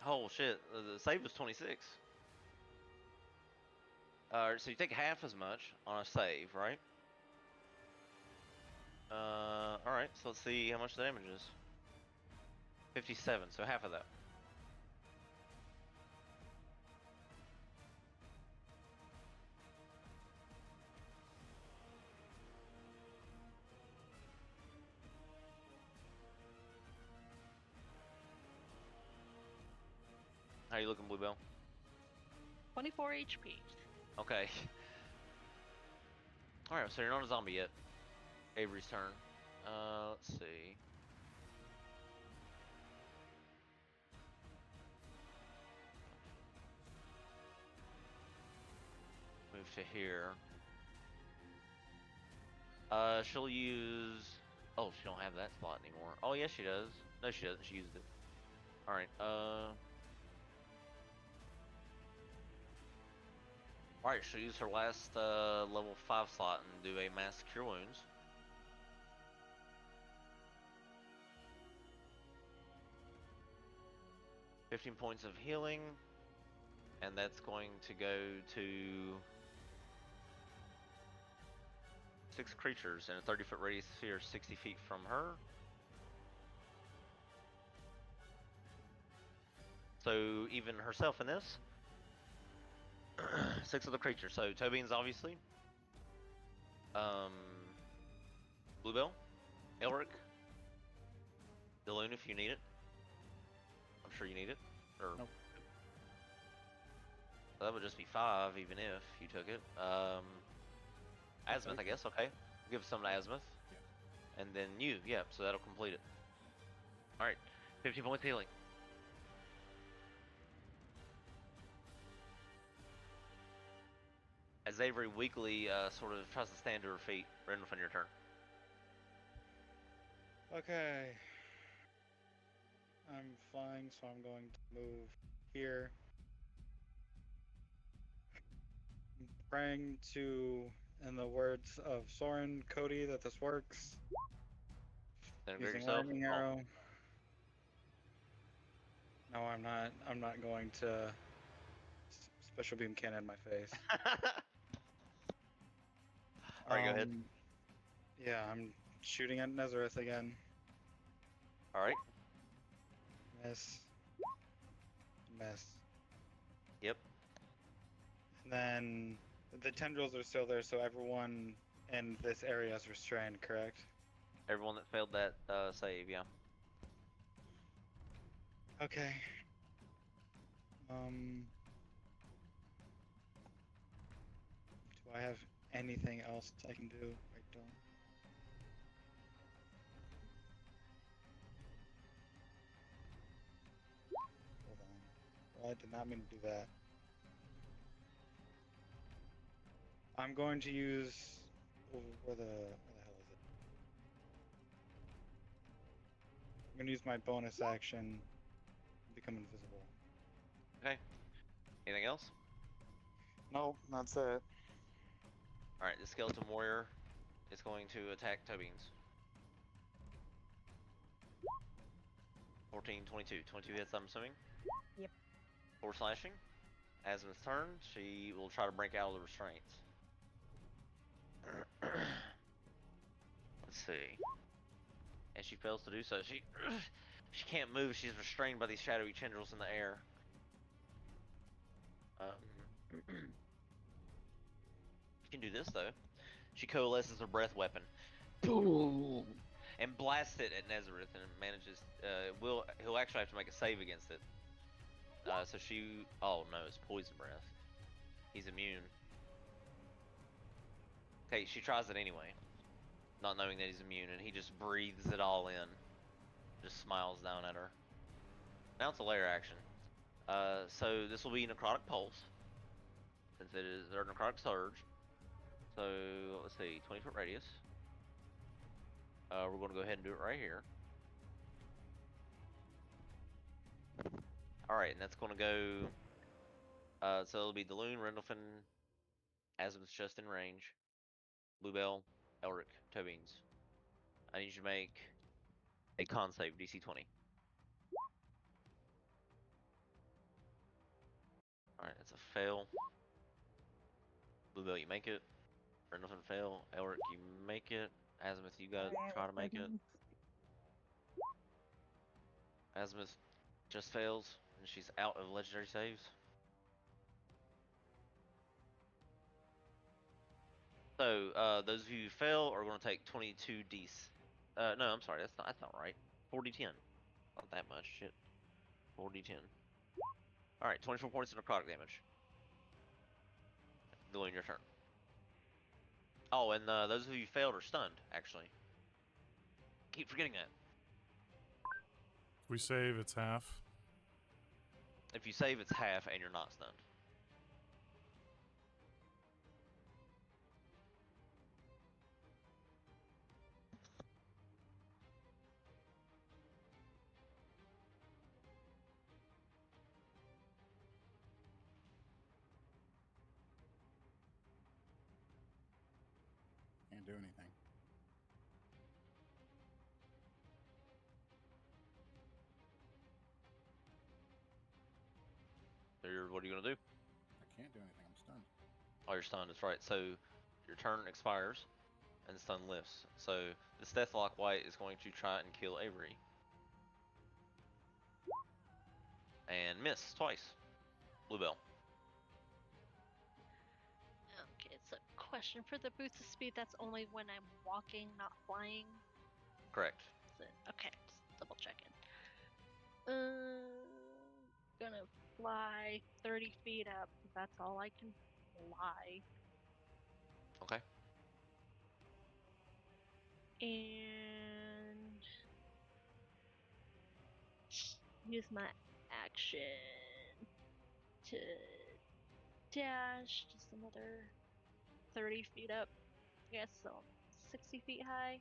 Oh shit, the save was 26. So you take half as much on a save, right? Alright, so let's see how much the damage is. 57, so half of that. you looking, Bluebell? 24 HP. Okay. Alright, so you're not a zombie yet. Avery's turn. Let's see. Move to here. She'll use... Oh, she don't have that slot anymore. Oh, yes, she does. No, she doesn't. She used it. Alright, Alright, she'll use her last, level 5 slot and do a mass cure wounds. $15 points of healing. And that's going to go to 6 creatures in a 30-foot radius sphere 60 feet from her. So even herself in this, 6 of the creatures. So Tobine's obviously, Bluebell, Elric, Daloon if you need it. I'm sure you need it. Or Nope. So that would just be 5 even if you took it. Azimuth, I guess. Okay, give some to Azimuth, and then you. Yeah, so that'll complete it. All right, 15 points healing. As Avery weakly sort of tries to stand to her feet, Randolph, on your turn. Okay. I'm flying, so I'm going to move here. I'm praying to, in the words of Soren, Cody, that this works. Then agree Using yourself. lightning arrow. No, I'm not. I'm not going to special beam cannon in my face. All right, go ahead. Yeah, I'm shooting at Nazareth again. All right. Miss. Miss. Yep. And then the tendrils are still there, so everyone in this area is restrained, correct? Everyone that failed that save, yeah. Okay. Do I have anything else I can do? I don't. Hold on. Well, I did not mean to do that. I'm going to use... where the hell is it? I'm going to use my bonus action to become invisible. Okay. Anything else? Nope, that's it. All right, the skeleton warrior is going to attack Tobines. 14, 22. 22 hits, I'm assuming? Yep. 4 slashing. Azimuth's turn, she will try to break out of the restraints. Let's see. And she fails to do so. She can't move, she's restrained by these shadowy tendrils in the air. She can do this though. She coalesces her breath weapon. Boom! And blasts it at Nazareth and manages, he'll actually have to make a save against it. So she, oh no, it's poison breath. He's immune. Okay, she tries it anyway. Not knowing that he's immune, and he just breathes it all in. Just smiles down at her. Now it's a lair action. So this will be Necrotic Pulse. Since it is their Necrotic Surge. So, let's see, 20-foot radius. We're going to go ahead and do it right here. Alright, and that's going to go... so it'll be Daloon, Rendlefin, Azimuth's just in range. Bluebell, Elric, Tobines. I need you to make a con save, DC 20. Alright, that's a fail. Bluebell, you make it. Rendlefin fail. Elric, you make it. Azimuth, you gotta try to make it. Azimuth just fails, and she's out of legendary saves. So, those of you who fail are going to take 22 d. No, I'm sorry, that's not right. 4d10. Not that much, shit. 4d10. All right, 24 points of necrotic damage. Doing your turn. Oh, and those of you failed are stunned. Actually, keep forgetting that. If we save, it's half. If you save, it's half, and you're not stunned. Can't do anything. So what are you gonna do? I can't do anything. I'm stunned. Oh, you're stunned. That's right. So your turn expires, and the stun lifts. So this Deathlock White is going to try and kill Avery. And miss twice. Bluebell. Okay, so question for the boost of speed, that's only when I'm walking, not flying. Correct. Okay, just double checking. Gonna fly 30 feet up. That's all I can fly. Okay. And use my action to dash just another 30 feet up. I guess so 60 feet high.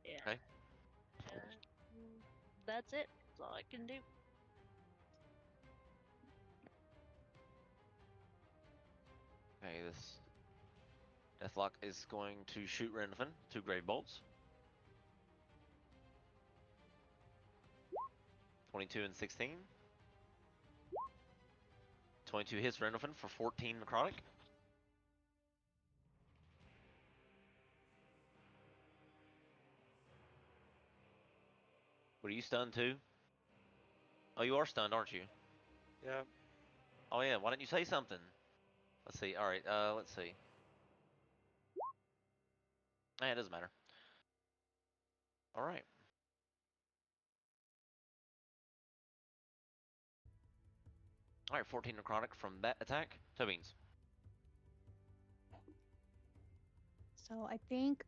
Yeah. Okay. And that's it. That's all I can do. Okay, this Deathlock is going to shoot Renfin 2 Grave Bolts. 22 and 16. 22 hits Renfin for 14 necrotic. What are you stunned too? Oh, you are stunned, aren't you? Yep. Oh yeah, why didn't you say something? Let's see. All right, let's see. It doesn't matter. All right. All right, 14 necrotic from that attack. Tobeans. So I think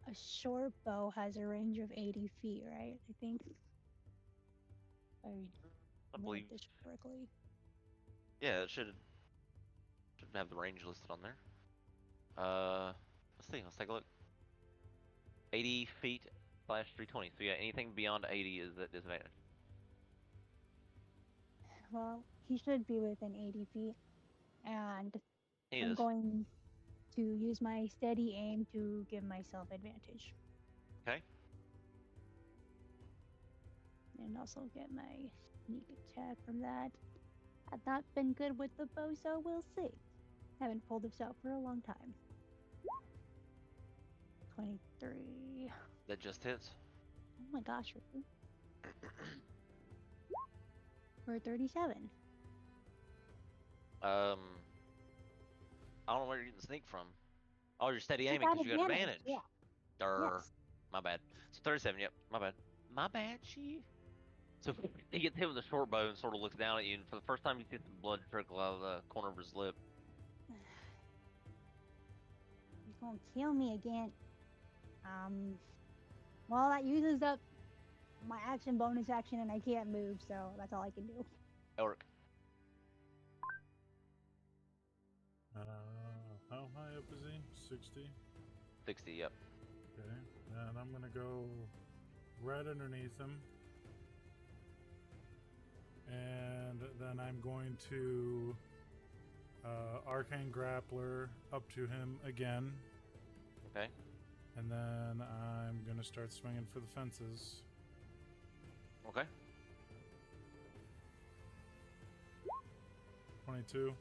a short bow has a range of 80 feet, right? I think. If I I believe. this correctly. Yeah, it should have the range listed on there. Let's see. Let's take a look. 80 feet slash 320. So yeah, anything beyond 80 is at disadvantage. Well, he should be within 80 feet, and He I'm is. going to use my steady aim to give myself advantage. Okay. And also get my sneak attack from that. I've not been good with the bow, so we'll see. Haven't pulled this out for a long time. 23. That just hits. Oh my gosh, really? For 37. I don't know where you're getting the sneak from. Oh, you're steady I aiming got because you got advantage. Yeah. Yes. Yes. My bad. So 37. Yep. My bad. My bad. So he gets hit with a short bow and sort of looks down at you, and for the first time you see some blood trickle out of the corner of his lip. He's gonna kill me again. Well, that uses up my action bonus action, and I can't move, so that's all I can do. Elric. How high up is he? 60? 60, yep. Okay. And I'm going to go right underneath him. And then I'm going to Arcane Grappler up to him again. Okay. And then I'm going to start swinging for the fences. Okay. 22.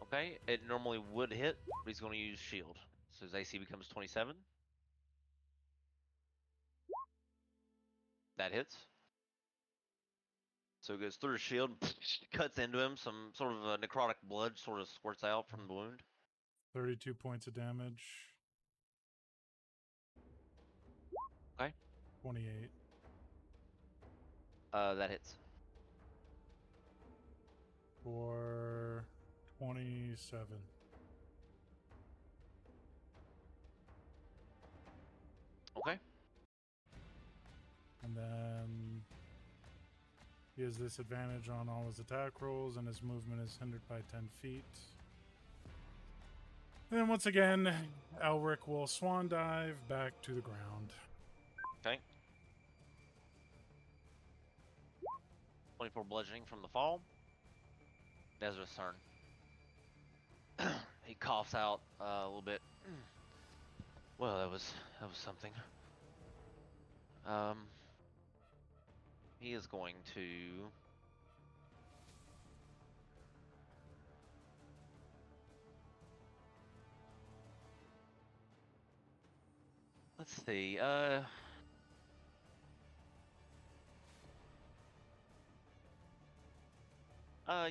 Okay, it normally would hit, but he's going to use shield. So his AC becomes 27. That hits. So it goes through his shield, cuts into him. Some sort of necrotic blood sort of squirts out from the wound. 32 points of damage. 28. That hits. For 27. Okay. And then he has disadvantage on all his attack rolls, and his movement is hindered by 10 feet. And then once again, Elric will swan dive back to the ground. Okay. 24 bludgeoning from the fall. Nezra's turn. He coughs out a little bit. Well, that was something. He is going to. Let's see.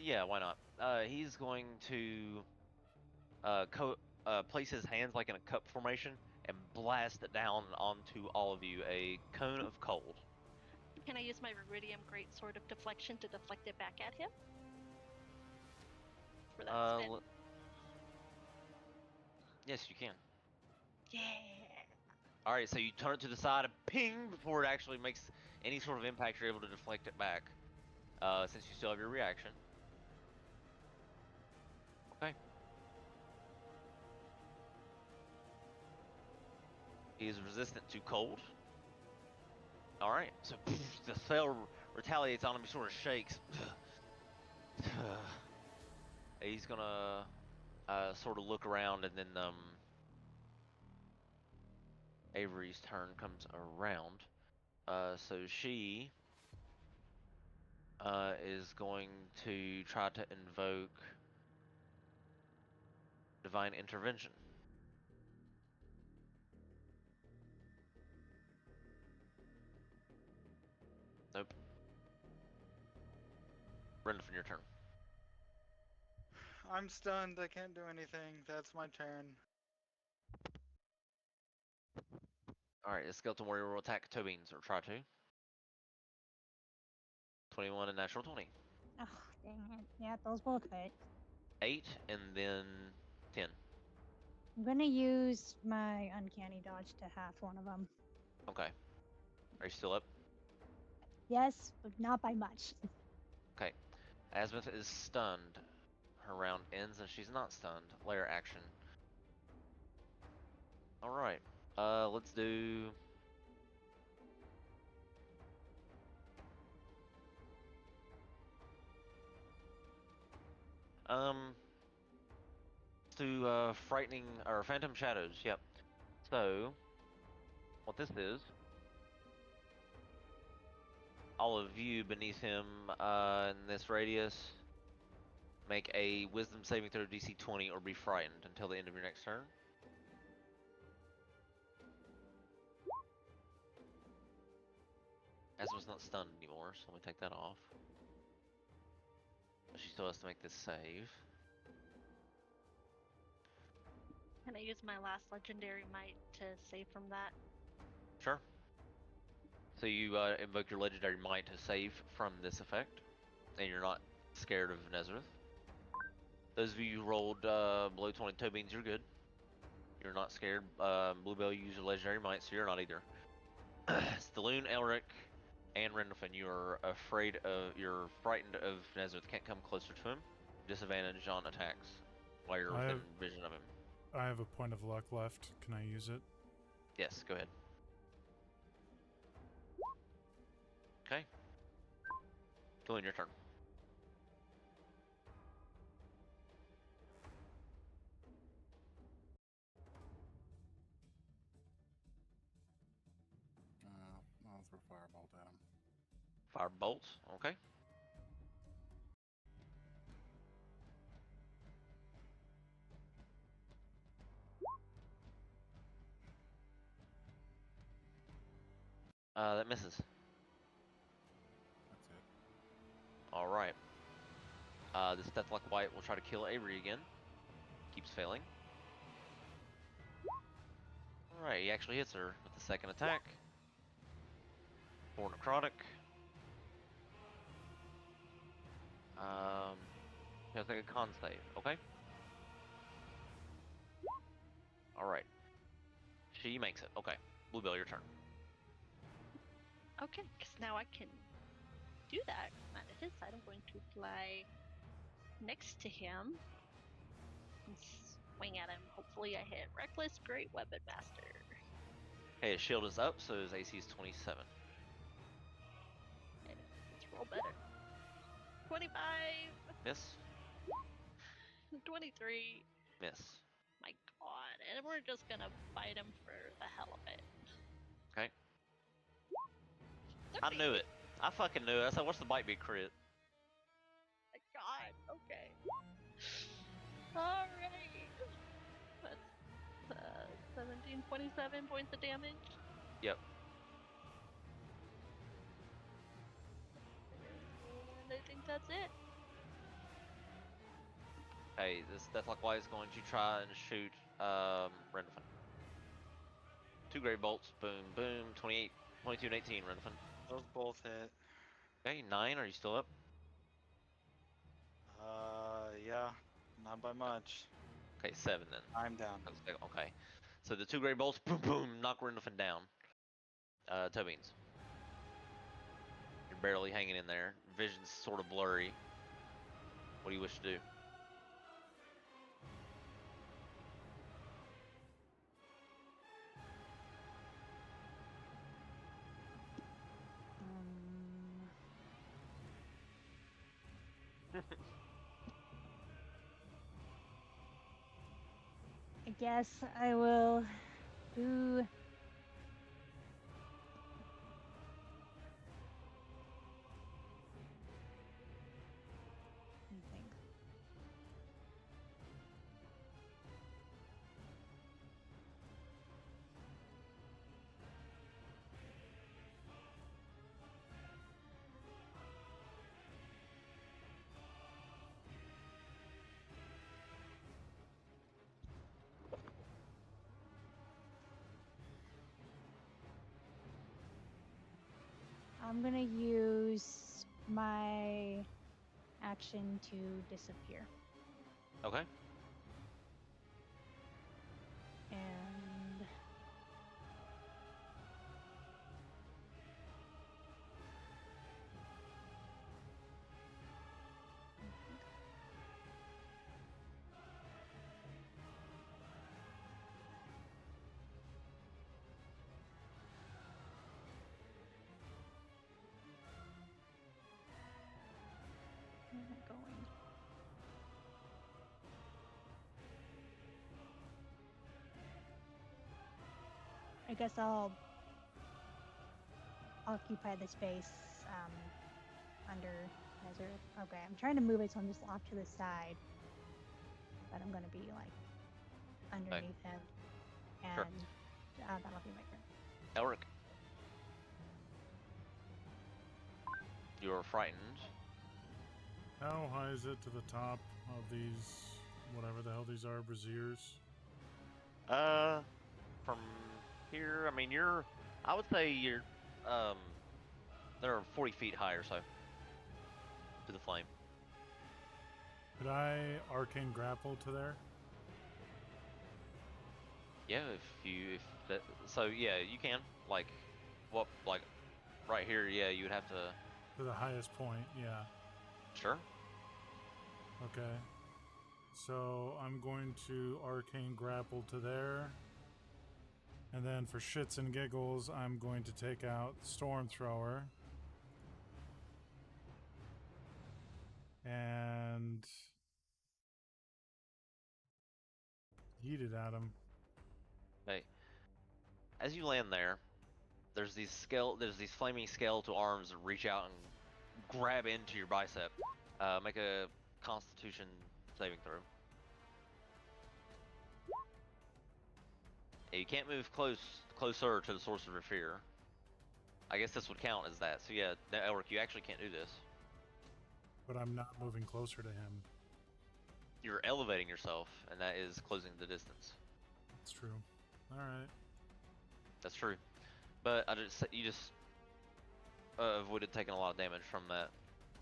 Yeah, why not? He's going to place his hands like in a cup formation and blast it down onto all of you. A cone of cold. Can I use my Viridium Greatsword of Deflection to deflect it back at him? For that spin? Yes, you can. Yeah. Alright, so you turn it to the side and ping before it actually makes any sort of impact. You're able to deflect it back. Since you still have your reaction. Okay. He is resistant to cold. Alright, so the cell retaliates on him. He sort of shakes. He's gonna sort of look around, and then Avery's turn comes around. So she is going to try to invoke Divine Intervention. Nope. Brenda, from your turn. I'm stunned. I can't do anything. That's my turn. Alright, the Skeleton Warrior will attack Toe Beans, or try to. 21 and natural 20. Oh, dang it. Yeah, those both hit. 8 and then 10. I'm gonna use my uncanny dodge to half one of them. Okay. Are you still up? Yes, but not by much. Okay. Azimuth is stunned. Her round ends and she's not stunned. Layer action. Alright. Let's do... Let's do, Frightening, or Phantom Shadows, yep. So, what this is... all of you beneath him in this radius make a Wisdom saving throw DC 20 or be frightened until the end of your next turn. Asma's not stunned anymore, so let me take that off. But she still has to make this save. Can I use my last legendary might to save from that? Sure. So you invoke your legendary might to save from this effect, and you're not scared of Nezareth. Those of you who rolled below 20 toe beans, you're good. You're not scared. Bluebell, you use your legendary might, so you're not either. Staloon, Elric, and Rendolphin, you're frightened of Nezareth, can't come closer to him. Disadvantage on attacks while you're within vision of him. I have a point of luck left. Can I use it? Yes, go ahead. Okay. Staloon, your turn. I'll throw Firebolt at him. Firebolt, okay. That misses. That's it. Alright. This Deathlock White will try to kill Avery again. Keeps failing. Alright, he actually hits her with the second attack. 4 necrotic. He'll take a con save. Okay. All right. She makes it. Okay. Bluebell, your turn. Okay, because now I can do that. I'm at his side. I'm going to fly next to him and swing at him. Hopefully, I hit Reckless. Great Weapon Master. Hey, his shield is up, so his AC is 27. Okay, let's roll better. 25. Miss. 23. Miss. My God, and we're just gonna fight him for the hell of it. Okay. 30. I knew it. I fucking knew it. I said, what's the bite be crit? My God. Okay. All right. That's 17, 27 points of damage. Yep. And I think that's it. Hey, this Deathlock is going to try and shoot Rendifin. 2 great bolts. Boom, boom. 28, 22, and 18. Rendifin. Those both hit. Okay, 9. Are you still up? Yeah, not by much. Okay, 7 then. I'm down. Okay. So the 2 great bolts, boom, boom, knock Rendifin down. Toe beans. You're barely hanging in there. Vision's sort of blurry. What do you wish to do? I guess I will do. Let me think. I'm gonna use my action to disappear. Okay. And where am I going? I guess I'll occupy the space under Nezzer. Okay, I'm trying to move it so I'm just off to the side, but I'm gonna be like underneath him, and Sure. That'll be my turn. Elric. You are frightened. How high is it to the top of these, whatever the hell these are, braziers? From here, I mean, I would say you're, they're 40 feet high or so to the flame. Could I arcane grapple to there? Yeah, so yeah, you can, like, right here, yeah, you would have to. To the highest point, yeah. Sure. Okay. So I'm going to arcane grapple to there. And then for shits and giggles, I'm going to take out Storm Thrower. And yeet it at him. Okay. As you land there, there's these flaming skeletal arms that reach out and grab into your bicep. Make a Constitution saving throw. Yeah, you can't move closer to the source of your fear. I guess this would count as that. So yeah, Elric, you actually can't do this. But I'm not moving closer to him. You're elevating yourself, and that is closing the distance. That's true. Alright. That's true. But avoided taking a lot of damage from that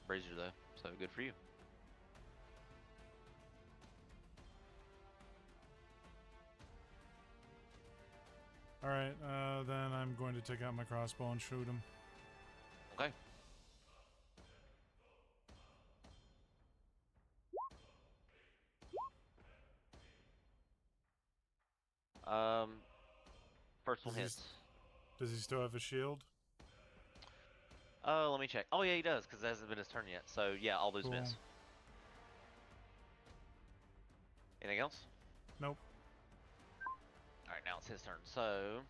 brazier though, so good for you. Alright, then I'm going to take out my crossbow and shoot him. Okay. First one hits. Does he still have a shield? Let me check. Oh yeah, he does, because it hasn't been his turn yet. So yeah, all those Cool. miss. Anything else? Nope. Alright, now it's his turn. So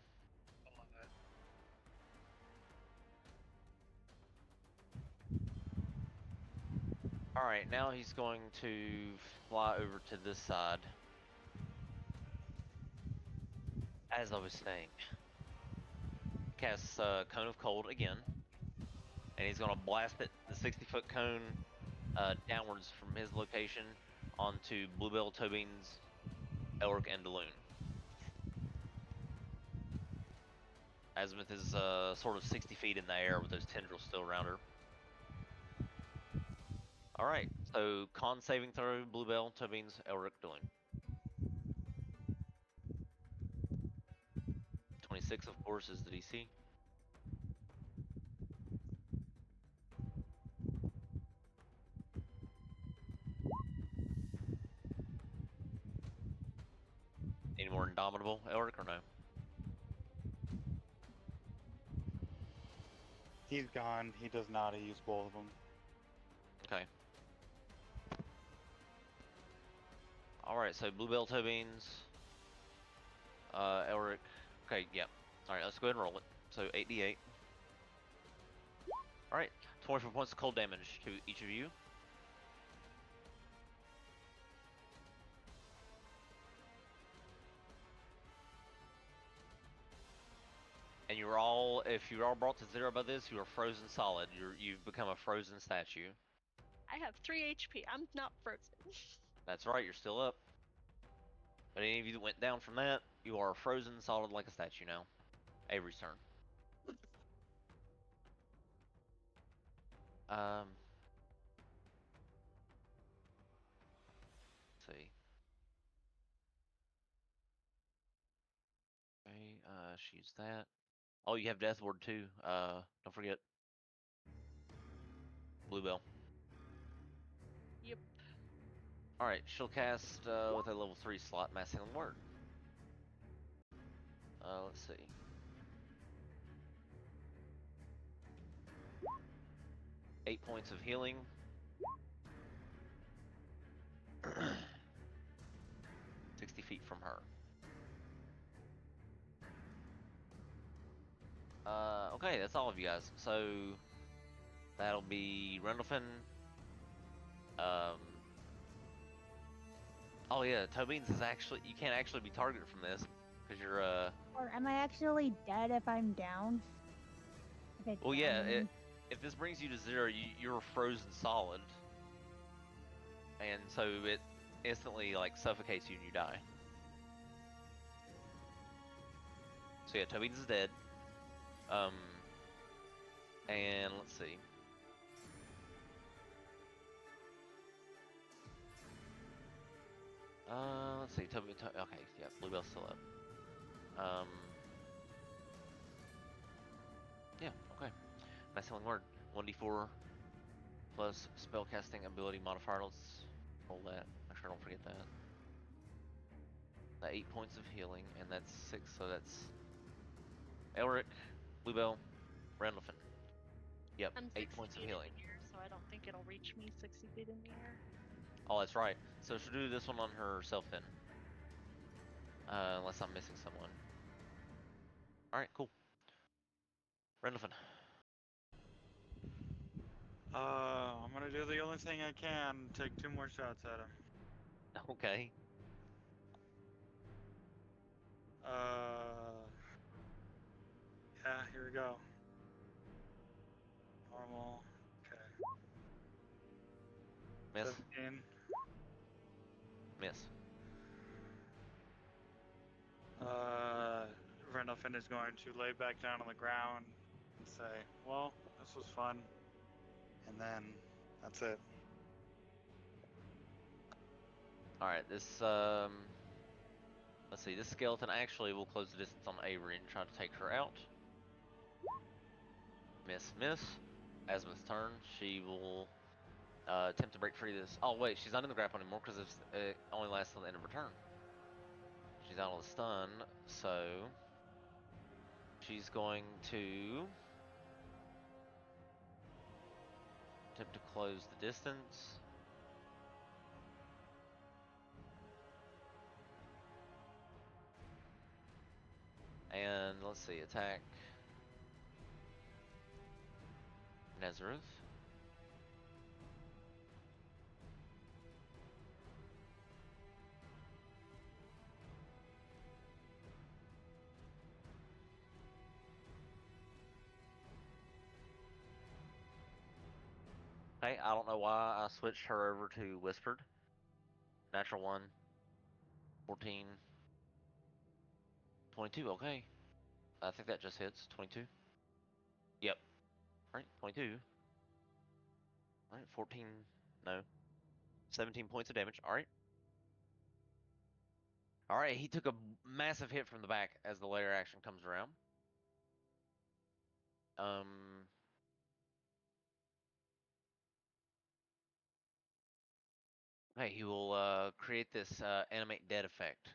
alright, now he's going to fly over to this side. As I was saying. Casts Cone of Cold again. And he's gonna blast it, the 60-foot cone, downwards from his location onto Bluebell, Tobeans, Elric, and Daloon. Azimuth is sort of 60 feet in the air with those tendrils still around her. Alright, so con saving throw, Bluebell, Tobeans, Elric, Daloon. 26, of course, is the DC. Any more Indomitable, Elric, or no? He's gone. He does not. He used both of them. Okay. Alright, so Bluebell, Tobeans, Elric. Okay, yeah. Alright, let's go ahead and roll it. So 8d8. Alright, 24 points of cold damage to each of you. And you're all, if you're all brought to 0 by this, you are frozen solid. You've become a frozen statue. I have 3 HP. I'm not frozen. That's right, you're still up. But any of you that went down from that, you are frozen solid like a statue now. Avery's turn. Let's see. Okay, she used that. Oh, you have Death Ward too. Don't forget. Bluebell. Yep. Alright, she'll cast with a level 3 slot Mass Healing Word. Let's see. Eight points of healing. 60 feet from her. Okay, that's all of you guys. So that'll be Rendlefin. Oh yeah, Tobeans is actually, you can't actually be targeted from this because you're Or am I actually dead if I'm down? If it's well yeah, down? if this brings you to 0, you're frozen solid. And so it instantly like suffocates you and you die. So yeah, Tobeans is dead. And let's see. Let's see. Okay, yeah, Bluebell's still up. Yeah, okay. Nice healing word. 1d4 plus spellcasting ability modifier. Let's roll that. Make sure I don't forget that. The 8 points of healing, and that's 6, so that's Elric, Bluebell, Randolphin. Yep, I'm 8 points of healing. in the air, so I don't think it'll reach me 60 feet in the air. Oh, that's right. So she'll do this one on herself then. Unless I'm missing someone. Alright, cool. Randolphin. I'm gonna do the only thing I can. Take 2 more shots at him. Okay. Yeah, here we go. Normal. Okay. Miss. 17. Miss. Rendolphin is going to lay back down on the ground and say, well, This was fun. And then that's it. All right, this let's see. This skeleton actually will close the distance on Avery and try to take her out. Miss. Asmith's turn. She will attempt to break free of this. Oh wait, she's not in the grapple anymore because it only lasts till the end of her turn. She's out of the stun, so she's going to attempt to close the distance. And let's see, attack Nazareth. Okay, I don't know why I switched her over to Whispered. Natural 1, 14, 22, okay. I think that just hits, 22. Yep. Alright, 22. Alright, 14, no. 17 points of damage, alright. Alright, he took a massive hit from the back as the layer action comes around. Okay, he will create this animate dead effect,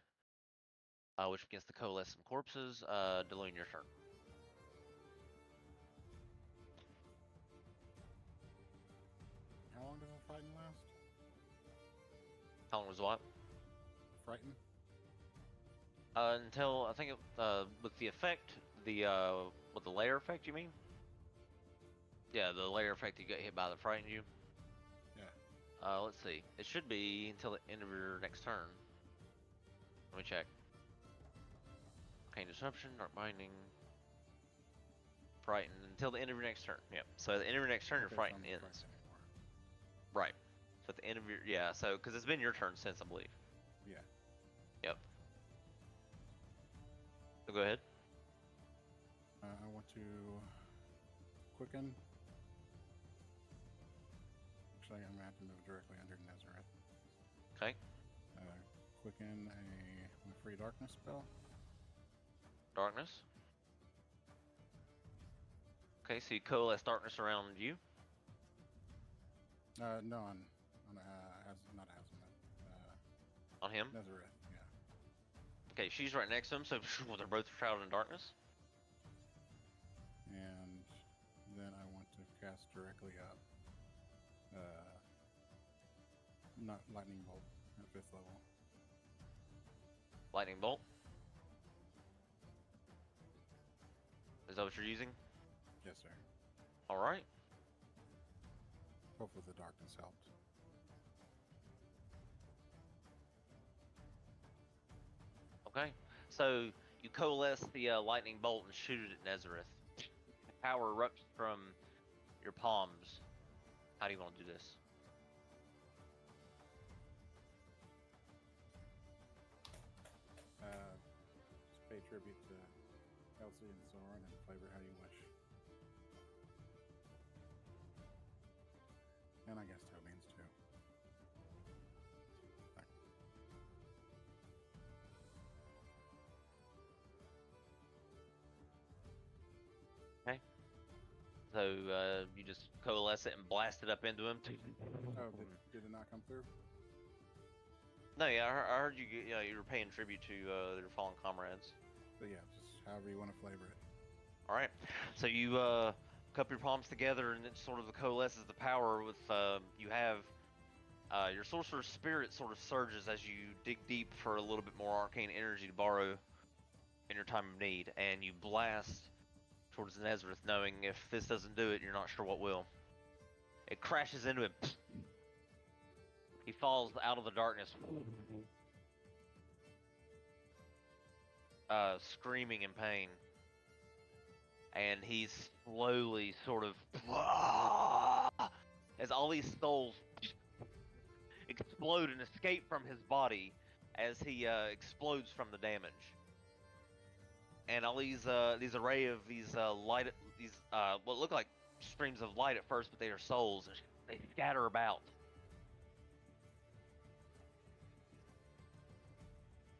which begins to coalesce some corpses. Deloon, your turn. How long does the frighten last? How long was what? Frighten? Until I think with the effect, with the layer effect, you mean? Yeah, the layer effect you get hit by that frightened you. Yeah. Let's see. It should be until the end of your next turn. Let me check. Arcane Disruption, Dark Binding, Frighten until the end of your next turn. Yep. So at the end of your next turn, your Frighten ends. Right. So at the end of your so because it's been your turn since, I believe. Yeah. Yep. So go ahead. I want to quicken. Actually, I'm going to have to move directly under Nazareth. Okay. Quicken a free darkness spell. Darkness. Okay, so you coalesce darkness around you. No, on not Azimuth. On him. Nazareth, yeah. Okay, she's right next to him, so they're both shrouded in darkness. And then I want to cast directly up. Not lightning bolt at 5th level. Lightning bolt. Is that what you're using? Yes, sir. All right. Hopefully the darkness helped. Okay. So you coalesce the lightning bolt and shoot it at Nazareth. Power erupts from your palms. How do you want to do this? Just pay tribute to Elsie and Soren and flavor how you wish. And I guess Tobine's too. Okay. So you just coalesce it and blast it up into him. Oh, did it not come through? No, yeah, I heard you. You were paying tribute to your fallen comrades. But yeah, just however you want to flavor it. All right. So you cup your palms together, and it sort of coalesces the power with you have your sorcerer's spirit sort of surges as you dig deep for a little bit more arcane energy to borrow in your time of need, and you blast towards Nazareth, knowing if this doesn't do it, you're not sure what will. It crashes into him. He falls out of the darkness, screaming in pain. And he's slowly sort of, as all these souls explode and escape from his body as he explodes from the damage. And all these array of these what look like streams of light at first, but they are souls. They scatter about.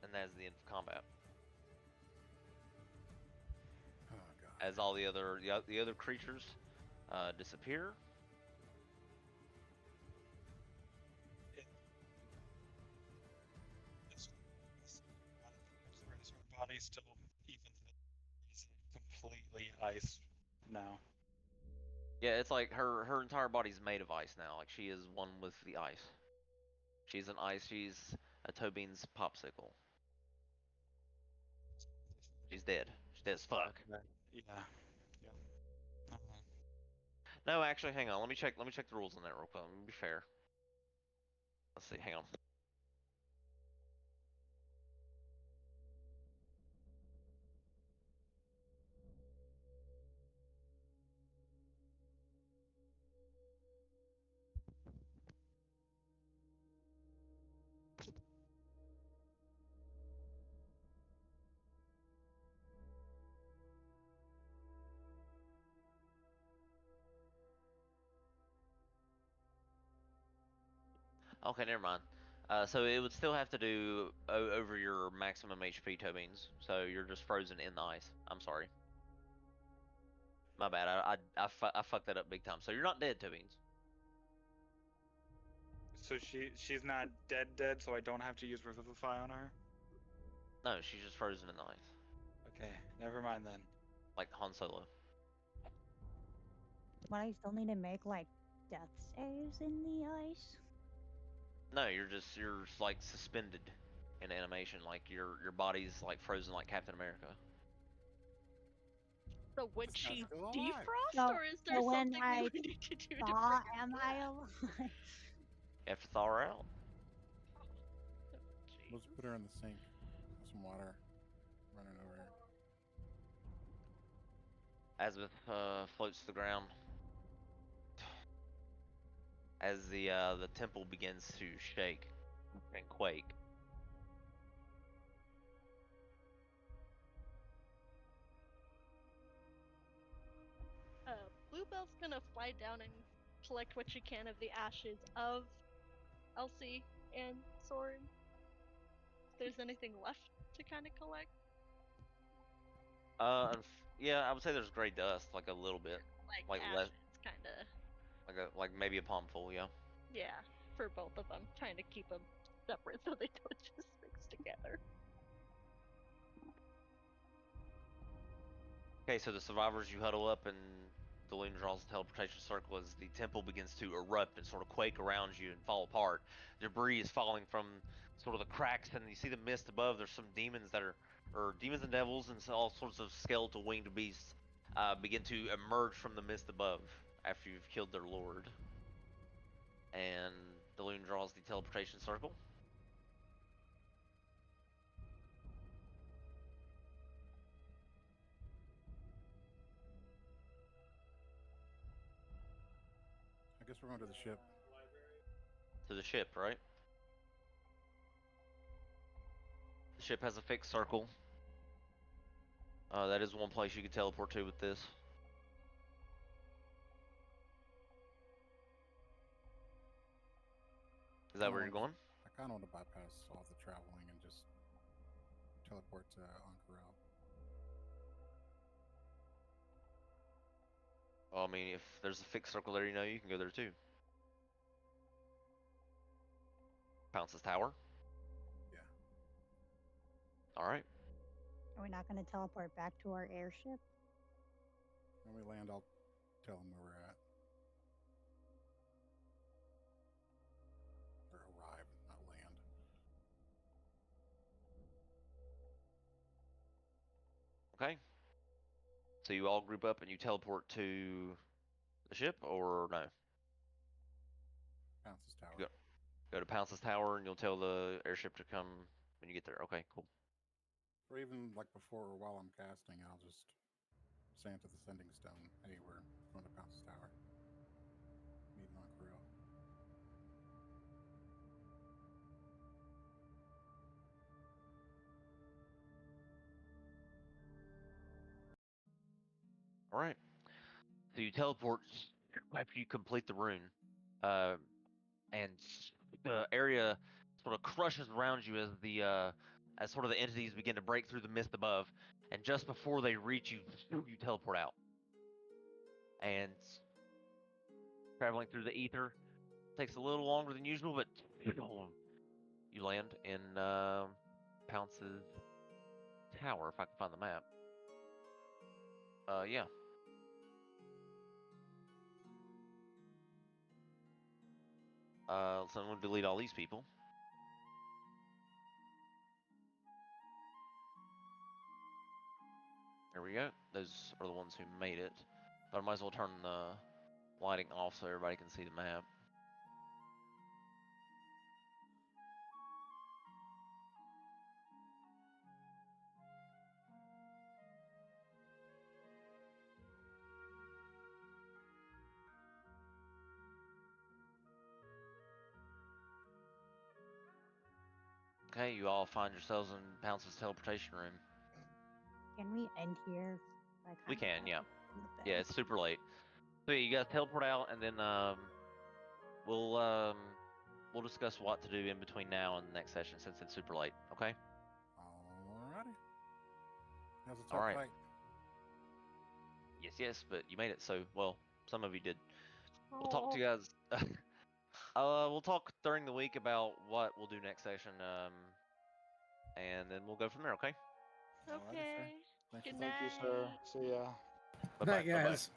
And that is the end of combat. Oh god. As all the other creatures disappear. Her body's still even completely ice now. Yeah, it's like her entire body's made of ice now. Like she is one with the ice. She's an ice. She's a Tobin's popsicle. She's dead. She's dead as fuck. Yeah. Yeah. No, actually, hang on. Let me check the rules on that real quick. Let me be fair. Let's see. Hang on. Okay, never mind. So it would still have to do over your maximum HP, Tobins. So you're just frozen in the ice. I'm sorry. My bad. I fucked that up big time. So you're not dead, Tobins. So she's not dead, so I don't have to use Revivify on her? No, she's just frozen in the ice. Okay, never mind then. Like Han Solo. But I still need to make like death saves in the ice. No, you're like suspended in animation. Like your body's like frozen like Captain America. So would This guy's she still alive. defrost, So- or is there so when something I we need to do to Thaw, bring her am back? I alive? You have to thaw her out. Let's put her in the sink. Some water running over here. Azabeth floats to the ground. As the temple begins to shake and quake. Bluebell's gonna fly down and collect what she can of the ashes of Elsie and Soren. If there's anything left to kind of collect. Yeah, I would say there's gray dust, like a little bit, Like less, ashes, kind of. like maybe a palmful, yeah. Yeah, for both of them, trying to keep them separate so they don't just mix together. Okay, so the survivors, you huddle up, and Delune draws a teleportation circle as the temple begins to erupt and sort of quake around you and fall apart. Debris is falling from sort of the cracks, and you see the mist above. There's some demons or demons and devils, and all sorts of skeletal winged beasts begin to emerge from the mist above after you've killed their lord. And Delune draws the teleportation circle. I guess we're going to the ship. To the ship, right? The ship has a fixed circle. That is one place you can teleport to with this. Is that where you're going? I kind of want to bypass all the traveling and just teleport to Ank'Harel. Well, I mean, if there's a fixed circle there, you can go there too. Pounce's Tower? Yeah. Alright. Are we not going to teleport back to our airship? When we land, I'll tell them where we're at. Or arrive, not land. Okay. So you all group up and you teleport to the ship, or no? Pounce's Tower. Go to Pounce's Tower and you'll tell the airship to come when you get there. Okay, cool. Or even like before or while I'm casting, I'll just say into the sending stone, hey, we're going to Pounce's Tower. Meeting Ank'Harel. Alright. So you teleport after you complete the rune, and the area sort of crushes around you as sort of the entities begin to break through the mist above, and just before they reach you, you teleport out. And traveling through the ether takes a little longer than usual, but you land in Pounce's tower, if I can find the map. Yeah. So I'm going to delete all these people. There we go. Those are the ones who made it. But I might as well turn the lighting off so everybody can see the map. Okay, you all find yourselves in Pounce's teleportation room. Can we end here? We can, yeah. Yeah, Yeah, it's super late. So yeah, you guys teleport out, and then we'll discuss what to do in between now and the next session since it's super late. Okay. Alrighty. That was a All tough right. fight. Yes, but you made it. So well, some of you did. We'll talk to you guys. We'll talk during the week about what we'll do next session. And then we'll go from there. Okay. Alrighty, sir. Okay. Thank you. Good Thank you, sir. night. See ya. Bye Night, bye. guys.